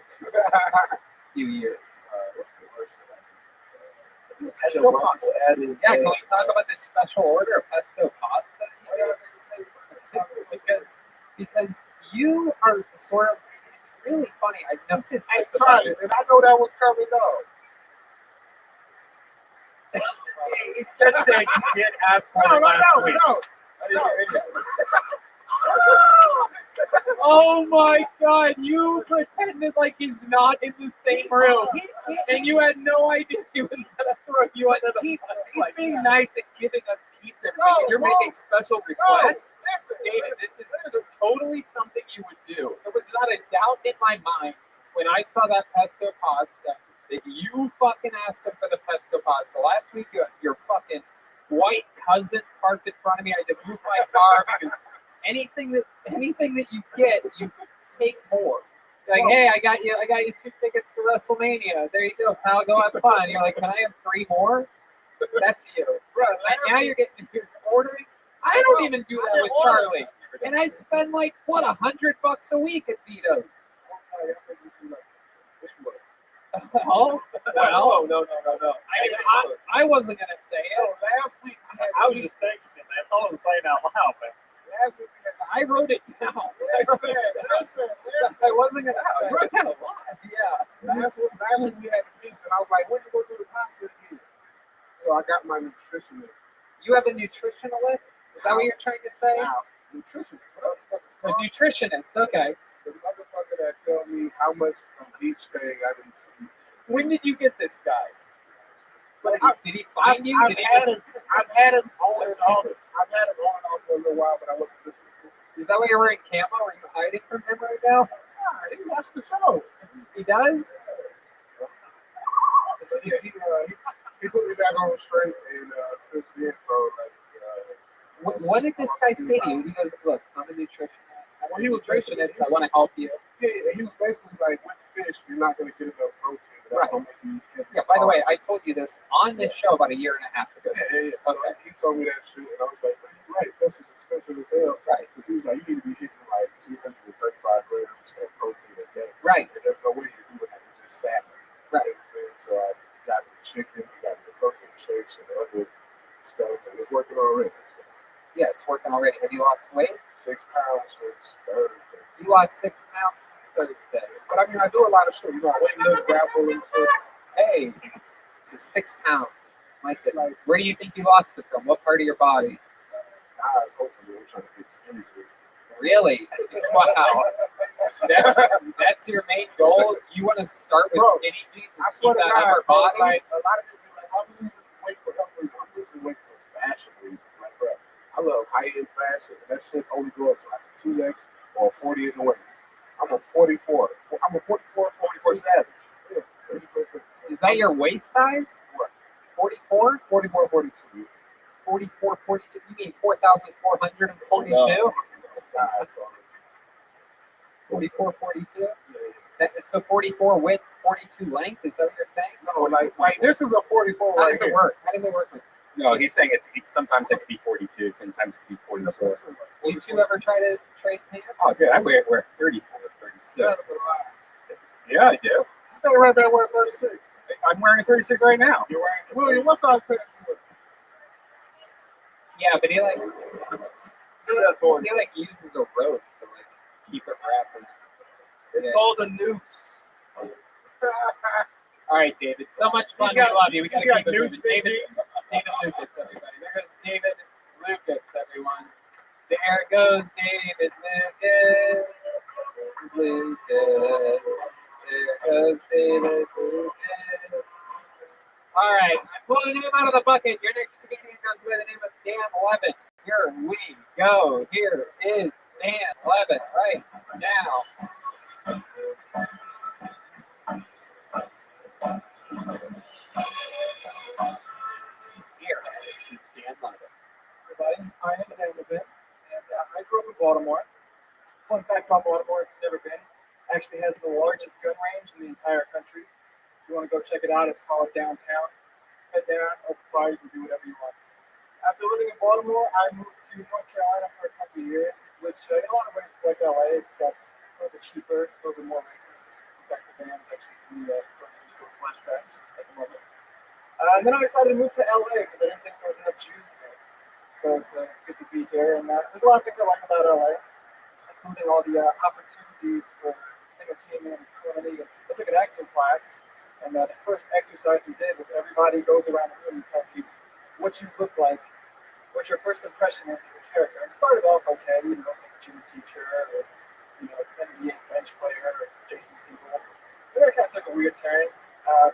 few years? What's the worst thing? Pesto pasta. Yeah, can we talk about this special order of pesto pasta? Because you are sort of, it's really funny. I noticed I this tried about it, and I know that was coming up. It just said you did ask for No, it last week. no. I didn't hear anything. Oh my god, you pretended like he's not in the same room. And you had no idea he was gonna throw you under the bus. He's being nice and giving us pizza. No, You're no. making special requests. Listen, David, this is totally something you would do. There was not a doubt in my mind when I saw that pesto pasta that you fucking asked him for the pesto pasta. Last week, your fucking white cousin parked in front of me. I had to move my car because anything that you get, you take more. You're like, hey, I got you 2 tickets to WrestleMania. There you go, pal. Go have fun. You're like, can I have 3 more? That's you. Right, Now you're ordering. I don't even do that with Charlie. And I spend like what $100 a week at Vito's. Well, No. I wasn't gonna say it. Last week I was just thinking, man. I wasn't saying out loud, man. Last week we had I wrote it down. listen. I wasn't gonna say. You wrote down a lot. Yeah. Last week we had the pizza, and I was like, when you go do the pasta again? So I got my nutritionist. You have a nutritionalist? Is that what you're trying to say? Now, nutritionist, whatever the fuck it's A called. nutritionist. Okay. The motherfucker that tell me how much of each thing I need to eat. When did you get this guy? Did he I've find you? Did he had just, him on and off. I've had him on and off for a little while, but I wasn't listening to him. is that why you're wearing camo? Are you hiding from him right now? Yeah, he watched the show. He does? But yeah, he put me back on straight, and since then, bro, like, What did this guy say to you? He goes, look, I'm a nutritionist. Well, he was nutritionist. I want to help you. yeah, he was basically like, with fish, you're not going to get enough protein. That's Right. going to make you heavy. Yeah, by the way, I told you this on this show about a year and a half ago. Yeah. So he told me that shit, and I was like, man, you're right. This is expensive as hell. Right. Because he was like, you need to be hitting like 235 grams of protein a day. Right. And there's no way you're doing that with just salmon. Right. You know what I'm saying? So I got the chicken, we got the protein shakes, and the other stuff, and it's working already. So Yeah, it's working already. Have you lost weight? 6 pounds since Thursday. You lost 6 pounds since Thursday. But I mean, I do a lot of shit. You know, I weight lift, grapple, and shit. Hey, so 6 pounds. Like, where do you think you lost it from? What part of your body? Guys, hopefully, I'm trying to get skinny. Really? Wow. That's your main goal? You want to start with Bro, skinny jeans I and swear keep to that God, upper bro, body? like, a lot of people be like, I'm losing weight for health reasons. I'm losing weight for fashion reasons. Like, bro, I love high-end fashion, and that shit only go up to like a 2X or a 40 in the waist. I'm a 44. I'm a 44 savage. Yeah, 44 savage. Is that your waist size? What? 44? 44, 42. 44, 42? You mean 4,442? No. 44, 42? So 44 width, 42 length? Is that what you're saying? No, like this is a 44 How right does it here. work? How does it work with No, he's saying sometimes it could be 42, sometimes it could be 44. you two ever try to trade pants? Oh, dude, I wear 34, 36. That is a lie. Yeah, I do. You think right back wearing 36? I'm wearing a 36 right now. You're wearing William, what size pants you wear? Yeah, but he That boy. uses a rope to like keep it wrapped. It's Yeah. called a noose. All right, David. So much fun. You got- We love you. We got to you got keep it news moving. David Lucas, everybody. There goes David Lucas, everyone. There goes David Lucas. There goes David Lucas. All right, I pulled a name out of the bucket. Your next comedian goes by the name of Dan Levin. Here we go. Here is Dan, 11, right now. Here is Dan Levin. Everybody, I am Dan Levin, and I grew up in Baltimore. Fun fact about Baltimore, if you've never been, actually has the largest gun range in the entire country. If you want to go check it out, it's called Downtown. Head down, open fire, you can do whatever you want. After living in Baltimore, I moved to North Carolina for a couple of years, which in a lot of ways is like LA, except a little bit cheaper, a little bit more racist. In fact, the band's actually doing grocery store flashbacks at the moment. And then I decided to move to LA because I didn't think there was enough Jews there. So it's good to be here. And there's a lot of things I like about LA, including all the opportunities for entertainment and comedy. I took an acting class, and the first exercise we did was everybody goes around the room and tells you what you look like, what your first impression is as a character. And it started off okay, like a gym teacher or NBA bench player or Jason Segel. But then it kind of took a weird turn.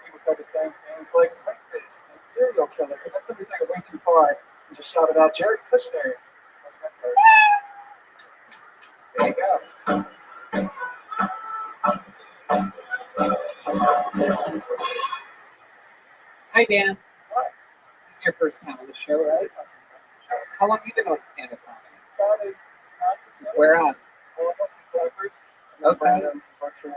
People started saying things like rapist and serial killer. And then somebody took it way too far and just shouted out Jared Kushner. There you go. Hi, Dan. Hi. This is your first time on the show, right? How long have you been on stand-up comedy? Where at? Okay.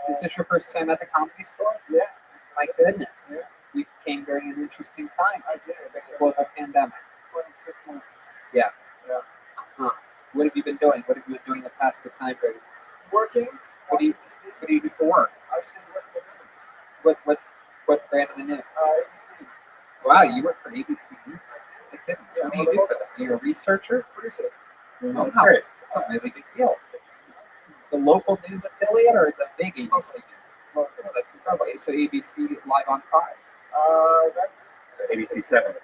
Is this your first time at the Comedy Store? Yeah. My goodness. You came during an interesting time. I did. During the global pandemic. 26 months. Yeah. Yeah. Huh. What have you been doing? What have you been doing to pass the time during this? Working. What do you do for work? I've seen work in the news. What brand of the news? ABC. Wow, you work for ABC News. My goodness. What do you do for them? You're a researcher? Research. Oh, that's great. That's a really big deal. The local news affiliate or the big ABC News? Oh, that's incredible. So ABC Live on 5. That's ABC 7.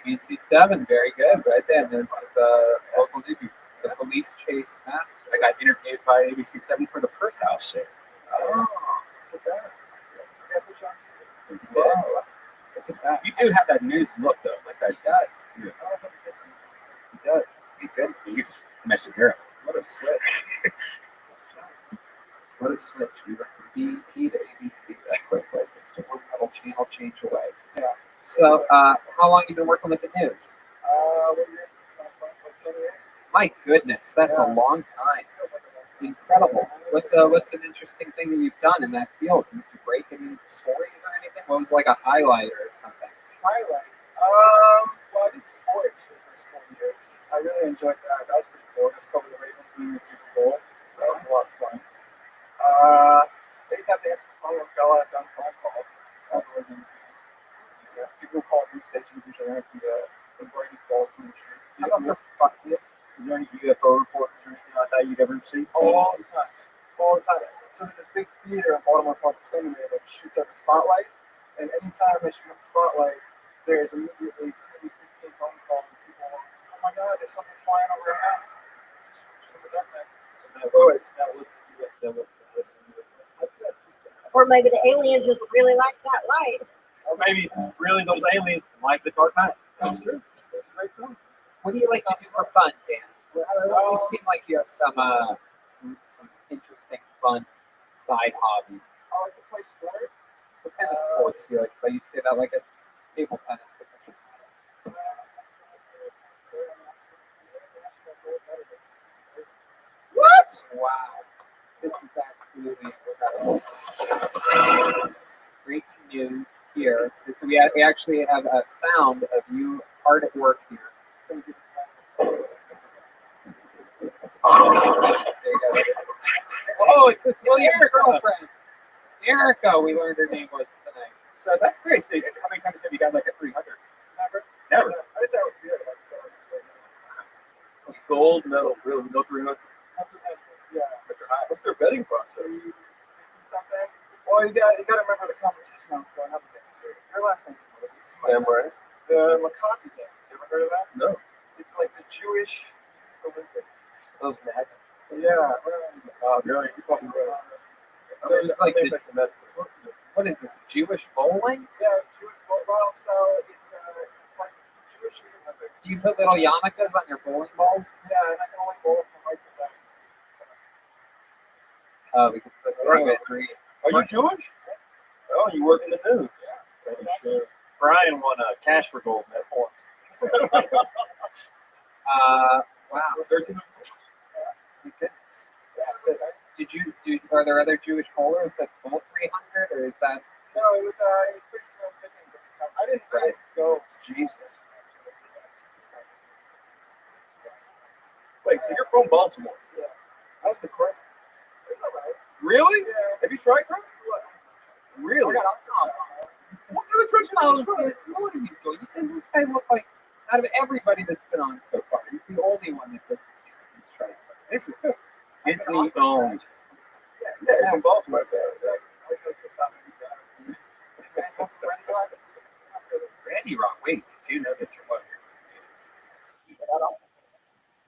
ABC 7, very good. Right there. This is local news. The police chase master. I got interviewed by ABC 7 for the Purse House show. Oh, look at that. wow. Look at that. You do have that news look, though. Like that. He does. Yeah. He does. He good. You just messed with her. What a switch. What a switch. We went from BET to ABC that quick. Like it's one little channel change away. Yeah. So, how long have you been working with the news? What year is this? Like 10 years? My goodness, that's a long time. Incredible. What's an interesting thing that you've done in that field? Did you break any stories or anything? What was like a highlight or something? Highlight. Well, I did sports for the first 4 years. I really enjoyed that. That was pretty cool. Just covered the Ravens winning the Super Bowl. That was a lot of fun. They used to have to answer the phone with a lot of dumb phone calls. That was always entertaining. Yeah. People call news stations usually aren't the brightest bulb from the tree. How about for fuck you? Is there any UFO reports or anything like that you've ever seen? All the time. All the time. So there's this big theater in Baltimore called the Seminary that shoots up the spotlight. And anytime they shoot up the spotlight, there's immediately 10 to 15 phone calls of people saying, oh my God, there's something flying over our house. Or maybe the aliens just really like that light. Or maybe really those aliens like the Dark Knight. That's true. That's a great point. What do you like to do for fun, Dan? You seem like you have some interesting, fun side hobbies. I like to play sports. What kind of sports do you like? But you say that like a table tennis. What? Wow. This is absolutely incredible. Breaking news here. So we actually have a sound of you hard at work here. There you go. Oh, it's William's girlfriend. Erica, we learned her name was tonight. So that's great. So how many times have you got like a 300? Never. I didn't say I was good. Gold medal, really? No 300? Yeah. What's their betting process? Something. Well, you got to remember the competition I was going up against here. Your last name is Moses. Damn right. The Maccabi Games. You ever heard of that? No. It's like the Jewish Olympics. Those mad. Yeah. Really? You fucking right. So it's like what is this? Jewish bowling? Yeah, Jewish bowling. Well, so it's like Jewish Olympics. Do you put little yarmulkes on your bowling balls? Yeah, and I can only bowl from right to left. Oh, because that's what you guys read. Are you Jewish? Oh, you work in the news. Sure. Brian won a cash for gold medal once. Wow. 13. My goodness. So, are there other Jewish bowlers that bowl 300, or is that? No, it was pretty slow pickings at this time. I didn't really go to Jesus. Wait, so you're from Baltimore? Yeah. How's the crap? It's all right. Really? Yeah. Have you tried crap? Really? I got What kind of drugs you Oh, think you tried? what are you doing? Does this guy look like, out of everybody that's been on so far, he's the only one that doesn't seem like he's tried. This is Disney owned. Yeah, you're from Baltimore. Randy Rock, wait, do you know that your mother is?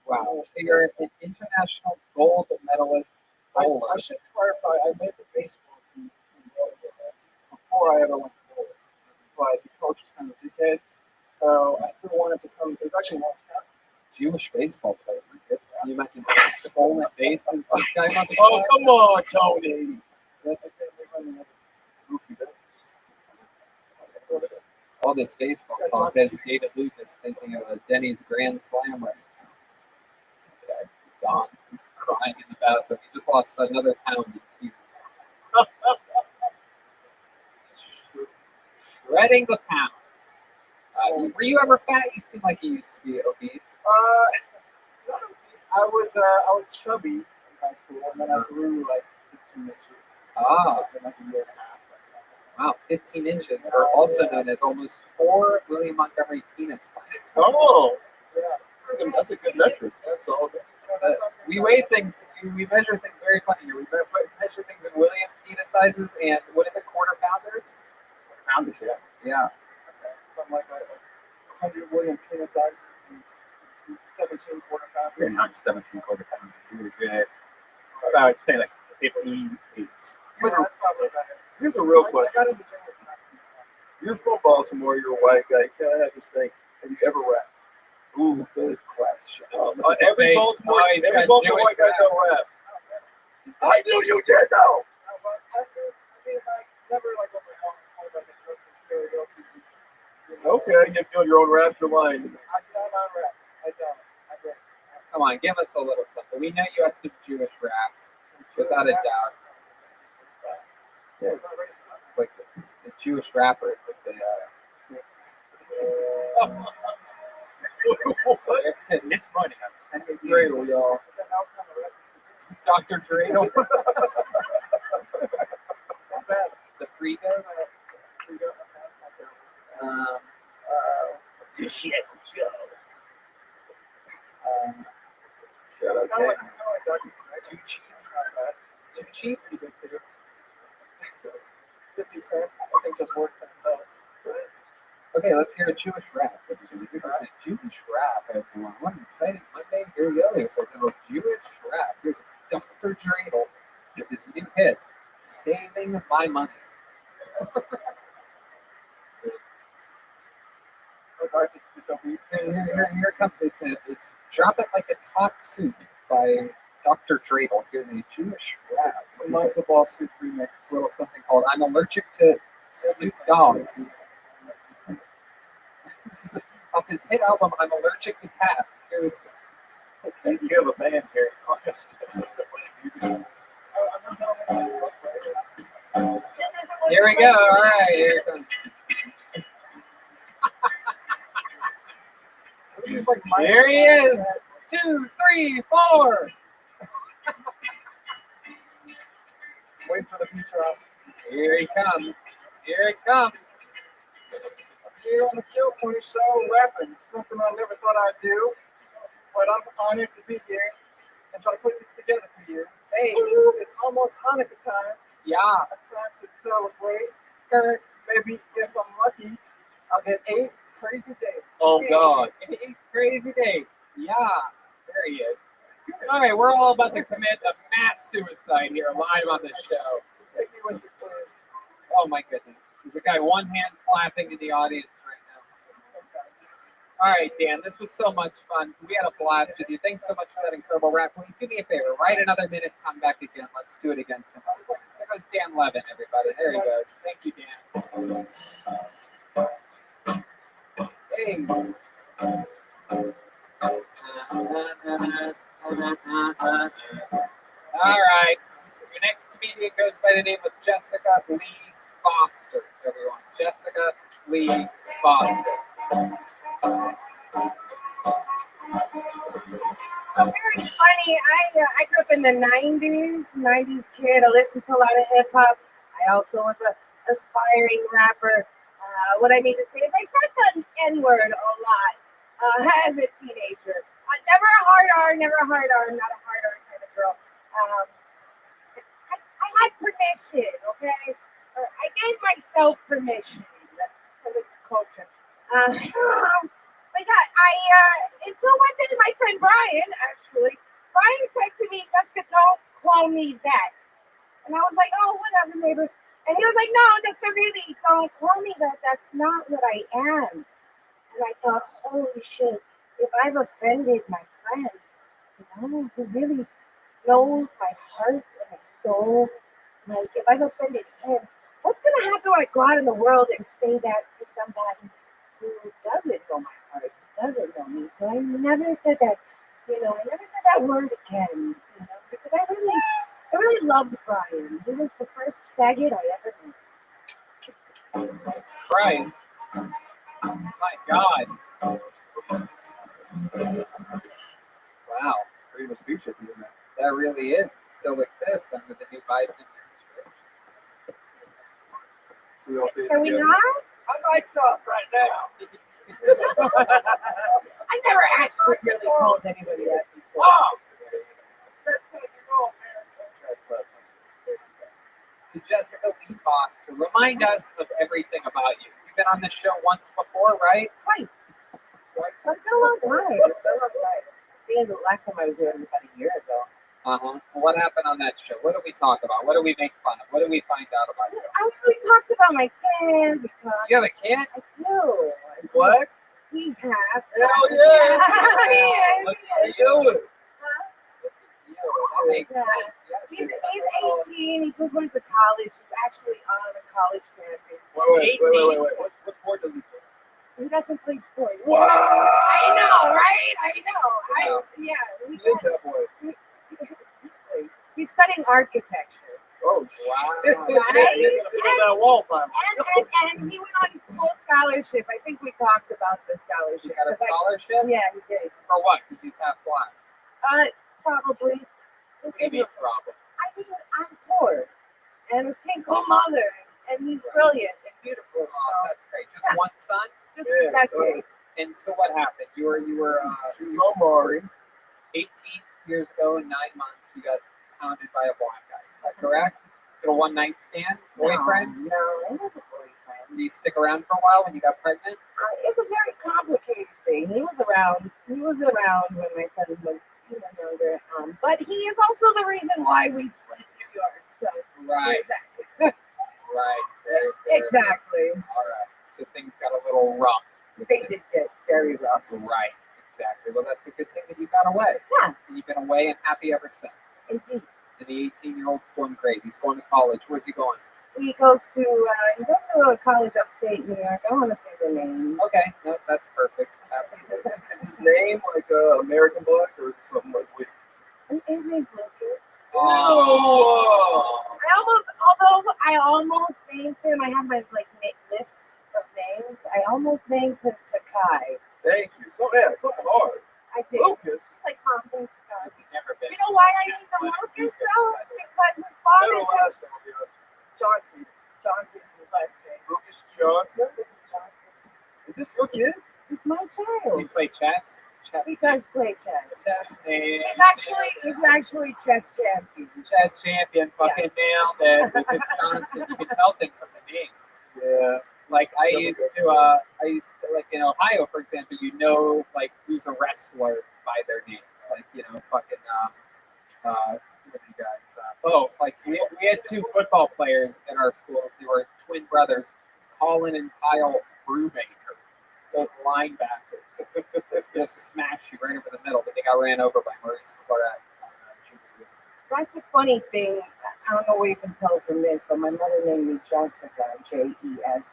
Wow. So you're an international gold medalist bowler. I should clarify, I made the baseball team before I ever went to bowl. But the coach was kind of a dickhead, so I still wanted to come. It actually launched out. Jewish baseball player. My goodness. Can you imagine stolen bases? This guy must have Oh, come on, Tony. All this baseball talk has David Lucas thinking of a Denny's Grand Slam right now. Okay, he's gone. He's crying in the bathroom. He just lost another pound in tears. Shredding the pounds. Were you ever fat? You seem like you used to be obese. Not obese. I was chubby in high school, and then I grew like 15 inches. Ah, In like a year and a half. wow, 15 inches, or also known as almost 4 William Montgomery penis lengths. Oh, Yeah. that's a good metric. That's solid. We weigh things, we measure things very funny here. We measure things in William penis sizes and what is it, quarter pounders? Pounders, yeah. Yeah. From like 100 William penis sizes and 17 quarter pounders. You're not 17 quarter pounders. You're good. I would say like 58. That's probably better. Here's a real I question. got in the gym with You're from Baltimore. You're a white guy. You kind of have this thing. Have you ever rapped? Ooh, good question. Every Baltimore white guy know rap. I knew you did though. Okay, you know your own raps. You're lying. Come on, give us a little something. We know you have some Jewish raps, without a doubt. Yeah. It's like the Jewish rappers. Like This morning I'm sending Dreidel, y'all. Dr. Dreidel. The Frigos. Shout out to Too cheap. Too cheap. 50 Cent, I think just works in itself. Okay, let's hear a Jewish rap. It's a Jewish rap, everyone. What an exciting Monday. Here we go. Here's a little Jewish rap. Here's Dr. Dreidel with his new hit, Saving My Money. Here it comes. It's Drop It Like It's Hot Soup by Dr. Dreidel. Here's a Jewish rap. This is Matzo ball soup remix. a little something called I'm Allergic to Snoop Dogs. This is off his hit album, I'm Allergic to Cats. Here's You have a band here. Here we go. All right, here it comes. Here he is. 2, 3, 4. Wait for the beat drop. Here he comes. Here it comes. Here on the Kill Tony Show, rapping. Something I never thought I'd do. But I'm honored to be here and try to put this together for you. Hey, It's almost Hanukkah time. yeah. A time to celebrate. Skirt. Maybe if I'm lucky, I'll get 8 crazy days. Oh God. 8 crazy days. Yeah. There he is. All right, we're all about to commit a mass suicide here live on this show. Take me with you, please. Oh my goodness. There's a guy one hand clapping in the audience right now. All right, Dan, this was so much fun. We had a blast with you. Thanks so much for that incredible rap. Will you do me a favor? Write another minute, come back again. Let's do it again sometime. There goes Dan Levin, everybody. There he goes. Thank you, Dan. All right. Your next comedian goes by the name of Jessica Lee Foster, everyone. Jessica Lee Foster. So very funny. I grew up in the 90s kid. I listened to a lot of hip hop. I also was a aspiring rapper. What I mean to say is I said the N-word a lot as a teenager. Never a hard R, not a hard R kind of girl. I had permission, okay? I gave myself permission. That's sort of the culture. But yeah, until one day my friend Brian said to me, Jessica, don't call me that. And I was like, oh, whatever, neighbor. And he was like, no, Jessica, really, don't call me that. That's not what I am. And I thought, holy shit, if I've offended my friend, who really knows my heart and my soul, like if I've offended him, what's going to happen when I go out in the world and say that to somebody who doesn't know my heart, who doesn't know me? So I never said that, I never said that word again, because I really loved Brian. He was the first faggot I ever knew. Brian. My God. Wow. Freedom of speech at the end. That really is. It still exists under the new Biden administration. Can we not? I like soft right now. I never actually really called anybody that before. Oh! So Jessica Lee Foster, remind us of everything about you. You've been on this show once before, right? Twice. It's been a long time. I think the last time I was there was about a year ago. What happened on that show? What do we talk about? What do we make fun of? What do we find out about you? We talked about my kid. You have a kid? I do. What? He's half. Hell yeah! He is. Look how you doing. That makes sense. He's 18. He just went to college. He's actually on a college campus. Wait. What sport does he play? He doesn't play sports. What? I know, right? I know. He is that boy. He's studying architecture. Oh, wow. Right? That wall farm. And he went on full scholarship. I think we talked about the scholarship. You got a scholarship? Yeah, he did. For what? Because he's half black. Probably. Maybe problem. I mean, I'm poor. And a single mother. And he's brilliant and beautiful. Oh, that's great. Just one son? Just that's it. And so what happened? You were She was on Maury. 18 years ago in 9 months, you got pounded by a black guy. Is that correct? Is it a one-night stand? Boyfriend? No, it was a boyfriend. Did you stick around for a while when you got pregnant? It's a very complicated thing. He was around when my son was younger. But he is also the reason why we split New York. So Right. Exactly. Right. Exactly. All right. So things got a little rough. They did get very rough. Right. Exactly. Well, that's a good thing that you got away. Yeah. And you've been away and happy ever since. Indeed. And the 18-year-old's doing great. He's going to college. Where's he going? He goes to a college upstate New York. I don't want to say the name. Okay. No, that's perfect. Absolutely. Is his name like American Black or is it something like Whitney? His name's Lucas. Oh. I almost named him. I have my lists of names. I almost named him Takai. Thank you. Something hard. I did. Lucas. Like Mom, thank God. Never been. You know why I named him Lucas though? Because his father Better last name, yeah. Johnson. Johnson is his last name. Lucas Johnson. Lucas Johnson. Is this your kid? He's my Does he child. play chess? He does play chess. Chess He's actually chess champion. Chess champion. Fucking nailed it. Lucas Johnson. You can tell things from the names. Yeah. Like I used to like in Ohio, for example, like who's a wrestler by their names. Like fucking what are you guys? Like we had two football players in our school. They were twin brothers, Colin and Kyle Brubaker, both linebackers. just smashed you right over the middle. But they got ran over by Maurice Claret. That's a funny thing. I don't know where you can tell from this, but my mother named me Jessica, Jesika.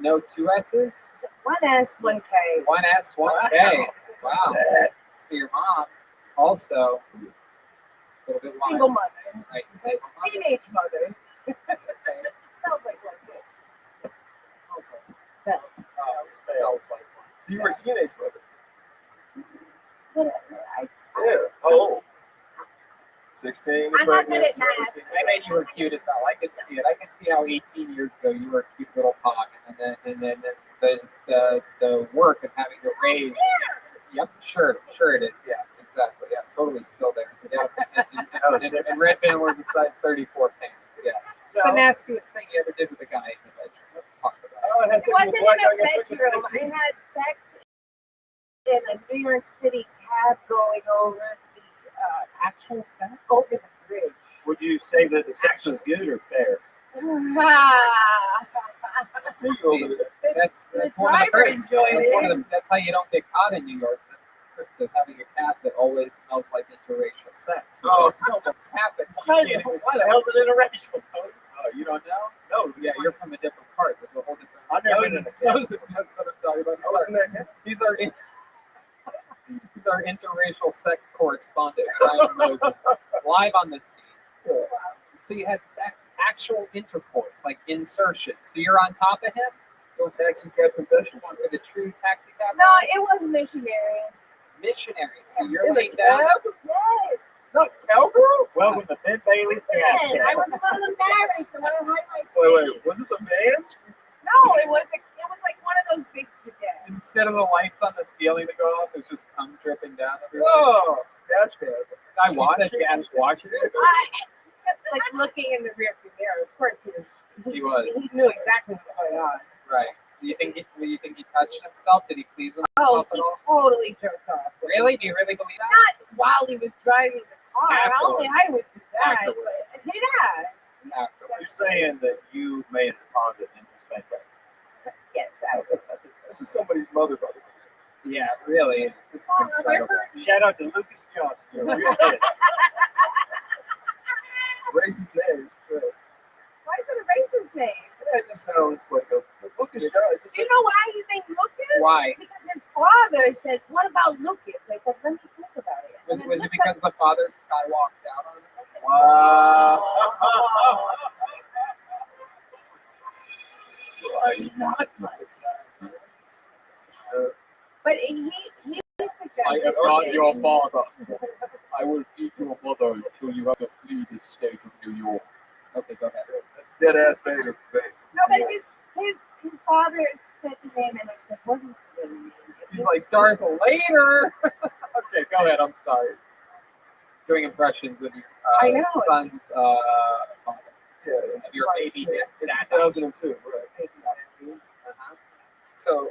No two S's? One S, one K. One S, one K. Wow. So your mom also a little bit Single wild. mother. Right. Single mother. Teenage mother. It smells like one too. Smells like one. So you were a teenage brother. Whatever. Yeah. How old? 16. I'm not good at 17. math. I bet you were cute as hell. I could see it. I could see how 18 years ago you were a cute little pog, and then the work of having to raise. Yep, sure it is. Yeah, exactly. Yeah, totally still there. Yeah, and Red Band wears a size 34 pants. Yeah. It's the nastiest thing you ever did with a guy in the bedroom. Let's talk about it. Oh, I had It sex wasn't with in a black guy, a I got bedroom. pregnant. I had sex in a New York City cab going over the Actual sex? over the bridge. Would you say that the sex was good or fair? I see you over there. That's The one of the driver perks. enjoyed it. That's how you don't get caught in New York. That's the perks of having a cab that always smells like interracial sex. Oh, come on. What's happened? Why the hell's it interracial, Tony? Oh, you don't know? No, Yeah, you're from a different part. There's a whole different. I've never been in a cab. Moses knows what I'm talking about. I was in that. He's our interracial sex correspondent, Ryan Moses, live on the scene. So you had sex, actual intercourse, like insertion. So you're on top of him. So it's Taxi cab confession. one for the true taxi cab. No, it was missionary. Missionary. So you're In the laying down. cab? Yes. Not cowgirl? Welcome to Ben Bailey's gas Listen, I cab. was a little embarrassed when I had my Wait, was this a man? No, it was like one of those big sedans. Instead of the lights on the ceiling that go off, there's just cum dripping down everywhere. Oh, it's gas cab. I watched it. Watch it. Like looking in the rearview mirror. Of course, He was. He knew exactly what was going on. Right. Do you think he touched himself? Did he please Oh, himself he at all? totally jerked off. Really? Do you really believe that? Not while he was driving the car. Afterwards. Only I would do that. Afterwards. But, yeah. Afterwards. You're saying that you made a deposit in his bank account. Yes, absolutely. This is somebody's mother, by the way. Yeah, really. This is incredible. Shout out to Lucas Johnson. You're a real hit. Racist name. Right. Why is it a racist name? Yeah, it just sounds like a Lucas guy. Do you know why you think Lucas? Why? Because his father said, "What about Lucas?" I said, "Let me think about it." Was, And was then it because the father skywalked out on him? Wow. You are not my son. But he suggested. I am not your father. I will feed your mother until you have to flee the state of New York. Okay, go ahead. Dead ass Vader. No, but his father said the name, and I said, "What is the name?" He's like Darth Later. Okay, go ahead. I'm sorry. Doing impressions of your I know, son's father. Yeah, Your baby in dad. 2002, right. Uh-huh. So,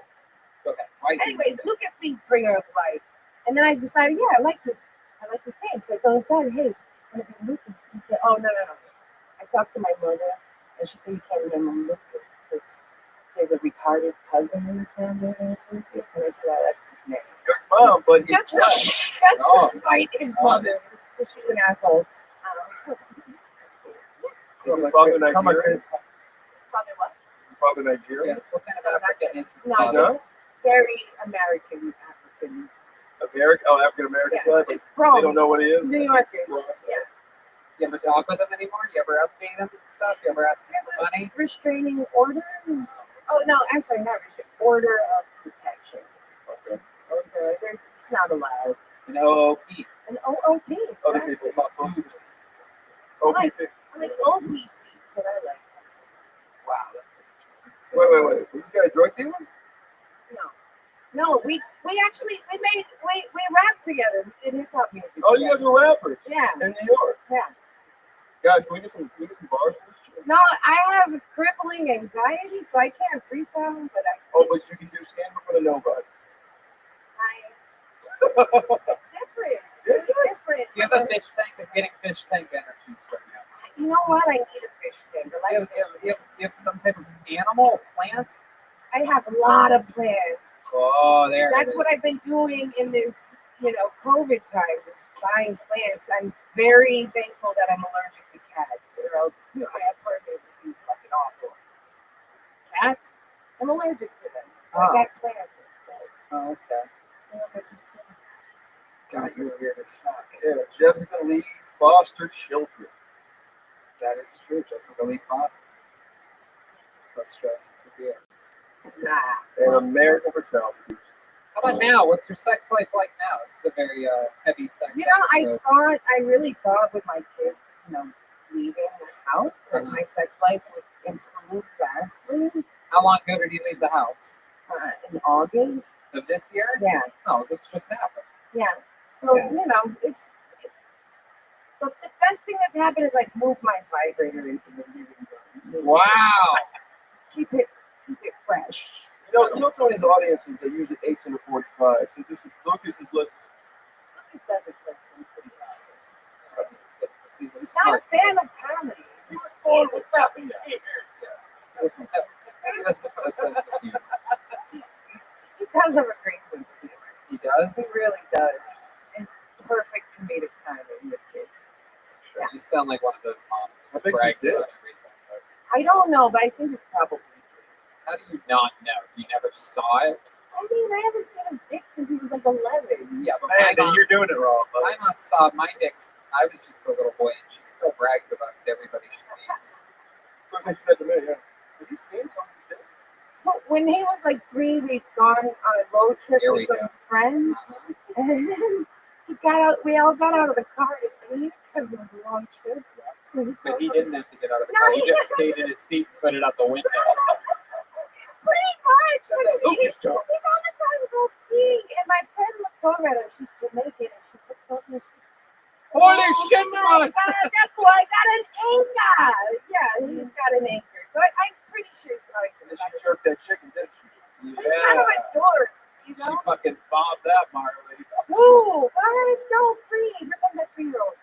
go ahead. Why is he Anyways, this? Lucas means bringer of life, and then I decided, yeah, I like this name. So I told his dad, "Hey, it's gonna be Lucas." He said, "Oh no. I talked to my mother, and she said you can't name him Lucas because there's a retarded cousin in the family named Lucas." And I said, "Oh, that's his name." Your mom, but he's Just Oh. to spite his mother, because she's an asshole. Is his father Nigerian? Father what? Is his father Nigerian? Yes. What kind of African is his No, father? No? just very American African. American? Oh, African American Yeah, type? just They Bronx. don't know what he is? New Yorker. Bronx. Yeah. You ever talk with him anymore? You ever update him and stuff? You ever ask him for money? Restraining order? Oh no, I'm sorry, not restraining order of protection. Okay. It's not allowed. An OOP. An OOP. Other right? people talk to him. Like- OPP. I like OPC, but I like. Wow, that's interesting. Wait. Was this guy a drug dealer? No, we rapped together. We did hip hop music. Oh, you guys are rappers Yeah, in New York. yeah. Guys, can we get some bars for this shit? No, I have crippling anxiety, so I can't freestyle. But Oh, but you can do stand up for the nobody. different. Yes, It's different. Do you have a fish tank? I'm getting fish tank energies from you. You know what? I need a fish tank. I You like have some type of animal, plant? I have a lot of plants. Oh, there. That's what I've been doing in this, COVID time, just buying plants. I'm very thankful that I'm allergic to cats, or else my apartment would be fucking awful. Cats? I'm allergic to them. So Oh. I got plants instead. Oh, okay. God, you're weird as fuck. Yeah, Jessica Lee fostered children. That is true. Jessica Lee Foster. Australian. Nah. And American Brutality. How about now? What's your sex life like now? It's a very heavy sex. I really thought with my kids, leaving the house, that my sex life would improve vastly. How long ago did you leave the house? In August. Of this year? Yeah. Oh, this just happened. Yeah. So, Yeah. it's the best thing that's happened is like move my vibrator into the living room. Wow. Keep it fresh. Tell Tony's audiences are usually 18 to 45, so Lucas is listening. Lucas doesn't listen to these hours. He's a He's not a fan of comedy. He was born with that behavior. He doesn't have a sense of humor. He does have a great sense of humor. He does? He really does. And perfect comedic timing, this kid. Sure. You sound like one of those moms I that think brags she did. about everything. But I don't know, but I think it's probably. how do you not know? You never saw it? I mean, I haven't seen his dick since he was like 11. Yeah, but Man, then you're doing it wrong. my mom saw my dick. I was just a little boy, and she still brags about it to everybody she meets. First thing she said to me, have you seen Tony's dick? When he was like 3, we'd gone on a road trip Here we with some go. friends. And we all got out of the car to leave because it was a long trip. So But he didn't have to get out of the No, car. He he just stayed in his seat and put it out the window. Pretty much. But That Lucas he joke. found the size of a pig. And my friend looks over at her. She's Jamaican. And she puts something. And she's, Holy shit, my man! God, that boy got an anchor. Yeah, he's got an anchor. So I'm pretty sure he's probably And then she jerked that chicken, didn't she? He's kind of a dork, you She know? fucking bombed that, Marley. Ooh, what? No, free. Pretend that 3-year-old.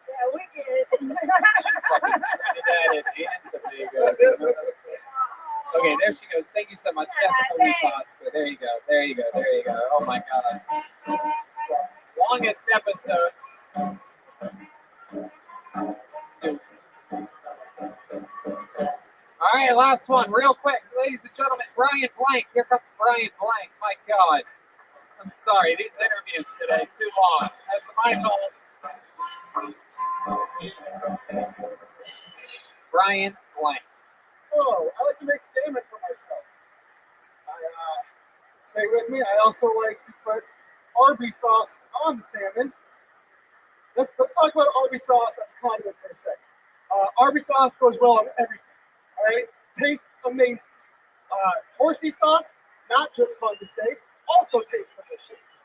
Yeah, we get it. Fucking Trinidad and Tobago. Okay, there she goes. Thank you so much, Jessica Lee Foster. There you go. There you go. There you go. Oh my God. Longest episode. All right, last one, real quick, ladies and gentlemen. Brian Blank. Here comes Brian Blank. My God. I'm sorry, these interviews today too long. That's Michael. Brian Blank. Oh, I like to make salmon for myself. Stay with me. I also like to put Arby's sauce on the salmon. Let's talk about Arby's sauce as a condiment for a second. Arby's sauce goes well on everything. All right, tastes amazing. Horsey sauce, not just fun to say, also tastes delicious.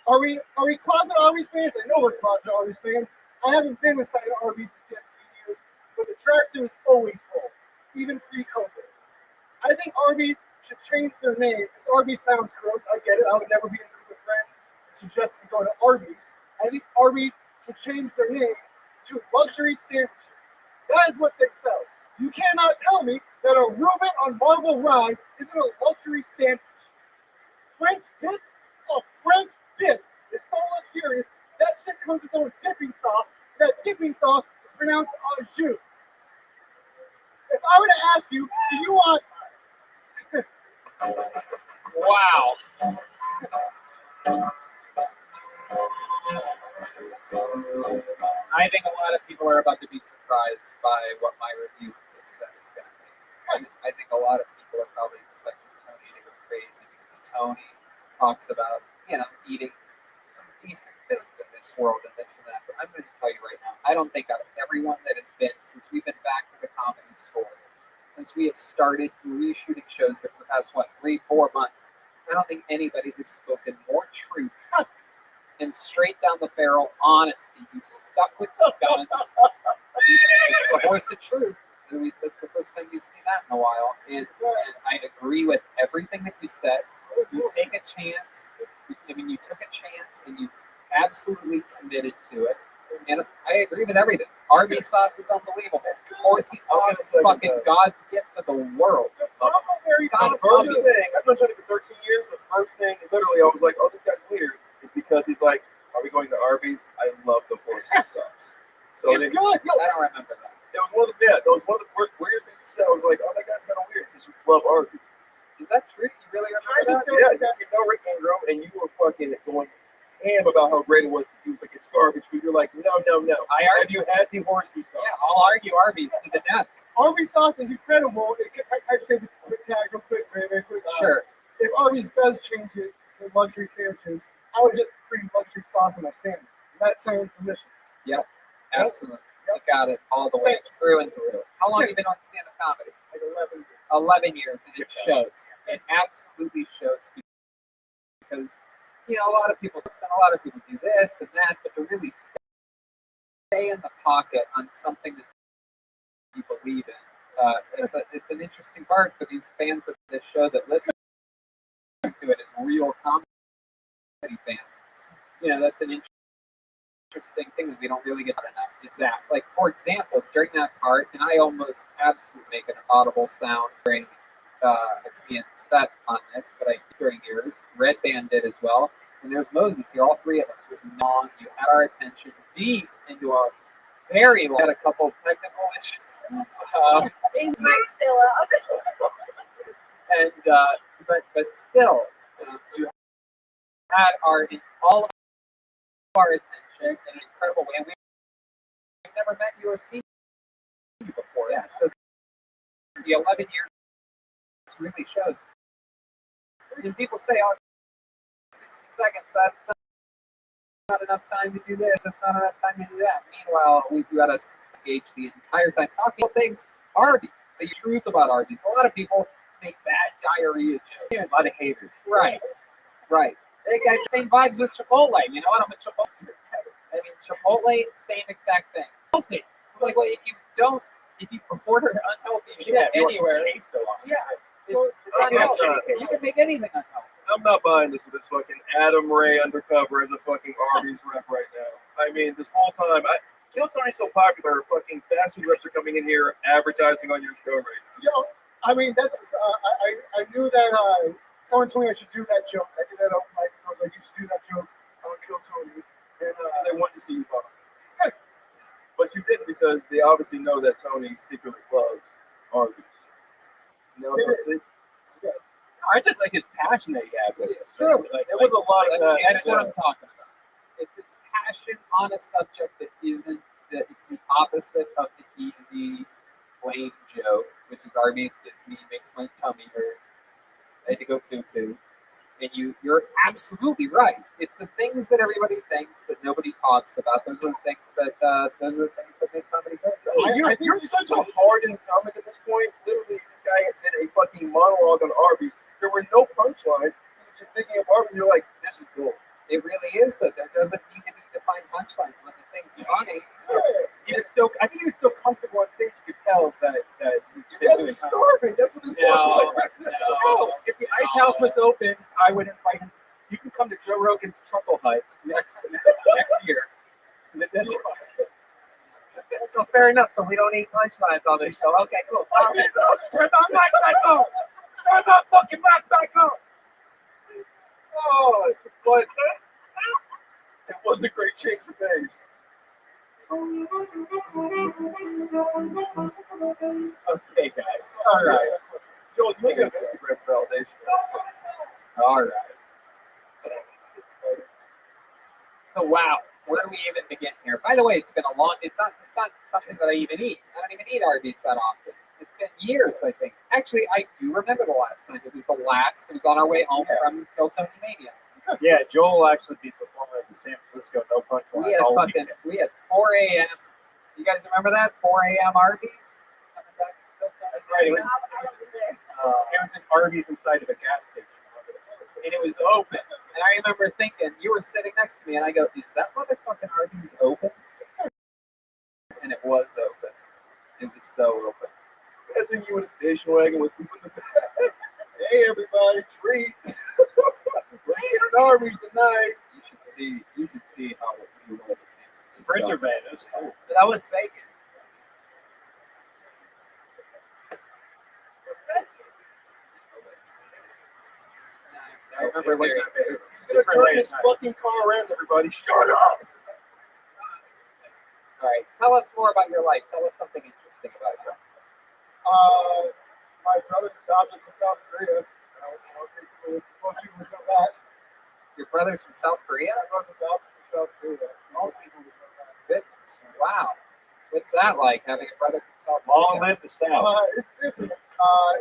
Are we closet Arby's fans? I know we're closet Arby's fans. I haven't been inside Arby's in 15 years, but the drive-thru is always full, even pre-COVID. I think Arby's should change their name, because Arby's sounds gross. I get it. I would never be in a group of friends suggesting we go to Arby's. I think Arby's should change their name to luxury sandwiches. That is what they sell. You cannot tell me that a Reuben on marble rye isn't a luxury sandwich. French dip? A French dip is so luxurious. That shit comes with its own dipping sauce. That dipping sauce is pronounced au jus. If I were to ask you, do you want... Wow. I think a lot of people are about to be surprised by what my review of this set is going to be. I think a lot of people are probably expecting Tony to go crazy because Tony talks about, eating some decent foods in this world and this and that. But I'm going to tell you right now, I don't think out of everyone that has been, since we've been back to the Comedy Store, since we have started reshooting shows here for the past, 3-4 months, I don't think anybody has spoken more truth and straight down the barrel honesty. You've stuck with the guns. It's the horse of truth. And that's the first time you've seen that in a while. And I agree with everything that you said. You take a chance. You took a chance and you absolutely committed to it. And I agree with everything. Arby's sauce is unbelievable. Horsey sauce is fucking God's gift to the world. The problem where cherry God, sauce. First thing, I've known Johnny for 13 years. The first thing, literally, I was like, "Oh, this guy's weird," is because he's like, "Are we going to Arby's? I love the horsey sauce." So It's then, good. Yo, I don't remember that. it was one of the weirdest things you said. I was like, "Oh, that guy's kind of weird because you love Arby's." Is that true? You really remember I just that? said Yeah, you know Rick Ingram, and you were fucking going ham about how great it was because he was like, "It's garbage food." You're like, "No, no, no." Have you had the horsey sauce? Yeah, I'll argue Arby's to the death. Arby's sauce is incredible. I'd say the quick tag, real quick, very quick. Sure. If Arby's does change it to luxury sandwiches, I would just put luxury sauce in my sandwich. That sounds delicious. Yep. Absolutely. You got it all the way through and through. How long have you been on stand-up comedy? Like 11. 11 years, and it shows. It absolutely shows because, a lot of people do this and that, but to really stay in the pocket on something that you believe in, it's an interesting part for these fans of this show that listen to it as real comedy fans. That's an interesting thing that we don't really get enough. Is that, like, for example, during that part, and I almost absolutely make an audible sound during being set on this, but I during yours, Red Band did as well. And there's Moses here, all three of us. It was long. You had our attention deep into a very long. Had a couple of technical issues. Is Mike still up? And but still, you had all of our attention in an incredible way. And we've never met you or seen you before. Yeah. So the 11 years really shows. And people say, "Oh, 60 seconds. That's not enough time to do this. It's not enough time to do that." Meanwhile, you had us engaged the entire time talking about things. Arby's, the truth about Arby's. A lot of people make bad diarrhea jokes. A lot of haters. Right. They got the same vibes with Chipotle. You know what? I'm a Chipotle. I mean, Chipotle, same exact thing. Healthy. It's like, well, if you order unhealthy shit anywhere, it's unhealthy. You can make anything unhealthy. I'm not buying this with this fucking Adam Ray undercover as a fucking Arby's rep right now. I mean, this whole time, Tony's so popular, fucking fast food reps are coming in here advertising on your show right now. Yo, I mean, I knew that someone told me I should do that joke. I did that open mic, so I was like, you should do that joke on Kill Tony. And because they want to see you pop. But you didn't because they obviously know that Tony secretly loves Arby's. See? I just like his passion that he had with it. It's true. It was a lot of that. That's what I'm talking about. It's passion on a subject that isn't, that it's the opposite of the easy, plain joke, which is Arby's gives me, makes my tummy hurt. I had to go poo-poo. And you're absolutely right. It's the things that everybody thinks that nobody talks about. Those are the things that make comedy good. You're such a hardened comic at this point. Literally, this guy did a fucking monologue on Arby's. There were no punchlines. He was just thinking of Arby's. You're like, this is gold. It really is that there doesn't need to be defined punchlines when the thing's funny. I think he was so comfortable on stage. You could tell that you guys were starving. That's what this was like. No. If the Ice House was open, I would invite him. You can come to Joe Rogan's Truckle Hut next year. So fair enough. So we don't need punchlines on this show. Okay, cool. Turn my mic back on. Turn my fucking mic back on. Oh, but it was a great change of pace. Okay, guys. All right. Joel, you make an Instagram validation. All right. So wow, where do we even begin here? By the way, it's been a long. It's not something that I even eat. I don't even eat Arby's that often. It's been years, I think. Actually, I do remember the last time. It was on our way home from Tony Mania. Yeah, Joel actually beat the performer in San Francisco. No punchline. We had 4 a.m. You guys remember that? 4 a.m. Arby's. Right. It was an Arby's inside of a gas station. And it was open. And I remember thinking, you were sitting next to me, and I go, is that motherfucking Arby's open? And it was open. It was so open. Imagine you in a station wagon with people in the back. Hey, everybody, treat. We're getting Arby's tonight. You should see how we roll the San Francisco. Sprinter van. That was cool. That was Vegas. I remember it wasn't that big. He's gonna turn this fucking car around, everybody. Shut up! All right, tell us more about your life. Tell us something interesting about you. My brother's adopted from South Korea. Most people would know that. Your brother's from South Korea? My brother's adopted from South Korea. Most people would know that. Goodness, wow. What's that like, having a brother from South Long Korea? live the South. It's different.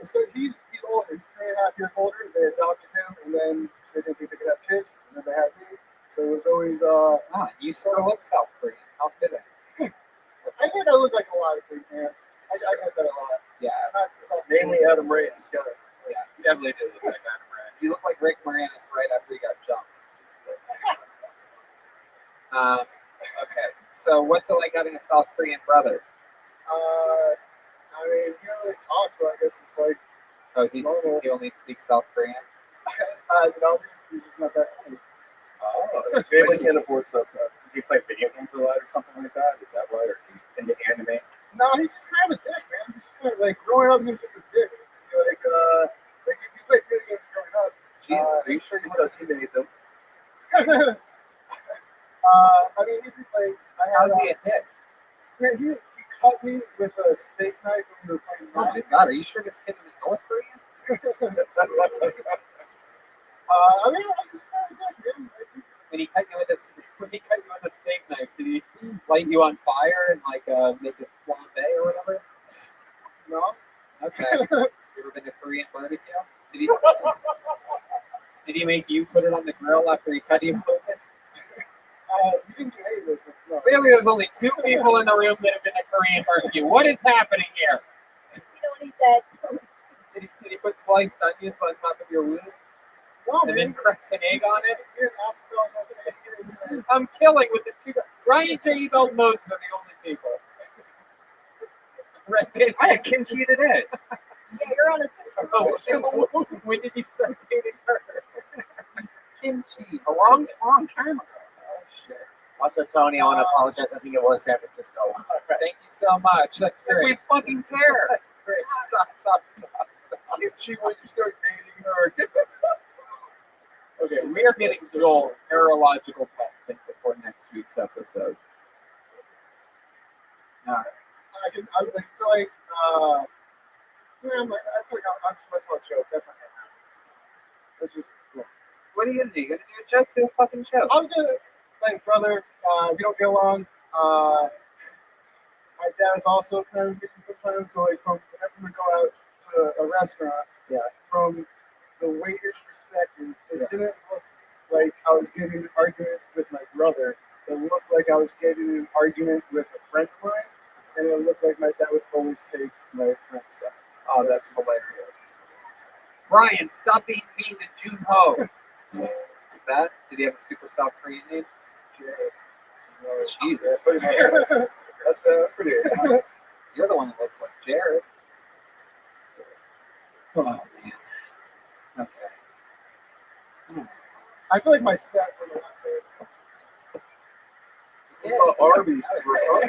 So he's older. He's 3.5 years older. They adopted him, and then they didn't think they could have kids, and then they had me. So it was always Ah, you sort of look South Korean. How fitting. I think I look like a lot of things, man. I get that a lot. Yeah, Not South Mainly Adam Ray in the sky. yeah. Definitely did look like Adam Ray. You look like Rick Moranis right after he got jumped. Okay, so what's it like having a South Korean brother? I mean, he don't really talk, so I guess it's like, Oh, he only speaks South Korean? no, he's just not that cool. Oh, Family can't afford subtitles. Does he play video games a lot or something like that? Is that why? Or is he into anime? No, he's just kind of a dick, man. He's just kind of like, growing up, he was just a dick. You know, like if you played video games growing up. Jesus, are you sure you Because he made them. I mean, he did like, How's he a dick? yeah, he cut me with a steak knife when we were playing Oh my Madden. God, are you sure this kid is North Korean? I mean, I'm just kind of a dick, man. Like, When he cut you with a steak knife, did he light you on fire and like make it flambe or whatever? no. Okay. You ever been to Korean barbecue? Did he make you put it on the grill after he cut you open? You didn't do any of this. No. Clearly, there's only 2 people in the room that have been to Korean barbecue. What is happening here? You don't eat that. Did he put sliced onions on top of your wound No, and man. then crack an egg on it? You didn't ask if I was open to anything. I'm killing with the 2 guys. Ryan J. Belt Moses are the only people. Right. I had kimchi today. Yeah, you're on a super. Oh, when did you start dating her? Kimchi. A long time ago. Oh, shit. Also, Tony, I want to apologize. I think it was San Francisco. Thank you so much. That's great. We fucking care. That's great. Stop. Kimchi when you start dating her. Get the Okay, we are getting Joel neurological testing before next week's episode. All right. I was like, so like, yeah, I'm like, I feel like I'm supposed to tell a joke. That's not gonna happen. Let's just. What are you gonna do? You gonna do a joke? Do a fucking joke. I was gonna, like, brother, we don't get along. My dad is also kind of busy sometimes, so like, from whenever we go out to a restaurant, from the waiter's perspective, it didn't look like I was getting an argument with my brother. It looked like I was getting an argument with a friend of mine, and it looked like my dad would always take my friend's side. Oh, that's hilarious. Brian, stop being mean to Junho. That? Did he have a super South Korean name? Jesus. That's pretty. You're the one that looks like Jared. Oh, man. Okay. I feel like my set from the last day. It's called Arby's. It's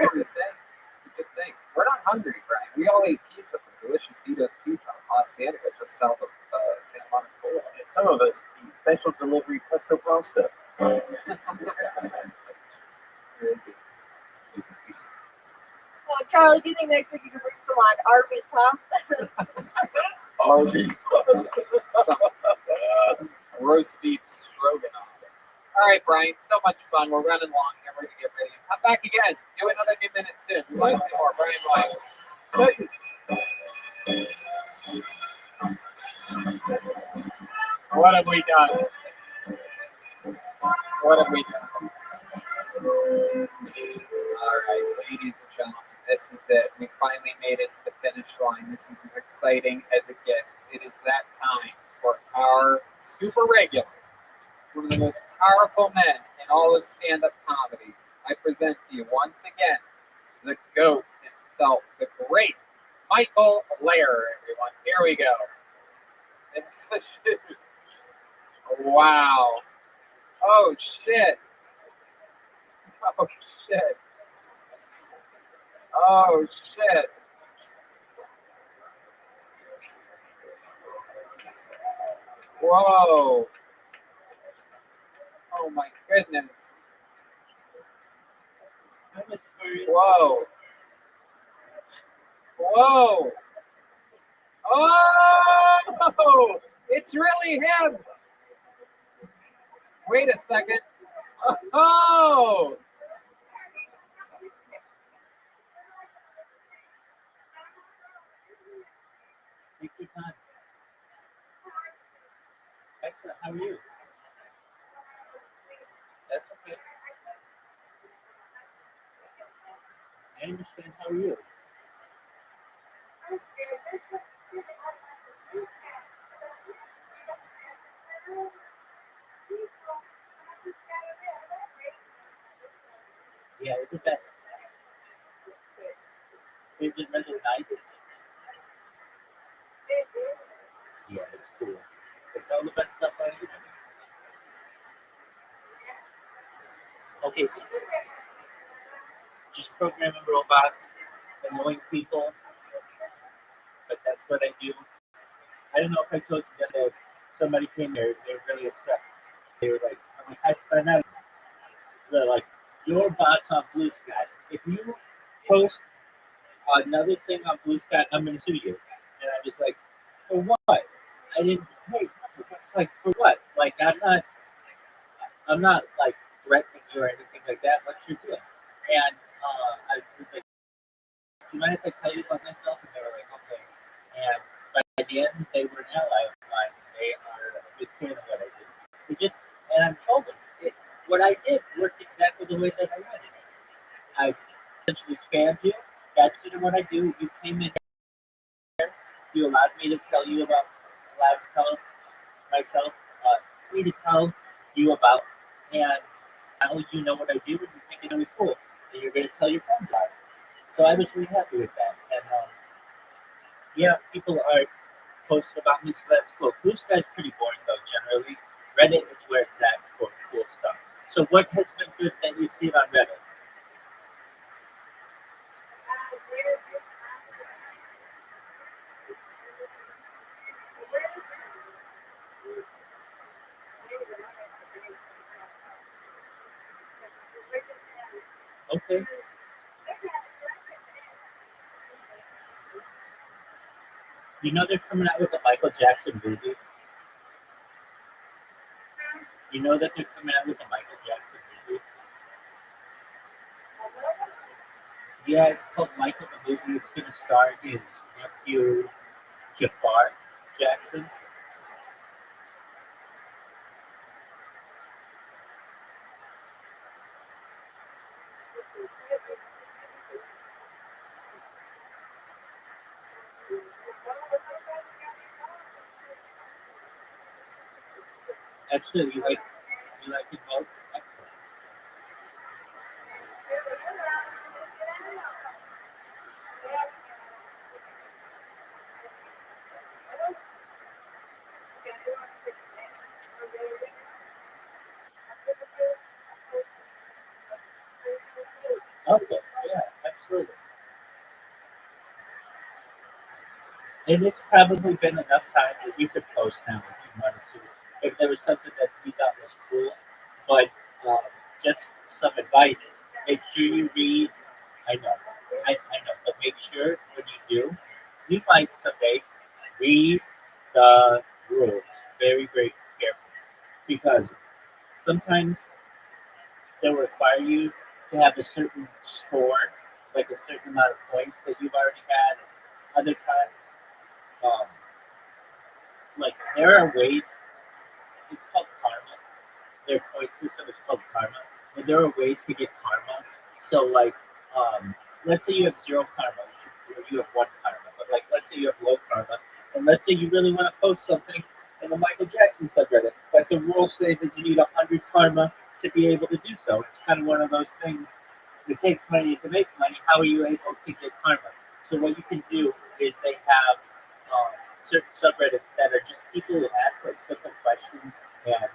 a good thing. It's a good thing. We're not hungry, Brian. We all ate pizza from Delicious Vito's Pizza on La Cienega, just south of Santa Monica Boulevard. And some of us eat special delivery pesto pasta. Where is he? Oh, Charlie, do you think next week you can bring some like Arby's pasta? Arby's. Roast beef stroganoff. All right, Brian, so much fun. We're running long here. We're going to get ready. Come back again. Do another new minute soon. We want to see more. Brian White. What have we done? What have we done? All right, ladies and gentlemen, this is it. We finally made it to the finish line. This is as exciting as it gets. It is that time for our super regular, one of the most powerful men in all of stand-up comedy. I present to you once again the GOAT himself, the great Michael Lehrer, everyone. Here we go. Wow. Oh, shit. Oh, shit. Oh, shit. Whoa. Oh my goodness. Whoa. Whoa. Oh, it's really him. Wait a second. Oh. Take your time. Excellent. How are you? That's okay. I understand. How are you? Yeah, isn't that? Is it rather nice? Yeah, it's cool. It's all the best stuff I do. Okay, so just programming robots, annoying people, but that's what I do. I don't know if I told you that somebody came here, they were really upset. They were like, I found out they're like, your bot's on Blue Sky. If you post another thing on Blue Sky, I'm going to sue you. And I was like, for what? I didn't, wait, it's like, for what? Like, I'm not like threatening you or anything like that. What's your deal? And I was like, do you mind if I tell you about myself? And they were like, okay. And by the end, they were an ally of mine. They are a big fan of what I do. And I told them, what I did worked exactly the way that I wanted it. I essentially spammed you. That's what I do. You came in here. You allowed me to tell you about, allowed to tell myself, me to tell you about, and now you know what I do, and you think it's really cool, and you're going to tell your friends about it. So I was really happy with that, and yeah, people are posting about me, so that's cool. Blue Sky's pretty boring though, generally. Reddit is where it's at for cool stuff. So what has been good that you've seen on Reddit? Okay. You know they're coming out with a Michael Jackson movie? You know that they're coming out with a Michael Jackson movie? Yeah, it's called Michael the Movie. It's going to star his nephew, Jafar Jackson. Excellent. You like it both? Excellent. Okay, yeah, absolutely. And it's probably been enough time that you could post now if you wanted to. If there was something that you thought was cool, but just some advice. Make sure you read. I know, but make sure when you do, you might someday read the rules very, very carefully because sometimes they'll require you to have a certain score, like a certain amount of points that you've already had. Other times, um, like there are ways. It's called karma. Their point system is called karma, and there are ways to get karma. So, like, let's say you have zero karma, or you have one karma, but like, let's say you have low karma, and let's say you really want to post something in the Michael Jackson subreddit, but the rules say that you need 100 karma to be able to do so. It's kind of one of those things. It takes money to make money. How are you able to get karma? So what you can do is they have certain subreddits that are just people who ask like simple questions, and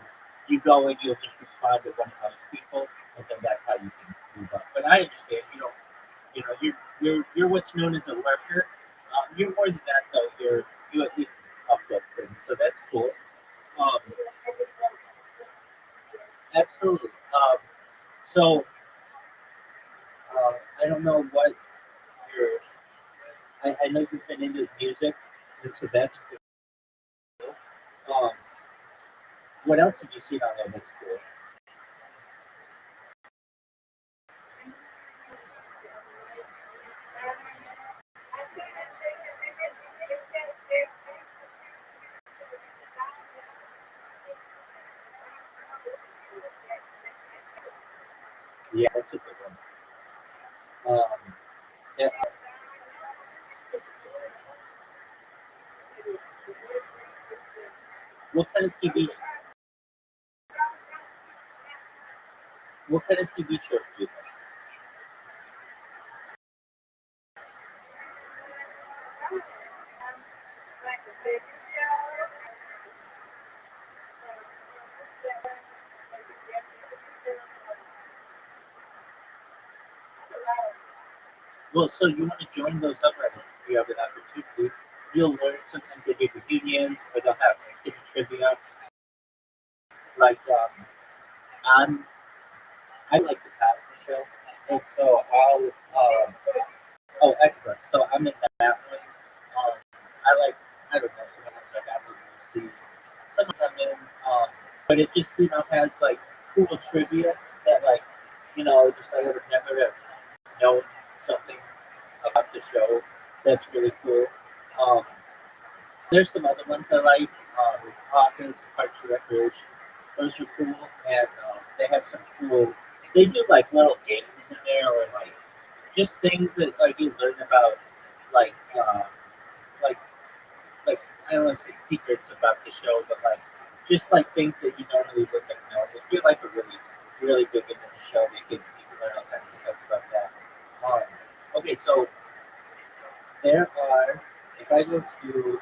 you go and you'll just respond to one of those people, and then that's how you can move up. But I understand, you're what's known as a lurker. You're more than that though. You at least upload things, so that's cool. Um, absolutely. So I don't know what your. I know you've been into music, and so that's cool. What else have you seen on there that's cool? Yeah, that's a good one. Yeah, what kind of TV? What kind of TV shows do you like? Well, so you want to join those subreddits if you have an opportunity. You'll learn sometimes they do reunions or they'll have like hidden trivia. Like I'm I like the Cosby Show, and so oh excellent. So I'm in that one. I don't know. Sometimes like I'm in see. Sometimes I'm in but it just has like cool trivia that like just I would have never have known something about the show. That's really cool. Um, there's some other ones I like. Office, Parks and Recreation. Those are cool, and they have some cool. They do like little games in there, or like just things that like you learn about, like like like I don't want to say secrets about the show, but like just like things that you normally wouldn't have known. If you're like a really big into the show, you can learn all kinds of stuff about that. Okay, so there are. If I go to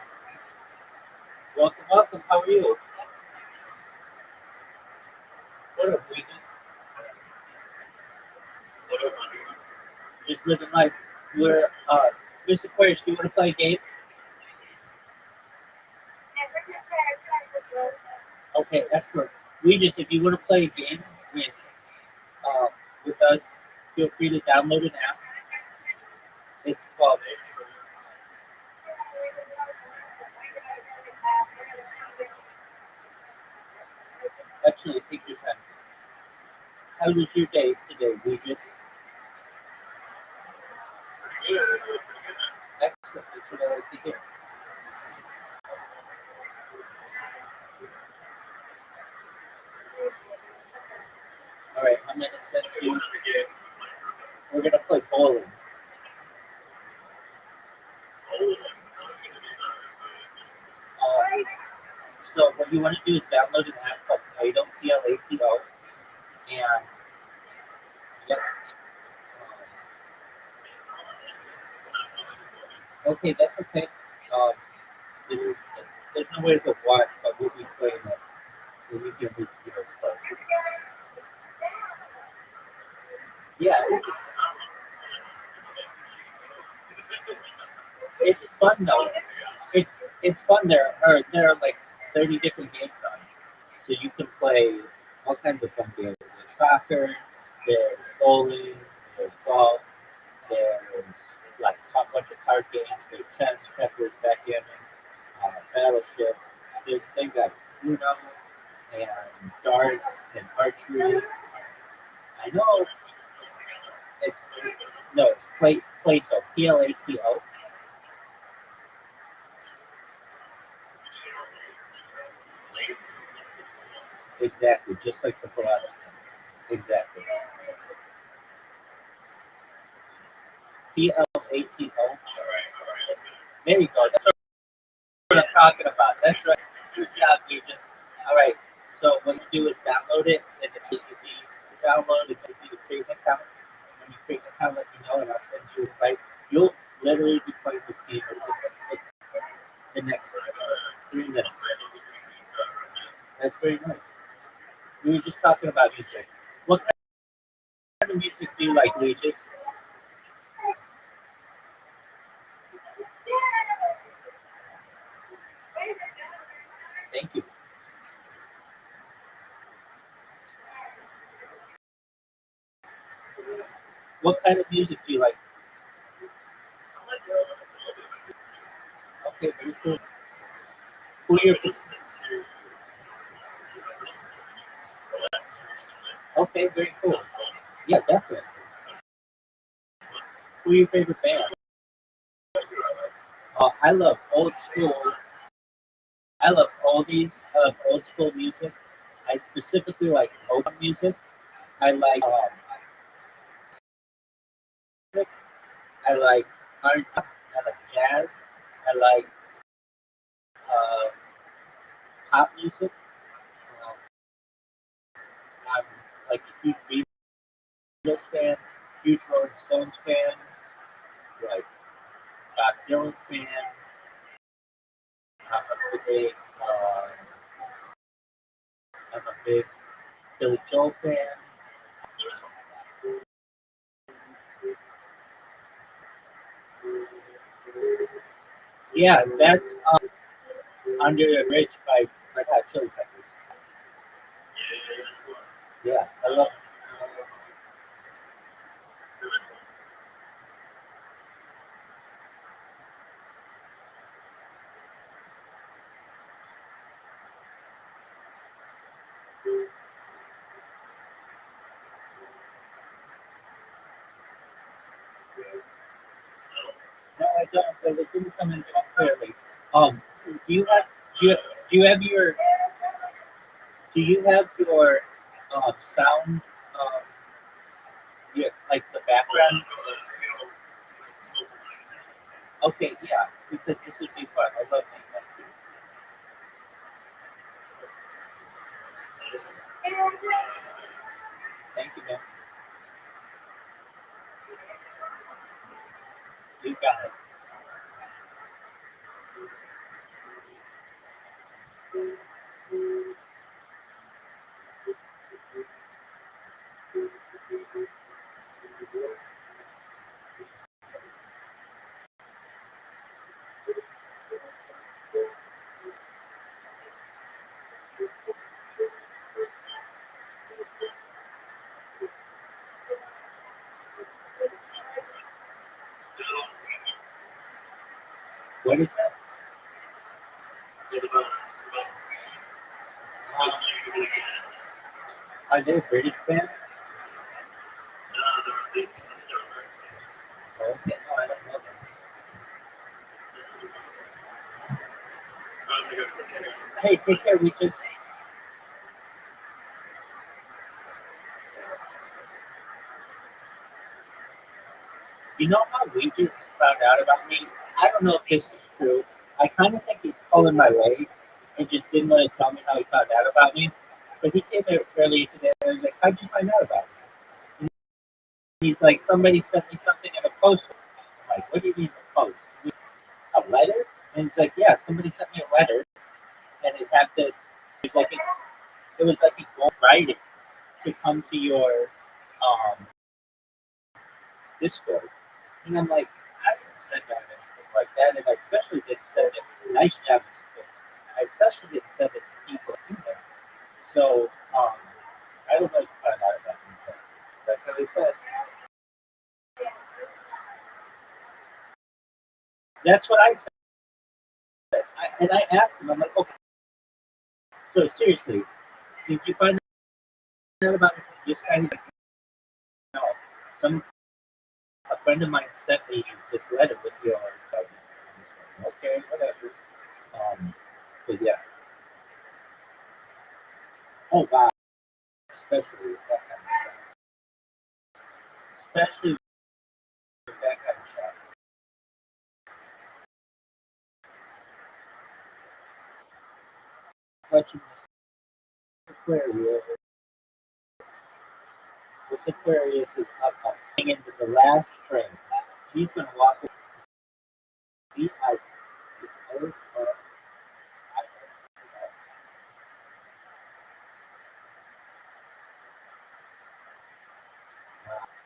welcome, how are you? What up, Regis? Just living life. We're Mr. Aquarius, do you want to play a game? Okay, excellent. Regis, if you want to play a game uh, with us, feel free to download an app. It's called. Actually, take your time. How was your day today, Regis? Excellent. That's what I like to hear. All right, I'm going to send you. We're going to play bowling. So what you want to do is download an app called Plato, Plato, and yep. Okay, that's okay. Um, there's, there's no way to watch, but we'll be playing it. We'll be doing stuff. Yeah, it's fun though. It's fun. There are like 30 different games on it, so you can play all kinds of fun games. There's soccer, there's bowling, there's golf, there's like a bunch of card games. There's chess, checkers, backgammon, battleship. They got Uno and darts and archery. I know it's no, it's Plato, Plato. Exactly, just like the philosophy. Exactly. Plato. There you go. That's what I'm talking about. That's right. Good job, you just. All right. So what you do is download it, and it's easy to download. It's easy to create an account. When you create an account, let me know, and I'll send you a invite. You'll literally be playing this game for the next 3 minutes. That's very nice. We were just talking about music. What kind of music do you like, Regis? Thank you. What kind of music do you like? Okay, very cool. Who are your Okay, very cool. Yeah, definitely. Who are your favorite band? I love old school. I love oldies. I love old school music. I specifically like folk music. I like I like R&B. I like jazz. I like uh, pop music. Um, I'm like a huge Beatles fan, huge Rolling Stones fan, like Bob Dylan fan. I'm a big, uh, I'm a big Billy Joel fan. Yeah, that's Under the Bridge by Red Hot Chili Peppers. Yeah, I love. No, I don't. But it didn't come in clearly. Do you have do you, do you have your do you have your sound yeah, like the background? Okay, yeah, because this would be fun. I love that. Thank you, man. You got it. What is that? Um, are they a British band? Oh, okay, no, I don't know them. Hey, take care. We just You know how we just found out about me? I don't know if this is true. I kind of think he's pulling my leg and just didn't want to tell me how he found out about me. But he came there earlier today and I was like, how'd you find out about me? And he's like, somebody sent me something in a post. I'm like, what do you mean a post? A letter? And he's like, yeah, somebody sent me a letter and it had this, it was like a gold writing to come to your Discord. And I'm like, I didn't send out anything like that, and I especially didn't send it. Nice job, I especially didn't send it to people in there. So I would like to find out about it. That's how they said. That's what I said. And I asked him, I'm like, okay. So seriously, did you find out about it? Just kind of no. Some a friend of mine sent me this letter with your. Okay, whatever. But yeah. Oh wow. Especially with that kind of stuff. Especially with that kind of stuff. Clutching Aquarius. This Aquarius is up singing to the last train. She's gonna walk with the ice. The earth up.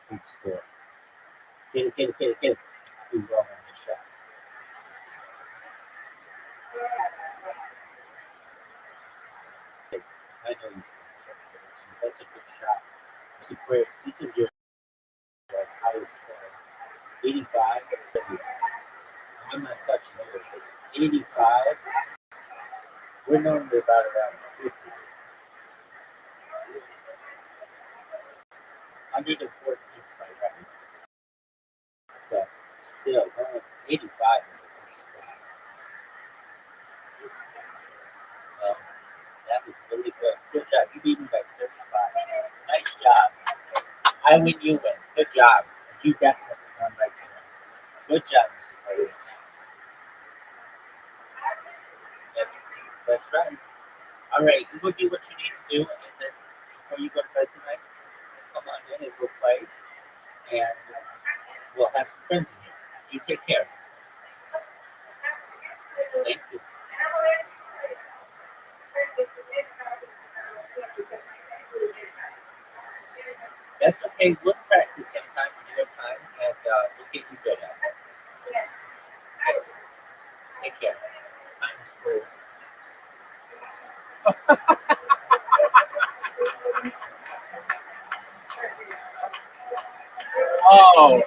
Big score. Get it. We go on the shot. I know you. That's a good shot. This Aquarius. This is your like, was 85 or 30. I'm not touching it. 85. We're normally about around 50. 114 by record. But still, 85 is a first class. That was really good. Good job. You beat me by 35. Nice job. I win, you win. Good job. You definitely won right there. Good job, Mr. Players. That's right. All right, you will do what you need to do, and then before you go to bed tonight, come on in and we'll play, and we'll have some friends in here. You take care. Thank you. That's okay. We'll practice sometime in your time, and we'll get you good at it. Take care. Time is cool. Oh,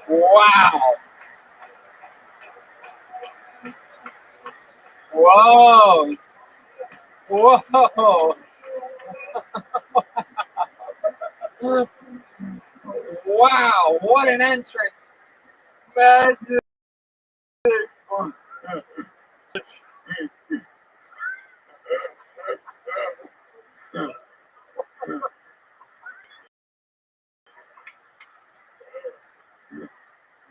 wow. Whoa. Whoa. Wow, what an entrance. Magic.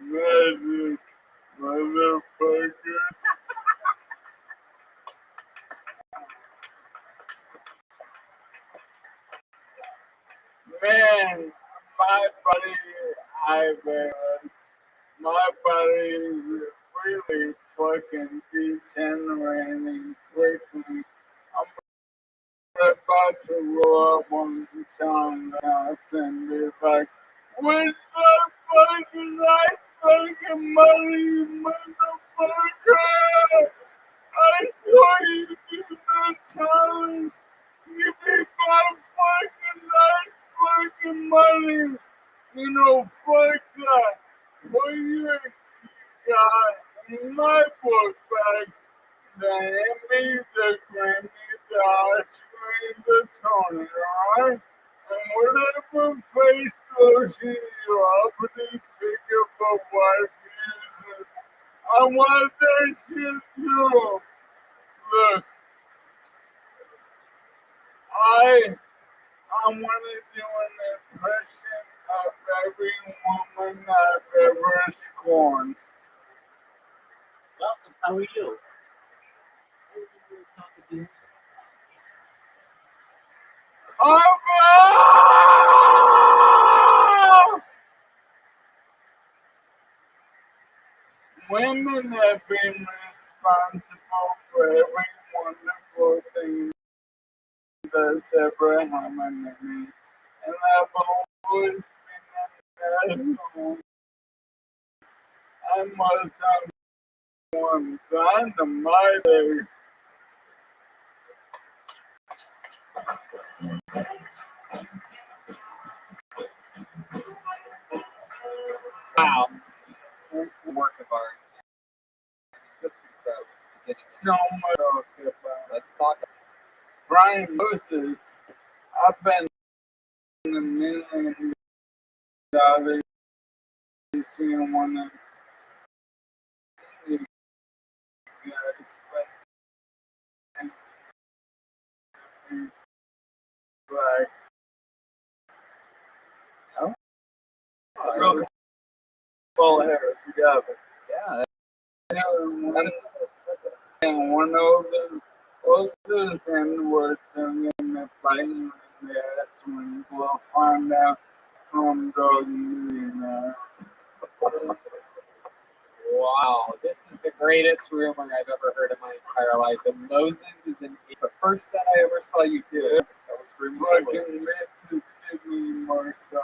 Magic, motherfuckers. Man, my buddy my buddy is really fucking degenerating quickly. I'm about to roll up on John's house and be like, where's that fucking nice fucking money, you motherfucker? I saw you do the challenge. Give me my fucking nice fucking money. You know, fuck that. What you got in my book bag, then it means the Grammy, the ice cream, the Tony, alright? And whatever face goes in your uppity pick up a wife music, I want that shit too. Look, I want to do an impression of every woman I've ever scorned. Welcome. How are you? Women have been responsible for every wonderful thing that's ever happened to me. And I've always been an asshole. I must have one dynamite. Wow. Work of art. Just incredible. So much. Let's talk. Brian Moses, I've been in a million dollars seeing one of you guys, like, Oh, Robert Paul Harris, you got it. yeah. And one of the oldest and words and the fighting in the ass when we'll find out from dog millionaire. Wow, this is the greatest rumor I've ever heard in my entire life. And Moses is it's the first set I ever saw you do. Yeah, that was pretty Fucking Mississippi Marshall.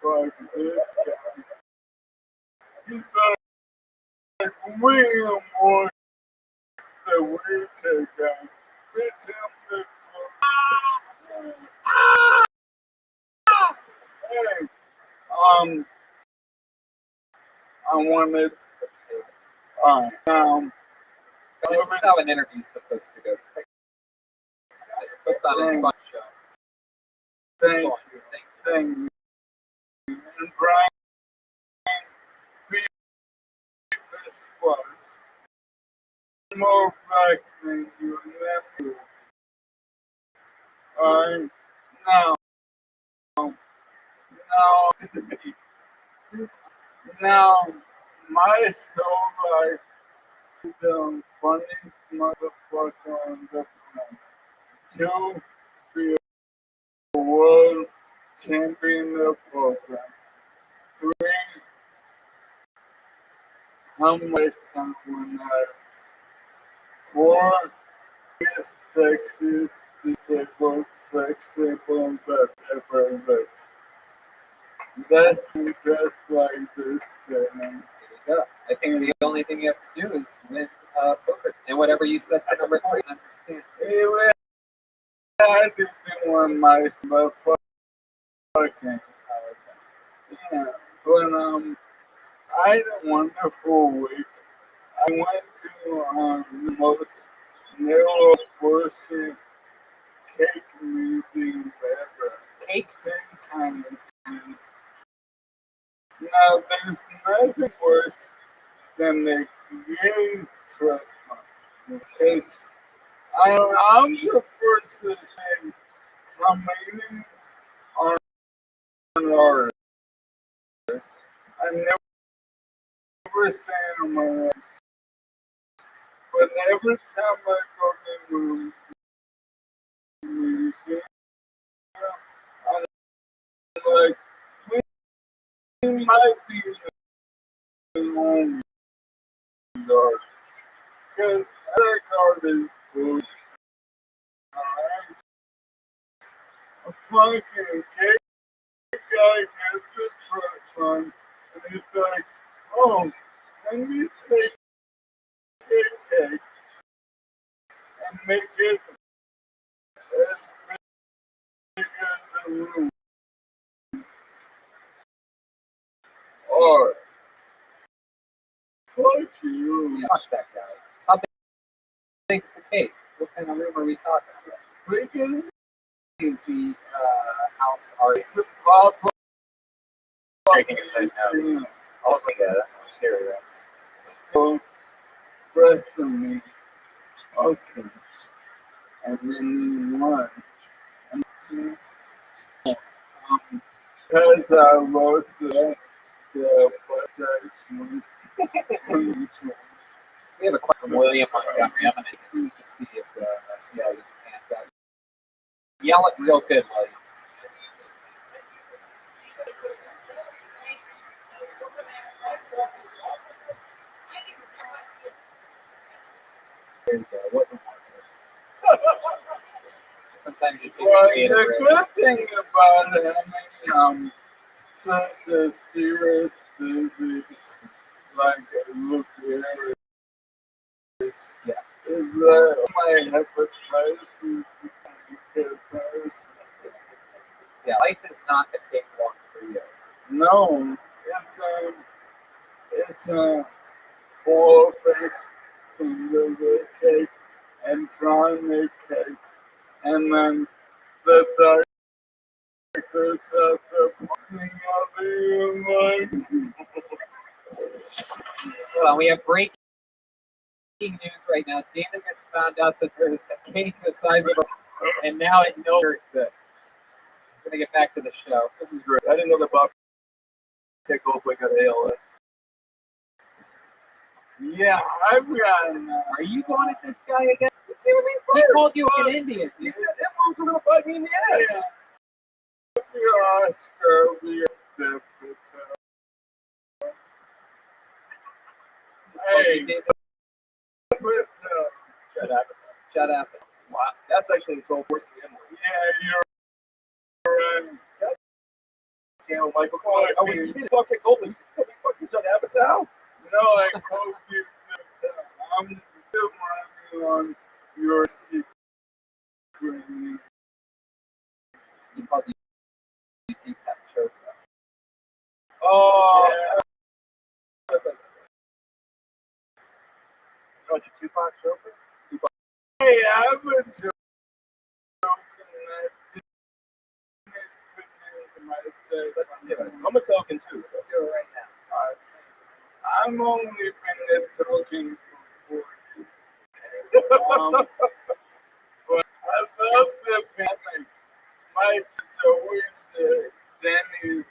Fuck this guy. He's better William was the wheelchair guy. Bitch, him the hey, I wanted, This is how an interview's supposed to go. Puts on his fun show. Thank you. And Brian, this was more black than you never. Now, now, my soul life is the funniest motherfucker on the planet. 2, be a world champion of program. 3, how much time when I 4, be a sexiest, disabled, sex symbol, and best ever lived. That's just like this thing. There you go. I think the only thing you have to do is win poker. And whatever you set for number 3, I understand. Anyway, I did one my motherfucking. Yeah, but I had a wonderful week. I went to the most narrow person cake museum ever. Cake? 10 times. Now, there's nothing worse than the gay trust fund. Because I'm the first to say comedians are artists. I never say I'm an artist. But every time I go to the museum, I'm like, we might be the only artists. Because Eric artists do a fucking cake guy gets a trust fund and he's like, oh, let me take a cake and make it as big as a room. Or fuck you. Yeah, fuck that guy. How big's the cake? What kind of room are we talking about? Freaking Is the house art? it's a pop Shaking his head now. I was like, yeah, that sounds scary, right? breath of me. Okay. And then one. Because I lost the plus ones. We have a question from William Montgomery. I'm going to just to see if see how this pans out. Yell it real good, William. There you go. It wasn't working. Sometimes you take Well, a creative the risk. good thing about having such a serious disease like lupus is that my hepatitis is Yeah, life is not a cakewalk for you. no, it's full face some little cake and trying to cake and then the doctor said the passing of the Well, we have breaking news right now. Dana just found out that there's a cake the size of a, and now it no longer exists. We're gonna get back to the show. This is great. I didn't know that Bob can't go if I got ALS. Yeah, I've gotten. Are you going at this guy again? He called you an Indian. He said them moms are gonna bite me in the ass. Yeah. Oscar, we are hey, shut up. Shut up. Wow, that's actually so worse than the N-word. Yeah, you're right. Damn, Michael, I was kidding. Fucking Goldman. You said fucking Judd Apatow. No, I told you that I'm still running on your secret. You called you Deepak Chopra. Oh, You know what your Tupac Chopra? hey, I've been joking. Let's do it. I'm a token too. Let's do it right now. I'm only been token for 4 years. But I love the family. My sister always said Danny's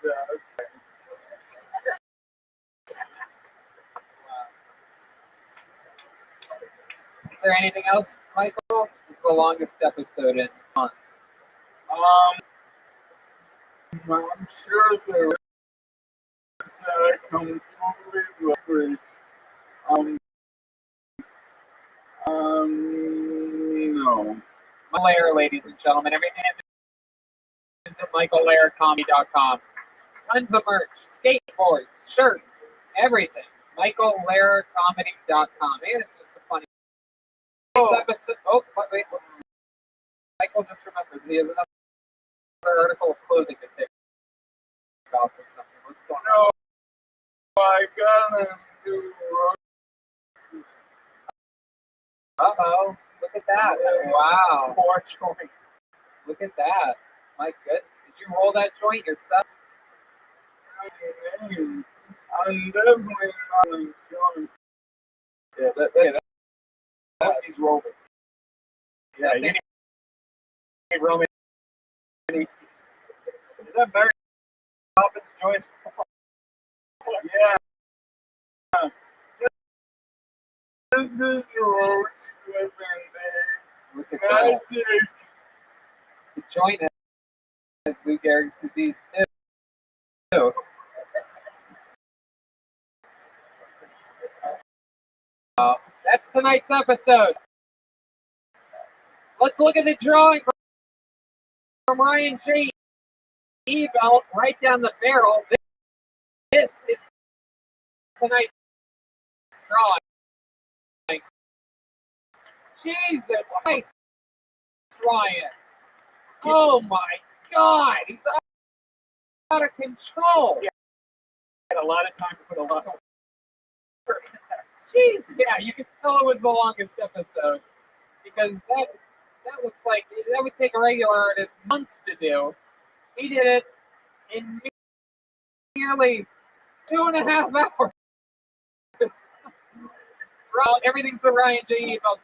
Is there anything else, Michael? This is the longest episode in months. I'm sure there is that I completely agree. No. Michael Lair, ladies and gentlemen. Everything visit michaellaircomedy.com. Tons of merch, skateboards, shirts, everything. michaellaircomedy.com. And it's just a funny episode. Oh, wait. Michael just remembered he has another article of clothing to take off or something. What's going on? No, I got a new Uh-oh. Look at that. Wow. Poor choice. Look at that. My goodness. Did you roll that joint yourself? I'm definitely not enjoying. Yeah, that's he's rolling. Yeah, you need Roman. Is that Mary Poppins joints? Yeah. This is Roach living there. Look at that. Magic. The joint has Lou Gehrig's disease too. That's tonight's episode. Let's look at the drawing from Ryan J. E-Belt right down the barrel. This is tonight's drawing. Jesus Christ, Ryan. Oh my God, he's out of control. Yeah. Had a lot of time to put a lot of work in there. Jeez, yeah, you can tell it was the longest episode because that looks like that would take a regular artist months to do. He did it in nearly 2.5 hours. Everything's a Ryan J. E-Belt.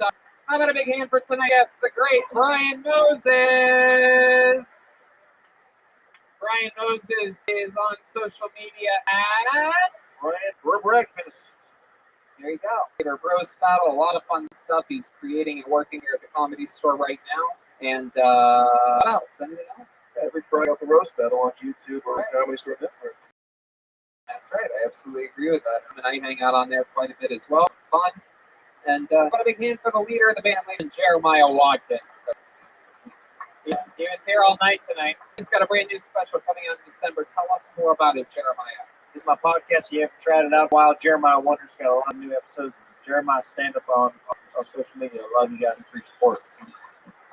How about a big hand for tonight? Yes, the great Brian Moses. Brian Moses is on social media at Brian for breakfast. There you go. Our Bros Battle, a lot of fun stuff. He's creating and working here at the Comedy Store right now. And what else? Anything else? Every Friday at the Roast Battle on YouTube or Comedy Store Network. That's right. I absolutely agree with that. And I hang out on there quite a bit as well. Fun. And put a big hand for the leader of the band, Jeremiah Watkins. So, he was here all night tonight. He's got a brand new special coming out in December. Tell us more about it, Jeremiah. This is my podcast. You haven't tried it out in a while. Jeremiah Wonder's got a lot of new episodes. Jeremiah stand up on social media. A lot of you guys free support.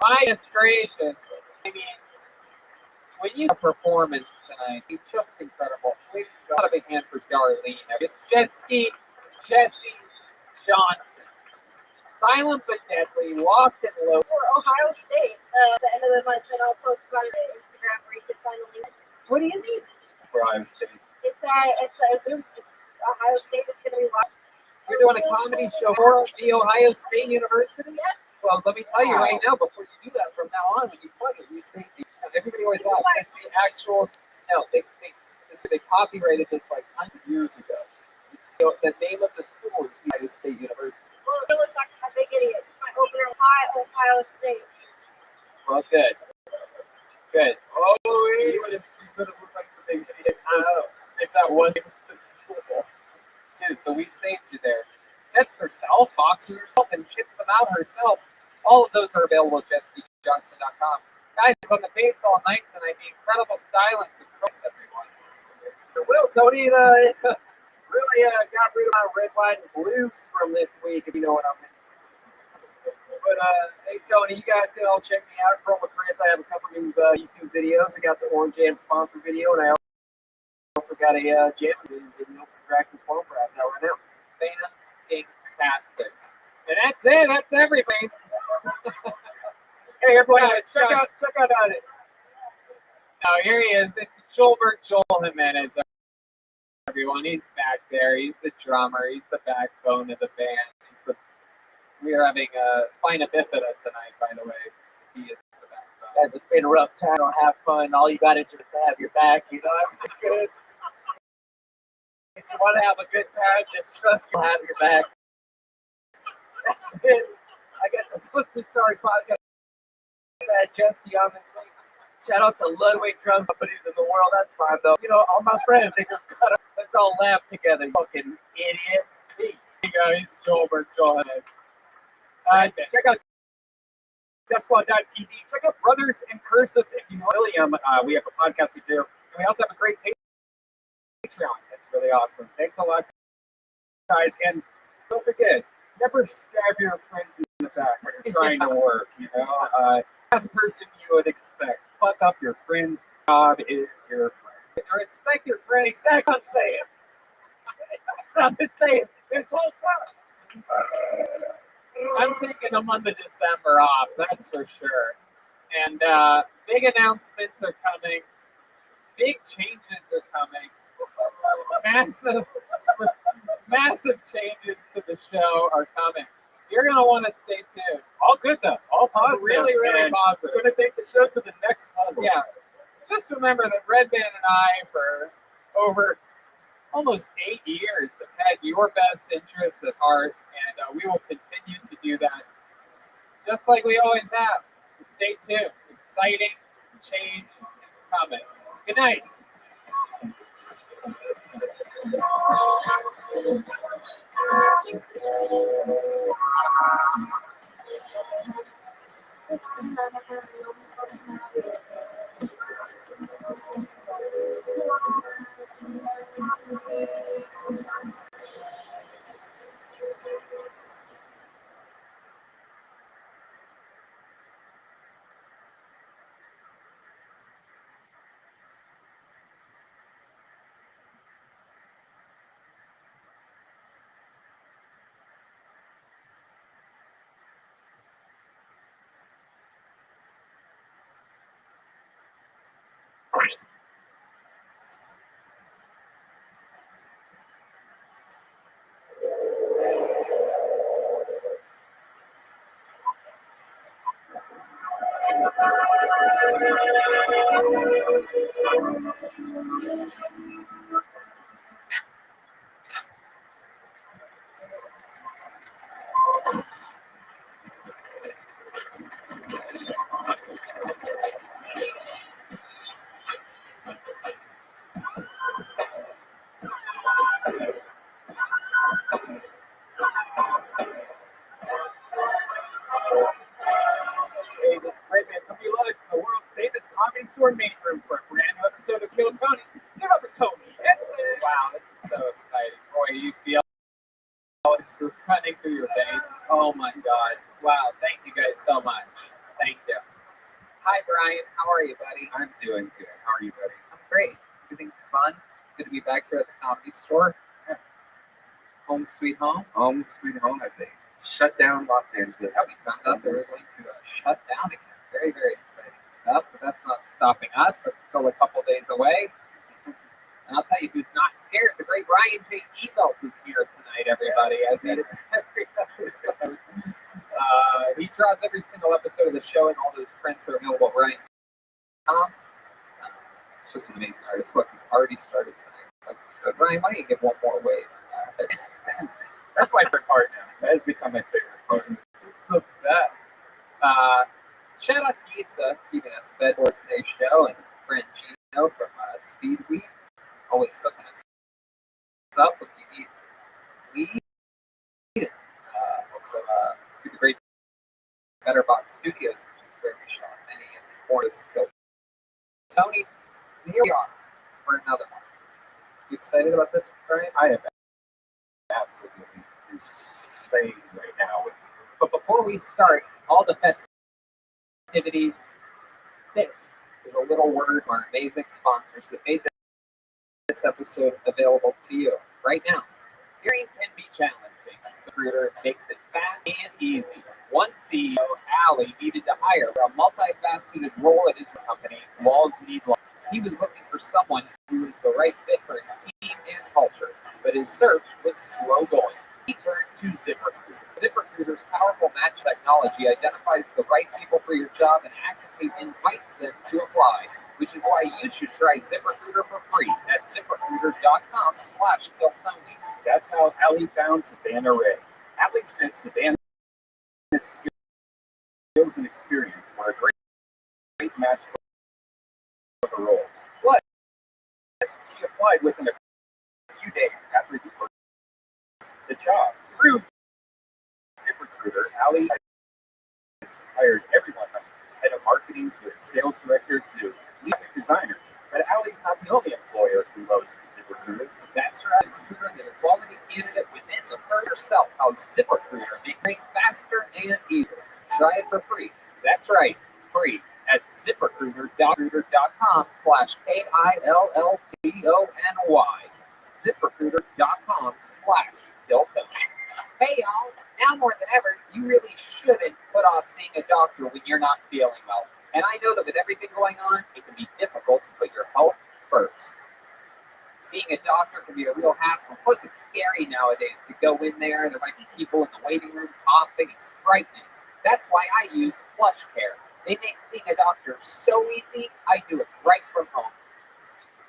My gracious. I mean, when you have a performance tonight, it's just incredible. We've got a big hand for Darlene. It's Jesse Johnson. Silent but deadly, locked and low. For Ohio State, the end of the month, and I'll post about it on Instagram where you can find the link. What do you mean? For Ohio State. It's a Zoom. It's Ohio State. It's going to be live. You're doing a comedy show for the Ohio State University? Yes. Well, let me tell you right now, before you do that from now on, when you plug it, you say, everybody always asks, that's the actual, no, they copyrighted this like 100 years ago. The name of the school is Ohio State University. Well, it looks like a big idiot. It's my opener, Ohio State. Well, good. Good. Oh, You would have looked like the big idiot if that wasn't the school. Too. So we saved you there. Jets herself, boxes herself, and ships them out herself. All of those are available at jetsjohnson.com. Guys, on the base all night tonight, the incredible stylings of Chris, everyone. Will, Tony, really got rid of my red, white, and blues from this week, if you know what I mean. But hey, Tony, you guys can all check me out. Promo Chris. I have a couple new YouTube videos. I got the Orange Jam sponsor video, and I also got a jam video for Dragon Swamp Rats out right now. Fantastic. And that's it. That's everything. Hey, everybody, check out it. Oh, here he is. It's Joel Jimenez. Everyone, he's back there. He's the drummer. He's the backbone of the band. We are having a spina bifida tonight, by the way. He is the backbone. Guys, it's been a rough time. Don't have fun. All you got to do is have your back. You know, I'm just good. If you want to have a good time, just trust you'll have your back. That's it. I got the Pussy Sorry podcast. I had Jesse on this week. Shout out to Ludwig drum companies in the world. That's fine though. You know, all my friends, they just gotta let's all laugh together. Fucking idiots. Peace. There you go. He's Joel Jimenez. Check out DeathSquad.tv. Check out Brothers in Cursive if you know William. We have a podcast we do. And we also have a great Patreon. That's really awesome. Thanks a lot, guys. And don't forget, never stab your friends in the back when you're trying to work, you know? As a person you would expect. Fuck up your friend's job is your friend. Respect your friends. Exactly what I'm saying. I'm just saying. This whole time. I'm taking the month of December off, that's for sure. And big announcements are coming. Big changes are coming. Massive changes to the show are coming. You're going to want to stay tuned. All good, though. All positive. Really, really positive. It's going to take the show to the next level. Yeah. Just remember that Red Band and I, for over almost 8 years, have had your best interests at heart, and we will continue to do that just like we always have. So stay tuned. Exciting change is coming. Good night. Hey, this is Red Band coming live from the world famous Comedy Store main room for a brand new episode of Kill Tony. Give up for Tony. Wow, this is so exciting. Boy, you feel it's running through your veins. Oh my God. Wow, thank you guys so much. Thank you. Hi, Brian. How are you, buddy? I'm doing good. How are you, buddy? I'm great. Everything's fun. It's good to be back here at the Comedy Store. Home sweet home. Home sweet home as they shut down Los Angeles. Yeah, we found out they were going to shut down again. Very, very exciting stuff, but that's not stopping us. That's still a couple days away. And I'll tell you who's not scared. The great Ryan J. Evelt is here tonight, everybody, as he is every episode. He draws every single episode of the show, and all those prints are available at Ryan.com. It's just an amazing artist. Look, he's already started tonight. So, Ryan, why don't you give one more wave? That's my favorite part now. That has become my favorite part. It's the best. Shout out to Pizza, keeping us fed for today's show, and friend Gino from Speed Weed, always hooking us up if you need weed. Also, through the great Better Box Studios, which is where we shot many of the corners of Kill Tony. And here we are for another one. You excited about this, Brian? I am absolutely insane right now. But before we start all the festivities, this is a little word from our amazing sponsors that made this episode available to you right now. Hearing can be challenging. Recruiter makes it fast and easy. One CEO, Allie, needed to hire a multifaceted role at his company, Walls Need Walls. He was looking for someone who was the right fit for his team and culture, but his search was slow going. He turned to ZipRecruiter. ZipRecruiter's powerful match technology identifies the right people for your job and actively invites them to apply, which is why you should try ZipRecruiter for free at ZipRecruiter.com/Kiltony. That's how Allie found Savannah Ray. Allie said Savannah's skills and experience were a great match for the role. Plus, she applied within a few days after he posted the job. Through ZipRecruiter, Allie has hired everyone from head of marketing to a sales director to graphic designer. But Allie's not the only employer who loves ZipRecruiter. That's right. ZipRecruiter is a quality candidate within the firm herself. How ZipRecruiter makes it faster and easier. Try it for free. That's right, free at ZipRecruiter.com/KILLTONY. ZipRecruiter.com/Kiltony. Hey y'all, now more than ever, you really shouldn't put off seeing a doctor when you're not feeling well. And I know that with everything going on, it can be difficult to put your health first. Seeing a doctor can be a real hassle. Plus, it's scary nowadays to go in there. There might be people in the waiting room coughing. It's frightening. That's why I use PlushCare. They make seeing a doctor so easy, I do it right from home.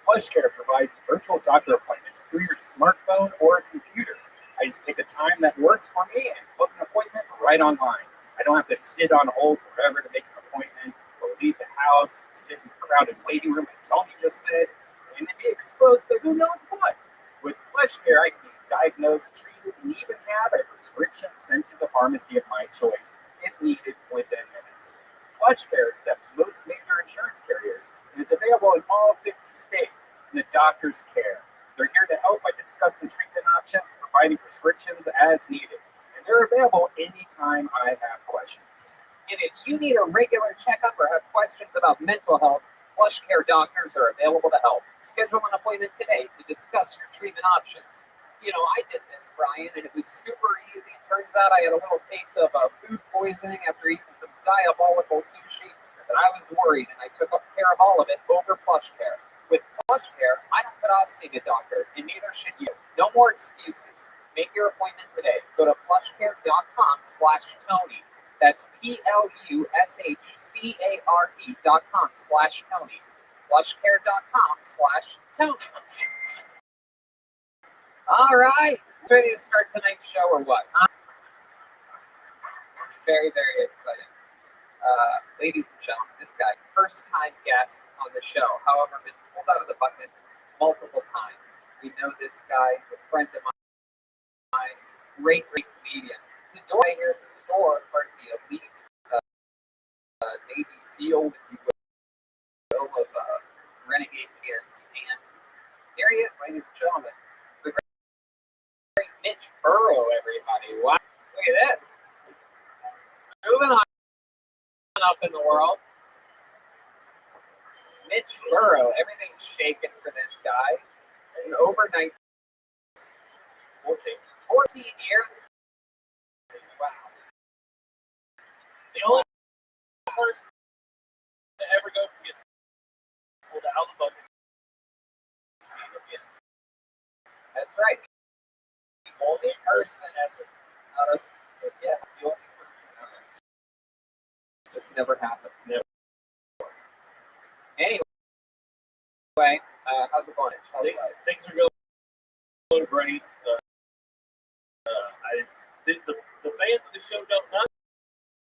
PlushCare provides virtual doctor appointments through your smartphone or a computer. I just pick a time that works for me and book an appointment right online. I don't have to sit on hold forever to make an appointment or leave the house and sit in a crowded waiting room, like Tony just said, and then be exposed to who knows what. With PlushCare, I can be diagnosed, treated, and even have a prescription sent to the pharmacy of my choice if needed within minutes. PlushCare accepts most major insurance carriers and is available in all 50 states in the doctor's care. They're here to help by discussing treatment options and providing prescriptions as needed. And they're available anytime I have questions. And if you need a regular checkup or have questions about mental health, PlushCare doctors are available to help. Schedule an appointment today to discuss your treatment options. You know, I did this, Brian, and it was super easy. It turns out I had a little case of food poisoning after eating some diabolical sushi, and I was worried, and I took care of all of it over PlushCare. With PlushCare, I don't put off seeing a doctor, and neither should you. No more excuses. Make your appointment today. Go to plushcare.com/Tony. That's PlushCare.com/Tony. Plushcare.com/Tony. All right. Ready to start tonight's show or what? Huh? It's very, very exciting. Ladies and gentlemen, this guy, first time guest on the show, however, been pulled out of the bucket multiple times. We know this guy, he's a friend of mine, he's a great, great comedian. He's a doorway here at the store, part of the elite Navy SEAL, if you will, of Renegade Skins. And here he is, ladies and gentlemen, the great Mitch Burrow, everybody. Wow, look at this. Moving on up in the world. Mitch Burrow, everything's shaking for this guy. An overnight 14 years. Wow. The only person to ever go from gets pulled out of the bucket. That's right. The only person that's out of the only person out of it's never happened. Never. Anyway, how's it going? Things are going great. The fans of the show don't know.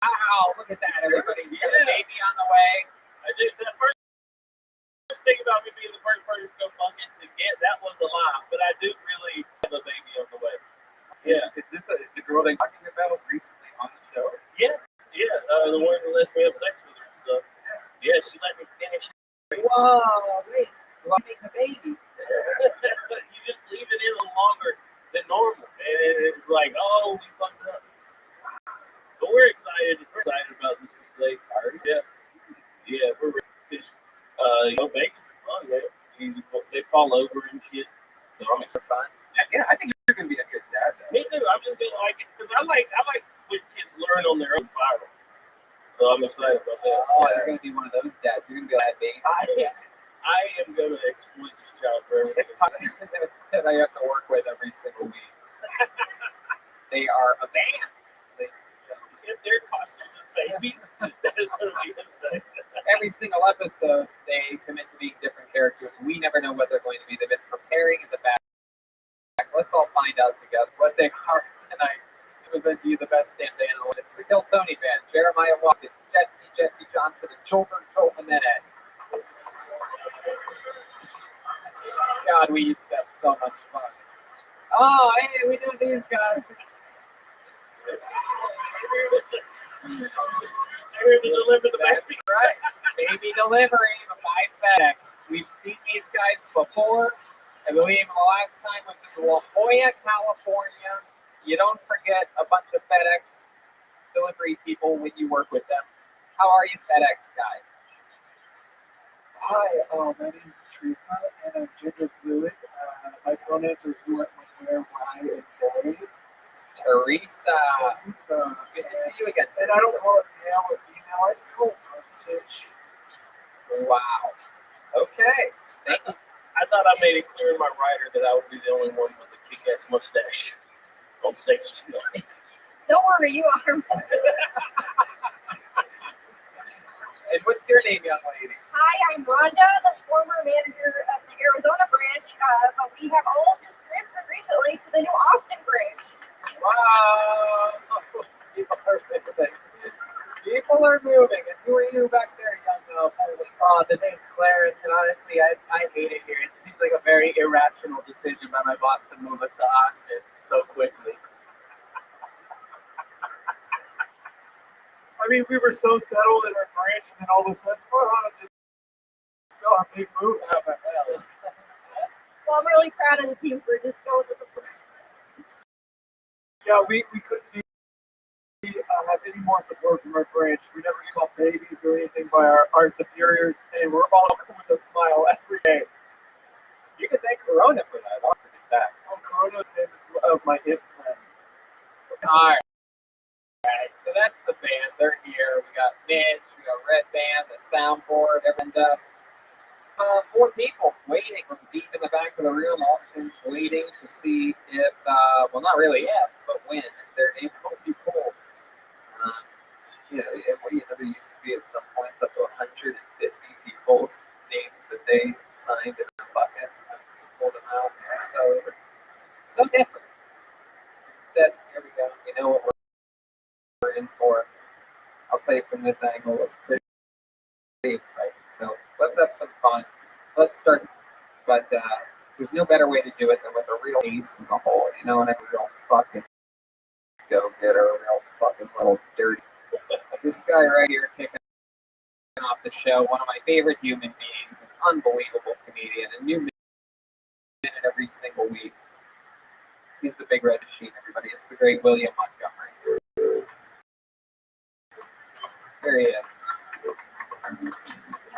Wow, look at that. Everybody's got a baby on the way. I did that first thing about me being the first person to go bucket to get that was a lie, but I do really have a baby on the way. Yeah. Is this the girl they're talking about recently on the show? Yeah. The one who lets me have sex with her and stuff. Yeah, she let me finish. Whoa, wait. You want to make the baby? You just leave it in a little longer. than normal. And it's like, oh, we fucked up. But we're excited. We're excited about this mistake. Yeah. Yeah, we're just, Vegas is fun, man. They fall over and shit. So I'm excited. Yeah, I think you're gonna be a good dad. Though. Me too. I'm just gonna like it because I like when kids learn on their own spiral. So I'm excited about that. Oh, you're gonna be one of those dads. You're gonna be like, baby. I am gonna exploit this child for everything that I have to work with every single week. They are a band. If they're costumed as babies, that is gonna be insane. Every single episode, they commit to being different characters. We never know what they're going to be. They've been preparing in the back. Let's all find out together what they are tonight. It was you the best bandana. It's the Kill Tony Band, Jeremiah Watkins, Jetski, Jesse Johnson, and Children Joel Jimenez. God, we used to have so much fun. Oh, hey, we know these guys. Right. Baby delivery by FedEx. We've seen these guys before. I believe the last time was in La Jolla, California. You don't forget a bunch of FedEx delivery people when you work with them. How are you, FedEx guy? Hi, my name is Teresa, and I'm gender fluid. My pronouns are who, where, why, and they. Teresa. Good to see you again. And I don't call it male or female, I just call it stitch. Wow. Okay. Thank you. I thought I made it clear in my writer that I would be the only one with a kick-ass mustache on stage tonight. Don't worry, you are. And what's your name, young lady? Hi, I'm Rhonda, the former manager of the Arizona branch, but we have all just transferred recently to the new Austin branch. Wow. People are moving. People are moving. And who are you back there, young Holy? The name's Clarence, and honestly, I hate it here. It seems like a very irrational decision by my boss to move us to Austin so quickly. I mean, we were so settled in our branch, and then all of a sudden, just saw a big move. Well, I'm really proud of the team for just going with the plan. Yeah, we couldn't have any more support from our branch. We never saw babies or anything by our superiors, and we're all with a smile every day. You can thank Corona for that. I'll forget that. Oh, Corona's the name of my if friend. All right, so that's the band. They're here. We got Mitch, we got Red Band, the soundboard, and 4 people waiting from deep in the back of the room. Austin's waiting to see if, well, not really if, but when their name will be pulled. There used to be at some points up to 150 people's names that they signed in a bucket and just pulled them out. So different. Instead, here we go. We know what we're in for. I'll tell you from this angle, it's pretty exciting. So let's have some fun. Let's start. But there's no better way to do it than with a real ace in the hole, and a real fucking go-getter, a real fucking little dirty. This guy right here kicking off the show, one of my favorite human beings, an unbelievable comedian, a new minute every single week. He's the big red machine, everybody. It's the great William Montgomery. There he is.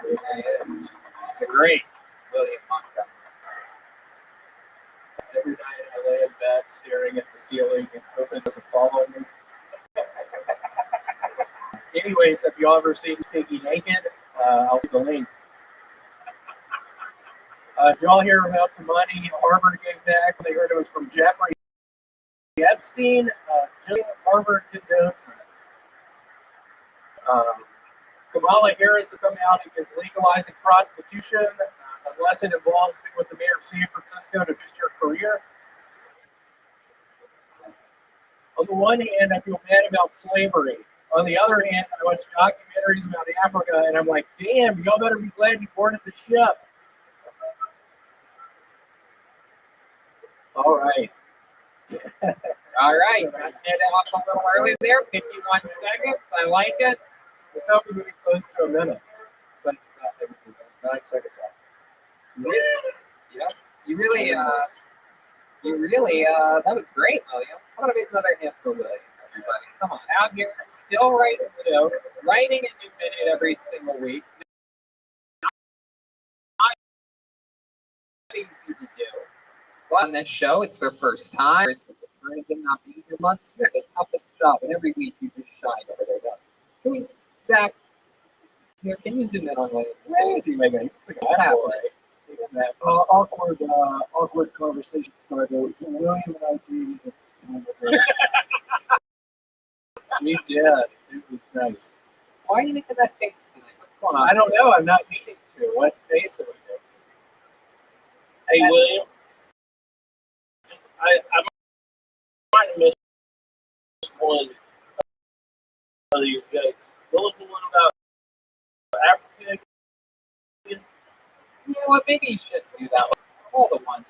There he is. The great William Montgomery. Every night I lay in bed staring at the ceiling and hoping it doesn't follow me. Anyways, have you all ever seen Piggy naked? I'll see the link. Did y'all hear about the money Harvard gave back? They heard it was from Jeffrey Epstein. Harvard condones it. Kamala Harris has come out against legalizing prostitution unless it involves being with the mayor of San Francisco to boost your career. On the one hand, I feel bad about slavery. On the other hand, I watch documentaries about Africa, and I'm like, damn, y'all better be glad you boarded the ship. All right. All right. Get off a little early there. 51 seconds. I like it. I was hoping to be close to a minute, but it's not. It was 9 seconds off. Yeah. You really, You really, that was great, William. I'm gonna make another hit for William, everybody. Come on, out here, still writing jokes, writing a new minute every single week. Not easy to do. But on this show, it's their first time. It's trying to not be here months. You have the toughest job, and every week you just shine over there. Can we, Zach? Here, can you zoom in on William's face? What's happening? Awkward conversation started. William and I dated. We did. It was nice. Why are you making that face tonight? What's going on? I don't know. I'm not meaning to. What face are we making? Hey, William. I might have missed one of your jokes. What was the one about Africa? Yeah, well, maybe you should do that one. All the ones.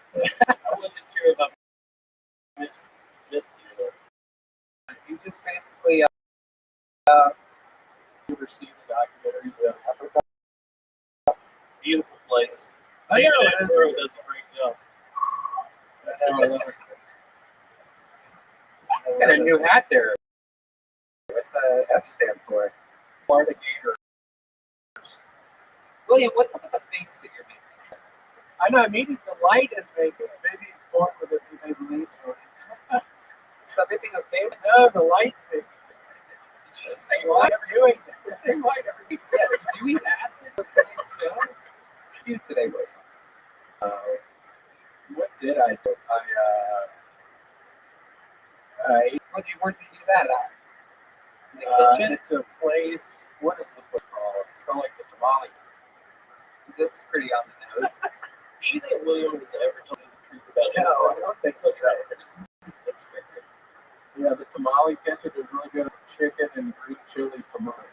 I wasn't sure about this year. You just basically Ever seen the documentaries about Africa? Beautiful place. I know. That girl does a great job. I know. Got a new hat there. What's the F stand for? Florida Gators. William, what's up with the face that you're making? I know. Maybe the light is making. Maybe it's more with it. Maybe lead to it. Is everything okay? No, the light's making. It's the same light every doing. The same light every week. Yeah. Did you eat acid? What's today's show? What did you do today, William? What did I do? Where'd you do that at? In the kitchen? It's a place. What is the place called? It's called like the tamale. That's pretty on the nose. Do you think William has ever told you the truth about it? No, I don't think so. Yeah, the tamale kitchen is really good at chicken and green chili tamale.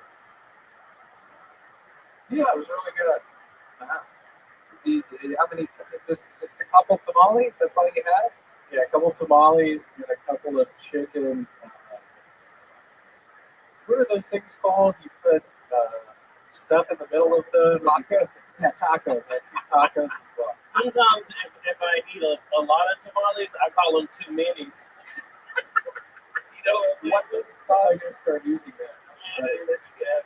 Yeah, it was really good. How many? Just a couple tamales? That's all you had? Yeah, a couple tamales and a couple of chicken. What are those things called? You put stuff in the middle of the tacos. Yeah, tacos. I had 2 tacos as well. Sometimes if I eat a lot of tamales, I call them too minis. You know what the fuck? I'm gonna start using that. Yeah.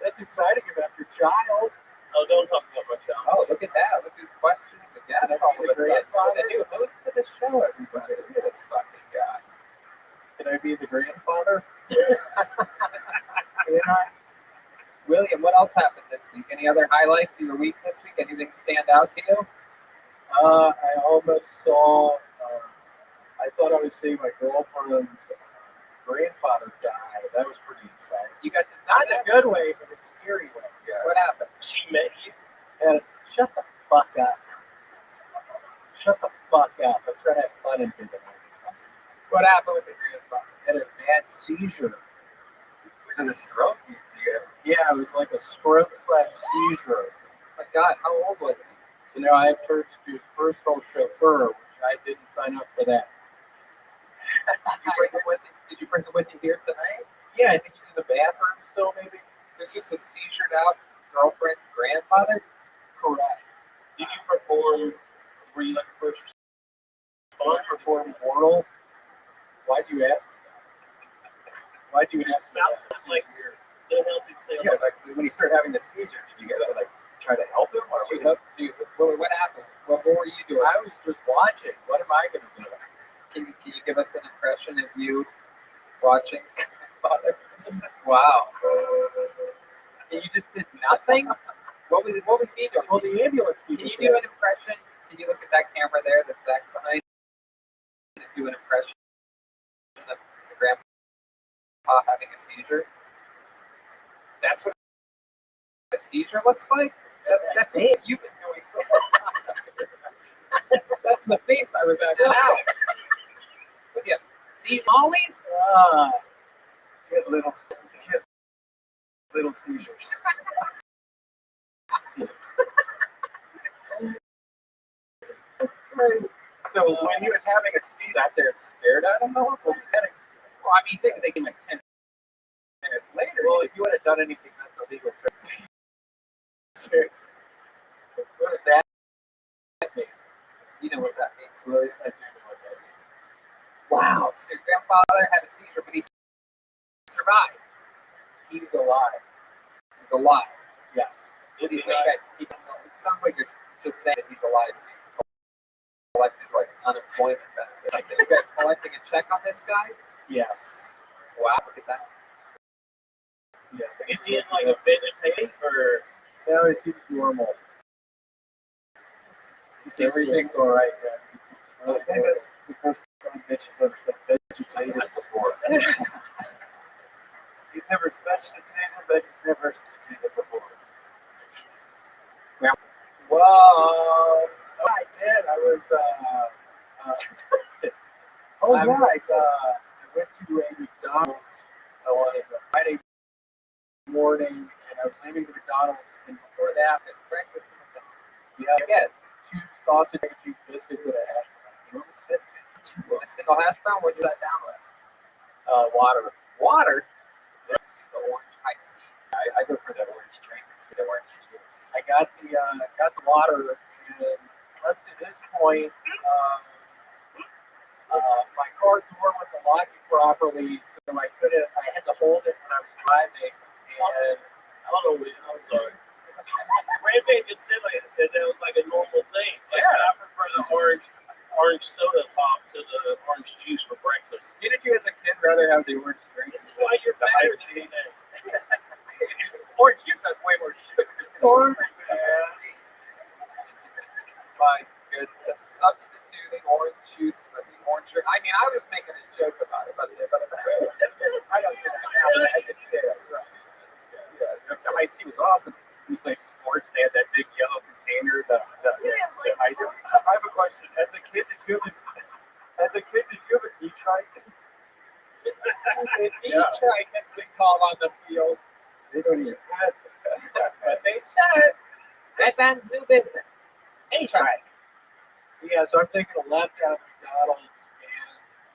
That's exciting about your child. Oh, don't talk about my child. Oh, look at that. Look who's questioning the guests all of a sudden. The new host of the show, everybody. Look at this fucking guy. Can I be the grandfather? William, what else happened this week? Any other highlights of your week this week? Anything stand out to you? I almost saw. I thought I would see my girlfriend's grandfather die. That was pretty exciting. You got to Not in a good way, but a scary way. Yeah. What happened? She met you. And shut the fuck up. Shut the fuck up. I'm trying to have fun and think about it. What happened with the grandfather? Had a bad seizure. Was it a stroke? Yeah, it was like a stroke/seizure. My God, how old was he? So now I have turned into his personal chauffeur, which I didn't sign up for that. Did you bring him with you here tonight? Yeah, I think he's in the bathroom still, maybe. This was a seizured out girlfriend's grandfather's? Correct. Did you perform? Were you like the first I performed oral. Why'd you ask me that? Why'd you ask me that? That's like weird. To help him say, Yeah, like when he started having the seizure, did you get to like try to help him? Or What happened? What were you doing? I was just watching. What am I going to do? Can you give us an impression of you watching? Wow. And you just did nothing? What was he doing? Well, the ambulance people. Can you do an impression? Can you look at that camera there that Zach's behind? Can you do an impression of the grandpa having a seizure? That's what a seizure looks like? That's what you've been doing for a long time. That's the face I was at now. But yes, seizure mollies? Get little seizures. That's great. So when he was having a seizure out there and stared at him, well, I mean, they came like 10 minutes later. Well, if you would have done anything that's illegal, what does that mean? You know what that means, William. I do know what that means. Wow. So your grandfather had a seizure, but he survived. He's alive. He's alive. Yes. What do you guys keep? It sounds like you're just saying that he's alive, so you can collect his like unemployment benefit. Like, are you guys collecting a check on this guy? Yes. Wow, look at that. Yeah. Is he in like a vegetative or? No, he seems normal. Everything's all right. Yeah. I think that's the first time bitches ever said vegetative before. He's never vegetative, but he's never vegetative before. Whoa! Oh, I did. I was. I went to a McDonald's on a Friday morning, and I was leaving the McDonald's, and before that, it's breakfast at McDonald's. Yeah, I get 2 sausage and cheese biscuits and a hash brown. Biscuits. A single hash brown. What you got down with? Water. Water. The orange iced tea. I go for the orange drink instead of orange juice. I got the water, and up to this point, my car door wasn't locking properly, so I couldn't. I had to hold it when I was driving, and I don't know. I'm sorry. Rampage just said like that was like a normal thing. Like, I prefer the orange soda pop to the orange juice for breakfast. Didn't you as a kid rather have the orange drink? This is why you're better than me. Orange juice has way more sugar. Orange, man. My goodness. Substituting orange juice for the orange drink. I mean, I was making a joke about it, but I don't get it now. I did it. Yeah, the iced tea was awesome. We played sports. They had that big yellow container. I have a question. As a kid, did you have a beach hike? An beach hike has been called on the field. They don't even have this. But they should. That man's new business. Beach hikes. Yeah, so I'm taking a left out of McDonald's,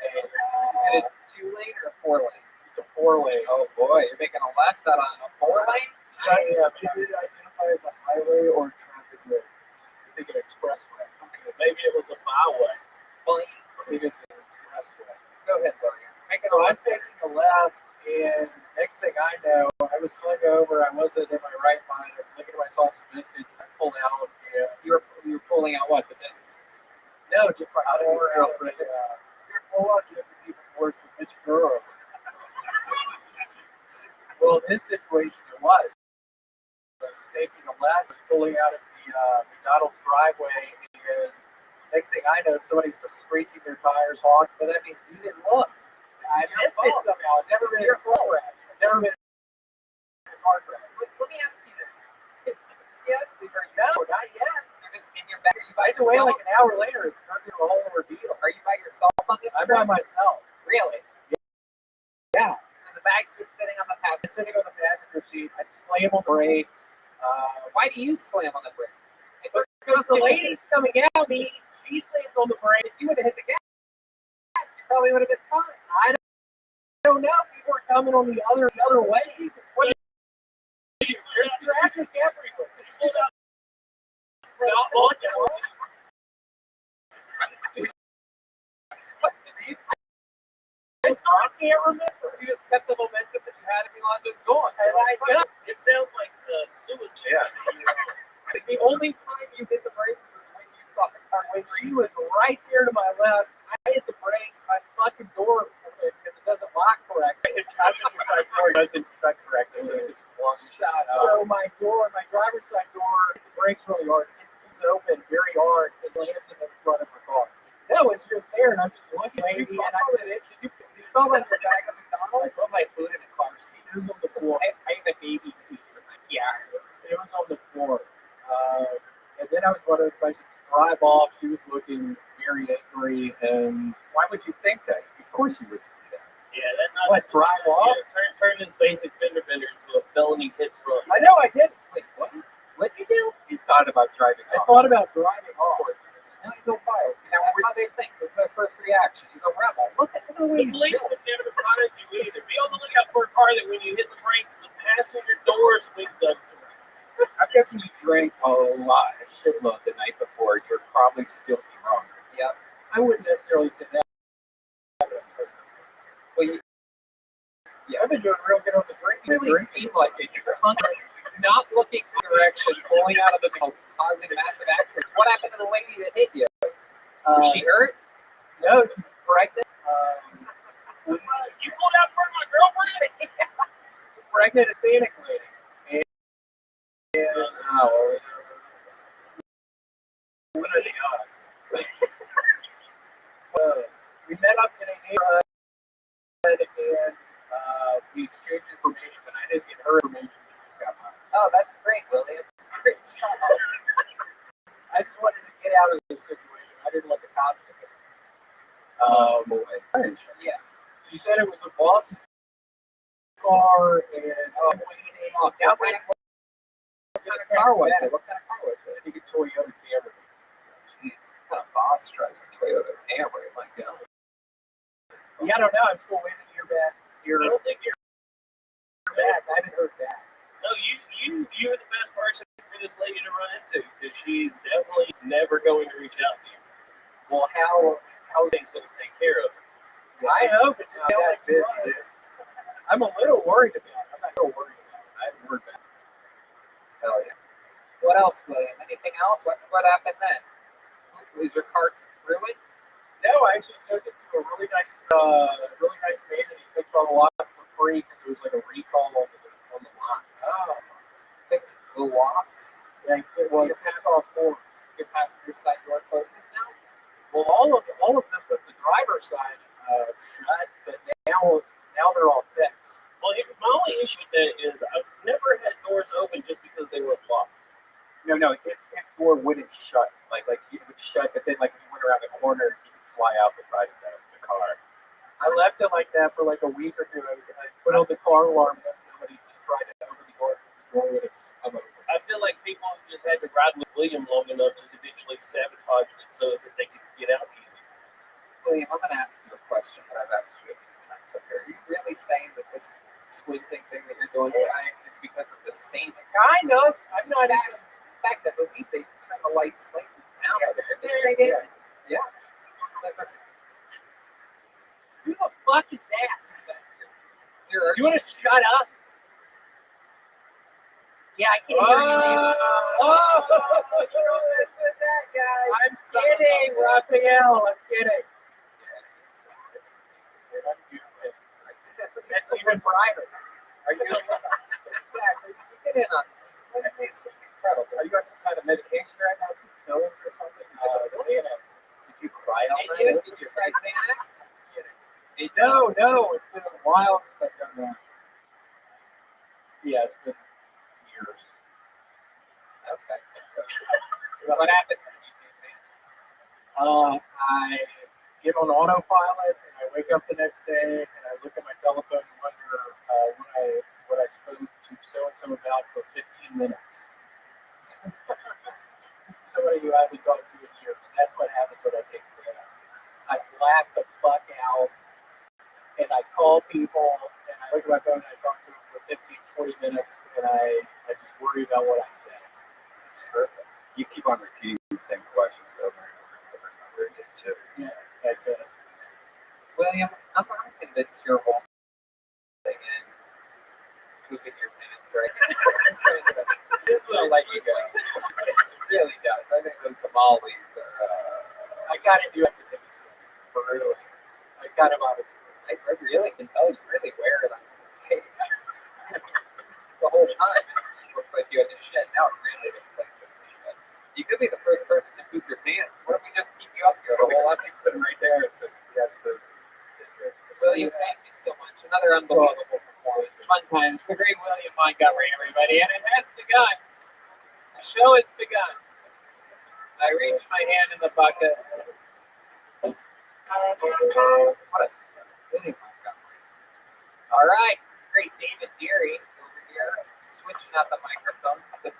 and is it a 2-lane or a 4-lane? It's a 4-lane. Oh boy, you're making a left out on a 4-lane? Yeah, maybe it identify as a highway or a traffic road. I think an expressway. Okay, maybe it was a byway. I think it's an expressway. Go ahead, Logan. So I'm taking a left, and next thing I know, I was hungover. I wasn't in my right mind. I was looking at my sausage biscuits, and I pulled out. And you were pulling out what? The biscuits? No, just my girlfriend. Your pull-out joke is even worse than Mitch Burrow. Well, in this situation, it was. I was taking a left, I was pulling out of the McDonald's driveway, and next thing I know, somebody's just screeching their tires off. But that means you didn't look. I missed it somehow. I've never been in a car crash. I've never been in a car crash. Let me ask you this. Biscuits yet? No, not yet. You're just in your bag. Are you by By the way, yourself? like an hour later, it turned into a whole ordeal. Are you by yourself on this I'm trip? by myself. Really? Yeah. So the bag's just sitting on the passenger. It's sitting on the passenger seat. I slam on the brakes. Why do you slam on the brakes? Because the lady's coming at me. She slams on the brakes. If you would have hit the gas, you probably would have been fine. I don't know. People are coming on the other way. There's traffic everywhere. I can't remember. You just kept the momentum that you had, and you just going. It sounds like suicide. Yeah. The only time you hit the brakes was when you saw the car. When she was right there to my left, I hit the brakes. My fucking door, because it doesn't lock correctly. Its passenger side door doesn't shut correctly. So it's one shot. So my driver's side door, it brakes really hard. It's open very hard. It lands in the front of the car. No, it's just there, and I'm just looking at it. You fell on your bag of McDonald's? I put my food in a car seat. It was on the floor. I have a baby seat for my car. It was on the floor. And then I was wondering if I should drive off. She was looking very angry, and why would you think that? Of course you wouldn't do that. Yeah, that's not. What, drive off? Yeah, turn this basic fender bender into a felony hit run. I know I did. Wait, what? What'd you do? You thought about driving off. I thought about driving off. No, he's on fire. You know, that's how they think. That's their first reaction. He's a rebel. Look at the way The he's police built. would never find you either. Be on the lookout for a car that when you hit the brakes, the passenger door swings up. I'm guessing you drank a lot, a shitload the night before. You're probably still drunk. Yep. I wouldn't necessarily say that. Well, yeah, I've been doing real good on the drinking. really seemed like it. You're hungry, not looking in the direction, pulling out of the middle, causing massive accidents. What happened to the lady that hit you? Was she hurt? No, she's pregnant. You pulled out for my girlfriend? She's pregnant Hispanic lady. Oh, What are the odds? We met up in a neighborhood and we exchanged information, but I didn't get her information. She just got mine. oh, that's great, William. Great job. I just wanted to get out of this situation. I didn't want the cops to get me. Boy. Yeah. She said it was a boss's car and What kind of car was it? What kind of car was it? I think a Toyota Camry. Jeez, what kind of boss drives a Toyota Camry? My God. Yeah, I don't know. I'm still waiting to hear back. I don't think you're back. I haven't heard back. No, you're the best person for this lady to run into because she's definitely never going to reach out to you. Well, how things going to take care of it? I hope it's not that busy. I'm a little worried about it. I'm not so worried about it. I haven't heard back. Hell yeah. What else, William? Anything else? What happened then? Was your car ruined? No, I actually took it to a really nice man, and he fixed all the locks for free because it was like a recall on the locks. Oh, fix the locks? Yeah, he fixed your passenger side door closes now? Well, all of them, but the driver's side shut, but now they're all fixed. Well, my only issue with that is I've never had doors open just because they were locked. No, its door wouldn't shut. Like it would shut, but then like if you went around the corner, you could fly out the side of the car. I left it like that for like a week or two. I put on the car alarm, and nobody's just trying to open the door because the door would have just come open. I feel like people just had to ride with William long enough to eventually sabotage it so that they could get out easy. William, I'm going to ask you a question that I've asked you a few times up here. Are you really saying that this squinting thing that you're doing tonight is because of the same? Kind of. I'm not. In fact, I believe they turn the lights slightly down. Yeah. There's a. Who the fuck is that? You want to shut up? Yeah, I can't hear you. You don't mess with that guy. I'm kidding, Raphael. I'm kidding. That's even brighter. Are you? Exactly. You get in on it. It's just incredible. Are you on some kind of medication right now? Some pills or something? Xanax. Did you cry all night? Did you try Xanax? No. It's been a while since I've done that. Yeah, it's been years. Okay. What happens when you do Xanax? I get on autopilot and I wake up the next day and I look at my telephone and wonder what I spoke to so and so about for 15 minutes. Somebody who I haven't talked to in years. That's what happens when I take Xanax. I black the fuck out and I call people and I look at my phone and I talk to them for 15, 20 minutes and I just worry about what I say. That's perfect. You keep on repeating the same questions over and over and over again too. Yeah, I could. William, I'm convinced you're wrong. And pooping your pants, right? This will let you go. It really does. I think those tamales are. I got into it. Really. I got him honestly. I really can tell you really wear it on your face. The whole time it just looked like you had to shit. Now it really looks like you have to shit. You could be the first person to poop your pants. What if we just keep you up here the whole episode right there? So that's the. William, thank you so much. Another unbelievable performance. Fun times. The great William Montgomery, everybody. And it has begun. The show has begun. I reached my hand in the bucket. What a start. William Montgomery. All right. Great David Deary over here. Switching out the microphones. The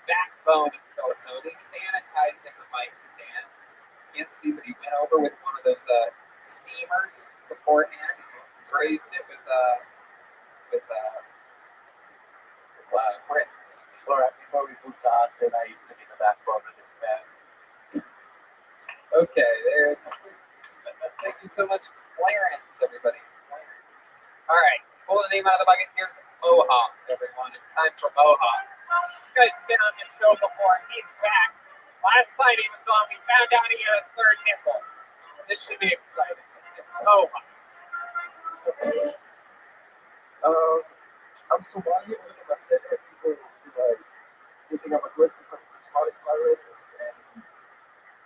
backbone of Phil Tony. Sanitizing the mic stand. Can't see, but he went over with one of those steamers beforehand. Raised it with sprints. Sorry, before we moved to Austin, I used to be the backbone of this band. Okay, there's. Thank you so much, Clarence, everybody. All right, pull the name out of the bucket. Here's Mohawk, everyone. It's time for Mohawk. This guy's been on this show before, and he's back. Last night he was on, we found out he had a third nipple. This should be exciting. It's Mohawk. I'm Somali. Everything I said, people like they think I'm aggressive because of the Somali pirates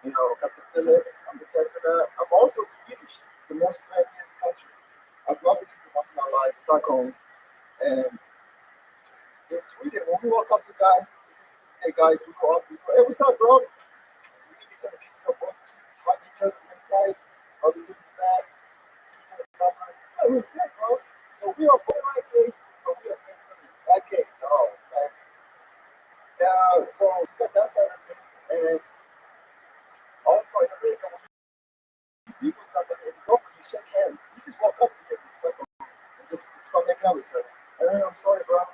and Captain Phillips. I'm the character that I'm also Swedish, the most friendliest country. I've loved Sweden most of my life, Stockholm, and in Sweden when we walk up to guys, hey guys, we go up, we go, hey, what's up, bro? We give each other kisses on both cheeks, hug each other really tight, hug each other's back, give each other a cover. It's not really good, bro. So we are both like this, but we are different. That case, oh, man. So that's how I mean. And also in America, when you meet somebody, it's over, you shake hands. You just walk up to each other and stuff and just start making out with each other. I'm sorry, bro.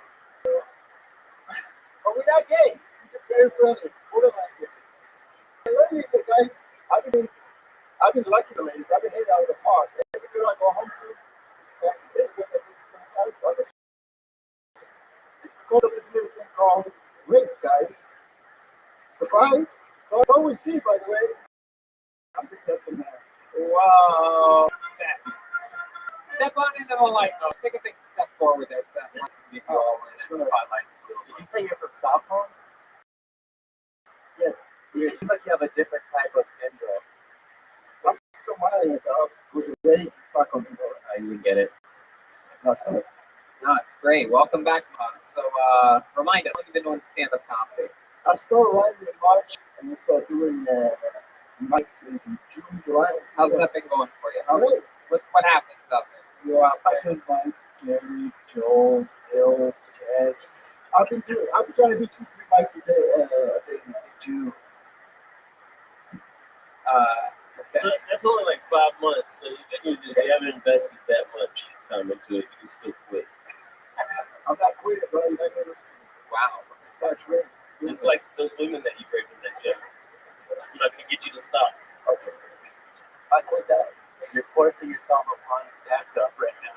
But we're not gay. We're just very friendly. We're like it. And lately, guys, I've been lucky the ladies. I've been hanging out in the park. Every girl I go home to, it's because of this little thing called rape, guys. Surprise? So it's always see, by the way. I'm the captain man. Whoa. Step on into the light, though. Take a big step forward there, Steph. You all in a spotlight school. Did you say you're from Stockholm? Yes. You seem like you have a different type of syndrome. I'm Somali, dog. Was raised in Stockholm. I didn't get it. No, sorry. No, it's great. Welcome back, Mom. So, remind us, what have you been doing stand-up comedy? I started writing in March, and we started doing mics in June, July. How's that been going for you? What happens out there? I've been mics, Gary's, Joel's, Bill's, Ted's. I've been trying to do 2-3 mics a day in June. Okay. That's only like 5 months, so the good news is you haven't invested that much time into it. You can still quit. I'm not quitting, bro. Wow. It's not true. It's like those women that you break in that gym. I'm not going to get you to stop. Okay. I quit that. You're forcing yourself upon stand-up right now.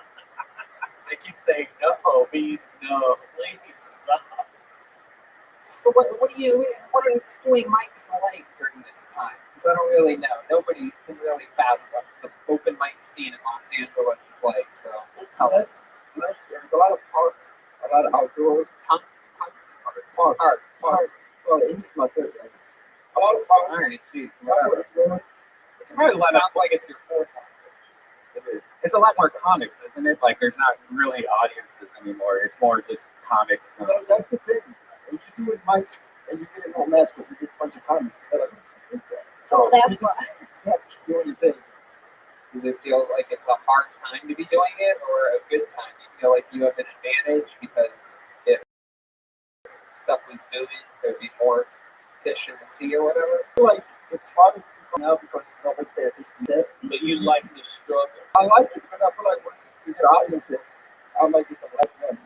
They keep saying no means no. Please stop. So what are you doing mics like during this time? Because I don't really know. Nobody can really fathom what the open mic scene in Los Angeles is like. So it's less. There's a lot of parks, a lot of outdoors. Parks. Sorry, English is my third language. A lot of parks. All right, geez, whatever. It's probably a lot sounds like it's your fourth language. It is. It's a lot more comics, isn't it? Like there's not really audiences anymore. It's more just comics. No, that's the thing. If you do it mics and you get it no match because it's just a bunch of comics. So that's why. You have to keep doing your thing. Does it feel like it's a hard time to be doing it or a good time? Do you feel like you have an advantage because if stuff was moving, there'd be more fish in the sea or whatever? I feel like it's harder to do now because nobody's paying attention to it. But you like the struggle. I like it because I feel like once you get audiences, I might get some less money.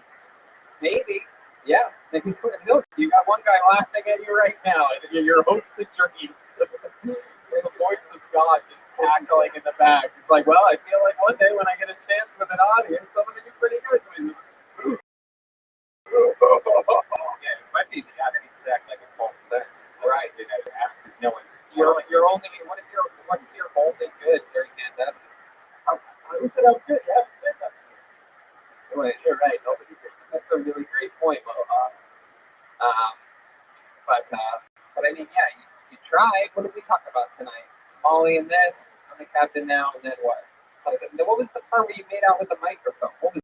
Maybe. Yeah. Maybe look, you got one guy laughing at you right now, and your hopes and dreams. The voice of God just cackling in the back. It's like, well, I feel like one day when I get a chance with an audience, I'm going to do pretty good. Yeah, it might be the acting's act like a false sense. Right. You know, because no one's. You're only. What if you're only good during pandemics? Who said I'm good? I haven't said that. Wait, you're right. Nobody did. That's a really great point, Mohawk. But I mean, yeah, you tried. What did we talk about tonight? Somali and this. I'm the captain now, and then what? Something. What was the part where you made out with the microphone? What was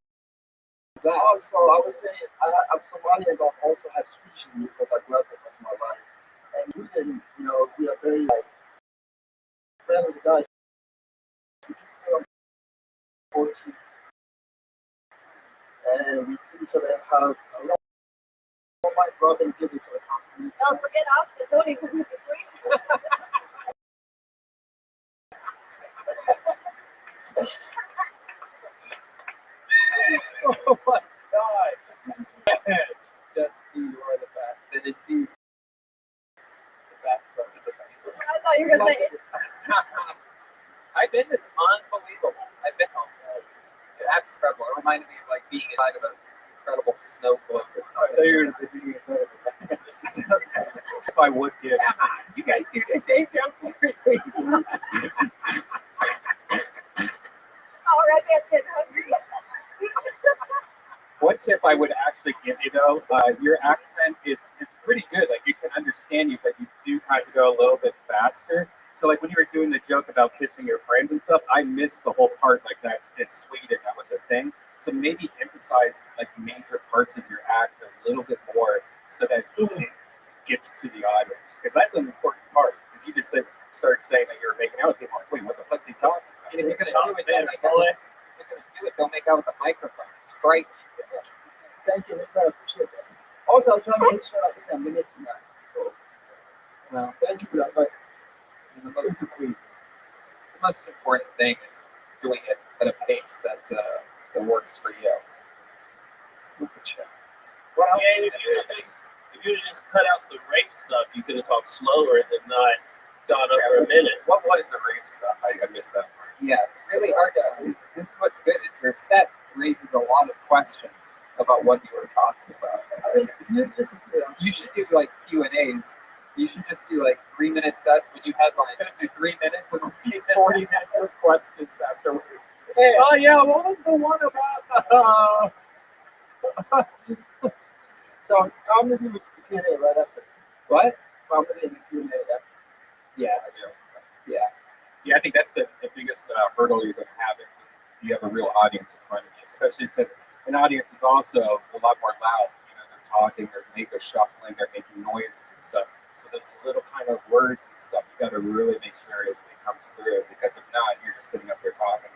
that? Oh, so I was saying I'm Somali and I also have Swedish in me because I grew up there most of my life. And we didn't, we are very friendly guys. We just tell them 4 cheeks. And we give each other hugs. My brother and give each other compliments. Don't forget Oscar, Tony from the Sweden. Oh my God. Jetsky, you are the best. And indeed, the backbone of the band. I thought you were going to say it. I've been this unbelievable. I've been home. That's incredible. It reminded me of like being inside of an incredible snow globe or I something. thought you were going to be inside of it. If I would give. Come on, you guys do the same jokes every week. All right, that's getting hungry. One tip I would actually give you though, your accent is pretty good. Like you can understand you, but you do have to go a little bit faster. So like when you were doing the joke about kissing your friends and stuff, I missed the whole part like that's in Sweden, that was a thing. So maybe emphasize like major parts of your act a little bit more so that it gets to the audience. Because that's an important part. If you just start saying that you're making out with people, like, wait, what the fuck's he talking about? And if you're gonna do it, don't make out with a microphone. It's frightening. Thank you, I appreciate that. Also, I'm trying to make sure I get that minute from that. So, well, thank you for that advice. The most important thing is doing it at a pace that works for you. Look at you. What else? Yeah, if you just cut out the rape stuff, you could have talked slower and then not gone over a minute. What was the rape stuff? I missed that part. Yeah, it's really hard to. This is what's good. Is your set raises a lot of questions about what you were talking about. I mean, if you listen to it, You should do like Q&As. You should just do like 3-minute sets when you headline. Just do 3 minutes and take 40 minutes of questions afterwards. Hey, oh yeah, what was the one about so I'm gonna do the Q&A right after. what? I'm gonna do the Q&A after. Yeah, I do. Yeah. Yeah, I think that's the biggest hurdle you're going to have if you have a real audience in front of you, especially since an audience is also a lot more loud. You know, they're talking, they're shuffling, they're making noises and stuff. So those little kind of words and stuff, you got to really make sure it comes through, because if not, you're just sitting up there talking.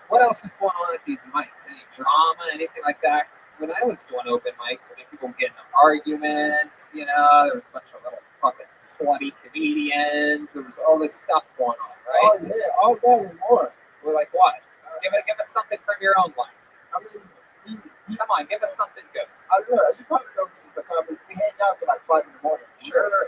What else is going on at these mics? Any drama, anything like that? When I was doing open mics, I mean, people would get into arguments. You know, there was a bunch of little fucking slutty comedians. There was all this stuff going on, right? Oh yeah, all that and more. We're like, what? Give us something from your own life. I mean, Come on, give us something good. I don't know. You probably know this is a comedy. We hang out till like 5 in the morning. Sure.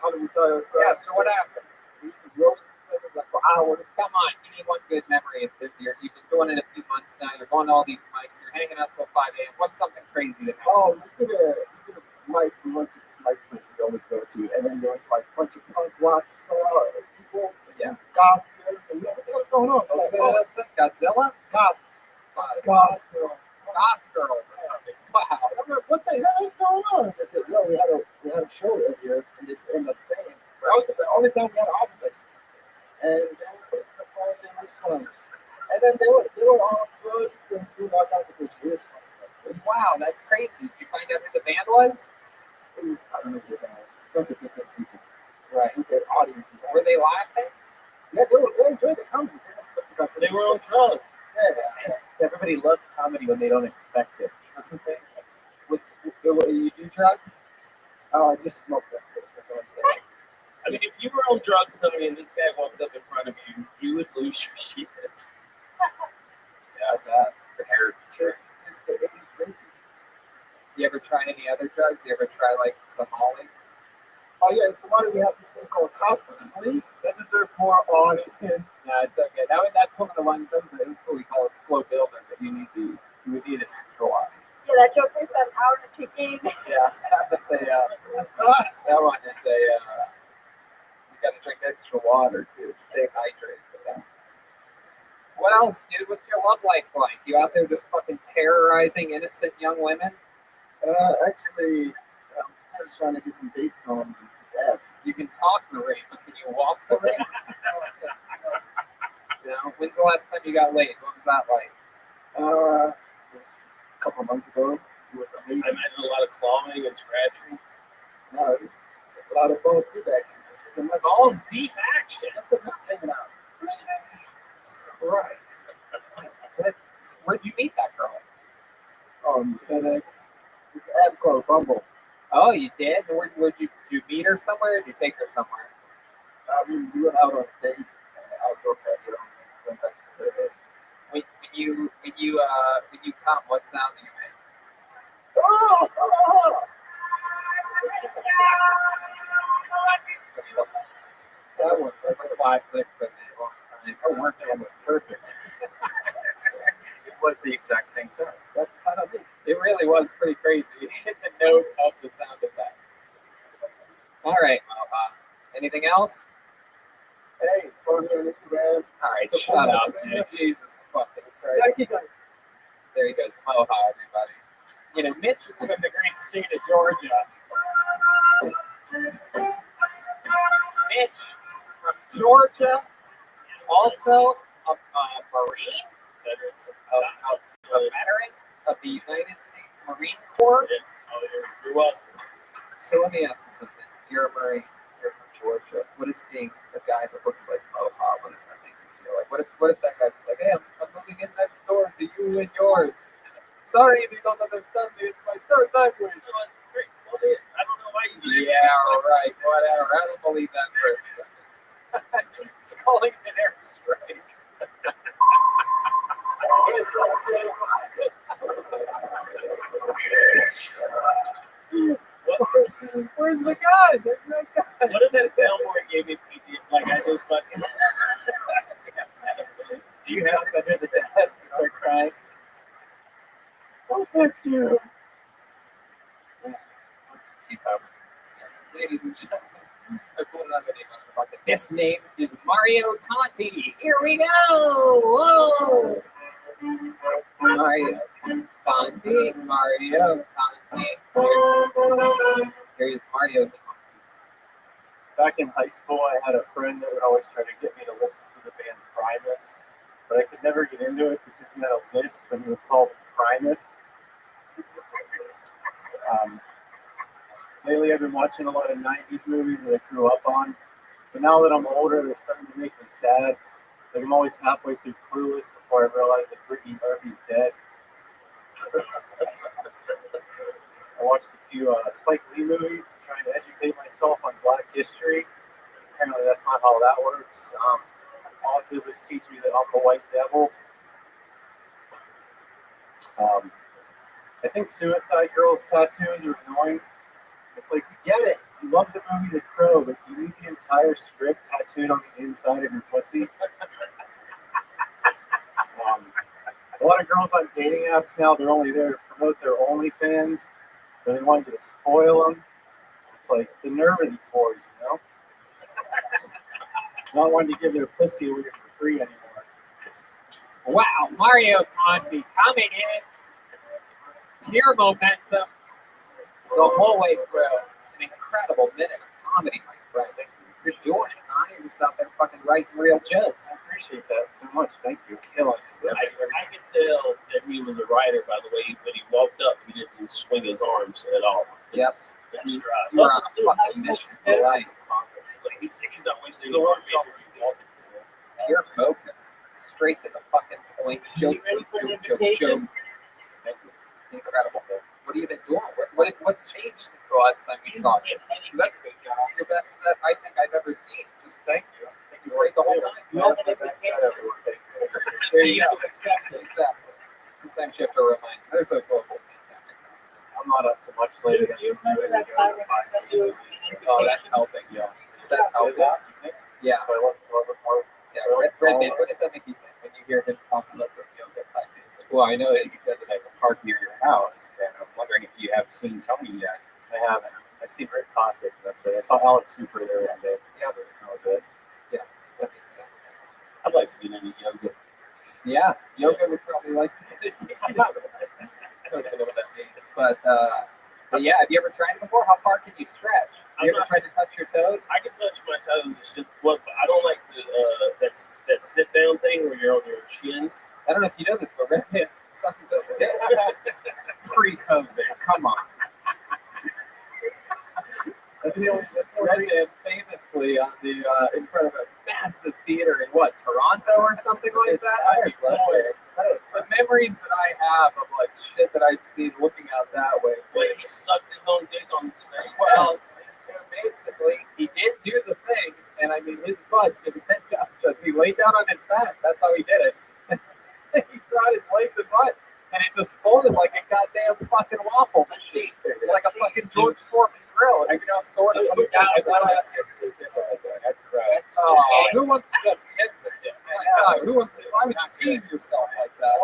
How do we tell you stuff? Yeah. So what happened? We roast each other like for hours. Come on, give me one good memory of this year. You've been doing it a few months now. You're going to all these mics. You're hanging out till 5 a.m. What's something crazy that happened? Oh, we did a mic. We went to this mic place we always go to, and then there was like a bunch of punk rock people, goth girls, and what the hell's going on? Godzilla? Goths. Goth girls. Goth girls. Wow. I'm like, what the hell is going on? I said, yo, we had a show earlier, and this ended up staying. That was the only time we had an audience. And it was fun. And then they were on drugs and doing all kinds of shit. It was fun. Wow, that's crazy. Did you find out who the band was? I don't know who the band was. A bunch of different people. Right. With their audiences. Were they laughing? Yeah, they enjoyed the comedy. They were on drugs. Yeah. Everybody loves comedy when they don't expect it. You do drugs? Oh, I just smoke that. I mean, if you were on drugs, Tony, and this guy walked up in front of you, you would lose your shit. Yeah, that. The hair. Since the 80s. You ever try any other drugs? You ever try like Somali? Oh yeah, so why do we have this thing called copper? Please? That deserves more on it. No, it's okay. That's one of the ones. That's what we call a slow builder. That you would need an extra one. Yeah, that joke takes an hour to kick in. Yeah, that's that one is you got to drink extra water to stay hydrated for that. What else, dude? What's your love life like? You out there just fucking terrorizing innocent young women? Actually, I'm still trying to get some dates on these apps. You can talk the rape, but can you walk the rape? You know, when's the last time you got laid? What was that like? It was a couple of months ago. It was amazing. I imagine a lot of clawing and scratching. No, it was a lot of balls deep action. Balls deep action? That's the nuts hanging out. Jesus Christ. Where'd you meet that girl? FedEx. This app called Bumble. Oh, you did? Did you meet her somewhere? Or did you take her somewhere? I mean, we went out on a date, outdoor patio, and went back to the When you come, what sound do you make? That one. That's a classic for me a long time. Our work was perfect. was the exact same sound. That's the sound I did. It really was pretty crazy. Hit the note of the sound effect. All right, Moha. Anything else? Hey, follow me on Instagram. All right, Support shut my up, brand. man. Jesus fucking Yeah, Christ. keep going. There he goes. Moha, everybody. You know, Mitch is from the great state of Georgia. Mitch from Georgia, also a Marine, a veteran of the United States Marine Corps. You're welcome. So let me ask you something. You're a Marine. You're from Georgia. What is seeing a guy that looks like Moha? What does that make you feel like? What if that guy's like, hey, I'm moving in next door to you and yours. Sorry if you don't understand me. It's my third language. I don't know why you Yeah, right. Whatever. I don't believe that for a second. He's calling it an airstrike. Where's the gun? There's no gun. What if that soundboard gave me PD? Like I just fucking. Do you have under the desk and start crying? Oh, fuck you. Let's keep up. Ladies and gentlemen, I pulled it up in the pocket. This name is Mario Tanti. Here we go. Whoa. Mario Tanti. Mario Tanti. Here is Mario Tanti. Back in high school, I had a friend that would always try to get me to listen to the band Primus, but I could never get into it because he had a list and he would call it Primus. Lately, I've been watching a lot of 90s movies that I grew up on, but now that I'm older, they're starting to make me sad. Like, I'm always halfway through Clueless before I realize that Brittany Murphy's dead. I watched a few Spike Lee movies to try and educate myself on Black history. Apparently, that's not how that works. All it did was teach me that I'm the white devil. I think Suicide Girls tattoos are annoying. It's like, get it. You love the movie The Crow, but you need the entire script tattooed on the inside of your pussy. A lot of girls on dating apps now, they're only there to promote their OnlyFans, but they want you to spoil them. It's like the nerve of these whores, you know? Not wanting to give their pussy away for free anymore. Wow, Mario Tanti coming in. Pure momentum the whole way through. An incredible minute of comedy, my friend. You're doing it, huh? You're just out there fucking writing real jokes. I appreciate that so much. Thank you. Killing it. I could tell that he was a writer by the way when he walked up. He didn't swing his arms at all. Yes. That's right. You're on a fucking mission for life. He's not wasting any more time. Pure focus. Straight to the fucking point. Joke. Incredible. What have you been doing? What's changed since the last time we saw you? That's your best set I think I've ever seen. Just thank you. Thank you great the whole time. There you go. Exactly. Sometimes you have to remind. There's a global pandemic. I'm not up to much later. You remember that time when I sent you an invitation? Oh, that's helping, yo. That's helping. Yeah. Yeah, Redman, what does that make you think when you hear him talking about the yoga 5 days? Well, I know that he doesn't have a park near your house, and I'm wondering if you have seen Tony yet. I haven't. I've seen Rick Cossack, that's it. I saw Alex Super there one day. Yeah. That was it. Yeah, that makes sense. I'd like to get into yoga. Yeah, yoga would probably like to get into I don't even know what that means. But yeah, have you ever tried it before? How far can you stretch? Have you ever tried to touch your toes? I can touch my toes. It's just what I don't like to that sit down thing where you're on your shins. I don't know if you know this, but Redman sucks over there. Pre-COVID, come on. Redman famously on the in front of a massive theater in what, Toronto or something like that? I don't know. The memories that I have of like shit that I've seen looking out that way. Wait, he sucked his own dick on the stage. Well, basically, he did do the thing, and I mean, his butt didn't pick up because he laid down on his back. That's how he did it. He brought his legs and butt, and it just folded like a goddamn fucking waffle machine, like a fucking George Foreman grill. And just sort of. That's gross. Oh, who wants to just kiss it? My God, who wants to? Why would you tease yourself like that?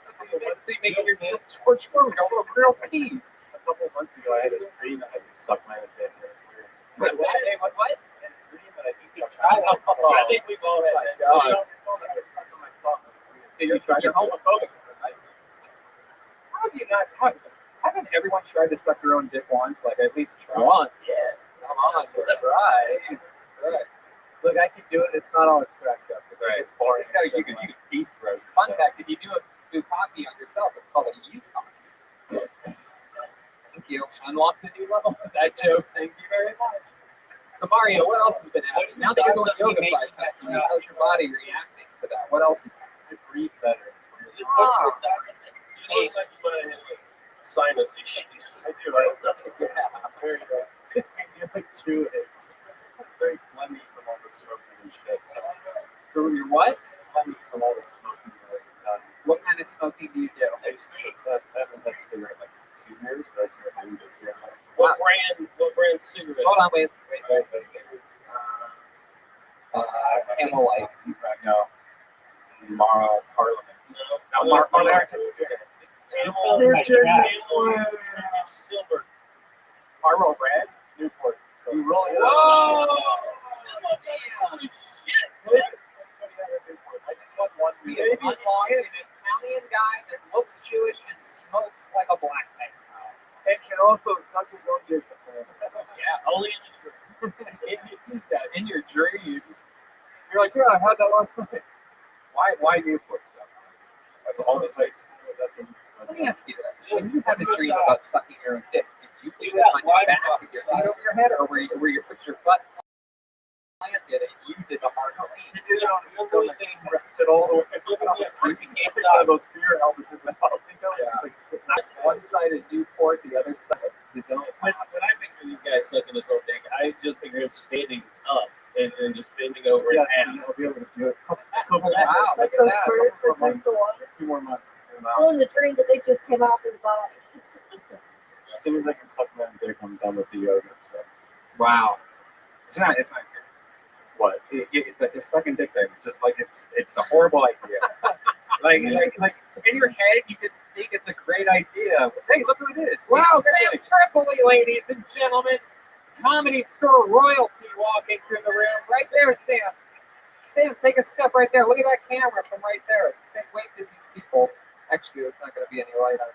That's what So you make your George Foreman a little grilled cheese. A couple of months ago, I had a dream that I could suck my own dick. It was weird. Wait, what? Hey, what? I had a dream that I could suck my own dick. I think we've all had that. I was sucking my thumb. It was weird. Did you try your homophobic? How have you not? Hasn't everyone tried to suck their own dick once? Like at least try. Once. Yeah. Come on, Try. Jesus Christ. Look, I can do it. It's not always cracked up. Right. It's boring. You can deep throat. Fun fact: if you do cocky on yourself, it's called a youth cocky. Thank you. Unlocked a new level of that joke. Thank you very much. So Mario, what else has been happening? Now that you're doing yoga 5 times a week, how's your body reacting to that? What else is happening? I breathe better. It's weird. You look like you might have like sinus issues. I do. Yeah. There you go. It makes you like chew it. I'm very phlegmy from all the smoking and shit. So For your what? phlegmy from all the smoking that I've done. What kind of smoking do you do? I haven't had cigarette like 2 years, but I smoke weed this year. What brand cigarette? Hold on, wait. Camel Lights. No. Marl Parliaments. No, American cigarette. Silver. Marlboro Red? Newport. So you roll it Whoa! Holy shit! I just want one We weed. have unlocked an Italian guy that looks Jewish and smokes like a black man. And can also suck his own dick. Yeah, Only in this room. in your dreams. You're like, yeah, I had that last night. Why Newport stuff? That's all the place. Let me ask you this: when you had a dream about sucking your own dick, did you do it on your back with your feet over your head, or were you put your butt planted and you did the hard lean? You did it on his stomach. Ripped it all the way. You can get One of those beer helmets in the mouth. one side of Newport, the other side of his own. When I picture these guys sucking his whole dick, I just picture him standing up and just bending over Yeah, and I'll be able to do it. Wow, look at that. 2 more months. Well, in the dream that they just came off his body. As soon as I can suck my own dick, I'm done with the yoga stuff. Wow. It's not good. What? The sucking dick thing. It's just like it's a horrible idea. like in your head, you just think it's a great idea. Hey, look who it is. Wow, Sam Tripoli, ladies and gentlemen. Comedy store royalty walking through the room. Right there, Sam. Sam, take a step right there. Look at that camera from right there. Wait for these people. Actually, there's not going to be any light on.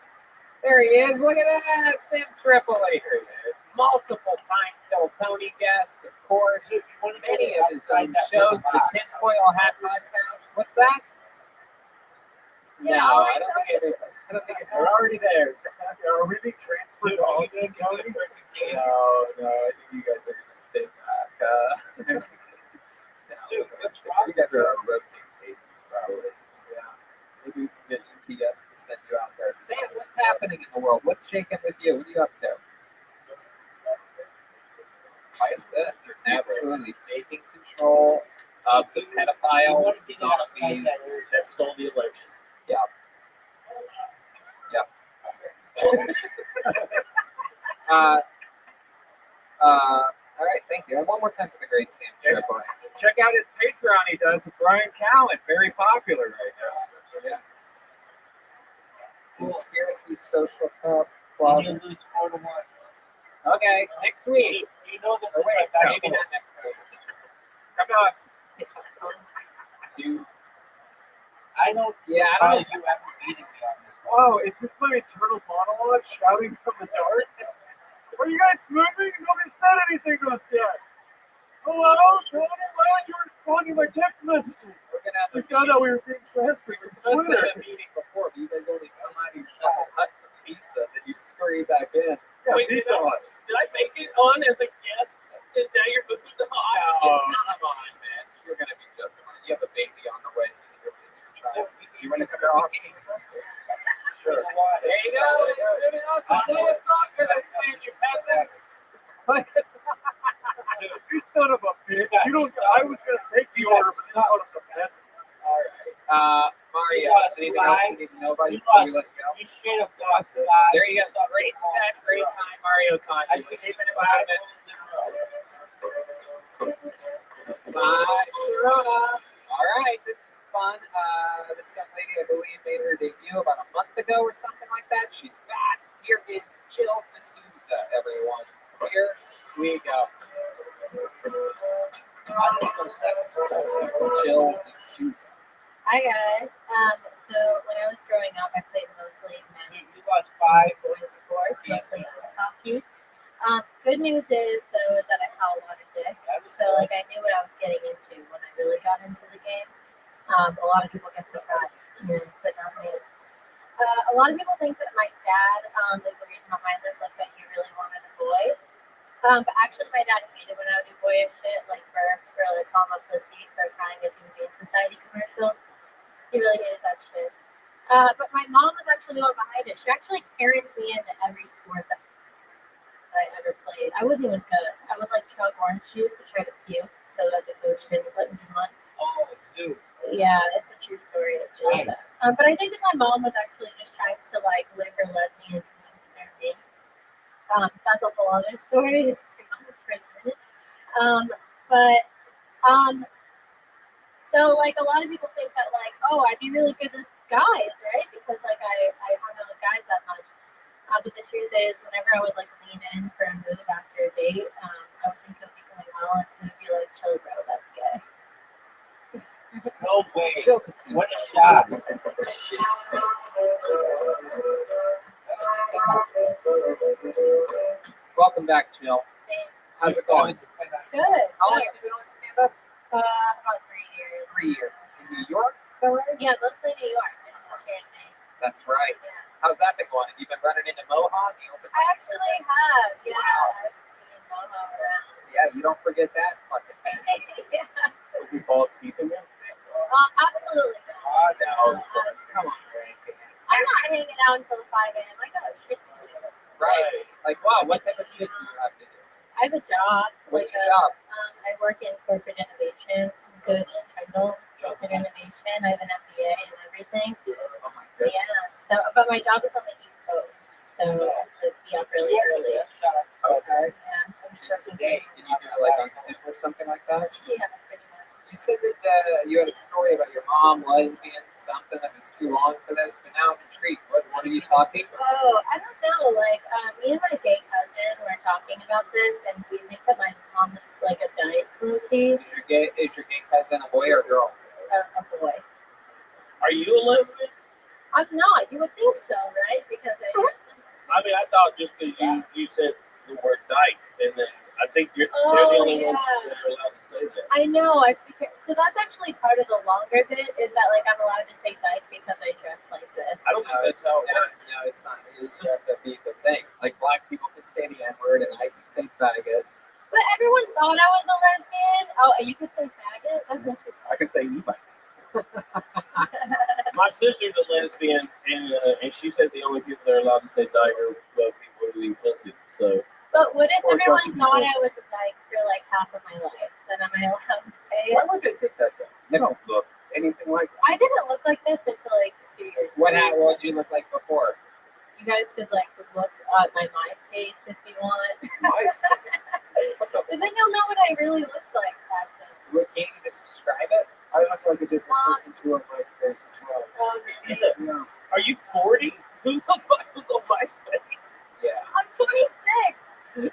There he is. Look at that. Sam Tripoli. Here he is. Multiple-time Phil Tony guest, of course. Many of his own shows. The Tinfoil Hat Podcast. What's that? No, I don't think it's They're already there. So are we being transferred to Austin County? No, I think you guys are going to stay back. You guys are rotating pages, probably. Yeah. Maybe we can get UPS to send you out there. Sam, what's happening in the world? What's shaking with you? What are you up to? That's it. Absolutely taking control of the pedophile zombies that stole the election. Yeah. All right, thank you. One more time for the great Sam Tripoli. Check out his Patreon he does with Brian Callen. Very popular right now. Yeah. Conspiracy Social Club. You lose 4-1. Okay, next week. You know this Or is wait, my maybe not next week. Come to us. I don't Yeah, I how don't you ever beating me on this one. Oh, is this my internal monologue shouting from the dark? Are you guys moving? Nobody said anything to us yet. Hello, Tony? Why aren't you responding to my text messages? We're gonna have We found out we were being transferred We're to supposed to Twitter. have a meeting before, but you guys only come out and shut the hut for pizza, then you scurry back in. Yeah, Wait, pizza did Hut. I make it on as a guest? And now you're moving the Oh, come on, man. You're gonna be just fine. You have a baby on the way. You can raise your child. You want to come to Austin? Sure. There you go. It's awesome. Off for this man, you peasants. You son of a bitch. You don't. I was going to take the order, but not out of the bed. All right. Mario, anything else you need to know about you You before we lost. let you go? You straight up lost. There you go. Great set, great time, Mario time. Keep it in mind. Bye, Sharona. All right, this is fun. This young lady, I believe, made her debut about a month ago. ago or something like that. She's back. Here is Jill D'Souza, everyone. Here we go. Jill D'Souza. Hi guys. So when I was growing up, I played mostly men's boys sports, mostly ice hockey. Good news is though is that I saw a lot of dicks, so like I knew what I was getting into when I really got into the game. A lot of people get surprised, but not me. A lot of people think that my dad is the reason behind this, like that he really wanted a boy. But actually, my dad hated when I would do boyish shit, like for like call him a pussy for crying at the Humane Society commercial. He really hated that shit. But my mom was actually the one behind it. She actually carried me into every sport that I ever played. I wasn't even good. I would like chug orange juice to try to puke so that the coach didn't let me do much. Oh, dude. Yeah, it's a true story. It's really sad. But I think that my mom was actually just trying to like live her lesbian dreams through me. That's a whole other story. It's too much for a minute. So like a lot of people think that like, oh, I'd be really good with guys, right? Because like I hung out with guys that much. But the truth is, whenever I would like lean in for a move after a date, I would think of me going well and be like, chill, bro, that's gay. No way. Jill D'Souza. What a shot. Welcome back, Jill. Thanks. How's it going? Good. How long have you been on stand-up? About 3 years. 3 years. In New York, is that right? Yeah, mostly New York. I just moved here in May. That's right. Yeah. How's that been going? Have you been running into Mohawk? I actually have. Yeah, I've seen Momo around. Yeah, you don't forget that fucking thing. Yeah. Is he balls deep in you? Absolutely not. Oh, no, of course. Come on, Frank. I'm not hanging out until 5 a.m. I got shit to do. Right. Like, wow, what type of shit do you have to do? I have a job. What's your job? I work in corporate innovation. Good title. Corporate innovation. I have an MBA and everything. Oh my goodness. Yeah. So, but my job is on the East Coast, so I have to be up really early. Okay. Yeah. I'm just working. Can you do it like on Zoom or something like that? Yeah, pretty much. You said that you had a story about your mom, lesbian, something that was too long for this, but now I'm intrigued. What are you talking about? Oh, I don't know. Like, me and my gay cousin were talking about this, and we think that my mom is like a giant cookie. Is your gay cousin a boy or a girl? A boy. Are you a lesbian? I'm not. You would think so, right? Because I mean, I thought just because you said the word dyke, and then I think they're the only ones that are allowed to say that. I know. So that's actually part of the longer bit is that like I'm allowed to say dyke because I dress like this. I don't think that's how it works. No, it's not. You have to be the thing. Like black people can say the N-word and I can say faggot. But everyone thought I was a lesbian. Oh, you could say faggot? That's interesting. I can say e-bike. My sister's a lesbian, and she said the only people that are allowed to say dyke are people who eat pussy. So. But what if everyone thought I was a dyke for like half of my life? Then am I allowed to say it? Why would they think that though? You don't look anything like that. I didn't look like this until like 2 years ago. What did you look like before? You guys could like look at my MySpace if you want. MySpace? And then you'll know what I really looked like back then. Can't you just describe it? I look like a different person too on MySpace as well. Oh, really? Yeah. Are you 40? Who the fuck was on MySpace? Yeah. I'm 26.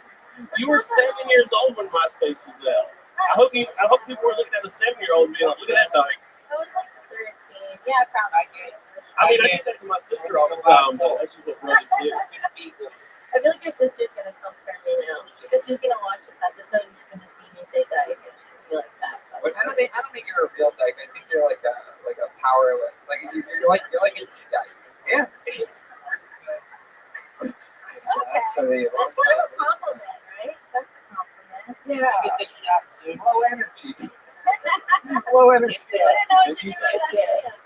You were 7 years old when MySpace was out. I hope people were looking at a 7-year-old and being like, look at that dyke. I was like 13. Yeah, probably. I did that to my sister all the time, but that's just what brothers do. I feel like your sister's gonna come for me now because she's gonna watch this episode and she's gonna see me say dyke and she's gonna be like that. But I don't think you're a real dyke. I think you're like a power like you're like an e-dyke. Yeah. Okay. That's kind of a compliment, right? That's a compliment. Yeah. Get the shot soon. Low energy. Low energy. I didn't know what to do with that.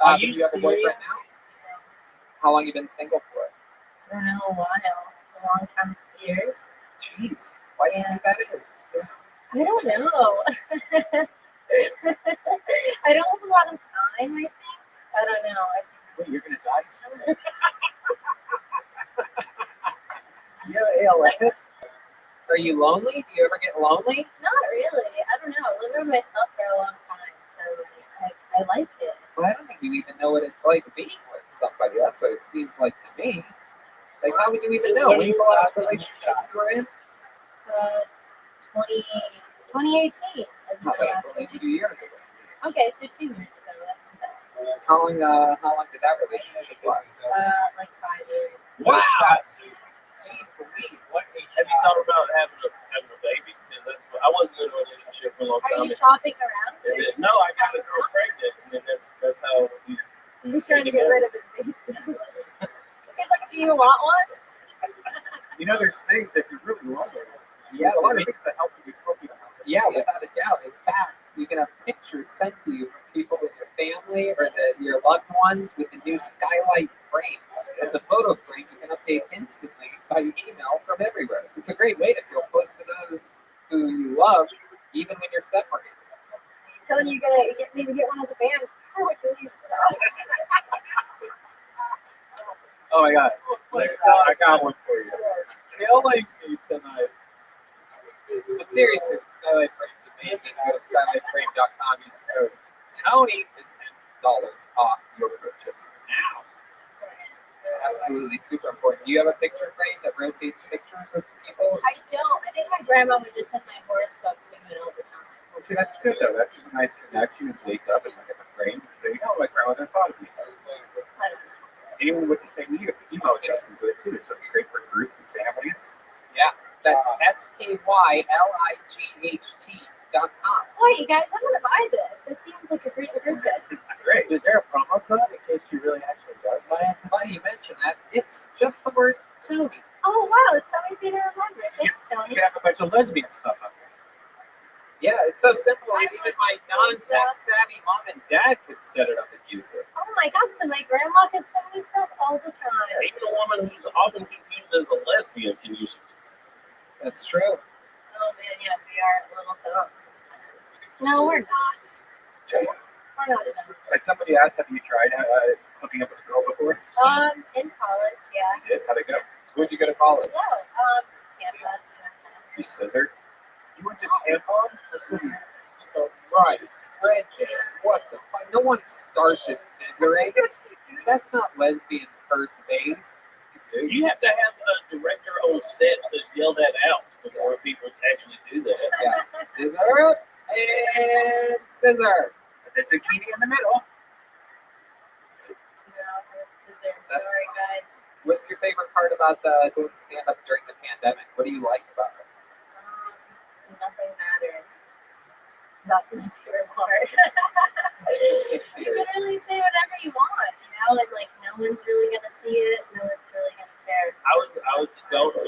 Are Do you you have a boyfriend now? How long you been single for? I don't know, a while. It's a long time, years. Jeez. Why do you think that is? I don't know. I don't have a lot of time, I think. I don't know. Wait, you're gonna die soon? Yeah, ALS. Are you lonely? Do you ever get lonely? Not really. I don't know. I lived with myself for a long time, so I like it. Well, I don't think you even know what it's like being with somebody. That's what it seems like to me. Like, how would you even know? When's the last relationship you were in? 2018. As Oh, my that's last only 2 relationship. years ago. Okay, so 2 years ago. That's not bad. How long did that relationship last? Like 5 years. Wow. Jeez Louise. Have you thought about having a baby? Because that's what, I wasn't in a relationship for a long Are time. you shopping around? And then, no, I got a girl pregnant, and then that's how we. He's trying to get rid of his baby. He's like, do you want one? You know, there's things if you really want it. Yeah, There's a lot of things that help you be cooking. Yeah, without a doubt. In fact, you can have pictures sent to you from people in your family or your loved ones with the new skylight frame. It's a photo frame you can update instantly by email from everywhere. It's a great way to feel close to those who you love, even when you're separated. Telling you gonna maybe get one of the band. Oh my god. I got one for you. Killing me tonight. But seriously, the skylight frame's amazing. Go to skylightframe.com, use the code Tony for $10 off your purchase now. Absolutely super important. Do you have a picture frame that rotates pictures with people? I don't. I think my grandma would just have my horoscope to it all the time. Well, see, that's good though. That's a nice connection. You wake up and look at the frame and say, oh, my grandmother thought of me. Anyone with the same email address can do it too, so it's great for groups and families. Yeah, that's SKYLIGHT.com. Boy, you guys, I'm gonna buy this. This seems like a great purchase. It's great. Is there a promo code in case she really actually does buy it? It's funny you mention that. It's just the word Tony. Oh wow, it's so easy to remember. Thanks, Tony. You can have a bunch of lesbian stuff up there. Yeah, it's so simple. Even my non-tech savvy mom and dad could set it up and use it. Oh my god, so my grandma could send me stuff all the time. Even a woman who's often confused as a lesbian can use it. That's true. Oh man, yeah, we are a little dumb sometimes. No, we're not. We're not dumb. As somebody asked, have you tried hooking up with a girl before? In college, yeah. You did? How'd it go? Where'd you go to college? No, Tampa, USA. You scissored? You went to Tampon? Christ, Fred, what the fuck? No one starts at scissoring. That's not lesbian first base. You have to have a director on set to yell that out before people actually do that. Yeah, scissor and scissor. The zucchini in the middle. No, scissors. That's Sorry, guys. What's your favorite part about doing stand-up during the pandemic? What do you like about it? Nothing matters. That's my favorite part. You can really say whatever you want, you know, and like no one's really gonna see it, no one's really gonna care. I was adult.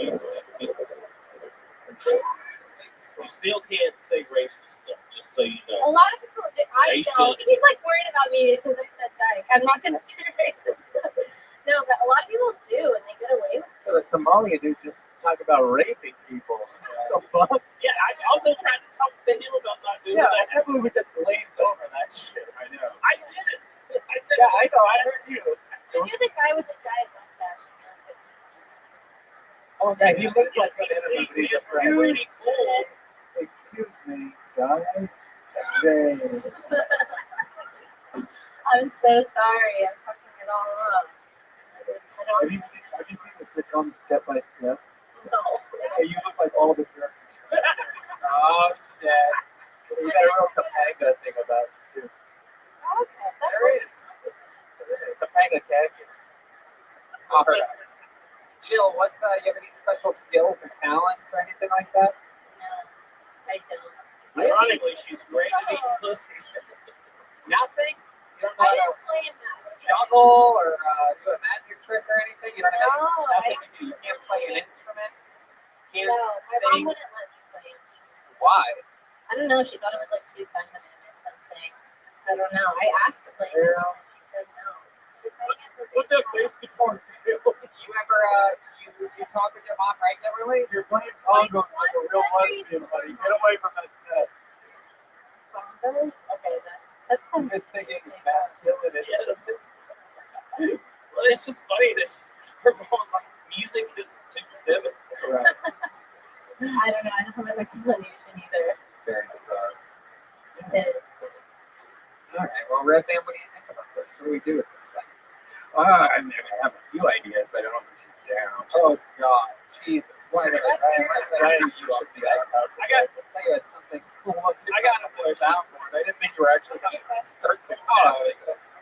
You still can't say racist stuff, just so you know. A lot of people do. I They don't. should. He's like worried about me because I said dyke. I'm not gonna say racist stuff. No, but a lot of people do, and they get away with it. The Somalia dude just talk about raping people. What the fuck? Yeah, I also tried to talk to him about not doing Yeah, that. I can't believe we just glazed over that shit. I know. I didn't. I said, Yeah, I know. I heard you. I knew the guy with the giant mustache. Oh, yeah, he looks like an enemy. He's pretty cool. Excuse me, guy. Jay. I'm so sorry. I'm fucking it all up. Have you seen the sitcom Step by Step? No. Okay, you look like all the characters. Oh, shit. You got a real Topanga thing about you, too. Okay, There is. Topanga khaki. All right. Jill, you have any special skills or talents or anything like that? No, I don't. Ironically, she's great at eating pussy. Nothing? You don't know I how don't to claim that. juggle or do a magic trick or anything? You don't have No, nothing I to do. You can't play an instrument? Can't No, my mom sing? wouldn't let me play it. Why? I don't know. She thought it was like too feminine or something. I don't know. I asked to play it, and she said no. She said, Put that bass guitar You ever you talk with your mom regularly? You're playing conga like a real lesbian, buddy. Get away from that set. Bongos? Okay, that's some Just thinking masculinity. Yes. Well, it's just funny. Her mom's like, music is too feminine. Right. I don't know. I don't have an explanation either. It's very bizarre. It is. All right. Well, Red Man, what do you think about this? What do we do with this thing? I mean, I have a few ideas, but I don't know if she's down. Oh God, Jesus! Why did I That's say your- you up the ice house? I got you had something cool. I got a voice soundboard. I didn't think you were actually going to start some.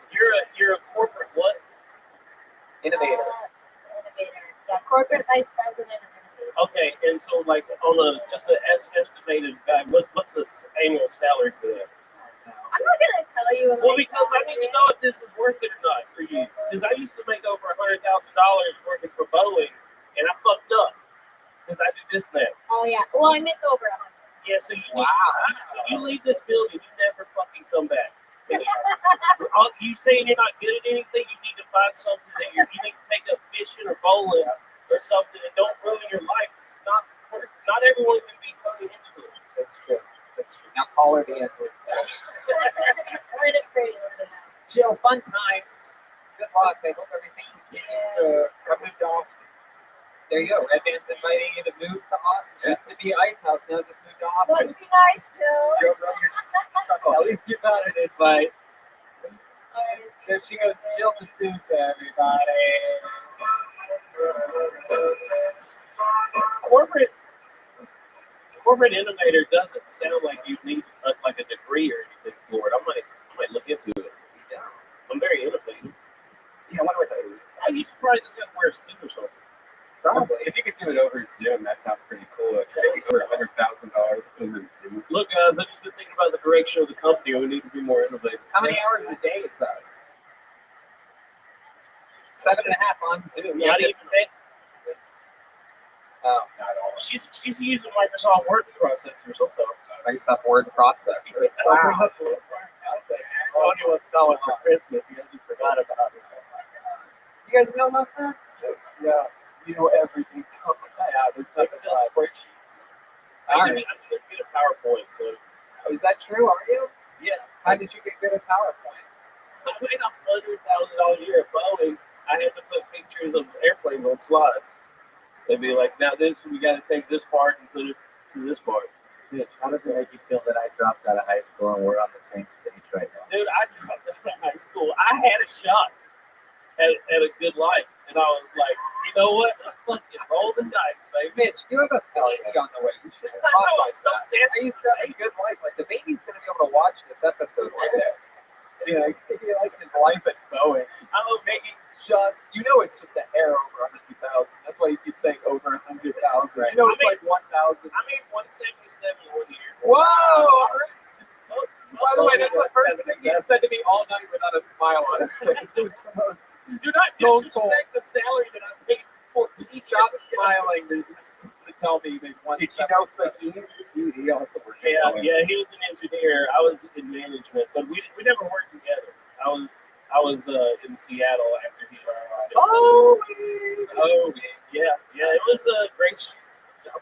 You're a corporate what? Innovator. Innovator. Yeah, corporate vice president of innovation. Okay, and so like on a just an estimated guy, what's the annual salary for that? I'm not gonna tell you. Well, because I need to know if this is worth it or not for you. Because I used to make over $100,000 working for Boeing, and I fucked up because I do this now. Oh yeah. Well, I make over 100. Yeah, so you leave this building, you never fucking come back. You saying you're not good at anything, you need to find something that you need to take up fishing or bowling or something, and don't ruin your life. It's not everyone can be Tony Hinchcliffe. That's true. That's true. Now call her the N-word. Jill, fun times. Good luck. I hope everything continues to move to Austin. There you go. Redman's inviting you to move to Austin. It used to be Ice House, now just moved to Austin. Must be nice, Jill. Jill, run your truck. At least you got an invite. There she goes, Jill to Sousa, everybody. Corporate innovator doesn't sound like you need like a degree or anything for it. I might look into it. Yeah. I'm very innovative. Yeah, I wonder what that is. You should probably just have to wear a suit or something. Probably. If you could do it over Zoom, that sounds pretty cool. If you over $100,000 over Zoom. Look, guys, I've just been thinking about the direction of the company, and we need to be more innovative. How many hours a day is that? 7.5 on Zoom. Not even. Oh, not all. She's using Microsoft Word processor sometimes. Microsoft Word processor. Wow. Tony wants going for Christmas. You forgot about it. You guys know about that? Yeah. You know everything. Yeah, it's like Excel spreadsheets. All I right. need to get a PowerPoint. So Is that true? Are you? yeah, How did you get good at PowerPoint? I made $100,000 a year at Boeing. I had to put pictures of airplanes on slides. They'd be like, now we got to take this part and put it to this part. Mitch, how does it make you feel that I dropped out of high school and we're on the same stage right now? Dude, I dropped out of high school. I had a shot at a good life. And I was like, you know what? Let's fucking roll the dice, baby. Mitch, you have a baby on the way. You should I talk know, like I'm so that. sad. I used to have a good life. Like, the baby's going to be able to watch this episode one day. Yeah, like his life at Boeing. I'm making It's just a hair over 100,000. That's why you keep saying over 100,000. Right. You know, it's like 1,000. I made 177 1 year. Whoa! Most By the way, that's the first thing he said to me all night without a smile on his face. It was the most. do not so disrespect the salary that I paid for 14 years. Stop smiling to tell me they want. Did you know Fahim? He also worked at Boeing. Yeah, he was an engineer. I was in management, but we never worked together. I was in Seattle after he left. Oh, yeah. It was a great job.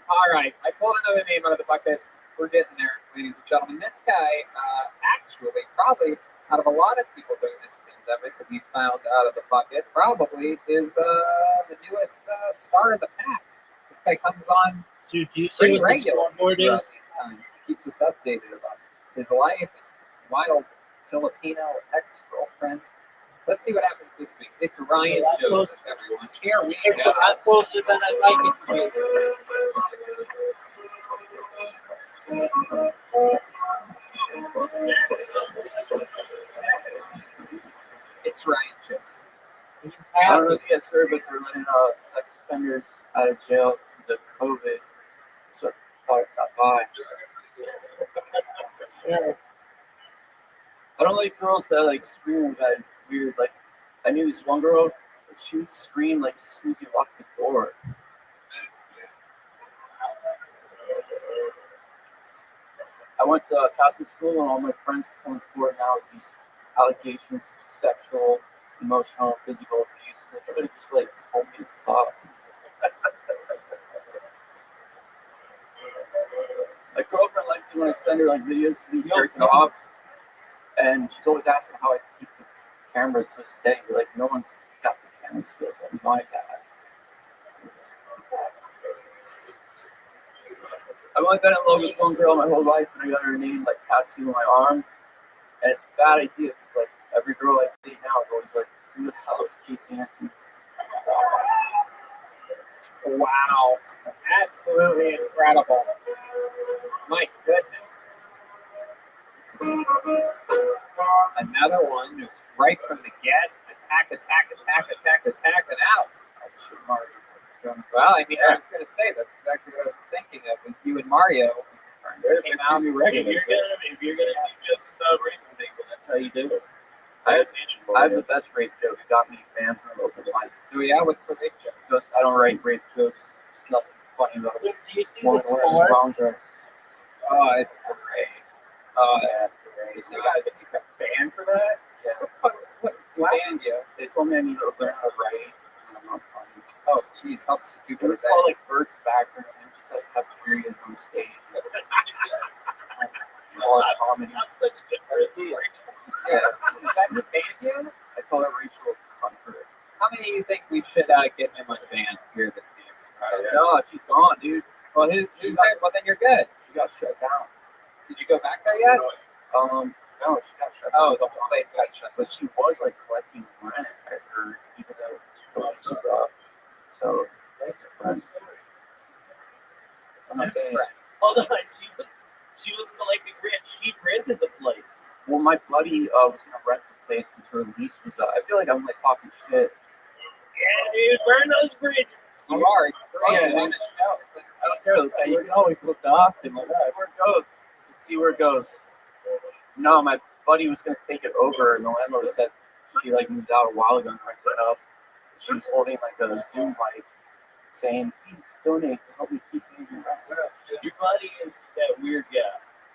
All right, I pulled another name out of the bucket. We're getting there, ladies and gentlemen. This guy, actually, probably out of a lot of people during this pandemic that we found out of the bucket, probably is the newest star of the pack. This guy comes on Dude, do you see pretty what the regular scoreboard is? throughout these times. He keeps us updated about his life and his wild Filipino ex-girlfriend. Let's see what happens this week. It's Ryan Joseph, everyone. Here we It's go. a lot closer than I'd like it to be. It's Ryan Joseph. I don't know if you guys heard, but they're letting sex offenders out of jail because of COVID. So I stopped by. I don't like girls that like scream about it. It's weird. Like I knew this one girl, but she would scream like as soon as you lock the door. I went to Catholic school, and all my friends are coming forward now with these allegations of sexual, emotional, and physical abuse. Like, everybody just like told me to stop. My girlfriend likes it when I send her like videos of me jerking off, and she's always asking how I keep the camera so steady. Like no one's got the camera skills like my dad. I've only been in love with one girl my whole life, and I got her name like tattooed on my arm, and it's a bad idea because like Every girl I date now is always like, who the hell is Casey Anthony? Wow. Absolutely incredible. My goodness. Another one just right from the get. Attack, and out. Well, I mean, I was going to say, that's exactly what I was thinking of, was you and Mario came out. If you're gonna do jokes about raping people, that's how you do it. I have the best rape joke. It got me banned from open mic. Oh yeah, what's the rape joke? Because I don't write rape jokes. It's nothing funny about it. Do you see One the word, score? wrong dress. Oh, it's great. Oh, that's great. So you got banned for that? Yeah. What banned you? They told me I need to learn how to write. And I'm not funny. Oh, jeez, how stupid It is was that? called like Bert's background and just like have periods on stage. I'm such a good person. Yeah. Is that who banned you? I call it Rachel Comfort. How many do you think we should get him on band here this year? No, she's gone, dude. Well, who's there? Well, then you're good. She got shut down. Did you go back there yet? No, she got shut down. Oh, the whole place got shut down. But she was like collecting rent, I heard, even though the lease was up. So that's a friend. I'm not saying. Hold on, she was collecting rent. She rented the place. Well, my buddy was gonna rent the place because her lease was up. I feel like I'm like talking shit. Yeah, dude, burn those bridges. You are. It's great. Yeah, On the show. It's like, I don't care. Let's see you can always look to Austin. Let's see where it goes. Let's see where it goes. No, my buddy was gonna take it over, and the landlord said she like moved out a while ago and rented it up. She was holding like a Zoom mic, saying, "Please donate to help me keep paying rent." Your buddy and that weird guy.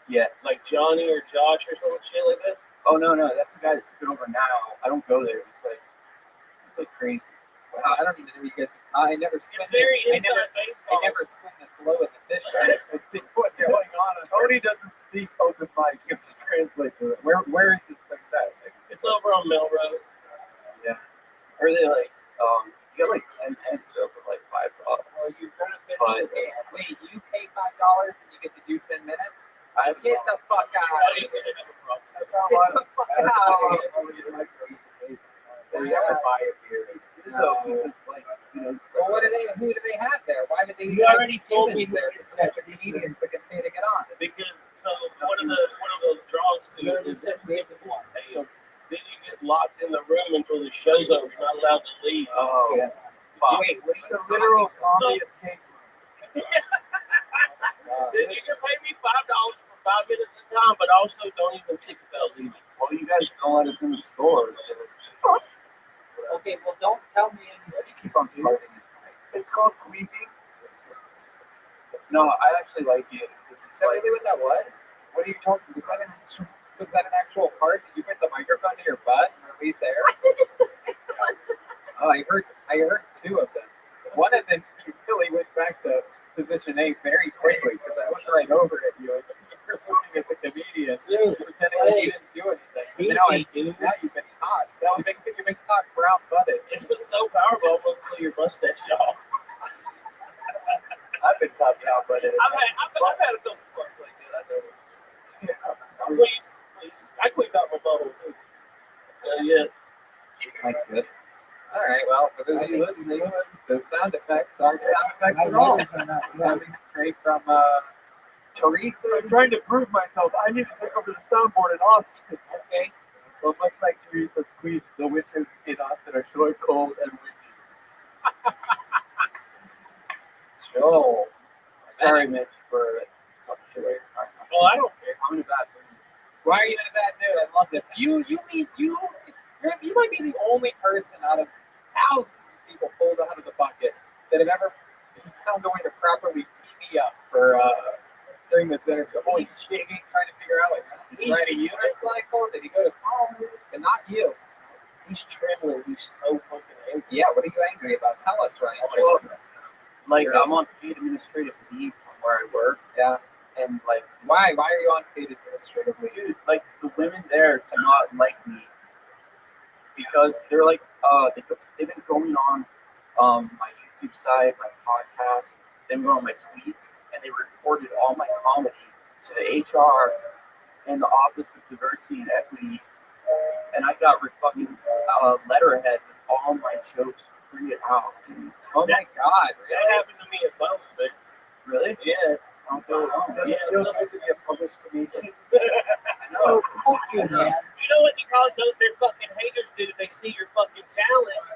Yeah. Like Johnny or Josh or some shit like that? Oh no, that's the guy that took it over now. I don't go there. It's like crazy. Wow, I don't even know you guys are taught. I never swim. It's very I never swim this low in the fish tank. I see what's going on. Tony doesn't speak open mic. You have to translate to it. Where is this place at? It's over on Melrose. Yeah. Are they like you got like 10 minutes over like $5? Well, you're gonna finish the game. Wait, you pay $5 and you get to do 10 minutes? Get the fuck out of here. That's how Get the fuck out of here. They never buy a beer. It's good though because like Well, who do they have there? Why would they You already told me there? It's like the comedians that can pay to get on. Because one of the draws to it is that then you get locked in the room until the show's over. You're not allowed to leave. Oh yeah. Wait, what are you It's a literal comedy escape room. Says you can pay me $5 for 5 minutes of time, but also don't even think about leaving. Well, you guys don't let us in the store, so Okay, well, don't tell me anything. keep on fighting. It's called queefing. No, I actually like it because it's Is that like. really what that was? What are you talking Was that an actual part? Did you put the microphone to your butt and release air? Oh, I heard two of them. One of them, you really went back to position A very quickly because I looked right over at you. And you were looking at the comedian, pretending like you didn't do anything. Now you've been caught. Now you've been caught brown-butted. It was so powerful, I almost blew your mustache off. I've been caught brown-butted. I've had a couple sparks like that. I know. Please. I cleaned out my bubble too. Yeah. My goodness. All right, well, for those of you listening, those sound effects aren't sound effects at all. Coming straight from Teresa. I'm trying to prove myself. I need to take over the soundboard in Austin. Okay. Well, much like Teresa's queef, the winters in Austin are short, cold, and windy. Joel. Sorry, Mitch, for talking shit later. Well, I don't care. I'm in a bad mood. Why are you in a bad mood? I love this. You might be the only person out of thousands of people pulled out of the bucket that have ever found a way to properly tee me up for during this interview. I'm always shaking, trying to figure out, like, did he ride a unicycle? Did he go to college? And not you. He's trembling. He's so fucking angry. Yeah, what are you angry about? Tell us, Ryan. Like, I'm on paid administrative leave from where I work. Yeah. And, like... Why? Why are you on paid administrative leave? Dude, like, the women there do not like me. Because they're like, they've been going on my YouTube site, my podcast, they've been going on my tweets, and they reported all my comedy to the HR and the Office of Diversity and Equity, and I got fucking letterhead with all my jokes printed out. Oh my god! That happened to me at Bowman, man. Really? Yeah. I'll go along. Yeah, Feel so- good to be a published comedian. So, fuck you, man. You know what you call those? Their fucking haters do? They see your fucking talent,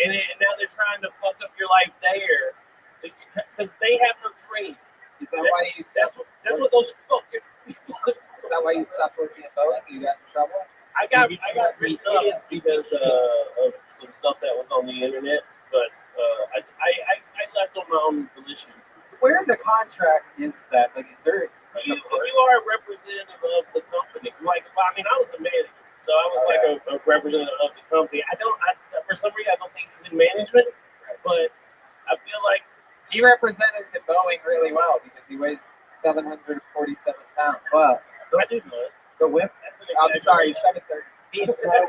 and now they're trying to fuck up your life there, because they have no dreams. Is that why you? That's what those fucking. Is that why you stopped working at Boeing? You got in trouble? I got written up because of some stuff that was on the internet, but I left on my own volition. So where in the contract is that? Like, is there? You are a representative of the company. Like, I mean, I was a manager, so I was like a representative of the company. For some reason, I don't think he's in management, but I feel like He represented the Boeing really well because he weighs 747 pounds. Well, I do know it. the women. That's an I'm sorry, 730. exaggeration.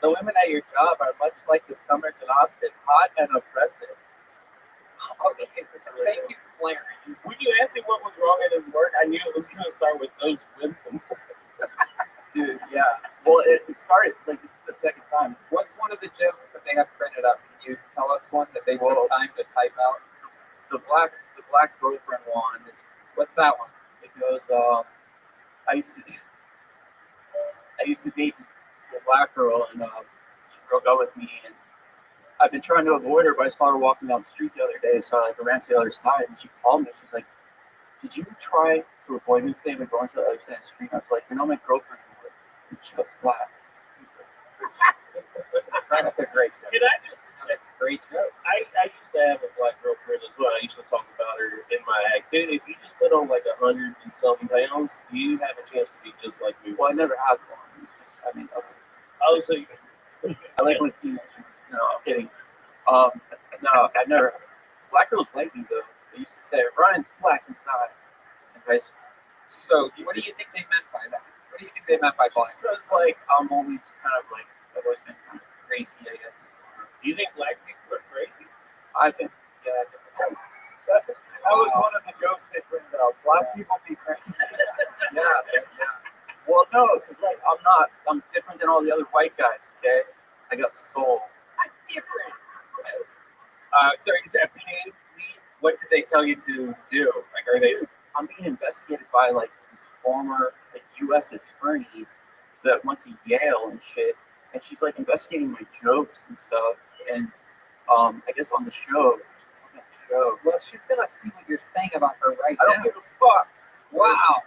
The women at your job are much like the summers in Austin, hot and oppressive. Okay, thank you, Clarence. When you asked me what was wrong at his work, I knew it was going to start with those women. Dude, yeah. Well, it started, like, this is the second time. What's one of the jokes that they have printed up? Can you tell us one that they Well, took time to type out? The black girlfriend one is, What's that one? it goes, I used to date this black girl, and she broke up with me, and I've been trying to avoid her, but I saw her walking down the street the other day, so I ran to the other side, and she called me. She's like, "Did you try to avoid me today by going to the other side of the street?" And I was like, "You're not my girlfriend anymore." And she was black. That's a great joke. Did I just say, Great joke. I used to have a black girlfriend as well. I used to talk about her in my act. Dude, if you just put on like 100 and something pounds, you have a chance to be just like me. Well, I never had one. It's just, I mean, Oh, so you, I like Latino. No, I'm kidding. No, I never. Black girls like me though. They used to say Ryan's black inside. And So, what do you think they meant by that? What do you think they meant by black? just because like I'm always kind of like I've always been kind of crazy, I guess. do you think black people are crazy? I think yeah. That was one of the jokes they printed out. Black people be crazy. Yeah. Well, no, because like I'm different than all the other white guys. Okay, I got soul. I'm different. Sorry, is that paid? What did they tell you to do? Like, are they? I'm being investigated by like this former like U.S. attorney that went to Yale and shit, and she's like investigating my jokes and stuff. And I guess on the show. Well, she's gonna see what you're saying about her right I now. don't give a fuck. Wow.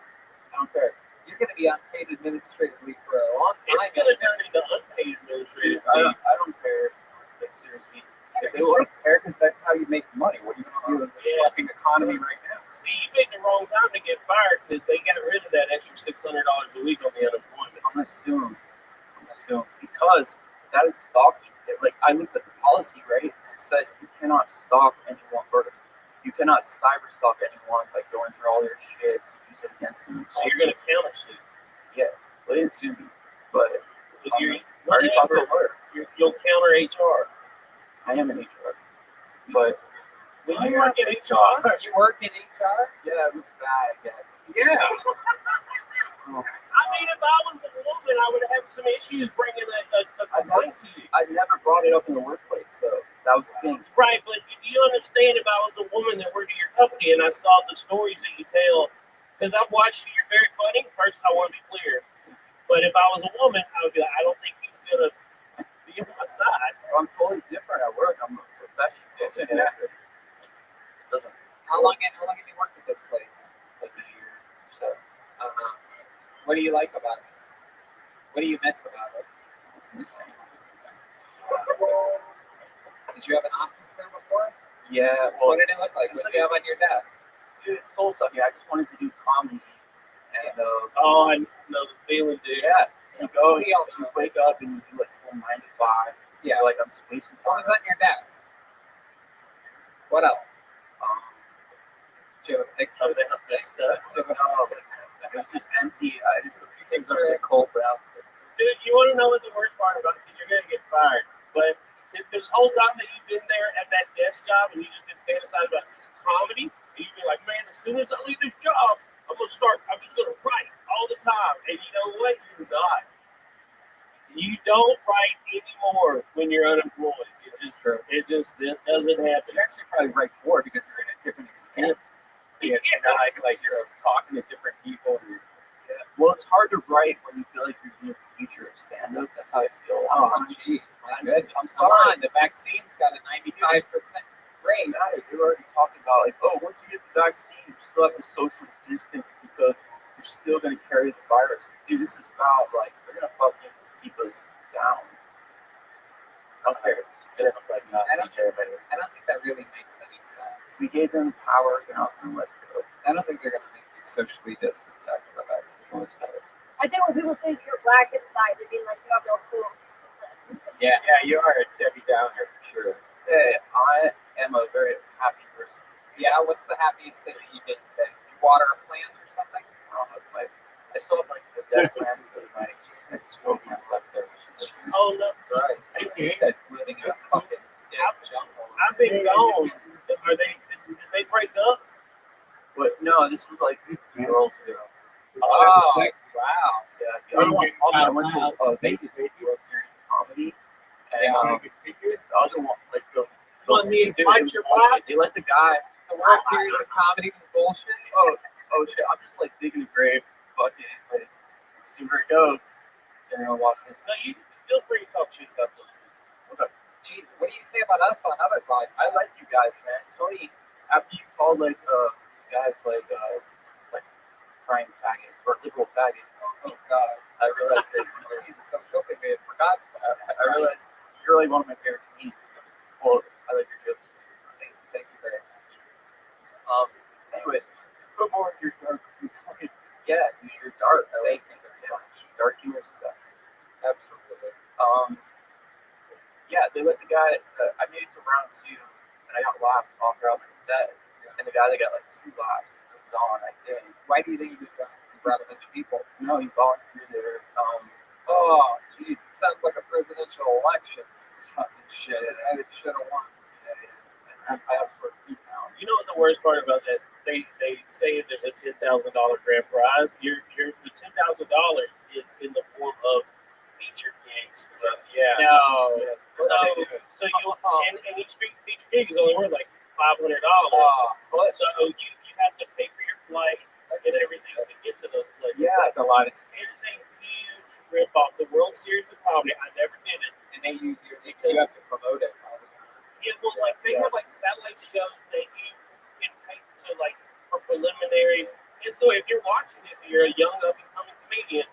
I don't care. You're gonna be unpaid administratively for a long time. It's going to turn into unpaid administrative. I don't care. Like seriously. If they wouldn't care, because that's how you make money. What are you going to do in this fucking economy right now? See, you picked the wrong time to get fired because they got rid of that extra $600 a week on the unemployment. I'm gonna assume because that is stalking. Like I looked at the policy, right? It says you cannot stalk anyone further. You cannot cyber stalk anyone by going through all their shit to use it against them. So you're going to counter suit. Yeah, well, they didn't sue me, but With your, I already talked to a lawyer. You'll counter HR. I am an HR, but When you work in HR, You work in HR? yeah, it looks bad, I guess. yeah. I mean, if I was a woman, I would have some issues bringing a complaint to you. I never brought it up in the workplace, though. That was the thing. Right, but you understand if I was a woman that worked at your company and I saw the stories that you tell, because I've watched you, you're very funny. First, I want to be clear. But if I was a woman, I would be like, I don't think he's going to be on my side. I'm totally different at work. I'm a professional. Yeah. Doesn't How long have you worked at this place? like a year or so. What do you like about it? What do you miss about it? Did you have an office there before? Yeah, well, What did it look like? What did you have on your desk? dude, it's soul sucking. I just wanted to do comedy, and Oh, I know the feeling, dude. yeah, you go, We all you know. wake up, and you do like full 9 to 5. Yeah. Like I'm just wasting What time. was on your desk? What else? Um, Do you have a picture? Of that stuff. no, it was just empty. I didn't put things under the cold outfits. Dude, you want to know what the worst part about it is? You're going to get fired. But this whole time that you've been there at that desk job and you just been fantasizing about this comedy, and you've been like, man, as soon as I leave this job, I'm just going to write all the time. And you know what? You're not. You don't write anymore when you're unemployed. It just doesn't happen. You actually probably write more because you're in a different extent. Yeah, like you're talking to different people. Yeah. Well, it's hard to write when you feel like you're in the future of stand-up. That's how I feel. Oh, jeez, my goodness. I'm sorry. Come on, the vaccine's got a 95% rate. They were already talking about, like, oh, once you get the vaccine, you still have to social distance because you're still going to carry the virus. Dude, this is about, like, they're going to fucking keep us down. Okay. Just like not I don't think that really makes any sense. We gave them power, they're not going to let it go. I don't think they're going to make you socially distance after the vaccine. I think when people think you're black inside, they mean like you have no cool. Yeah, you are a Debbie Downer for sure. Hey, I am a very happy person. Yeah, what's the happiest thing that you did today? Did you water a plant or something? I still have like the dead plants that my ex-girlfriend left there. Oh, no. Right. This guy's living in a fucking dead jungle. I've been gone. Did they break up? But no, this was like 2 years ago. Oh, wow. Yeah, the other one, I went to Vegas World Series of Comedy. And the other one, like, they let the guy. The World Series of Comedy was bullshit. Oh shit! I'm just like digging a grave, fucking like, see where it goes. Then I'll watch this. No, you feel free to talk shit about those people. Okay. Jeez, what do you say about us on other podcasts? I like you guys, man. Tony, after you called like these guys like crying faggots or liberal faggots. Oh god. I realized that. Jesus, I was hoping they had forgotten. I realized you're really one of my favorite comedians. Well, I like your jokes. Thank you very much. Anyways, put more of your dark points. Yeah, you're dark. Thank you very much. Dark humor's the best. Absolutely. Yeah, they let the guy. I made it to round 2, and I got laughs all throughout my set. And the guy that got like 2 laughs moved on. I did. Why do you think you moved on? You brought a bunch of people. No, he volunteered there. Oh, jeez, it sounds like a presidential election. This fucking shit. I should have won. I asked for a recount. You know what the worst part about that? They say there's a $10,000 grand prize. The $10,000 is in the form of feature gigs. Yeah. No. Yeah. So you and each feature gig is only worth like $500. So you have to pay for your flight and everything to get to those places. Yeah, it's a lot of. It is a huge rip off. The World Series of Comedy. I never did it. And they use you. You have to promote it. Yeah, well, like they have like satellite shows that you can pay to like for preliminaries. And so if you're watching this and you're a young up and coming comedian,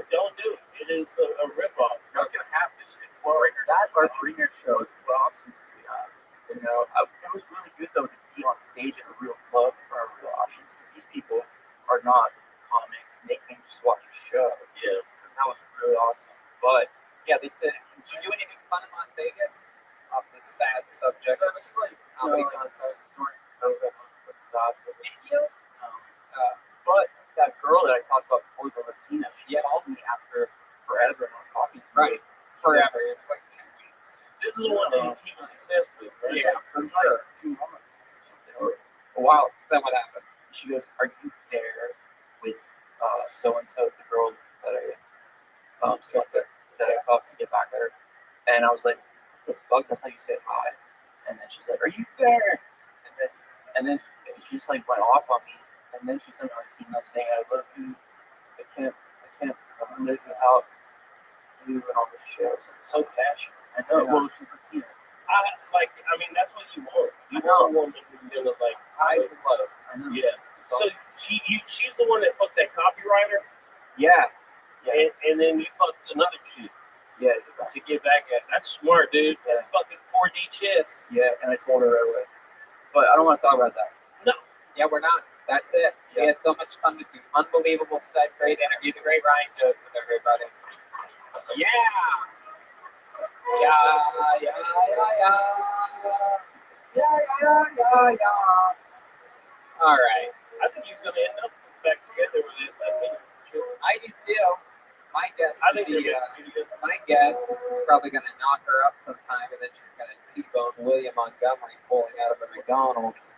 don't do it. It is a ripoff. You're not gonna have this shit. Well, that or bringer shows. You know, it was really good though to be on stage in a real club for a real audience because these people are not comics and they can't just watch a show. Yeah, and that was really awesome. But yeah, they said, did you do anything fun in Las Vegas? Off this sad subject. That's like comedy story. Did you? But that girl that I talked about before, the Latina, she called me after forever not talking to me. Right. Forever. It was like 2 weeks. This is the one that he was obsessed with, right? Yeah, for like 2 months or something. Or a while. So then what happened? She goes, "Are you there with so and so, the girl that I slept with, that I talked to get back at her?" And I was like, "The fuck? That's how you say hi?" And then she's like, "Are you there?" And then she just like went off on me. And then she sent me this email saying, "I love you. I can't live without you and all this shit." I was like, so passionate. I know. Well, she's Latina. I mean, that's what you want. You want a woman who's gonna like highs and lows. Yeah. So she's the one that fucked that copywriter. Yeah. And then you fucked another chick. Yeah. To get back at. That's smart, dude. Yeah. That's fucking 4D chess. Yeah, and I told her right away. But I don't want to talk about that. No. Yeah, we're not. That's it. We had so much fun with you. Unbelievable set. Great interview. The great Ryan Joseph, everybody. Yeah. All right. I think he's going to end up back together with it. I do too. My guess is he's probably going to knock her up sometime, and then she's going to T-bone William Montgomery pulling out of a McDonald's.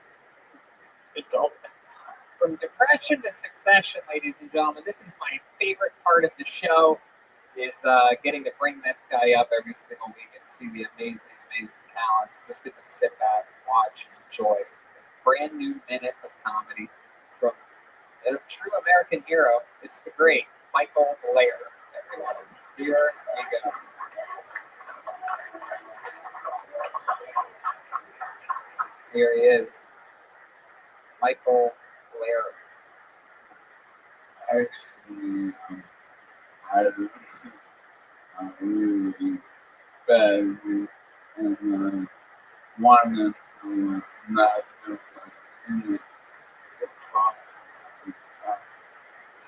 From depression to succession, ladies and gentlemen, this is my favorite part of the show. is getting to bring this guy up every single week and see the amazing, amazing talents. Just get to sit back, watch, and enjoy a brand new minute of comedy from a true American hero. It's the great Michael Blair. Everyone, here you go. Here he is, Michael Blair. Actually, I really badly and wanted to not do any of the talk.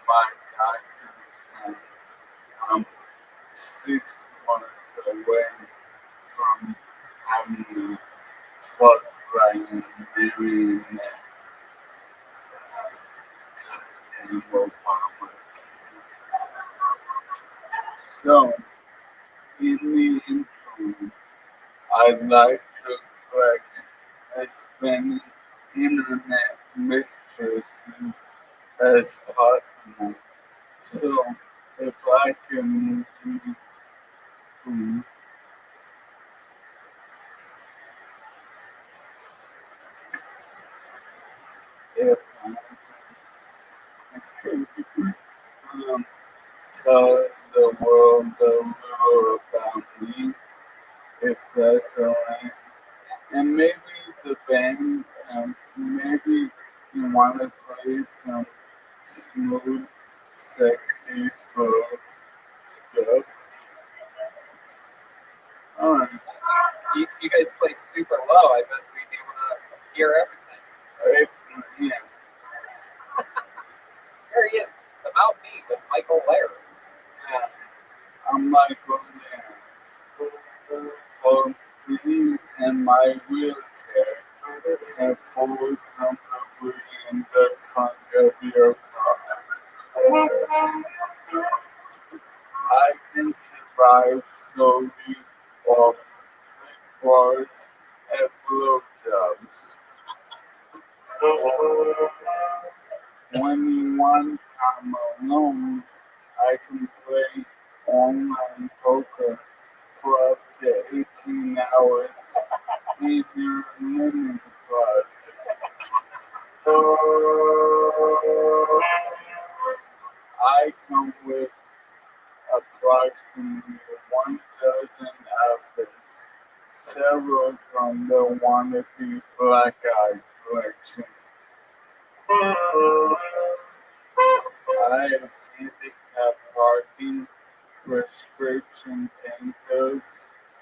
My doctors and I'm 6 months away from having a fuck right and marrying that goddamn Obama. So, in the interim, I'd like to collect as many internet mistresses as possible. So, if I can, if I can tell the world a little about me, if that's alright. And maybe the band, maybe you want to play some smooth, sexy, slow stuff. Alright. You guys play super low. I bet we'd be able to hear everything. Yeah. Here he is, About Me with Michael Blair. I'm Michael Blair. Me and my wheelchair and fully comfortably in the trunk of your car. I can survive solely off bars and blowjobs. 21 time alone, I can play online poker for up to 18 hours in your linen closet. I come with approximately 1 dozen outfits, several from the wannabe Black Eye collection. I have handicap parking, prescription painkillers,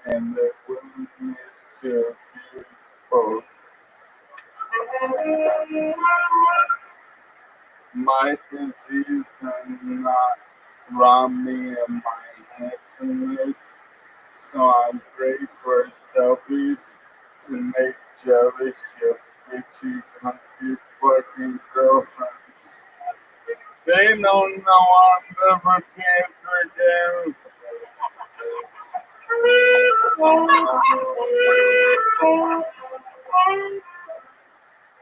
and the willingness to abuse both. My disease does not rob me of my handsomeness, so I pray for selfies to make jealous your bitchy country fucking girlfriends. They don't know I'm never cancer again.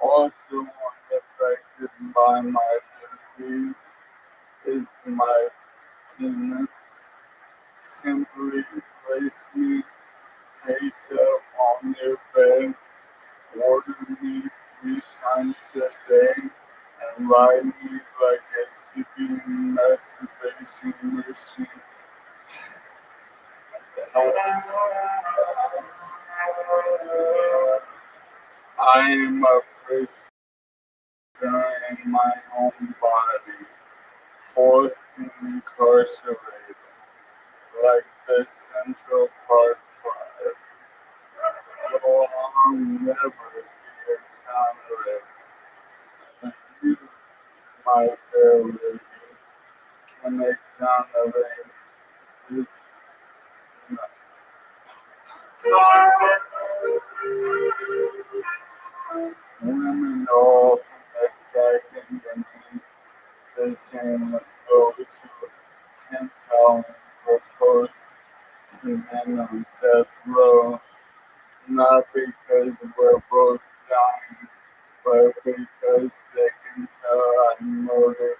Also unaffected by my disease is my penis. Simply place me face up on your bed, order me 3 times a day, and ride me like a sipping masturbation machine. I am a prisoner in my own body, forced and incarcerated, like the Central Park Five. Oh, I'll never be exonerated. And you, my fair lady, can exonerate this night. Women are often attracting and the same those who compel and propose to men on death row, not because we're both dying, but because they can tell I murdered